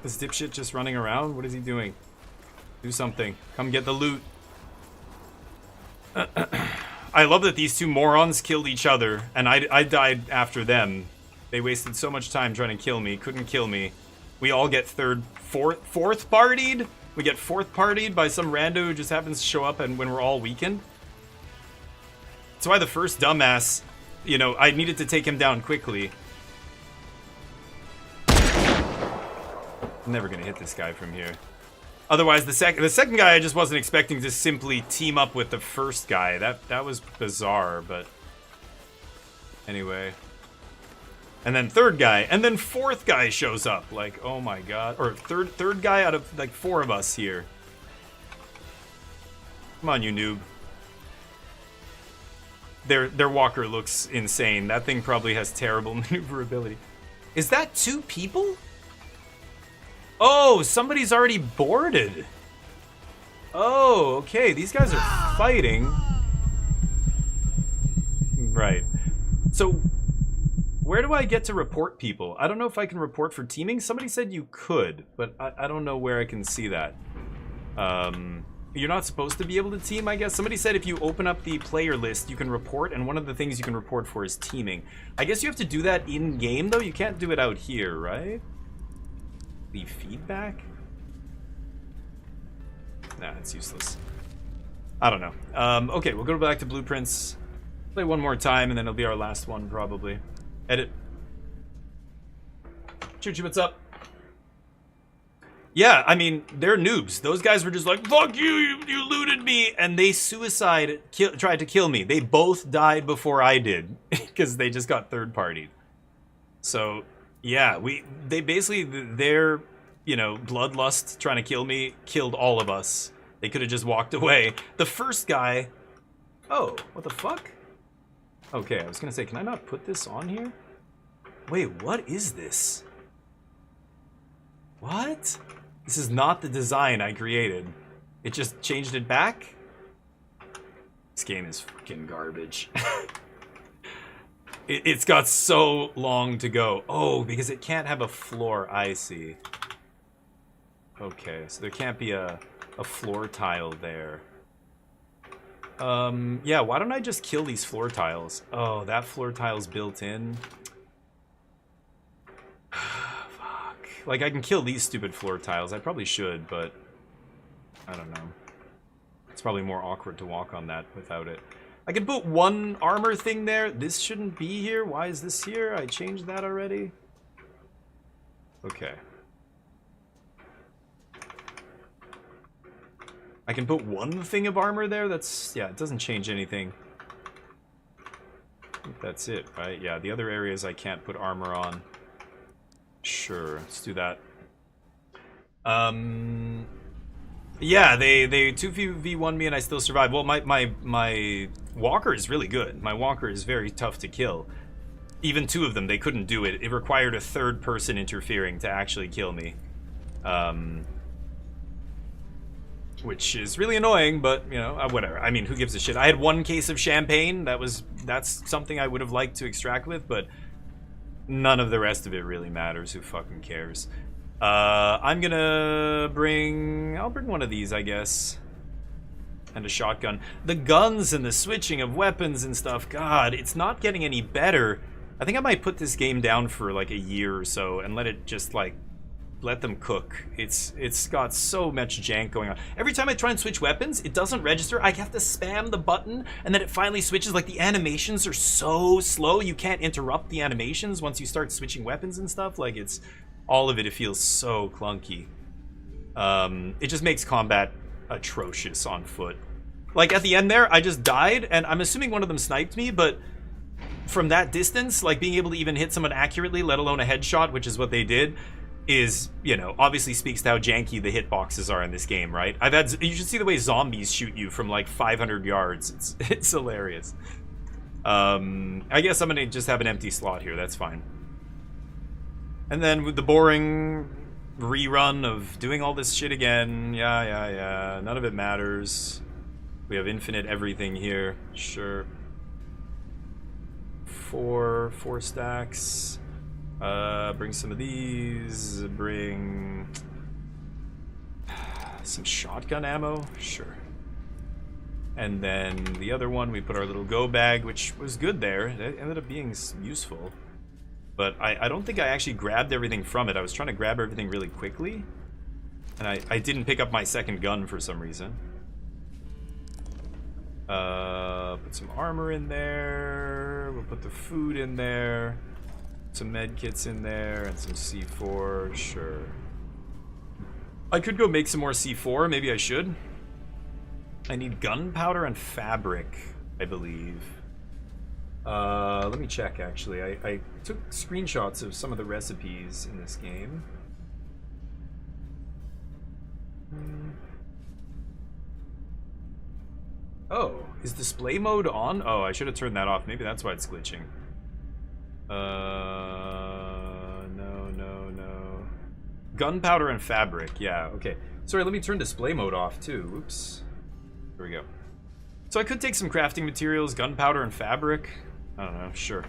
B: This dipshit just running around? What is he doing? Do something. Come get the loot. I love that these 2 morons killed each other, and I died after them. They wasted so much time trying to kill me, couldn't kill me. We all get fourth partied? We get fourth partied by some rando who just happens to show up and when we're all weakened. That's why the first dumbass, you know, I needed to take him down quickly. I'm never gonna hit this guy from here. Otherwise, the second guy I just wasn't expecting to simply team up with the first guy. That was bizarre, but anyway. And then third guy, and then fourth guy shows up. Like, oh my god. Or third guy out of like 4 of us here. Come on, you noob. Their walker looks insane. That thing probably has terrible maneuverability. Is that 2 people? Oh, somebody's already boarded. Oh, okay. These guys are fighting. Right. So, where do I get to report people? I don't know if I can report for teaming. Somebody said you could, but I don't know where I can see that. You're not supposed to be able to team, I guess. Somebody said if you open up the player list, you can report, and one of the things you can report for is teaming. I guess you have to do that in-game, though. You can't do it out here, right? The feedback? Nah, it's useless. I don't know. Okay, we'll go back to blueprints. Play one more time, and then it'll be our last one, probably. Edit. Choo-choo, what's up? Yeah, I mean, they're noobs. Those guys were just like, fuck you, you looted me, and they tried to kill me. They both died before I did, because they just got third-partied. So, yeah, they basically, their, you know, bloodlust trying to kill me killed all of us. They could have just walked away. The first guy, oh, what the fuck? Okay, I was gonna say, can I not put this on here? Wait, what is this? What? This is not the design I created. It just changed it back? This game is fucking garbage. It's got so long to go. Oh, because it can't have a floor, I see. Okay, so there can't be a floor tile there. Yeah, why don't I just kill these floor tiles? Oh, that floor tile's built in. Fuck. Like, I can kill these stupid floor tiles. I probably should, but I don't know. It's probably more awkward to walk on that without it. I can put one armor thing there. This shouldn't be here. Why is this here? I changed that already. Okay. I can put one thing of armor there. That's, yeah, it doesn't change anything. I think that's it, right? Yeah, the other areas I can't put armor on. Sure, let's do that. Yeah, they 2v1 me and I still survive. Well, my walker is really good. My walker is very tough to kill. Even 2 of them, they couldn't do it. It required a 3rd person interfering to actually kill me. Which is really annoying, but, you know, whatever. I mean, who gives a shit? I had 1 case of champagne. That's something I would have liked to extract with, but none of the rest of it really matters. Who fucking cares? I'm gonna I'll bring one of these, I guess. And a shotgun. The guns and the switching of weapons and stuff, God, it's not getting any better. I think I might put this game down for like a year or so and let it just like, let them cook. It's got so much jank going on. Every time I try and switch weapons, it doesn't register. I have to spam the button and then it finally switches. Like, the animations are so slow. You can't interrupt the animations once you start switching weapons and stuff. Like, it's all of it feels so clunky. It just makes combat atrocious on foot. Like, at the end there, I just died, and I'm assuming one of them sniped me, but from that distance, like, being able to even hit someone accurately, let alone a headshot, which is what they did, is, you know, obviously speaks to how janky the hitboxes are in this game, right? You should see the way zombies shoot you from like 500 yards. It's hilarious. I guess I'm gonna just have an empty slot here, that's fine. And then with the boring rerun of doing all this shit again, yeah, none of it matters. We have infinite everything here, sure. Four stacks. Bring some of these, bring some shotgun ammo, sure. And then the other one, we put our little go bag, which was good there. It ended up being useful. But I don't think I actually grabbed everything from it. I was trying to grab everything really quickly. And I didn't pick up my second gun for some reason. Put some armor in there. We'll put the food in there. Some med kits in there and some C4. Sure. I could go make some more C4. Maybe I should. I need gunpowder and fabric, I believe. Let me check, actually. I took screenshots of some of the recipes in this game. Oh, is display mode on? Oh, I should have turned that off. Maybe that's why it's glitching. No. Gunpowder and fabric. Yeah, okay. Sorry, let me turn display mode off, too. Oops. Here we go. So I could take some crafting materials, gunpowder and fabric. I don't know, sure.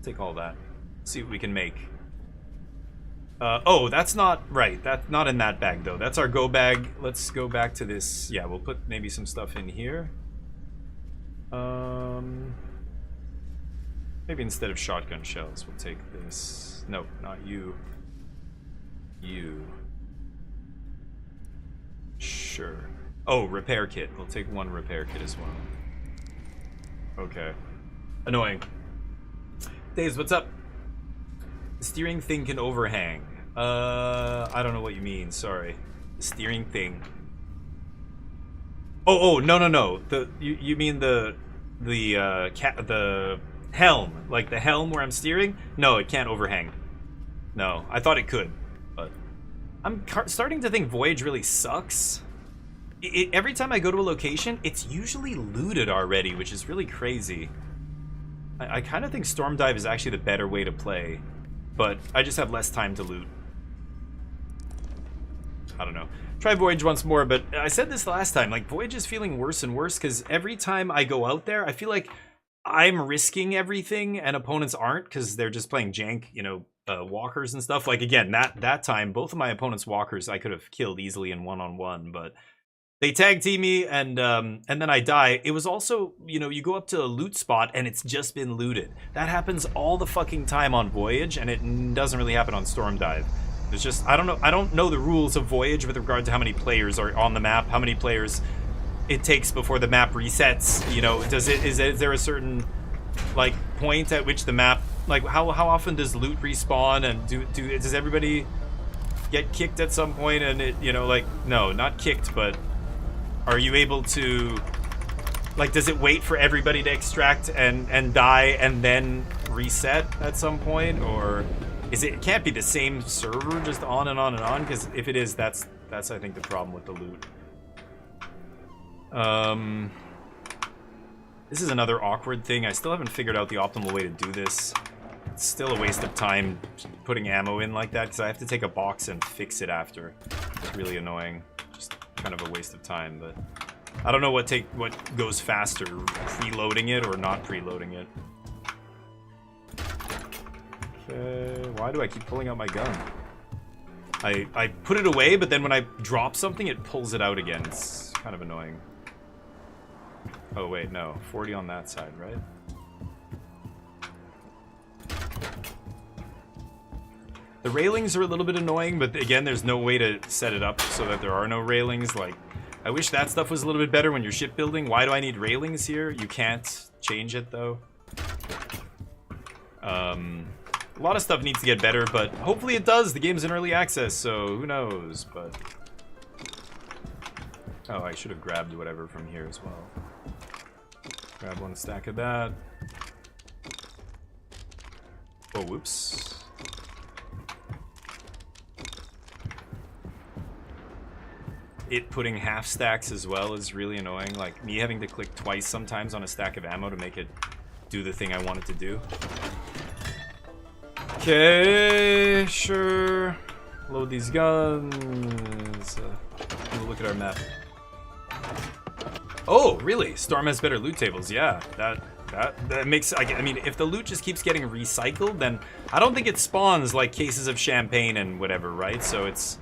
B: Take all that. See what we can make. Oh, that's not right. That's not in that bag, though. That's our go bag. Let's go back to this. Yeah, we'll put maybe some stuff in here. Maybe instead of shotgun shells, we'll take this. Nope, not you. You. Sure. Oh, repair kit. We'll take one repair kit as well. Okay. Annoying. Daves, what's up? The steering thing can overhang. I don't know what you mean. Sorry. The steering thing. Oh, no. You mean the helm, like the helm where I'm steering? No, it can't overhang. No, I thought it could, but I'm starting to think Voyage really sucks. Every time I go to a location, it's usually looted already, which is really crazy. I kind of think Storm Dive is actually the better way to play, but I just have less time to loot. I don't know. Try Voyage once more, but I said this last time, like, Voyage is feeling worse and worse, because every time I go out there, I feel like I'm risking everything, and opponents aren't, because they're just playing jank, you know, walkers and stuff. Like, again, that time, both of my opponents' walkers I could have killed easily in one-on-one, but they tag team me, and then I die. It was also, you know, you go up to a loot spot, and it's just been looted. That happens all the fucking time on Voyage, and it doesn't really happen on Storm Dive. It's just, I don't know the rules of Voyage with regard to how many players are on the map, how many players it takes before the map resets. You know, is there a certain, like, point at which the map, like, how often does loot respawn, and does everybody get kicked at some point? And it, you know, like, no, not kicked, but are you able to, like, does it wait for everybody to extract and die and then reset at some point? Or it can't be the same server just on and on and on, because if it is, that's I think the problem with the loot. This is another awkward thing. I still haven't figured out the optimal way to do this. It's still a waste of time putting ammo in like that, because I have to take a box and fix it after. It's really annoying. Just kind of a waste of time, but I don't know what goes faster, preloading it or not preloading it. Okay, why do I keep pulling out my gun? I put it away, but then when I drop something, it pulls it out again. It's kind of annoying. Oh wait, no. 40 on that side, right? The railings are a little bit annoying, but again, there's no way to set it up so that there are no railings. Like, I wish that stuff was a little bit better when you're shipbuilding. Why do I need railings here? You can't change it, though. A lot of stuff needs to get better, but hopefully it does. The game's in early access, so who knows, but... Oh, I should have grabbed whatever from here as well. Grab one stack of that. Oh, whoops. It putting half stacks as well is really annoying. Like, me having to click twice sometimes on a stack of ammo to make it do the thing I want it to do. Okay, sure. Load these guns. We'll look at our map. Oh, really? Storm has better loot tables. Yeah, that makes... I mean, if the loot just keeps getting recycled, then I don't think it spawns like cases of champagne and whatever, right? So it's...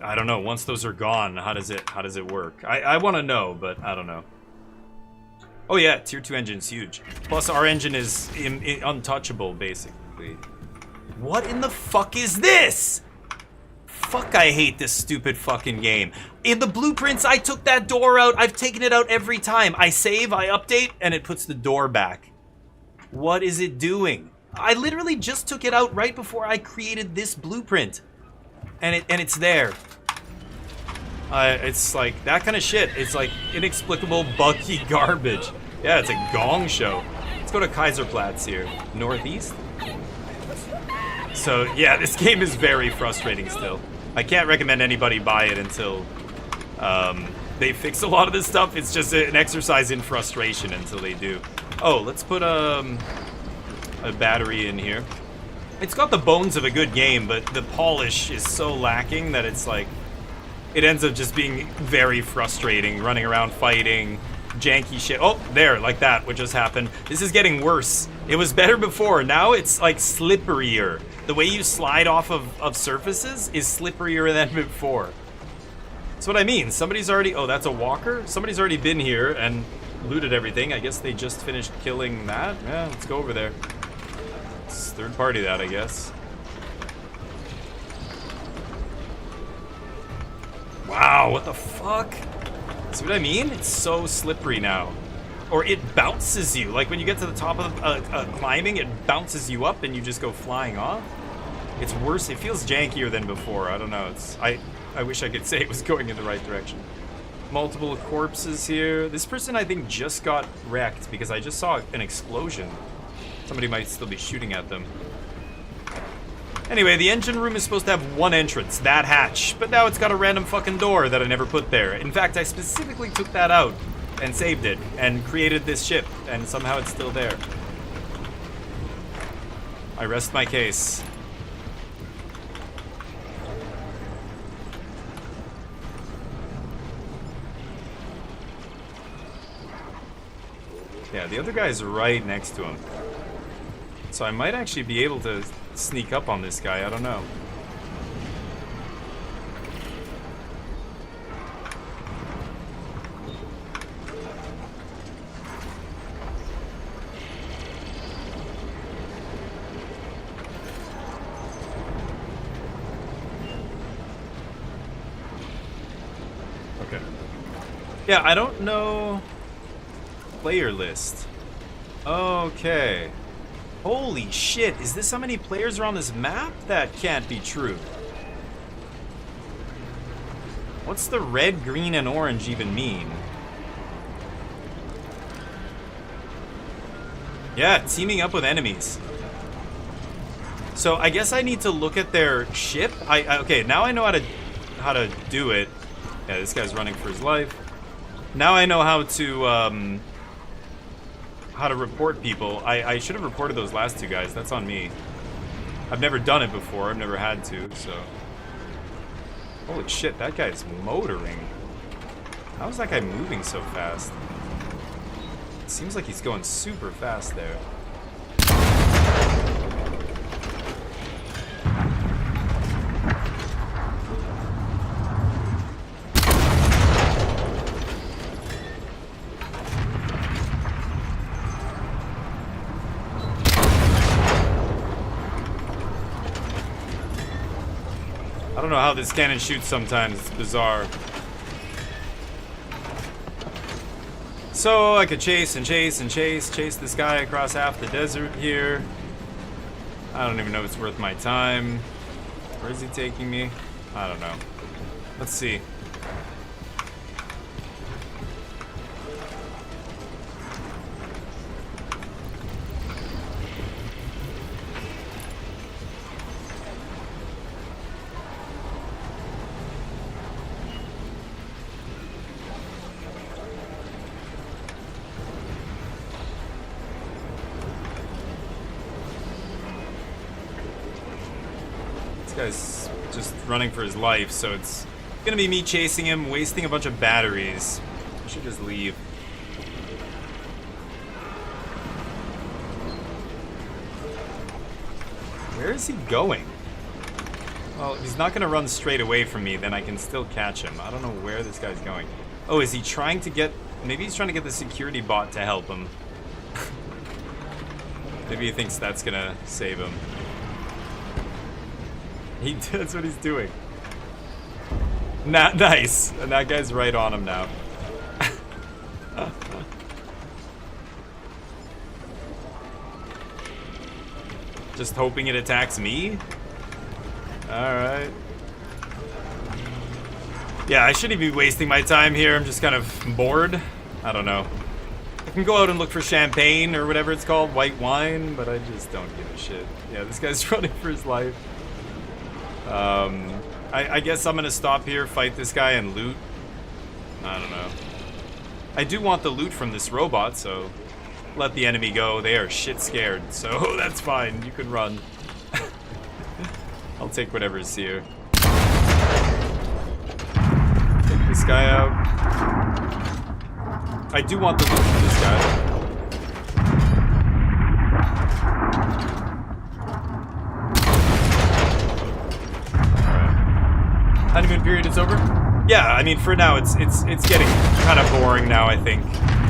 B: I don't know. Once those are gone, how does it work? I want to know, but I don't know. Oh yeah, tier 2 engine's huge. Plus our engine is untouchable, basically. What in the fuck is this? Fuck, I hate this stupid fucking game. In the blueprints, I took that door out. I've taken it out every time. I save, I update, and it puts the door back. What is it doing? I literally just took it out right before I created this blueprint. And it's there. It's like that kind of shit. It's like inexplicable, buggy garbage. Yeah, it's a gong show. Let's go to Kaiserplatz here. Northeast? So, yeah, this game is very frustrating still. I can't recommend anybody buy it until they fix a lot of this stuff. It's just an exercise in frustration until they do. Oh, let's put a battery in here. It's got the bones of a good game, but the polish is so lacking that it's like... It ends up just being very frustrating, running around fighting, janky shit. Oh, there, like that, what just happened. This is getting worse. It was better before. Now it's like slipperier. The way you slide off of surfaces is slipperier than before. That's what I mean. Somebody's already... Oh, that's a walker? Somebody's already been here and looted everything. I guess they just finished killing that. Yeah, let's go over there. It's third party that, I guess. Wow, what the fuck? See what I mean? It's so slippery now. Or it bounces you. Like when you get to the top of climbing, it bounces you up and you just go flying off. It's worse. It feels jankier than before. I don't know. I wish I could say it was going in the right direction. Multiple corpses here. This person, I think, just got wrecked because I just saw an explosion. Somebody might still be shooting at them. Anyway, the engine room is supposed to have one entrance, that hatch, but now it's got a random fucking door that I never put there. In fact, I specifically took that out and saved it and created this ship, and somehow it's still there. I rest my case. Yeah, the other guy's right next to him. So I might actually be able to sneak up on this guy, I don't know. Okay. Yeah, I don't know player list. Okay. Holy shit, is this how many players are on this map? That can't be true. What's the red, green, and orange even mean? Yeah, teaming up with enemies. So I guess I need to look at their ship. Okay, now I know how to do it. Yeah, this guy's running for his life. Now I know how to report people. I should have reported those last two guys. That's on me. I've never done it before. I've never had to, so... Holy shit, that guy's motoring. How is that guy moving so fast? It seems like he's going super fast there. I don't know how this cannon shoots sometimes, it's bizarre. So I could chase and chase and chase this guy across half the desert here. I don't even know if it's worth my time. Where is he taking me? I don't know. Let's see. Guy's just running for his life, so it's gonna be me chasing him, wasting a bunch of batteries. I should just leave. Where is he going? Well, if he's not gonna run straight away from me, then I can still catch him. I don't know where this guy's going. Oh, is he trying to get... Maybe he's trying to get the security bot to help him. Maybe he thinks that's gonna save him. That's what he's doing. Nice. And that guy's right on him now. Just hoping it attacks me? Alright. Yeah, I shouldn't be wasting my time here. I'm just kind of bored. I don't know. I can go out and look for champagne or whatever it's called, white wine, but I just don't give a shit. Yeah, this guy's running for his life. I guess I'm gonna stop here, fight this guy, and loot. I don't know. I do want the loot from this robot, so let the enemy go. They are shit scared, so that's fine. You can run. I'll take whatever's here. Take this guy out. I do want the loot from this guy. Honeymoon period is over? Yeah, I mean, for now, it's getting kind of boring now, I think.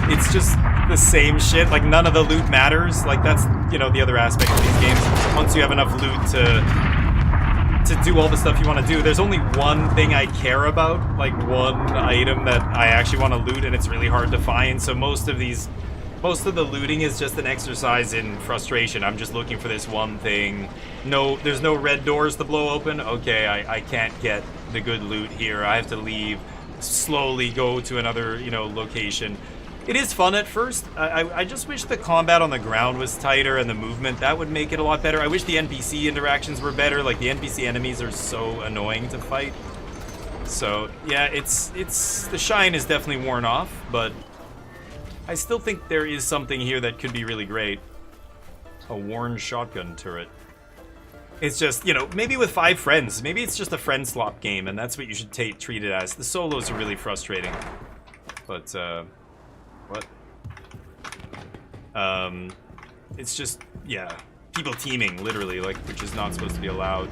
B: It's just the same shit. Like, none of the loot matters. Like, that's, you know, the other aspect of these games. Once you have enough loot to do all the stuff you want to do, there's only one thing I care about. Like, one item that I actually want to loot, and it's really hard to find. So most of the looting is just an exercise in frustration. I'm just looking for this one thing. No, there's no red doors to blow open. Okay, I can't get the good loot here. I have to leave, slowly go to another, you know, location. It is fun at first. I just wish the combat on the ground was tighter and the movement. That would make it a lot better. I wish the NPC interactions were better. Like, the NPC enemies are so annoying to fight. So, yeah, the shine is definitely worn off, but I still think there is something here that could be really great. A worn shotgun turret. It's just, you know, maybe with 5 friends. Maybe it's just a friend slop game, and that's what you should treat it as. The solos are really frustrating. But, what? It's just, yeah, people teaming, literally, like, which is not supposed to be allowed.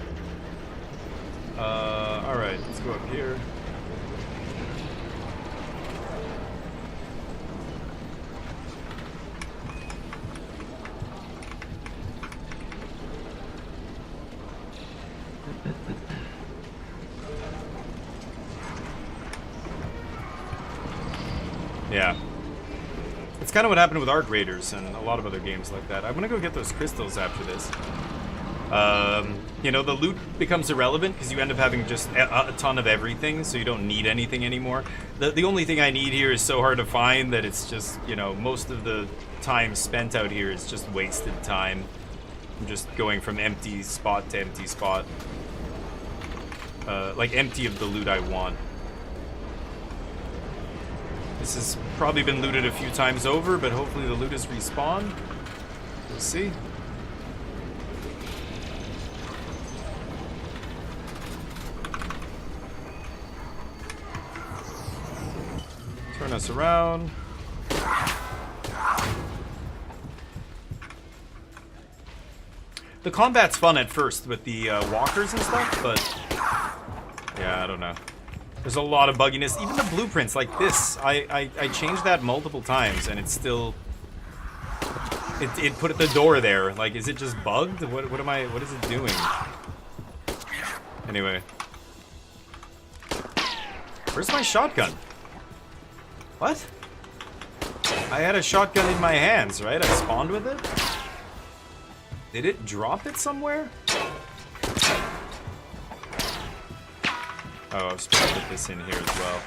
B: Alright, let's go up here. Yeah. It's kind of what happened with Arc Raiders and a lot of other games like that. I'm gonna go get those crystals after this. You know, the loot becomes irrelevant because you end up having just a ton of everything, so you don't need anything anymore. The only thing I need here is so hard to find that it's just, you know, most of the time spent out here is just wasted time. I'm just going from empty spot to empty spot. Like, empty of the loot I want. This has probably been looted a few times over, but hopefully the loot is respawned. We'll see. Turn us around. The combat's fun at first with the walkers and stuff, but yeah, I don't know. There's a lot of bugginess. Even the blueprints like this, I changed that multiple times, and it's still... It put the door there. Like, is it just bugged? What is it doing? Anyway. Where's my shotgun? What? I had a shotgun in my hands, right? I spawned with it? Did it drop it somewhere? Oh, I was supposed to put this in here as well.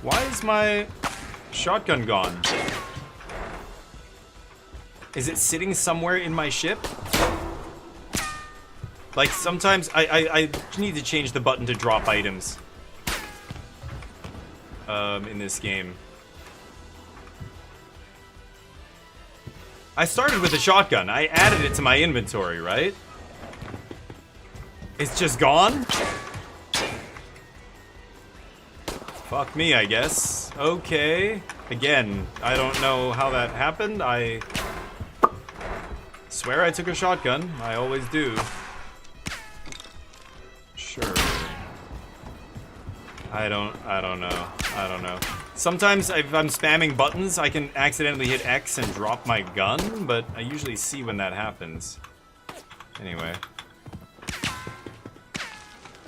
B: Why is my shotgun gone? Is it sitting somewhere in my ship? Like, sometimes I need to change the button to drop items. In this game. I started with a shotgun. I added it to my inventory, right? It's just gone? Fuck me, I guess. Okay. Again, I don't know how that happened. I swear I took a shotgun. I always do. Sure. I don't know. Sometimes if I'm spamming buttons, I can accidentally hit X and drop my gun, but I usually see when that happens. Anyway.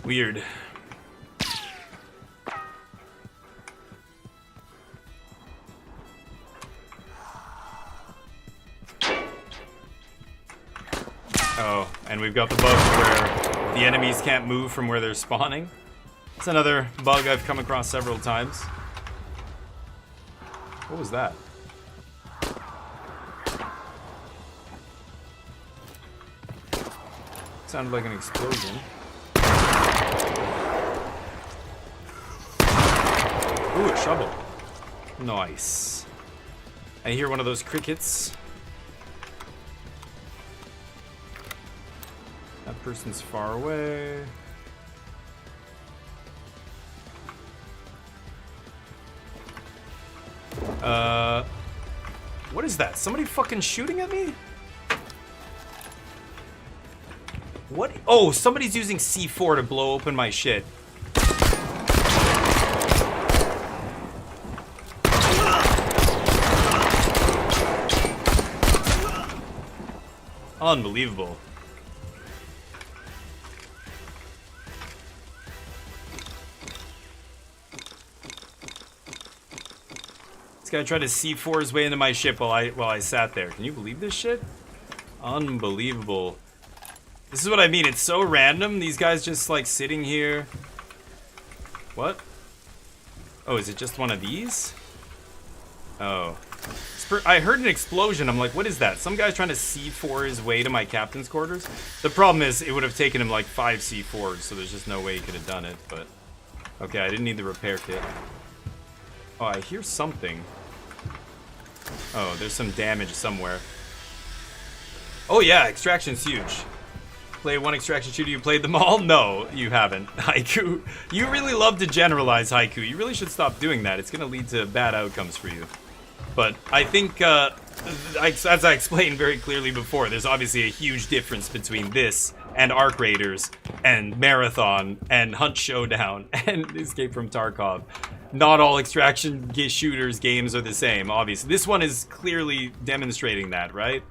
B: Weird. And we've got the bug where the enemies can't move from where they're spawning. It's another bug I've come across several times. What was that? Sounded like an explosion. Ooh, a shovel. Nice. I hear one of those crickets. That person's far away. What is that? Somebody fucking shooting at me? What? Oh, somebody's using C4 to blow open my shit. Unbelievable. This guy tried to C4 his way into my ship while I sat there. Can you believe this shit? Unbelievable. This is what I mean. It's so random. These guys just like sitting here. What? Oh, is it just one of these? Oh. I heard an explosion. I'm like, what is that? Some guy's trying to C4 his way to my captain's quarters. The problem is it would have taken him like 5 C4s, so there's just no way he could have done it. But okay, I didn't need the repair kit. Oh, I hear something. Oh, there's some damage somewhere. Oh yeah, extraction's huge. Play one extraction shooter, you played them all? No, you haven't. Haiku, you really love to generalize, Haiku. You really should stop doing that. It's going to lead to bad outcomes for you. But I think, as I explained very clearly before, there's obviously a huge difference between this and Arc Raiders and Marathon and Hunt Showdown and Escape from Tarkov. Not all extraction shooters games are the same, obviously. This one is clearly demonstrating that, right?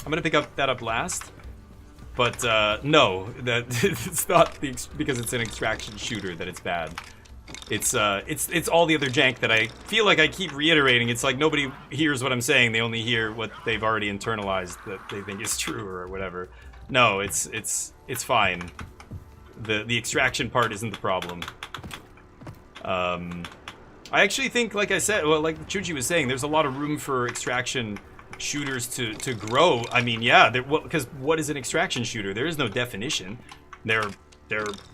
B: I'm going to pick that up last. But no, that it's not because it's an extraction shooter that it's bad. It's all the other jank that I feel like I keep reiterating. It's like nobody hears what I'm saying. They only hear what they've already internalized that they think is true or whatever. No, it's fine. The extraction part isn't the problem. I actually think, like I said, well, like Chuchi was saying, there's a lot of room for extraction shooters to grow. I mean, yeah, because what is an extraction shooter? There is no definition. They're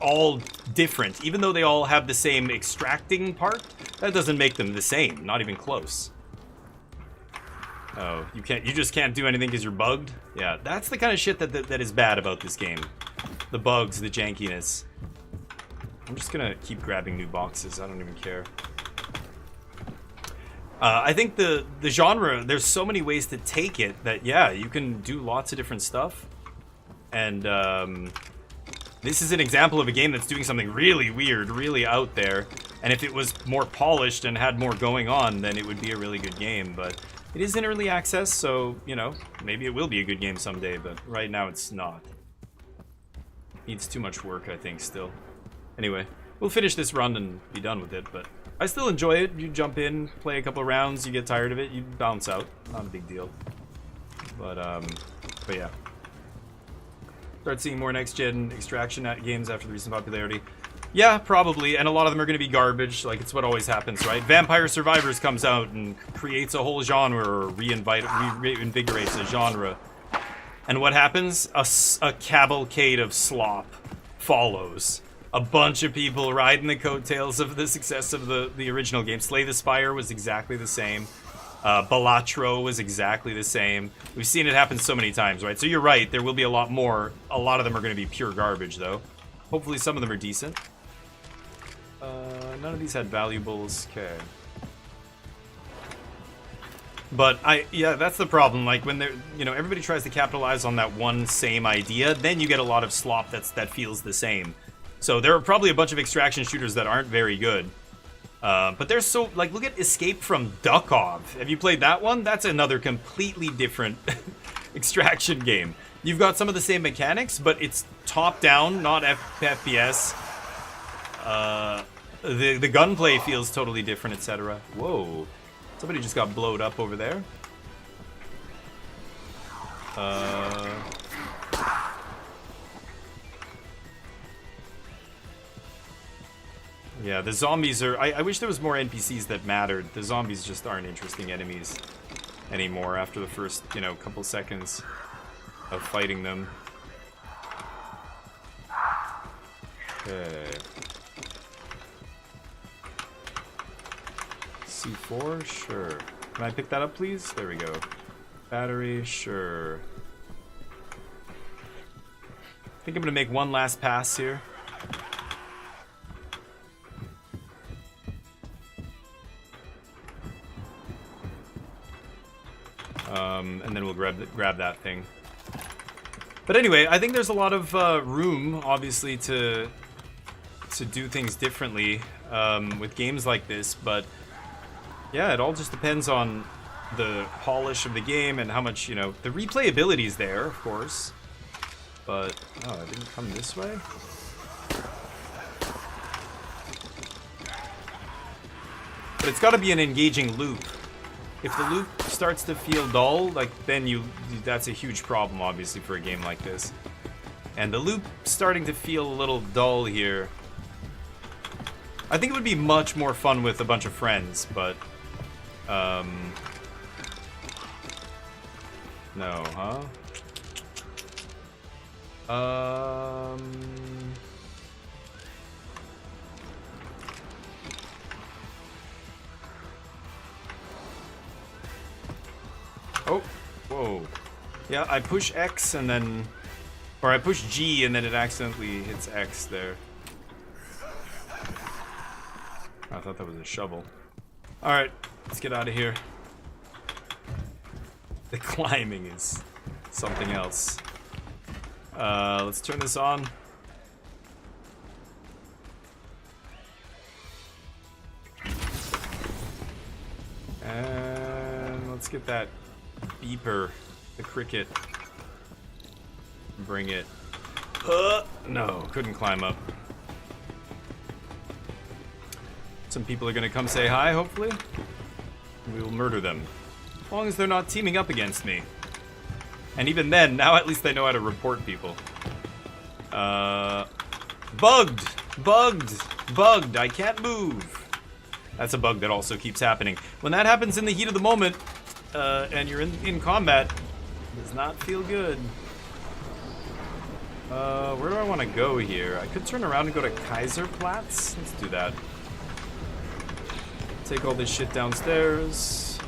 B: all different. Even though they all have the same extracting part, that doesn't make them the same. Not even close. Oh, you just can't do anything because you're bugged? Yeah, that's the kind of shit that is bad about this game. The bugs, the jankiness. I'm just gonna keep grabbing new boxes. I don't even care. I think the genre, there's so many ways to take it that, yeah, you can do lots of different stuff. And this is an example of a game that's doing something really weird, really out there. And if it was more polished and had more going on, then it would be a really good game. But it is in early access, so, you know, maybe it will be a good game someday. But right now it's not. Needs too much work, I think, still. Anyway, we'll finish this run and be done with it, but I still enjoy it. You jump in, play a couple of rounds, you get tired of it, you bounce out. Not a big deal. But yeah. Start seeing more next-gen extraction games after the recent popularity. Yeah, probably, and a lot of them are going to be garbage, like it's what always happens, right? Vampire Survivors comes out and creates a whole genre, or reinvigorates a genre. And what happens? A cavalcade of slop follows. A bunch of people riding the coattails of the success of the original game. Slay the Spire was exactly the same. Balatro was exactly the same. We've seen it happen so many times, right? So you're right, there will be a lot more. A lot of them are going to be pure garbage, though. Hopefully some of them are decent. None of these had valuables. Okay. But yeah, that's the problem. Like when they're, you know, everybody tries to capitalize on that one same idea, then you get a lot of slop that feels the same. So there are probably a bunch of extraction shooters that aren't very good. But they're so, like, look at Escape from Duckov. Have you played that one? That's another completely different extraction game. You've got some of the same mechanics, but it's top-down, not FPS. The gunplay feels totally different, etc. Whoa. Somebody just got blowed up over there. Yeah, the zombies are... I wish there was more NPCs that mattered. The zombies just aren't interesting enemies anymore after the first, you know, couple seconds of fighting them. Okay. C4? Sure. Can I pick that up, please? There we go. Battery? Sure. I think I'm gonna make one last pass here. And then we'll grab that thing. But anyway, I think there's a lot of room, obviously, to do things differently with games like this. But yeah, it all just depends on the polish of the game and how much, you know, the replayability is there, of course. But oh, I didn't come this way. But it's got to be an engaging loop. If the loop starts to feel dull, like, then that's a huge problem, obviously, for a game like this. And the loop starting to feel a little dull here. I think it would be much more fun with a bunch of friends, but no, huh? Oh, whoa. Yeah, I push X and then... Or I push G and then it accidentally hits X there. I thought that was a shovel. Alright, let's get out of here. The climbing is something else. Let's turn this on. And let's get that beeper, the cricket. Bring it. No, couldn't climb up. Some people are gonna come say hi, hopefully. We will murder them. As long as they're not teaming up against me. And even then, now at least I know how to report people. Bugged! Bugged! Bugged! I can't move! That's a bug that also keeps happening. When that happens in the heat of the moment, and you're in combat, it does not feel good. Where do I want to go here? I could turn around and go to Kaiserplatz. Let's do that. Take all this shit downstairs.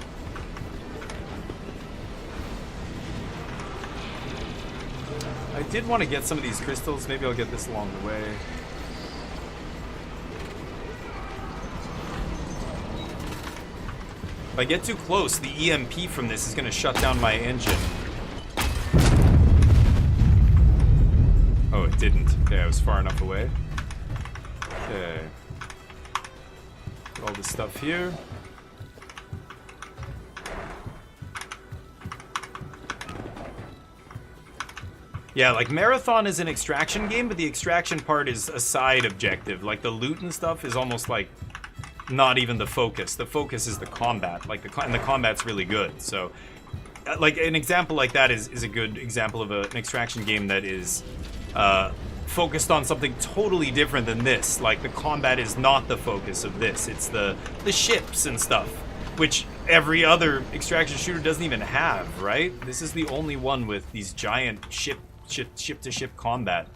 B: I did want to get some of these crystals. Maybe I'll get this along the way. If I get too close, the EMP from this is going to shut down my engine. Oh, it didn't. Okay, I was far enough away. Okay. Put all this stuff here. Yeah, like Marathon is an extraction game, but the extraction part is a side objective. Like the loot and stuff is almost like not even the focus. The focus is the combat. Like and the combat's really good. So, like an example like that is a good example of an extraction game that is focused on something totally different than this. Like the combat is not the focus of this. It's the ships and stuff, which every other extraction shooter doesn't even have, right? This is the only one with these giant ship-to-ship combat.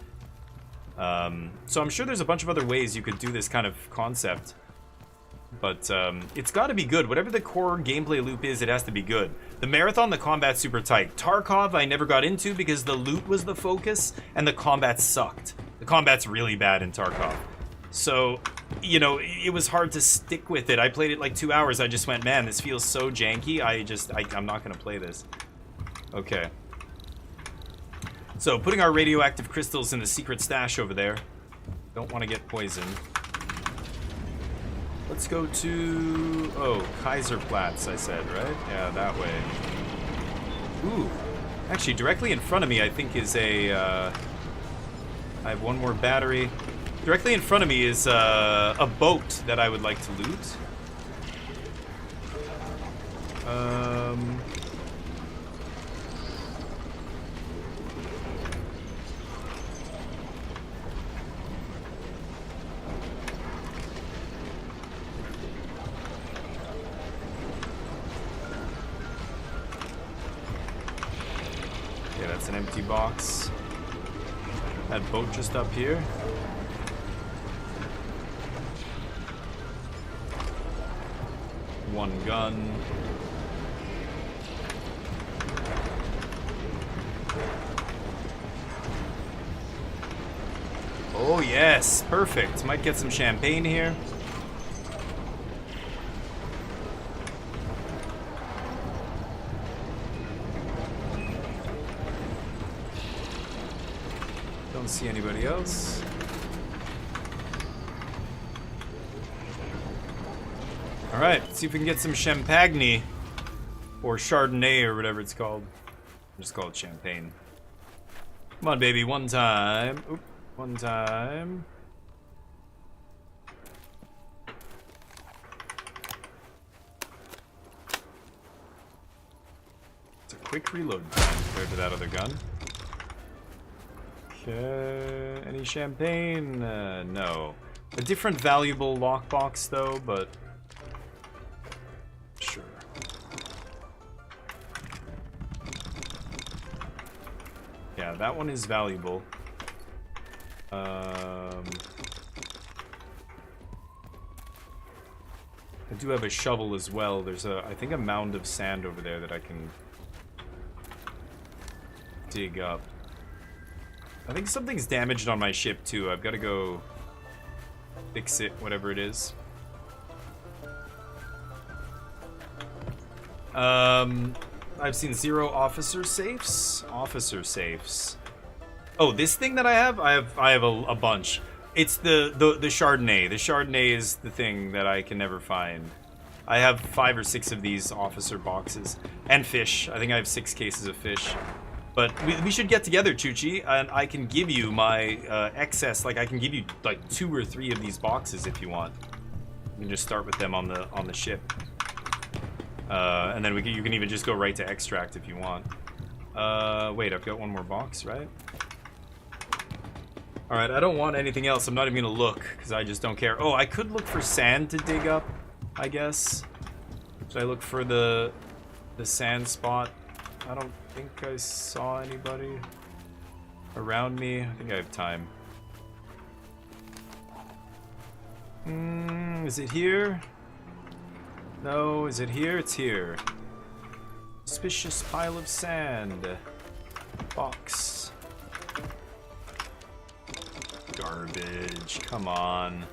B: So I'm sure there's a bunch of other ways you could do this kind of concept. But it's got to be good. Whatever the core gameplay loop is, it has to be good. The Marathon, the combat's super tight. Tarkov, I never got into because the loot was the focus, and the combat sucked. The combat's really bad in Tarkov. So, you know, it was hard to stick with it. I played it like 2 hours. I just went, man, this feels so janky. I'm not going to play this. Okay. So, putting our radioactive crystals in the secret stash over there. Don't want to get poisoned. Let's go to... Oh, Kaiserplatz, I said, right? Yeah, that way. Ooh. Actually, directly in front of me, I think, is a... I have one more battery. Directly in front of me is a boat that I would like to loot. empty box. That boat just up here. One gun. Oh yes, perfect. Might get some champagne here. Don't see anybody else. Alright, let's see if we can get some champagne. Or Chardonnay or whatever it's called. Just call it champagne. Come on, baby, one time. Oop, one time. It's a quick reload time compared to that other gun. Okay, any champagne? No. A different valuable lockbox though, but sure. Yeah, that one is valuable. I do have a shovel as well. There's I think a mound of sand over there that I can dig up. I think something's damaged on my ship too. I've got to go fix it, whatever it is. I've seen 0 officer safes. Officer safes. Oh, this thing that I have a bunch. It's the Chardonnay. The Chardonnay is the thing that I can never find. I have 5 or 6 of these officer boxes. And fish. I think I have 6 cases of fish. But we should get together, Chuchi, and I can give you my excess. Like I can give you like 2 or 3 of these boxes if you want. You can just start with them on the ship, and then you can even just go right to extract if you want. Wait, I've got one more box, right? All right, I don't want anything else. I'm not even gonna look because I just don't care. Oh, I could look for sand to dig up, I guess. Should I look for the sand spot? I don't think I saw anybody around me. I think I have time. Is it here? No, is it here? It's here. Suspicious pile of sand. Box. Garbage. Come on.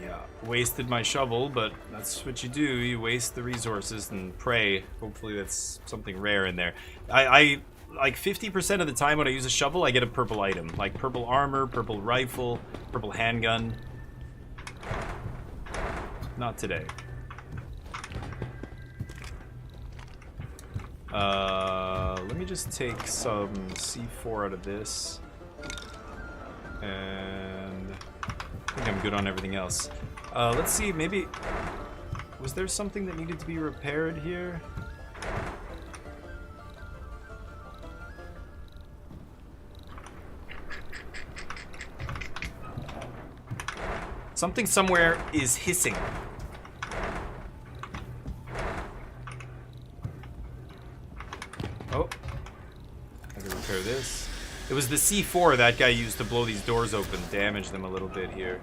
B: Yeah, wasted my shovel, but that's what you do. You waste the resources and pray. Hopefully that's something rare in there. I like 50% of the time when I use a shovel, I get a purple item. Like purple armor, purple rifle, purple handgun. Not today. Let me just take some C4 out of this. And I think I'm good on everything else. Let's see, maybe... Was there something that needed to be repaired here? Something somewhere is hissing. Oh. I can repair this. It was the C4 that guy used to blow these doors open, damage them a little bit here.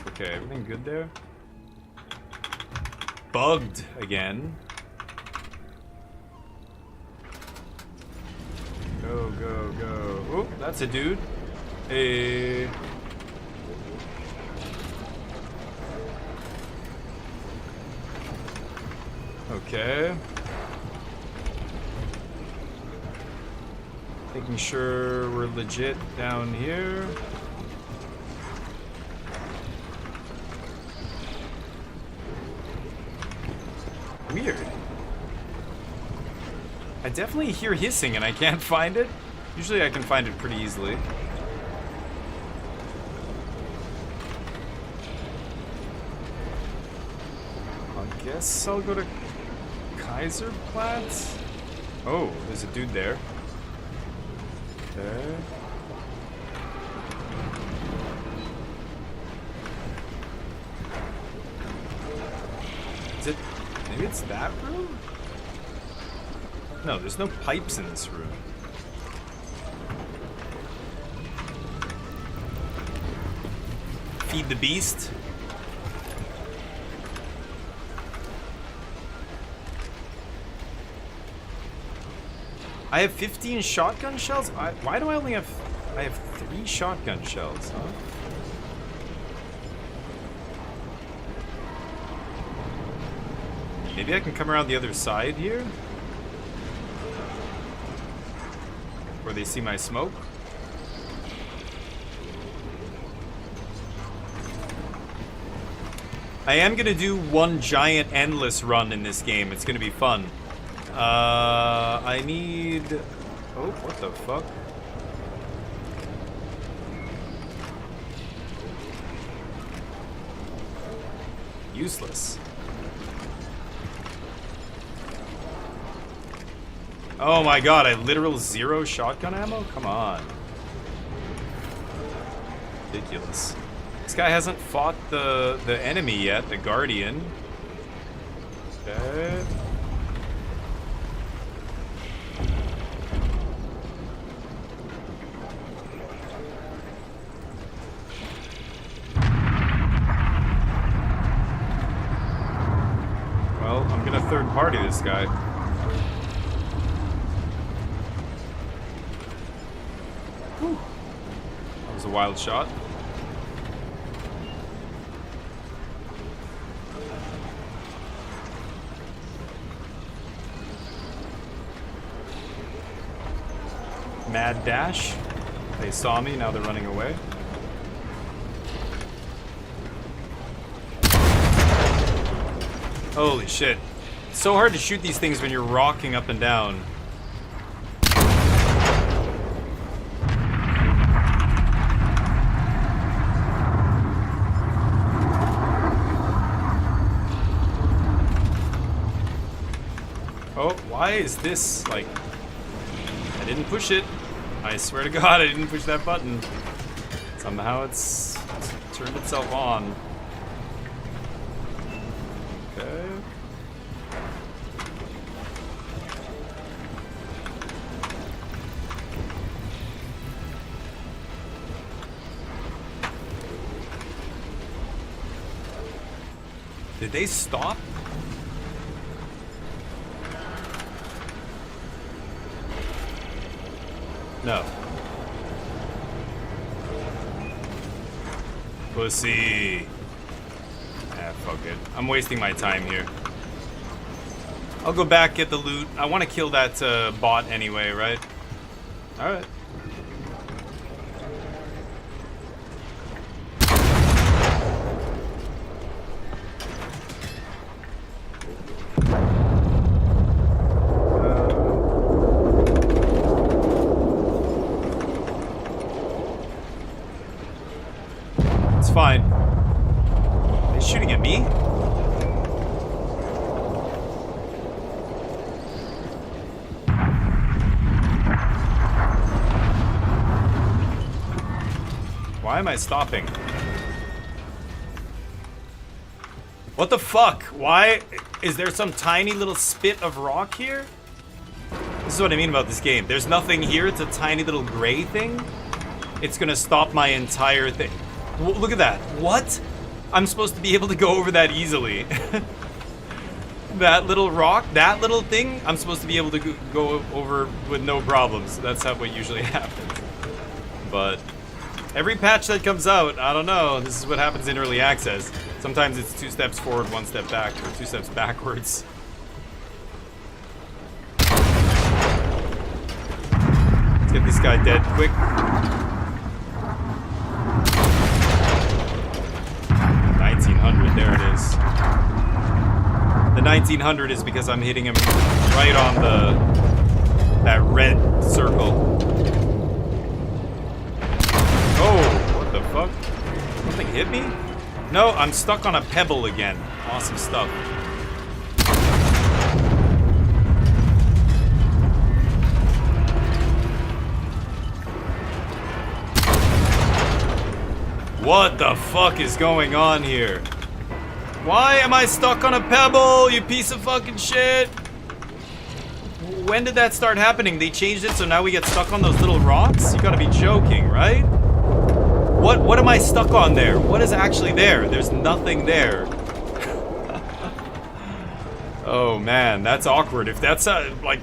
B: Okay, everything good there? Bugged again. Go, go, go. Oh, that's a dude. Hey. Okay. Making sure we're legit down here. Weird. I definitely hear hissing and I can't find it. Usually I can find it pretty easily. I guess I'll go to Kaiserplatz. Oh, there's a dude there. Okay. Is it? Maybe it's that room? No, there's no pipes in this room. Feed the beast. I have 15 shotgun shells? Why do I only have... I have 3 shotgun shells, huh? Maybe I can come around the other side here? Where they see my smoke? I am gonna do one giant endless run in this game. It's gonna be fun. I need... Oh, what the fuck? Useless. Oh my god, I literal 0 shotgun ammo? Come on. Ridiculous. This guy hasn't fought the enemy yet, the Guardian. Okay. Well, I'm gonna third party this guy. Whew. That was a wild shot. Mad dash. They saw me, now they're running away. Holy shit. It's so hard to shoot these things when you're rocking up and down. Oh, why is this like... I didn't push it. I swear to God, I didn't push that button. Somehow it's turned itself on. Okay. Did they stop? No. Pussy. Ah, fuck it. I'm wasting my time here. I'll go back, get the loot. I want to kill that bot anyway, right? Alright. It's fine. Are they shooting at me? Why am I stopping? What the fuck? Why? Is there some tiny little spit of rock here? This is what I mean about this game. There's nothing here. It's a tiny little gray thing. It's gonna stop my entire thing. Look at that. What? I'm supposed to be able to go over that easily. That little rock, that little thing, I'm supposed to be able to go over with no problems. That's how what usually happens. But every patch that comes out, I don't know. This is what happens in early access. Sometimes it's 2 steps forward, 1 step back, or 2 steps backwards. Let's get this guy dead quick. 1900, there it is. The 1900 is because I'm hitting him right on that red circle. Oh, what the fuck? Something hit me? No, I'm stuck on a pebble again. Awesome stuff. What the fuck is going on here? Why am I stuck on a pebble, you piece of fucking shit? When did that start happening? They changed it so now we get stuck on those little rocks? You gotta be joking, right? What am I stuck on there? What is actually there? There's nothing there. Oh man, that's awkward. If that's a, like,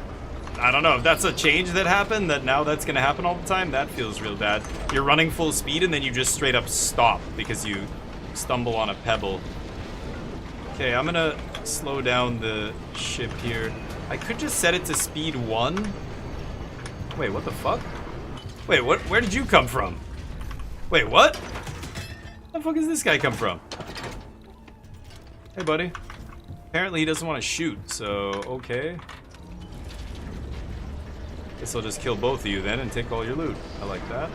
B: I don't know, if that's a change that happened, that now that's gonna happen all the time, that feels real bad. You're running full speed and then you just straight up stop because you stumble on a pebble. Okay, I'm gonna slow down the ship here. I could just set it to speed 1. Wait, what the fuck? Wait, what? Where did you come from? Wait, what? Where the fuck does this guy come from? Hey, buddy. Apparently he doesn't want to shoot, so okay. Guess I'll just kill both of you then and take all your loot. I like that.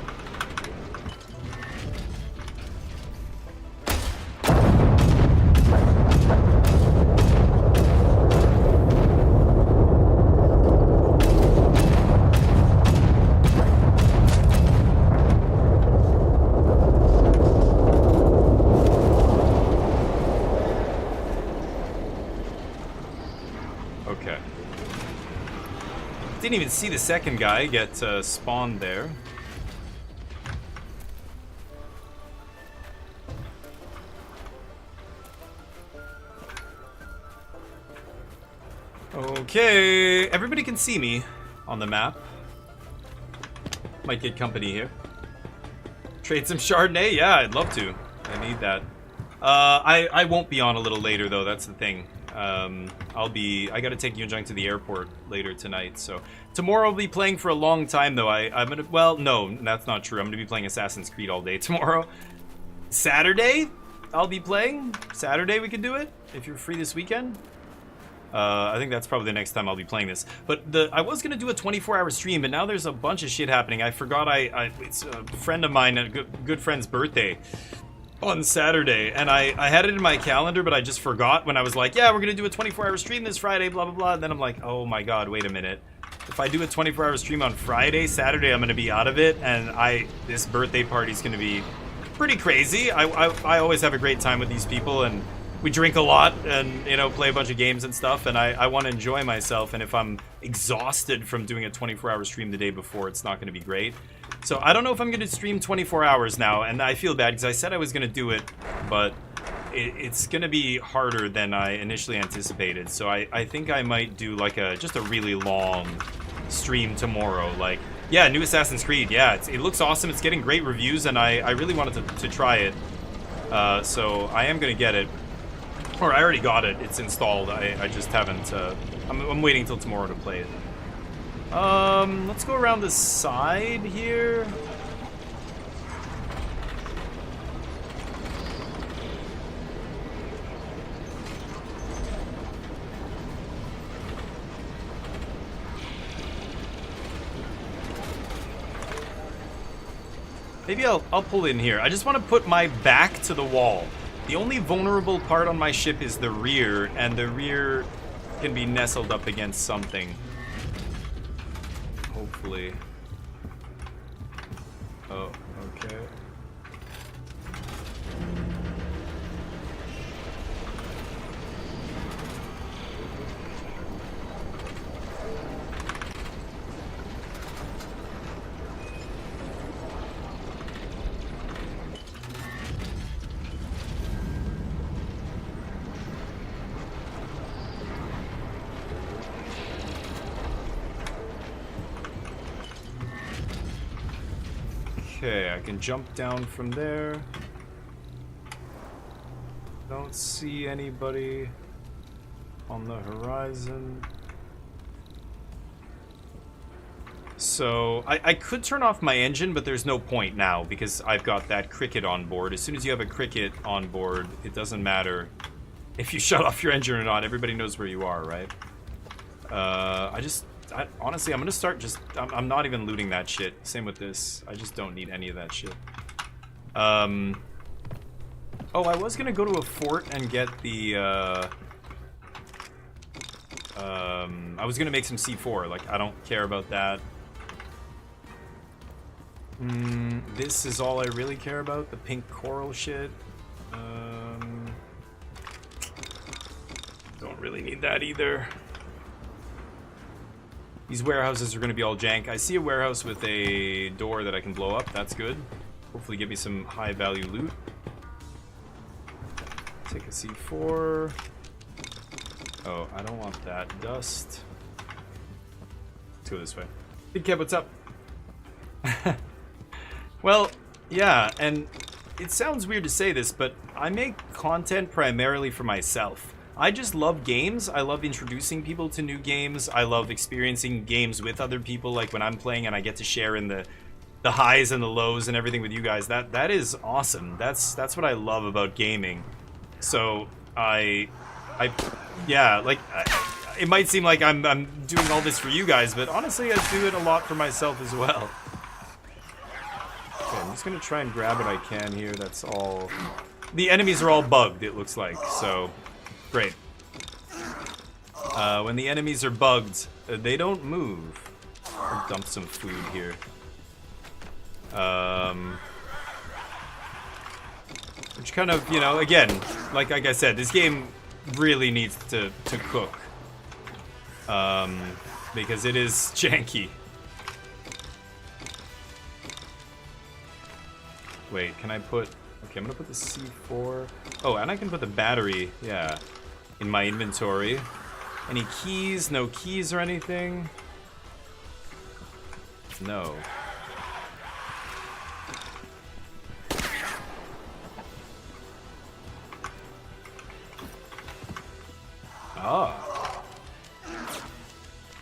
B: Okay. Didn't even see the second guy get spawned there. Okay, everybody can see me on the map. Might get company here. Trade some Chardonnay? Yeah, I'd love to. I need that. I won't be on a little later though, that's the thing. I gotta take Yunjang to the airport later tonight, so tomorrow I'll be playing for a long time though. I'm gonna, well, no, that's not true. I'm gonna be playing Assassin's Creed all day tomorrow. Saturday, I'll be playing. Saturday we could do it, if you're free this weekend. I think that's probably the next time I'll be playing this. But I was gonna do a 24-hour stream, but now there's a bunch of shit happening. I forgot it's a friend of mine, a good friend's birthday on Saturday, and I had it in my calendar, but I just forgot when I was like, yeah, we're gonna do a 24-hour stream this Friday, blah blah blah, and then I'm like, oh my god, wait a minute. If I do a 24-hour stream on Friday, Saturday I'm gonna be out of it, and this birthday party's gonna be pretty crazy. I always have a great time with these people, and we drink a lot and, you know, play a bunch of games and stuff, and I want to enjoy myself, and if I'm exhausted from doing a 24-hour stream the day before, it's not going to be great. So I don't know if I'm going to stream 24 hours now, and I feel bad because I said I was going to do it, but it's going to be harder than I initially anticipated. So I think I might do like just a really long stream tomorrow. Like, yeah, new Assassin's Creed, yeah, it looks awesome, it's getting great reviews, and I really wanted to try it. So I am going to get it. Or I already got it. It's installed. I just haven't. I'm waiting till tomorrow to play it. Let's go around the side here. Maybe I'll pull in here. I just want to put my back to the wall. The only vulnerable part on my ship is the rear, and the rear can be nestled up against something. Hopefully. Oh, okay. Okay, I can jump down from there. Don't see anybody on the horizon. So, I could turn off my engine, but there's no point now because I've got that cricket on board. As soon as you have a cricket on board, it doesn't matter if you shut off your engine or not. Everybody knows where you are, right? Honestly, I'm gonna start just... I'm not even looting that shit. Same with this. I just don't need any of that shit. Oh, I was gonna go to a fort and get the... I was gonna make some C4. Like, I don't care about that. This is all I really care about. The pink coral shit. really need that either. These warehouses are going to be all jank. I see a warehouse with a door that I can blow up. That's good. Hopefully get me some high value loot. Take a C4. Oh, I don't want that dust. Let's go this way. Big Kev, what's up? Well, yeah, and it sounds weird to say this, but I make content primarily for myself. I just love games. I love introducing people to new games. I love experiencing games with other people, like when I'm playing and I get to share in the highs and the lows and everything with you guys. That is awesome. That's what I love about gaming. So yeah, like it might seem like I'm doing all this for you guys, but honestly, I do it a lot for myself as well. Okay, I'm just gonna try and grab what I can here. That's all. The enemies are all bugged, it looks like, so great. When the enemies are bugged, they don't move. I'll dump some food here. Which kind of, you know, again, like I said, this game really needs to cook. Because it is janky. Wait, can I put... Okay, I'm gonna put the C4... Oh, and I can put the battery, yeah, in my inventory. Any keys? No keys or anything? No. Ah.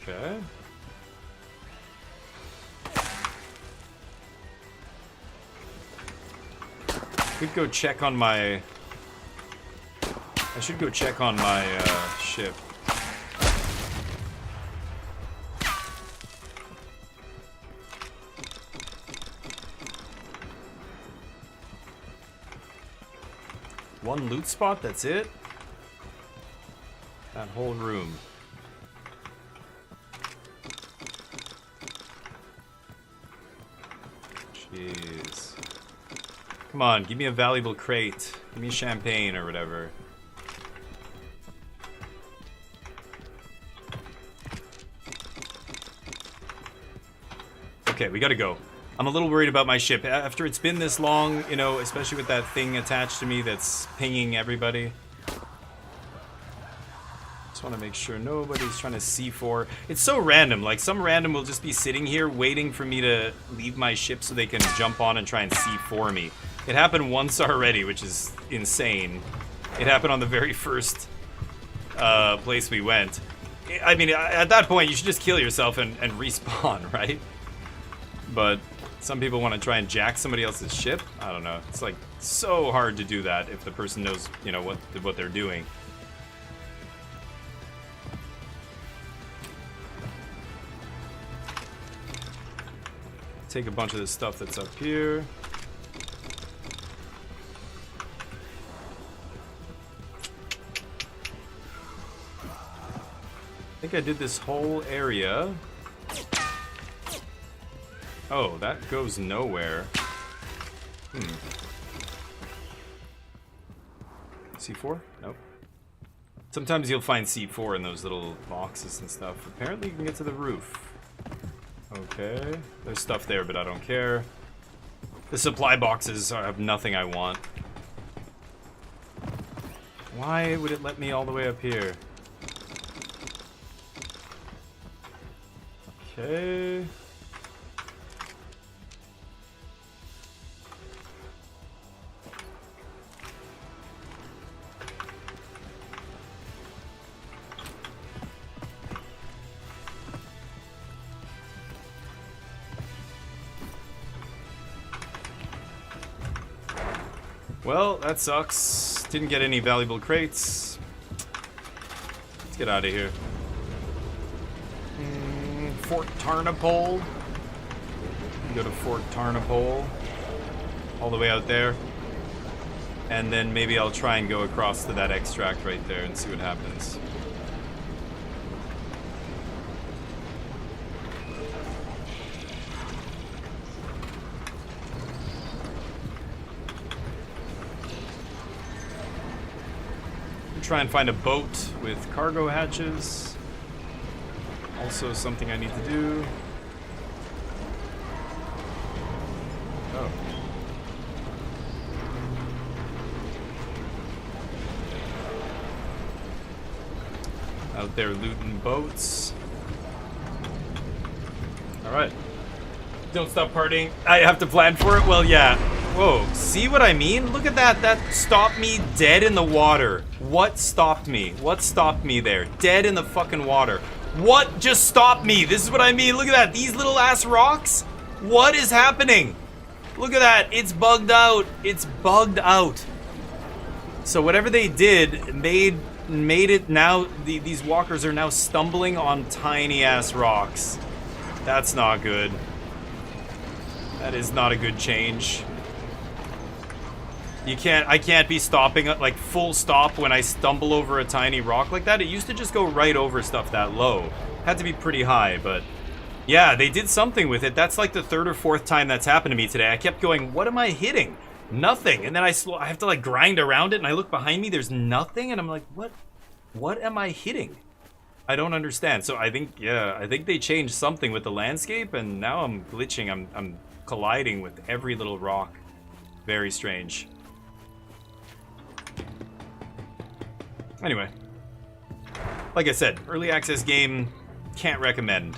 B: Okay. Could go check on my... I should go check on my ship. One loot spot, that's it? That whole room. Jeez. Come on, give me a valuable crate. Give me champagne or whatever. Okay, we gotta go. I'm a little worried about my ship. After it's been this long, you know, especially with that thing attached to me that's pinging everybody. Just want to make sure nobody's trying to C4. It's so random. Like, some random will just be sitting here waiting for me to leave my ship so they can jump on and try and C4 me. It happened once already, which is insane. It happened on the very first place we went. I mean, at that point, you should just kill yourself and respawn, right? But some people want to try and jack somebody else's ship. I don't know. It's like so hard to do that if the person knows, you know, what they're doing. Take a bunch of this stuff that's up here. I think I did this whole area. Oh, that goes nowhere. C4? Nope. Sometimes you'll find C4 in those little boxes and stuff. Apparently you can get to the roof. Okay. There's stuff there, but I don't care. The supply boxes have nothing I want. Why would it let me all the way up here? Okay. Well, that sucks. Didn't get any valuable crates. Let's get out of here. Fort Tarnopol. Go to Fort Tarnopol. All the way out there. And then maybe I'll try and go across to that extract right there and see what happens. try and find a boat with cargo hatches. Also something I need to do. Oh. Out there looting boats. Alright. Don't stop partying. I have to plan for it? Well, yeah. Whoa. See what I mean? Look at that. That stopped me dead in the water. What stopped me? What stopped me there? Dead in the fucking water. What just stopped me? This is what I mean. Look at that. These little ass rocks. What is happening? Look at that. It's bugged out. It's bugged out. So whatever they did made it now. These walkers are now stumbling on tiny ass rocks. That's not good. That is not a good change. I can't be stopping like full stop when I stumble over a tiny rock like that. It used to just go right over stuff that low. Had to be pretty high, but yeah, they did something with it. That's like the third or fourth time that's happened to me today. I kept going, what am I hitting? Nothing. And then I have to like grind around it, and I look behind me, there's nothing, and I'm like, what am I hitting? I don't understand. So I think they changed something with the landscape, and now I'm glitching. I'm colliding with every little rock. Very strange. Anyway, like I said, early access game, can't recommend.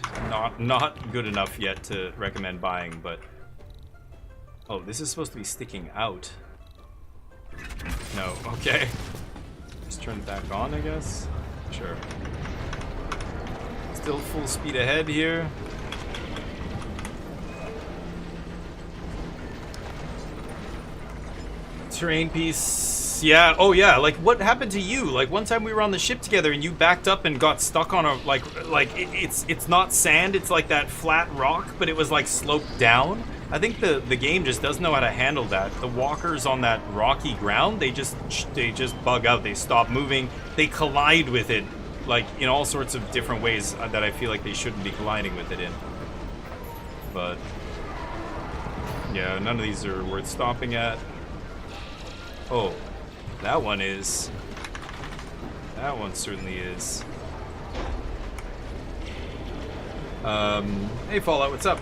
B: Not good enough yet to recommend buying, but oh, this is supposed to be sticking out. No, okay. Just turn it back on, I guess. Sure. Still full speed ahead here. Terrain piece, yeah. Oh yeah, like what happened to you? Like one time we were on the ship together and you backed up and got stuck on a it's not sand, it's like that flat rock, but it was like sloped down. I think the game just doesn't know how to handle that. The walkers on that rocky ground, they just bug out. They stop moving. They collide with it, like in all sorts of different ways that I feel like they shouldn't be colliding with it in. But yeah, none of these are worth stopping at. Oh, that one is. That one certainly is. Hey Fallout, what's up?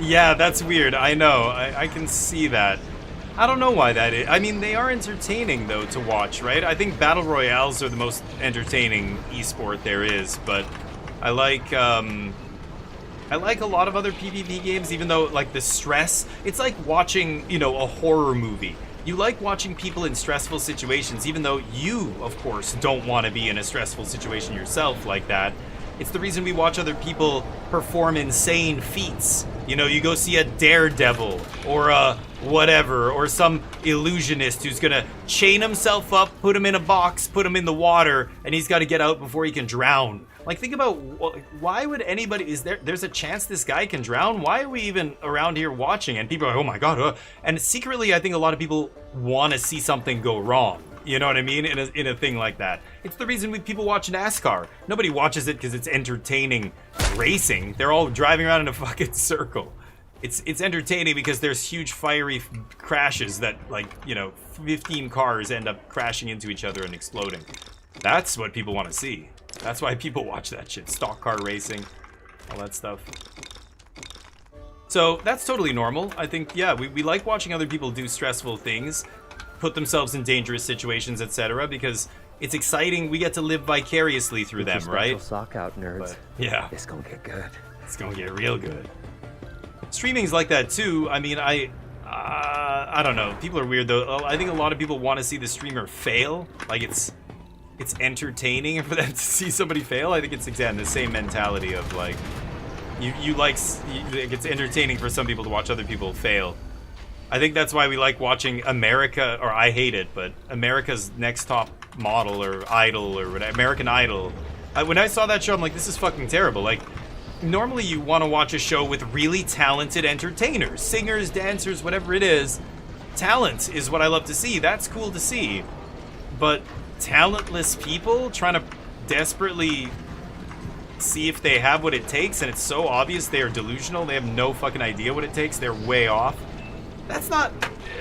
B: Yeah, that's weird. I know. I can see that. I don't know why that is. I mean, they are entertaining, though, to watch, right? I think Battle Royales are the most entertaining esport there is, but I like a lot of other PvP games, even though, like, the stress... It's like watching, you know, a horror movie. You like watching people in stressful situations, even though you, of course, don't want to be in a stressful situation yourself like that. It's the reason we watch other people perform insane feats. You know, you go see a daredevil or a whatever, or some illusionist who's gonna chain himself up, put him in a box, put him in the water, and he's got to get out before he can drown. Like, think about, why would anybody, there's a chance this guy can drown? Why are we even around here watching? And people are like, oh my god, and secretly I think a lot of people want to see something go wrong. You know what I mean? In a thing like that. It's the reason people watch NASCAR. Nobody watches it because it's entertaining racing. They're all driving around in a fucking circle. It's entertaining because there's huge fiery crashes that, like, you know, 15 cars end up crashing into each other and exploding. That's what people want to see. That's why people watch that shit. Stock car racing, all that stuff. So that's totally normal. I think, yeah, we like watching other people do stressful things, put themselves in dangerous situations, etc., because it's exciting. We get to live vicariously through them, right?
J: Sock out, nerds.
B: But, yeah.
J: It's gonna get good.
B: It's gonna get real good. Streaming's like that too. I mean, I don't know. People are weird though. I think a lot of people want to see the streamer fail. Like it's entertaining for them to see somebody fail. I think it's, again, the same mentality of like it's entertaining for some people to watch other people fail. I think that's why we like watching America, or I hate it, but America's Next Top Model or Idol or whatever, American Idol. When I saw that show, I'm like, this is fucking terrible. Like, normally you want to watch a show with really talented entertainers, singers, dancers, whatever it is. Talent is what I love to see. That's cool to see. But talentless people trying to desperately see if they have what it takes, and it's so obvious they are delusional, they have no fucking idea what it takes, they're way off. That's not...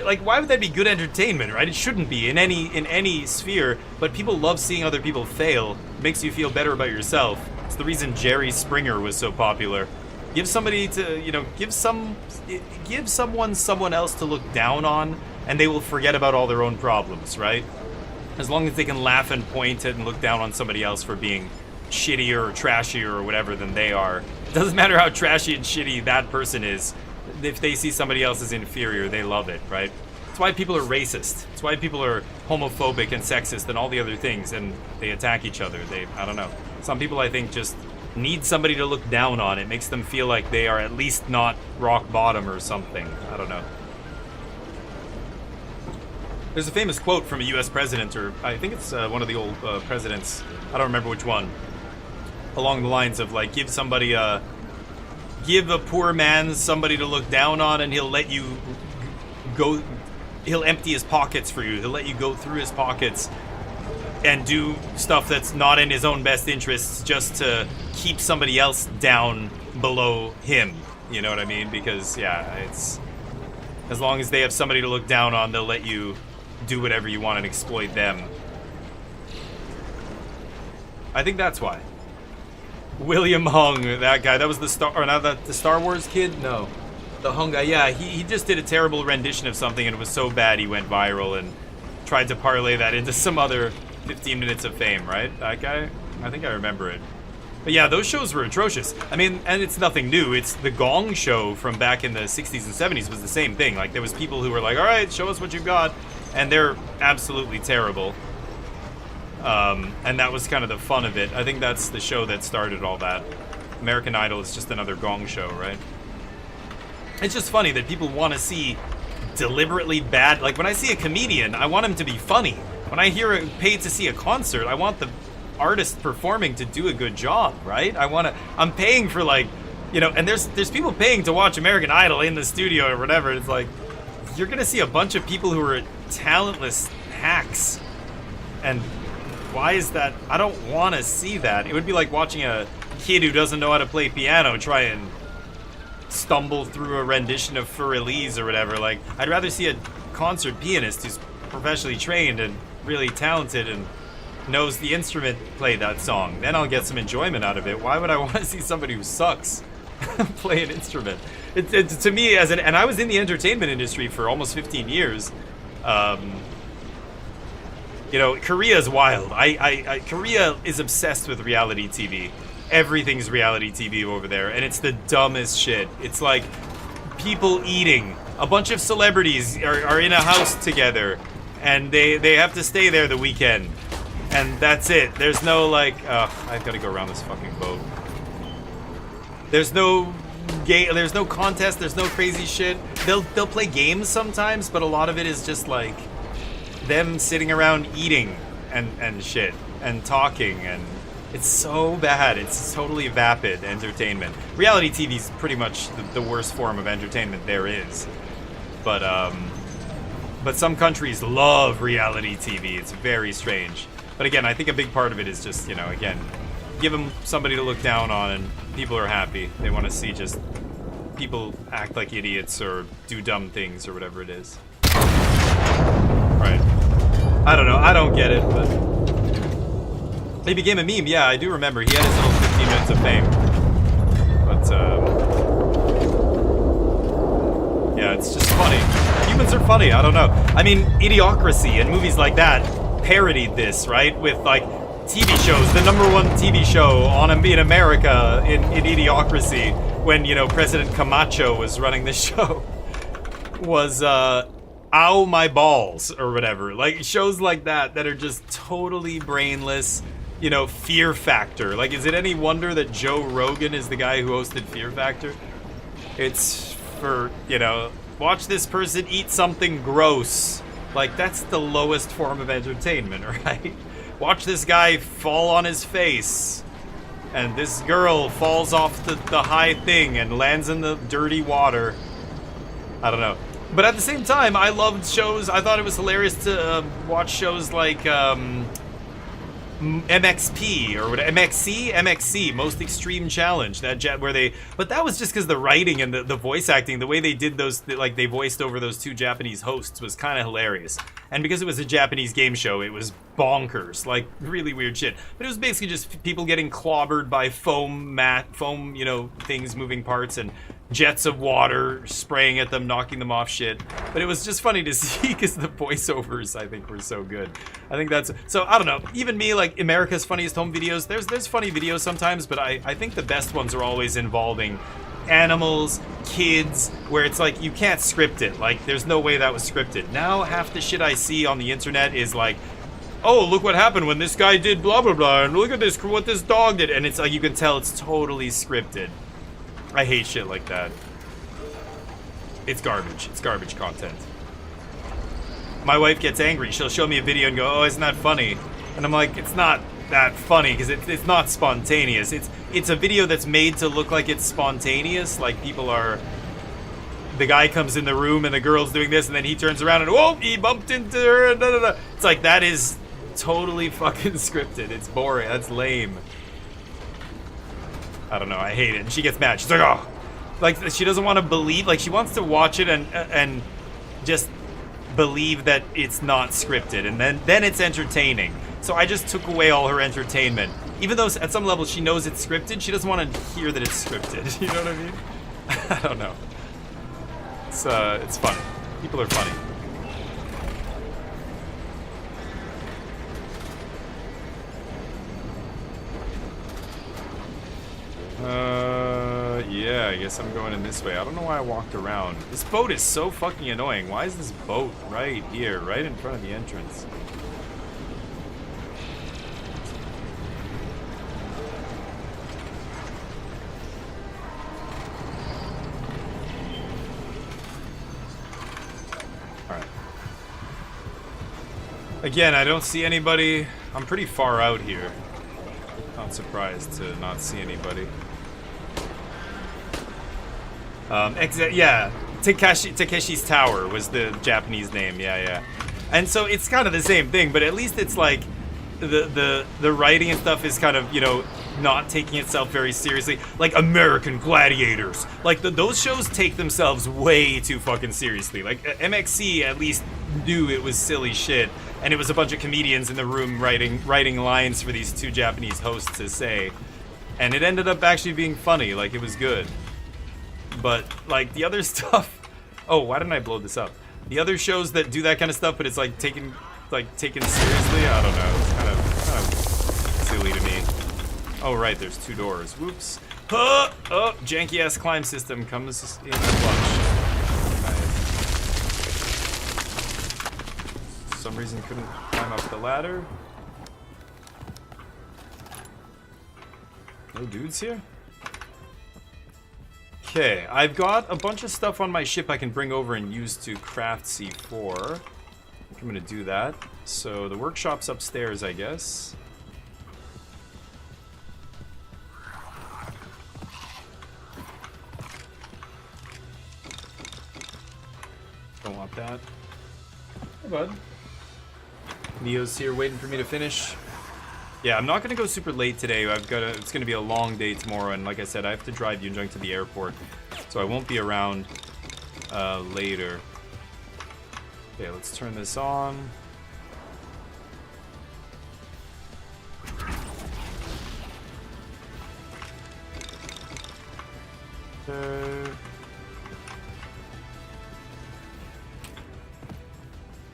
B: like, why would that be good entertainment, right? It shouldn't be in any sphere, but people love seeing other people fail. It makes you feel better about yourself. It's the reason Jerry Springer was so popular. Give somebody to, you know, give someone someone else to look down on, and they will forget about all their own problems, right? As long as they can laugh and point at and look down on somebody else for being shittier or trashier or whatever than they are. It doesn't matter how trashy and shitty that person is. If they see somebody else as inferior, they love it, right? It's why people are racist. It's why people are homophobic and sexist and all the other things, and they attack each other. I don't know. Some people, I think, just need somebody to look down on. It makes them feel like they are at least not rock bottom or something. I don't know. There's a famous quote from a US president, or I think it's one of the old presidents. I don't remember which one. Along the lines of, like, give a poor man somebody to look down on, and he'll let you go, he'll empty his pockets for you. He'll let you go through his pockets and do stuff that's not in his own best interests just to keep somebody else down below him. You know what I mean? Because, yeah, it's, as long as they have somebody to look down on, they'll let you do whatever you want and exploit them. I think that's why. William Hung, that guy, that was the Star Wars kid? No. The Hung guy, yeah, he just did a terrible rendition of something, and it was so bad he went viral and tried to parlay that into some other 15 minutes of fame, right? That guy? I think I remember it. But yeah, those shows were atrocious. I mean, and it's nothing new. It's the Gong Show from back in the 60s and 70s was the same thing. Like, there was people who were like, all right, show us what you've got. And they're absolutely terrible. And that was kind of the fun of it. I think that's the show that started all that. American Idol is just another Gong Show, right? It's just funny that people want to see deliberately bad... Like, when I see a comedian, I want him to be funny. When I pay to see a concert, I want the artist performing to do a good job, right? I'm paying for, like, you know, and there's people paying to watch American Idol in the studio or whatever. It's like, you're gonna see a bunch of people who are talentless hacks. And why is that? I don't want to see that. It would be like watching a kid who doesn't know how to play piano try and stumble through a rendition of For Elise or whatever. Like, I'd rather see a concert pianist who's professionally trained and really talented and knows the instrument play that song. Then I'll get some enjoyment out of it. Why would I want to see somebody who sucks play an instrument? To me, and I was in the entertainment industry for almost 15 years. You know, Korea is wild. Korea is obsessed with reality TV. Everything's reality TV over there, and it's the dumbest shit. It's like people eating. A bunch of celebrities are in a house together, and they have to stay there the weekend. And that's it. There's no, like, I've got to go around this fucking boat. There's no contest, there's no crazy shit. They'll play games sometimes, but a lot of it is just like them sitting around eating and shit and talking, and it's so bad. It's totally vapid entertainment. Reality TV is pretty much the worst form of entertainment there is. But some countries love reality TV. It's very strange. But again, I think a big part of it is just, you know, again, give them somebody to look down on and people are happy. They want to see just people act like idiots or do dumb things or whatever it is. Right. I don't know. I don't get it, but... He became a meme. Yeah, I do remember. He had his little 15 minutes of fame. But, yeah, it's just funny. Humans are funny. I don't know. I mean, Idiocracy and movies like that parodied this, right? With, like, TV shows. The #1 TV show in America in Idiocracy, when, you know, President Camacho was running the show, was, Ow My Balls, or whatever. Like, shows like that are just totally brainless, you know, Fear Factor. Like, is it any wonder that Joe Rogan is the guy who hosted Fear Factor? It's for, you know, watch this person eat something gross. Like, that's the lowest form of entertainment, right? Watch this guy fall on his face, and this girl falls off the high thing and lands in the dirty water. I don't know. But at the same time, I loved shows. I thought it was hilarious to watch shows like,
K: MXP or what? MXC, Most Extreme Challenge. But that was just because the writing and the voice acting, the way they did those, like they voiced over those two Japanese hosts was kind of hilarious. And because it was a Japanese game show, it was bonkers, like really weird shit. But it was basically just people getting clobbered by foam, things, moving parts, and jets of water spraying at them, knocking them off shit. But it was just funny to see because the voiceovers, I think, were so good. I think that's so. I don't know. Even me, like America's Funniest Home Videos. There's funny videos sometimes, but I think the best ones are always involving animals, kids, where it's like you can't script it. Like there's no way that was scripted. Now half the shit I see on the internet is like, oh, look what happened when this guy did blah blah blah, and look at this what this dog did, and it's like you can tell it's totally scripted. I hate shit like that. It's garbage. It's garbage content. My wife gets angry. She'll show me a video and go, oh, isn't that funny? And I'm like, it's not that funny because it's not spontaneous. It's a video that's made to look like it's spontaneous. Like people are... The guy comes in the room and the girl's doing this and then he turns around and, whoa, he bumped into her. Da, da, da. It's like, that is totally fucking scripted. It's boring. That's lame. I don't know, I hate it. And she gets mad. She's like, oh. Like, she doesn't want to believe, like, she wants to watch it and just believe that it's not scripted. And then it's entertaining. So I just took away all her entertainment. Even though at some level she knows it's scripted, she doesn't want to hear that it's scripted. You know what I mean? I don't know. It's funny. People are funny. Yeah, I guess I'm going in this way. I don't know why I walked around. This boat is so fucking annoying. Why is this boat right here, right in front of the entrance? Alright. Again, I don't see anybody. I'm pretty far out here. Not surprised to not see anybody. Yeah, Takeshi's Tower was the Japanese name. Yeah. And so it's kind of the same thing, but at least it's like the writing and stuff is kind of, you know, not taking itself very seriously. Like American Gladiators. Like those shows take themselves way too fucking seriously. Like MXC at least knew it was silly shit. And it was a bunch of comedians in the room writing lines for these two Japanese hosts to say. And it ended up actually being funny, like it was good. But like the other stuff, oh, why didn't I blow this up? The other shows that do that kind of stuff, but it's like taken seriously, I don't know. It's kind of silly to me. Oh right, there's two doors. Whoops. Oh, janky ass climb system comes in the clutch. For some reason couldn't climb up the ladder. No dudes here? Okay, I've got a bunch of stuff on my ship I can bring over and use to craft C4. I think I'm gonna do that. So the workshop's upstairs, I guess. Don't want that. Hey, bud. Neo's here waiting for me to finish. Yeah, I'm not gonna go super late today. It's gonna be a long day tomorrow, and like I said, I have to drive Yunjung to the airport, so I won't be around later. Okay, let's turn this on. Okay.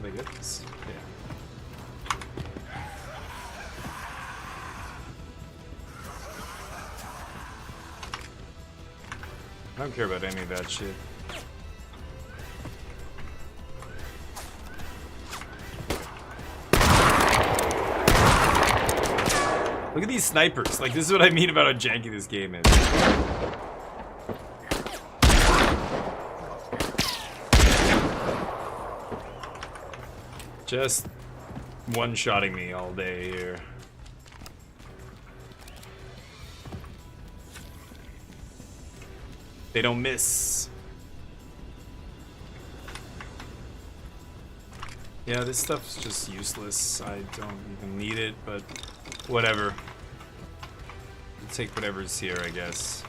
K: Did I get this? Yeah. I don't care about any of that shit. Look at these snipers. Like, this is what I mean about how janky this game is. Just one-shotting me all day here. They don't miss. Yeah, this stuff's just useless. I don't even need it, but Whatever. We'll take whatever's here, I guess.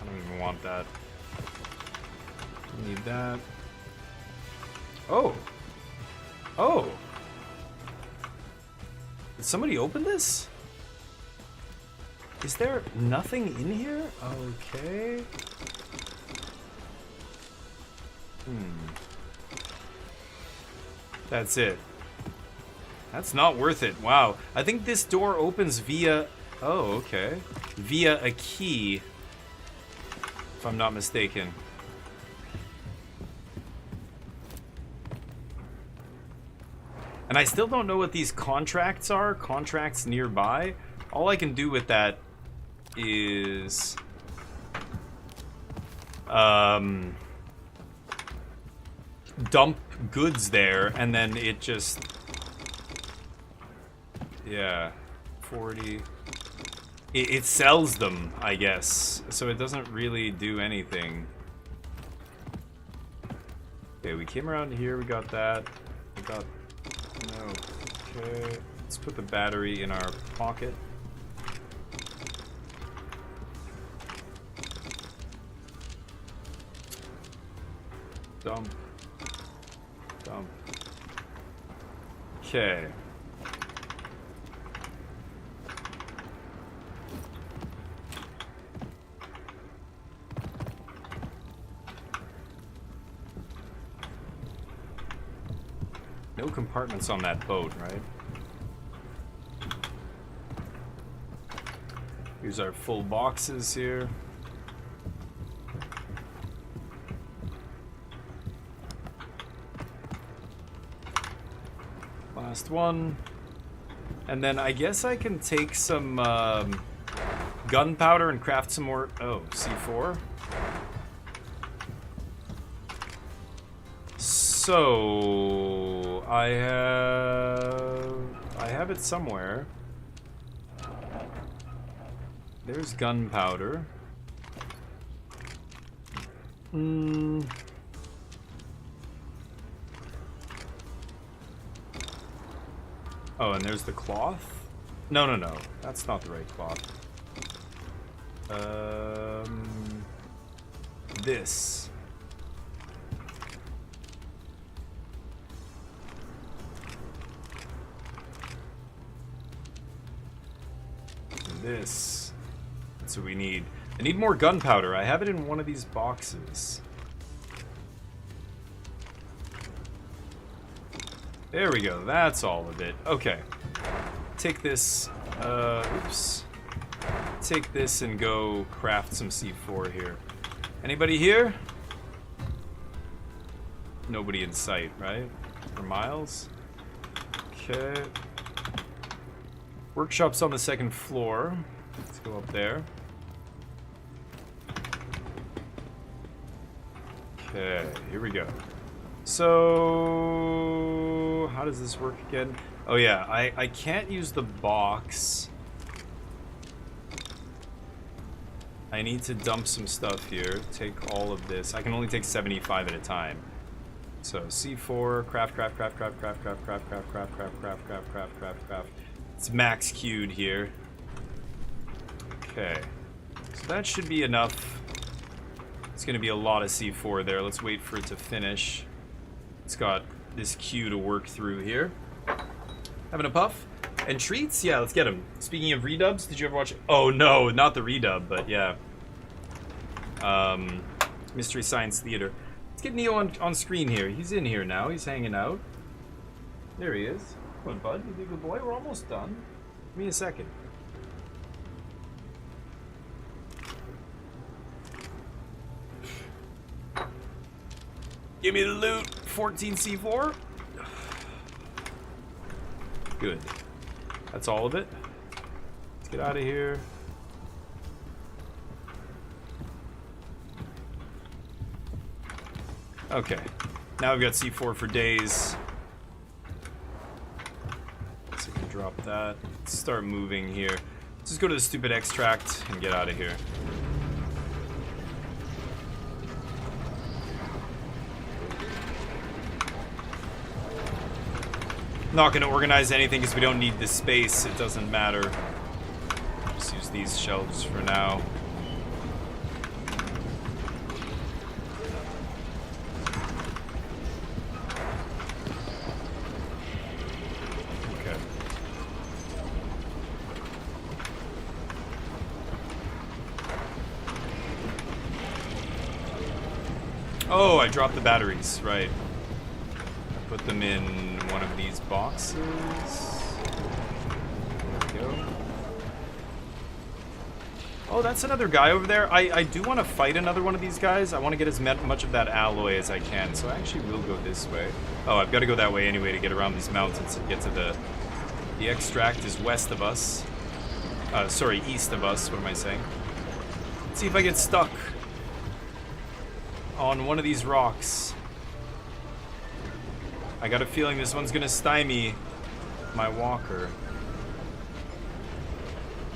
K: I don't even want that. Need that. Oh! Oh! Did somebody open this? Is there nothing in here? Okay. That's it. That's not worth it. Wow. I think this door opens via... Oh, okay. Via a key. If I'm not mistaken. And I still don't know what these contracts are. Contracts nearby. All I can do with that is... dump goods there, and then it just... Yeah. 40... It sells them, I guess. So it doesn't really do anything. Okay, we came around here, we got that. We got... No. Okay. Let's put the battery in our pocket. Dump. Dump. Okay. No compartments on that boat, right? Here's our full boxes here. Last one. And then I guess I can take some gunpowder and craft some more... Oh, C4. So... I have it somewhere. There's gunpowder. Oh, and there's the cloth? No, no, no. That's not the right cloth. This. And this. That's what we need. I need more gunpowder. I have it in one of these boxes. There we go. That's all of it. Okay. Take this. Oops. Take this and go craft some C4 here. Anybody here? Nobody in sight, right? For miles? Okay. Workshop's on the second floor. Let's go up there. Okay, here we go. So, how does this work again? Oh yeah, I can't use the box. I need to dump some stuff here. Take all of this. I can only take 75 at a time. So C4, craft. It's max queued here. Okay, so that should be enough. It's gonna be a lot of C4 there. Let's wait for it to finish. It's got this queue to work through here. Having a puff? And treats? Yeah, let's get them. Speaking of redubs, did you ever watch it? Oh no, not the redub, but yeah. Mystery Science Theater. Let's get Neo on screen here. He's in here now. He's hanging out. There he is. Come on, bud. You be a good boy. We're almost done. Give me a second. Give me the loot. 14 C4. Good. That's all of it. Let's get out of here. Okay. Now we've got C4 for days. So we can drop that. Let's start moving here. Let's just go to the stupid extract and get out of here. not going to organize anything because we don't need the space. It doesn't matter. Just use these shelves for now. Okay. Oh, I dropped the batteries. Right. Put them in one of these boxes. There we go. Oh, that's another guy over there. I do want to fight another one of these guys. I want to get as much of that alloy as I can, so I actually will go this way. Oh, I've got to go that way anyway to get around these mountains and get to the extract is west of us. Sorry, east of us. What am I saying? Let's see if I get stuck on one of these rocks. I got a feeling this one's gonna stymie my walker.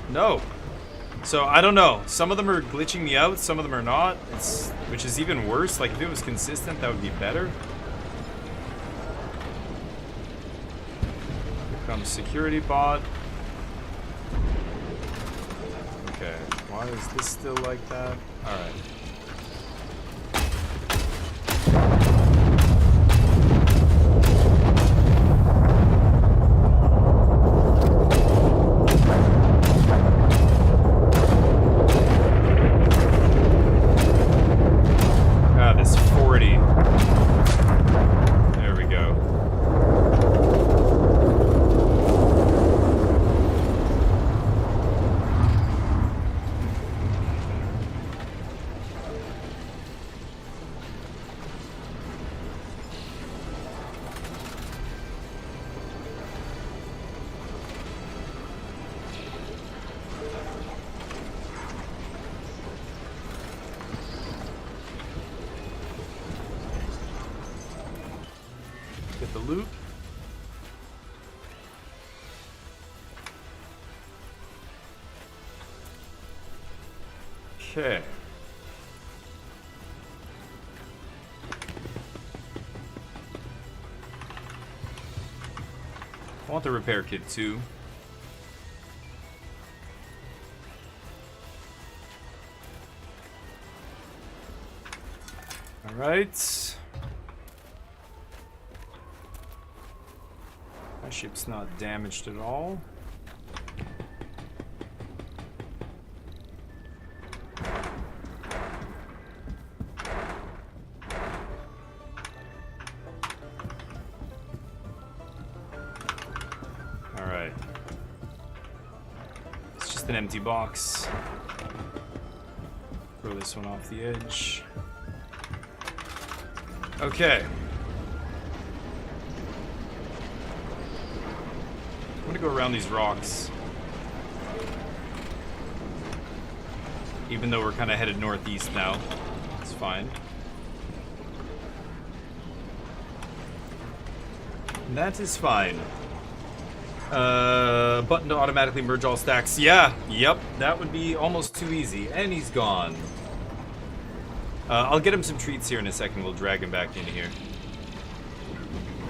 K: No. So, I don't know. Some of them are glitching me out, some of them are not. Which is even worse. Like, if it was consistent, that would be better. Here comes security bot. Okay. Why is this still like that? Alright. This 40. There we go. Get the loot. Okay. I want the repair kit too. All right. My ship's not damaged at all. All right. It's just an empty box. Throw this one off the edge. Okay. I'm gonna go around these rocks. Even though we're kind of headed northeast now. It's fine. That is fine. Button to automatically merge all stacks. Yeah, yep, that would be almost too easy. And he's gone. I'll get him some treats here in a second. We'll drag him back into here.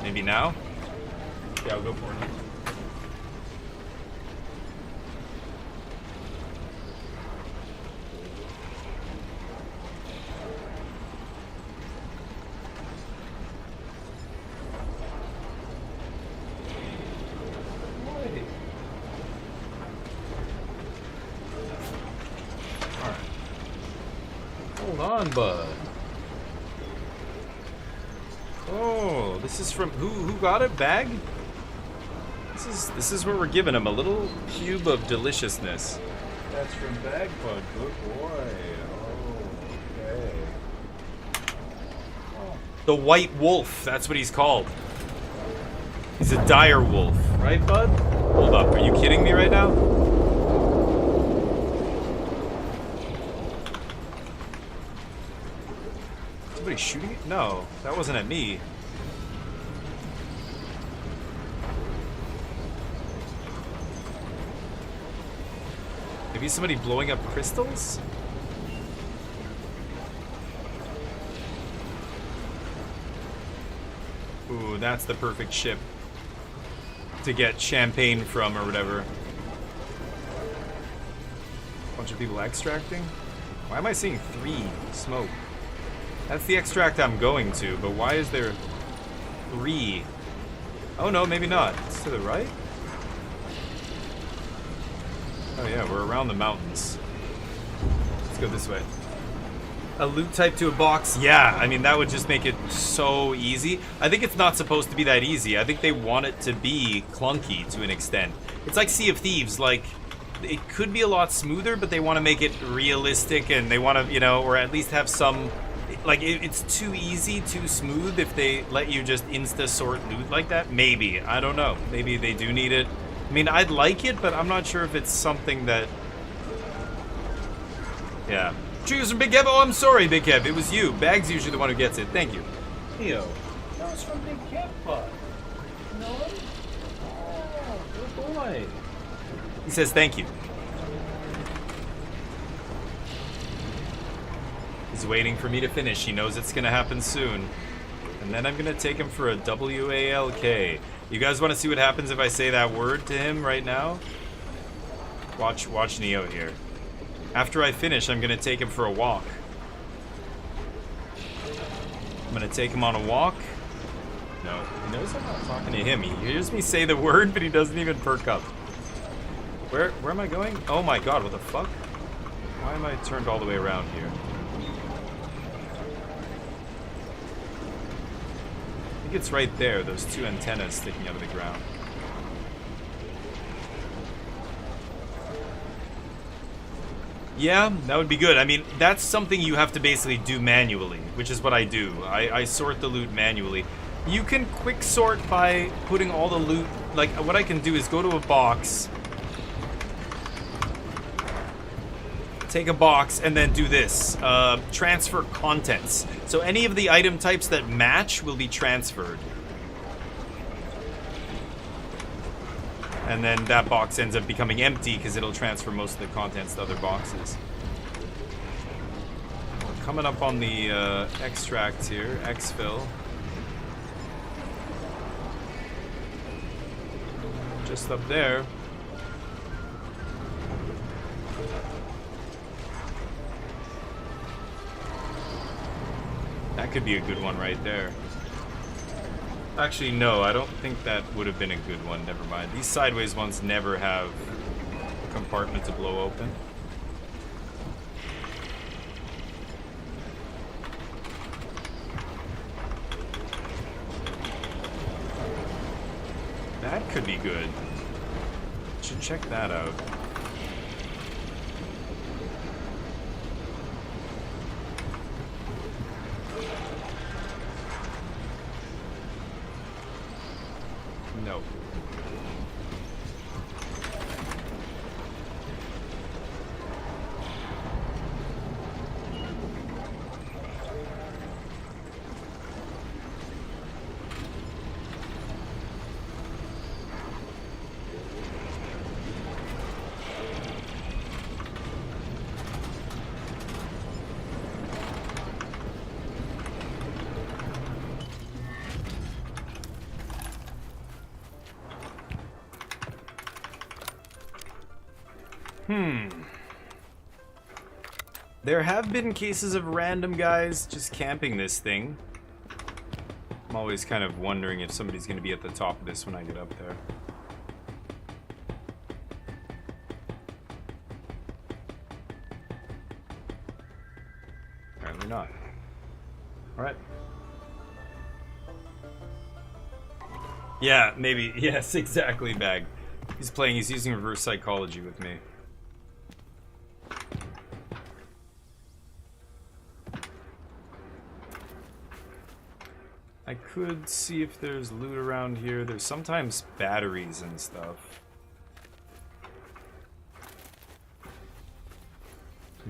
K: Maybe now? Yeah, I'll go for it. Hold on, bud. Oh, this is from who got it? Bag? This is where we're giving him a little cube of deliciousness. That's from Bag Bud. Good boy. Oh, okay. Oh. The White Wolf. That's what he's called. He's a dire wolf, right, bud? Hold up. Are you kidding me right now? Somebody shooting it? No, that wasn't at me. Maybe somebody blowing up crystals? Ooh, that's the perfect ship. to get champagne from or whatever. Bunch of people extracting? Why am I seeing 3 smoke? That's the extract I'm going to, but why is there 3? Oh no, maybe not. It's to the right? Oh yeah, we're around the mountains. Let's go this way. A loot type to a box? Yeah, I mean, that would just make it so easy. I think it's not supposed to be that easy. I think they want it to be clunky to an extent. It's like Sea of Thieves, like, it could be a lot smoother, but they want to make it realistic, and they want to, you know, or at least have some, like, it's too easy, too smooth if they let you just insta-sort loot like that. Maybe. I don't know. Maybe they do need it. I mean, I'd like it, but I'm not sure if it's something that... Yeah. Cheers from Big Kev. Oh, I'm sorry, Big Kev. It was you. Bag's usually the one who gets it. Thank you.
H: Theo, that was from Big Kev, bud. You know him? Oh, good boy.
K: He says thank you. He's waiting for me to finish. He knows it's going to happen soon. And then I'm going to take him for a WALK. You guys want to see what happens if I say that word to him right now? Watch Neo here. After I finish, I'm going to take him for a walk. I'm going to take him on a walk. No, he knows I'm not talking to him. He hears me say the word, but he doesn't even perk up. Where am I going? Oh my god, what the fuck? Why am I turned all the way around here? I think it's right there, those 2 antennas sticking out of the ground. Yeah, that would be good. I mean, that's something you have to basically do manually, which is what I do. I sort the loot manually. You can quick sort by putting all the loot, like, what I can do is go to a box, take a box, and then do this. Transfer contents. So any of the item types that match will be transferred. And then that box ends up becoming empty because it'll transfer most of the contents to other boxes. We're coming up on the extract here, exfil. Just up there. That could be a good one right there. Actually, no, I don't think that would have been a good one. Never mind. These sideways ones never have a compartment to blow open. That could be good. Should check that out. No. There have been cases of random guys just camping this thing. I'm always kind of wondering if somebody's going to be at the top of this when I get up there. Apparently not. Alright. Yeah, maybe. Yes, exactly, Bag. He's using reverse psychology with me. I could see if there's loot around here. There's sometimes batteries and stuff.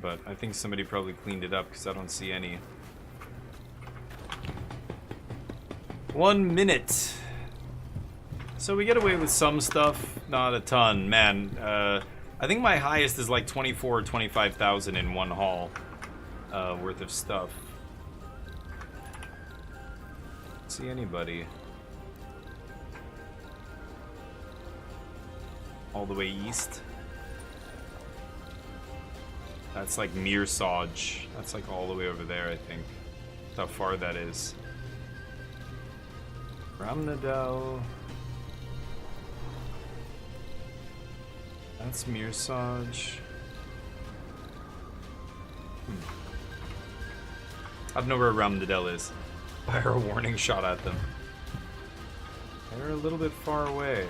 K: But I think somebody probably cleaned it up because I don't see any. 1 minute. So we get away with some stuff, not a ton. Man, I think my highest is like 24 or 25,000 in one haul worth of stuff. See anybody? all the way east. That's like Mirsaj. That's like all the way over there, I think. That's how far that is. Ramnadel. That's Mirsaj. I don't know where Ramnadel is. Fire a warning shot at them. They're a little bit far away.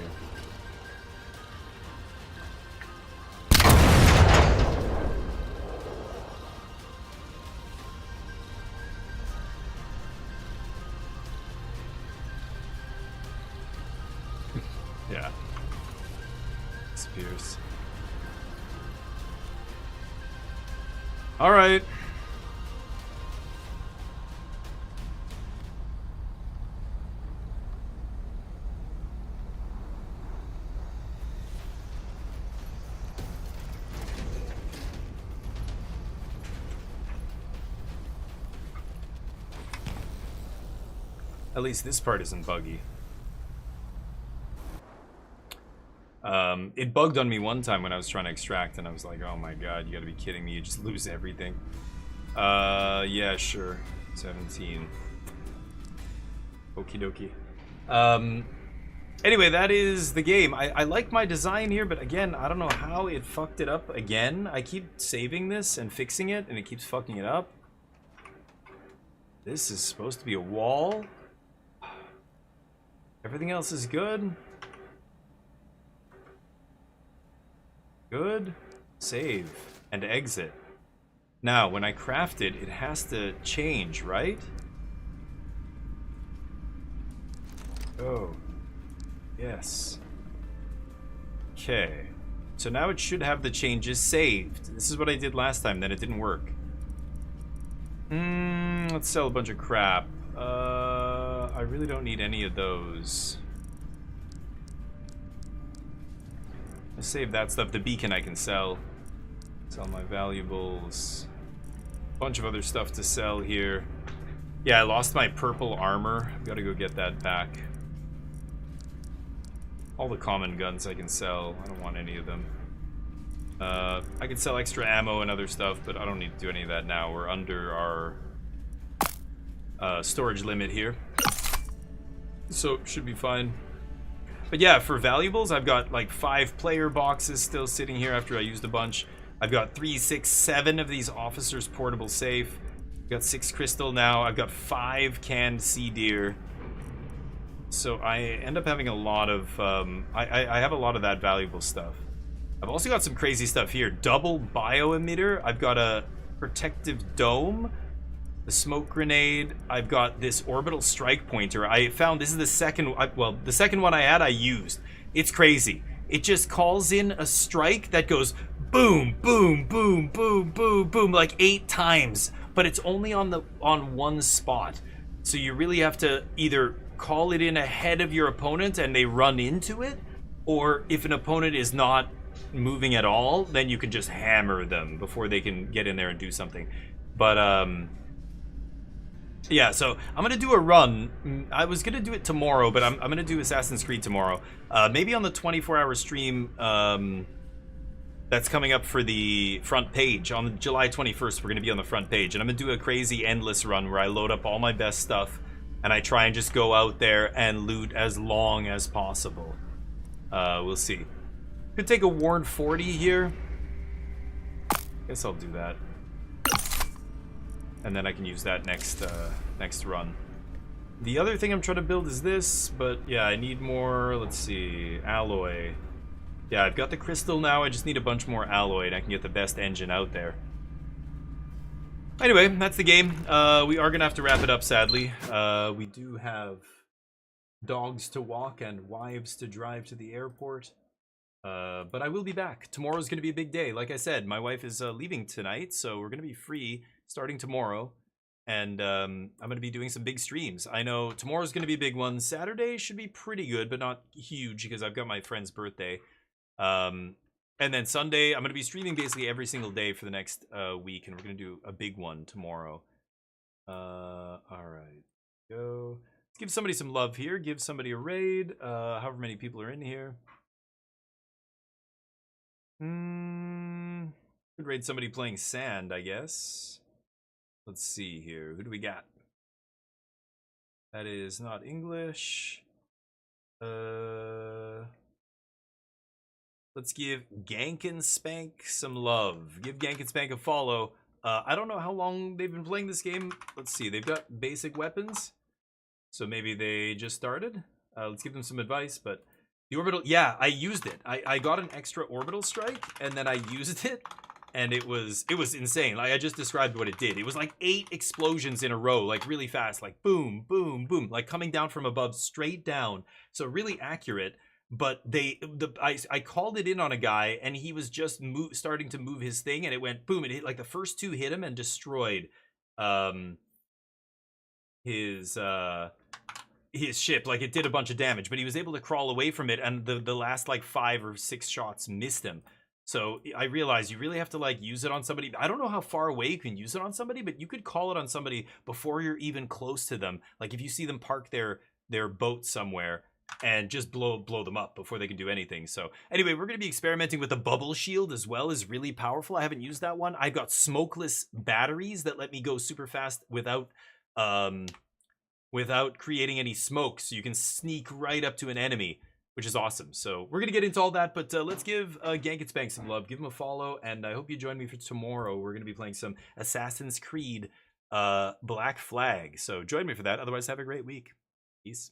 K: Yeah. Spears. All right. At least this part isn't buggy. It bugged on me one time when I was trying to extract, and I was like, oh my god, you gotta be kidding me, you just lose everything. Yeah, sure. 17. Okie dokie. Anyway, that is the game. I like my design here, but again, I don't know how it fucked it up again. I keep saving this and fixing it, and it keeps fucking it up. This is supposed to be a wall. Everything else is good. Good. Save. And exit. Now, when I craft it, it has to change, right? Oh. Yes. Okay. So now it should have the changes saved. This is what I did last time, then it didn't work. Let's sell a bunch of crap. I really don't need any of those. Let's save that stuff. The beacon I can sell. Sell my valuables. Bunch of other stuff to sell here. Yeah, I lost my purple armor. I've got to go get that back. All the common guns I can sell. I don't want any of them. I can sell extra ammo and other stuff, but I don't need to do any of that now. We're under our storage limit here. So, should be fine. But yeah, for valuables, I've got like 5 player boxes still sitting here after I used a bunch. I've got 3, 6, 7 of these officers' portable safe. I've got 6 crystal now. I've got 5 canned sea deer. So I end up having a lot of, I have a lot of that valuable stuff. I've also got some crazy stuff here. Double bio-emitter. I've got a protective dome. The smoke grenade. I've got this orbital strike pointer. I found this is the second, well, the second one I had I used. It's crazy. It just calls in a strike that goes boom, boom, boom, boom, boom, boom, like 8 times. But it's only on one spot. So you really have to either call it in ahead of your opponent and they run into it, or if an opponent is not moving at all, then you can just hammer them before they can get in there and do something. But yeah, so I'm gonna do a run. I was gonna do it tomorrow, but I'm gonna do Assassin's Creed tomorrow. Maybe on the 24-hour stream that's coming up for the front page. On July 21st, we're gonna be on the front page, and I'm gonna do a crazy endless run where I load up all my best stuff and I try and just go out there and loot as long as possible. We'll see. Could take a Warren 40 here. Guess I'll do that. And then I can use that next run. The other thing I'm trying to build is this, but yeah, I need more, let's see, alloy. Yeah, I've got the crystal now, I just need a bunch more alloy and I can get the best engine out there. Anyway, that's the game. We are gonna have to wrap it up, sadly. We do have dogs to walk and wives to drive to the airport. But I will be back. Tomorrow's gonna be a big day. Like I said, my wife is leaving tonight, so we're gonna be free starting tomorrow. And I'm gonna be doing some big streams. I know tomorrow's gonna be a big one. Saturday should be pretty good, but not huge because I've got my friend's birthday. And then Sunday, I'm going to be streaming basically every single day for the next week, and we're going to do a big one tomorrow. All right. Go. Let's give somebody some love here. Give somebody a raid. However many people are in here. Could raid somebody playing sand, I guess. Let's see here. Who do we got? That is not English. Let's give Gank and Spank some love. Give Gank and Spank a follow. I don't know how long they've been playing this game. Let's see. They've got basic weapons. So maybe they just started. Let's give them some advice. But the orbital, yeah, I used it. I got an extra orbital strike, and then I used it. And it was insane. Like, I just described what it did. It was like 8 explosions in a row, like really fast, like boom, boom, boom, like coming down from above, straight down. So really accurate. But I called it in on a guy, and he was just starting to move his thing, and it went boom. It hit, like, the first 2 hit him and destroyed his ship. Like, it did a bunch of damage, but he was able to crawl away from it, and the last like 5 or 6 shots missed him. So I realized you really have to like use it on somebody. I don't know how far away you can use it on somebody, but you could call it on somebody before you're even close to them. Like if you see them park their boat somewhere and just blow them up before they can do anything. So anyway, we're going to be experimenting with the bubble shield as well. Is really powerful. I haven't used that one. I've got smokeless batteries that let me go super fast without creating any smoke. So you can sneak right up to an enemy, which is awesome. So we're going to get into all that, but let's give Gank and Spank some love. Give him a follow, and I hope you join me for tomorrow. We're going to be playing some Assassin's Creed Black Flag. So join me for that. Otherwise, have a great week. Peace.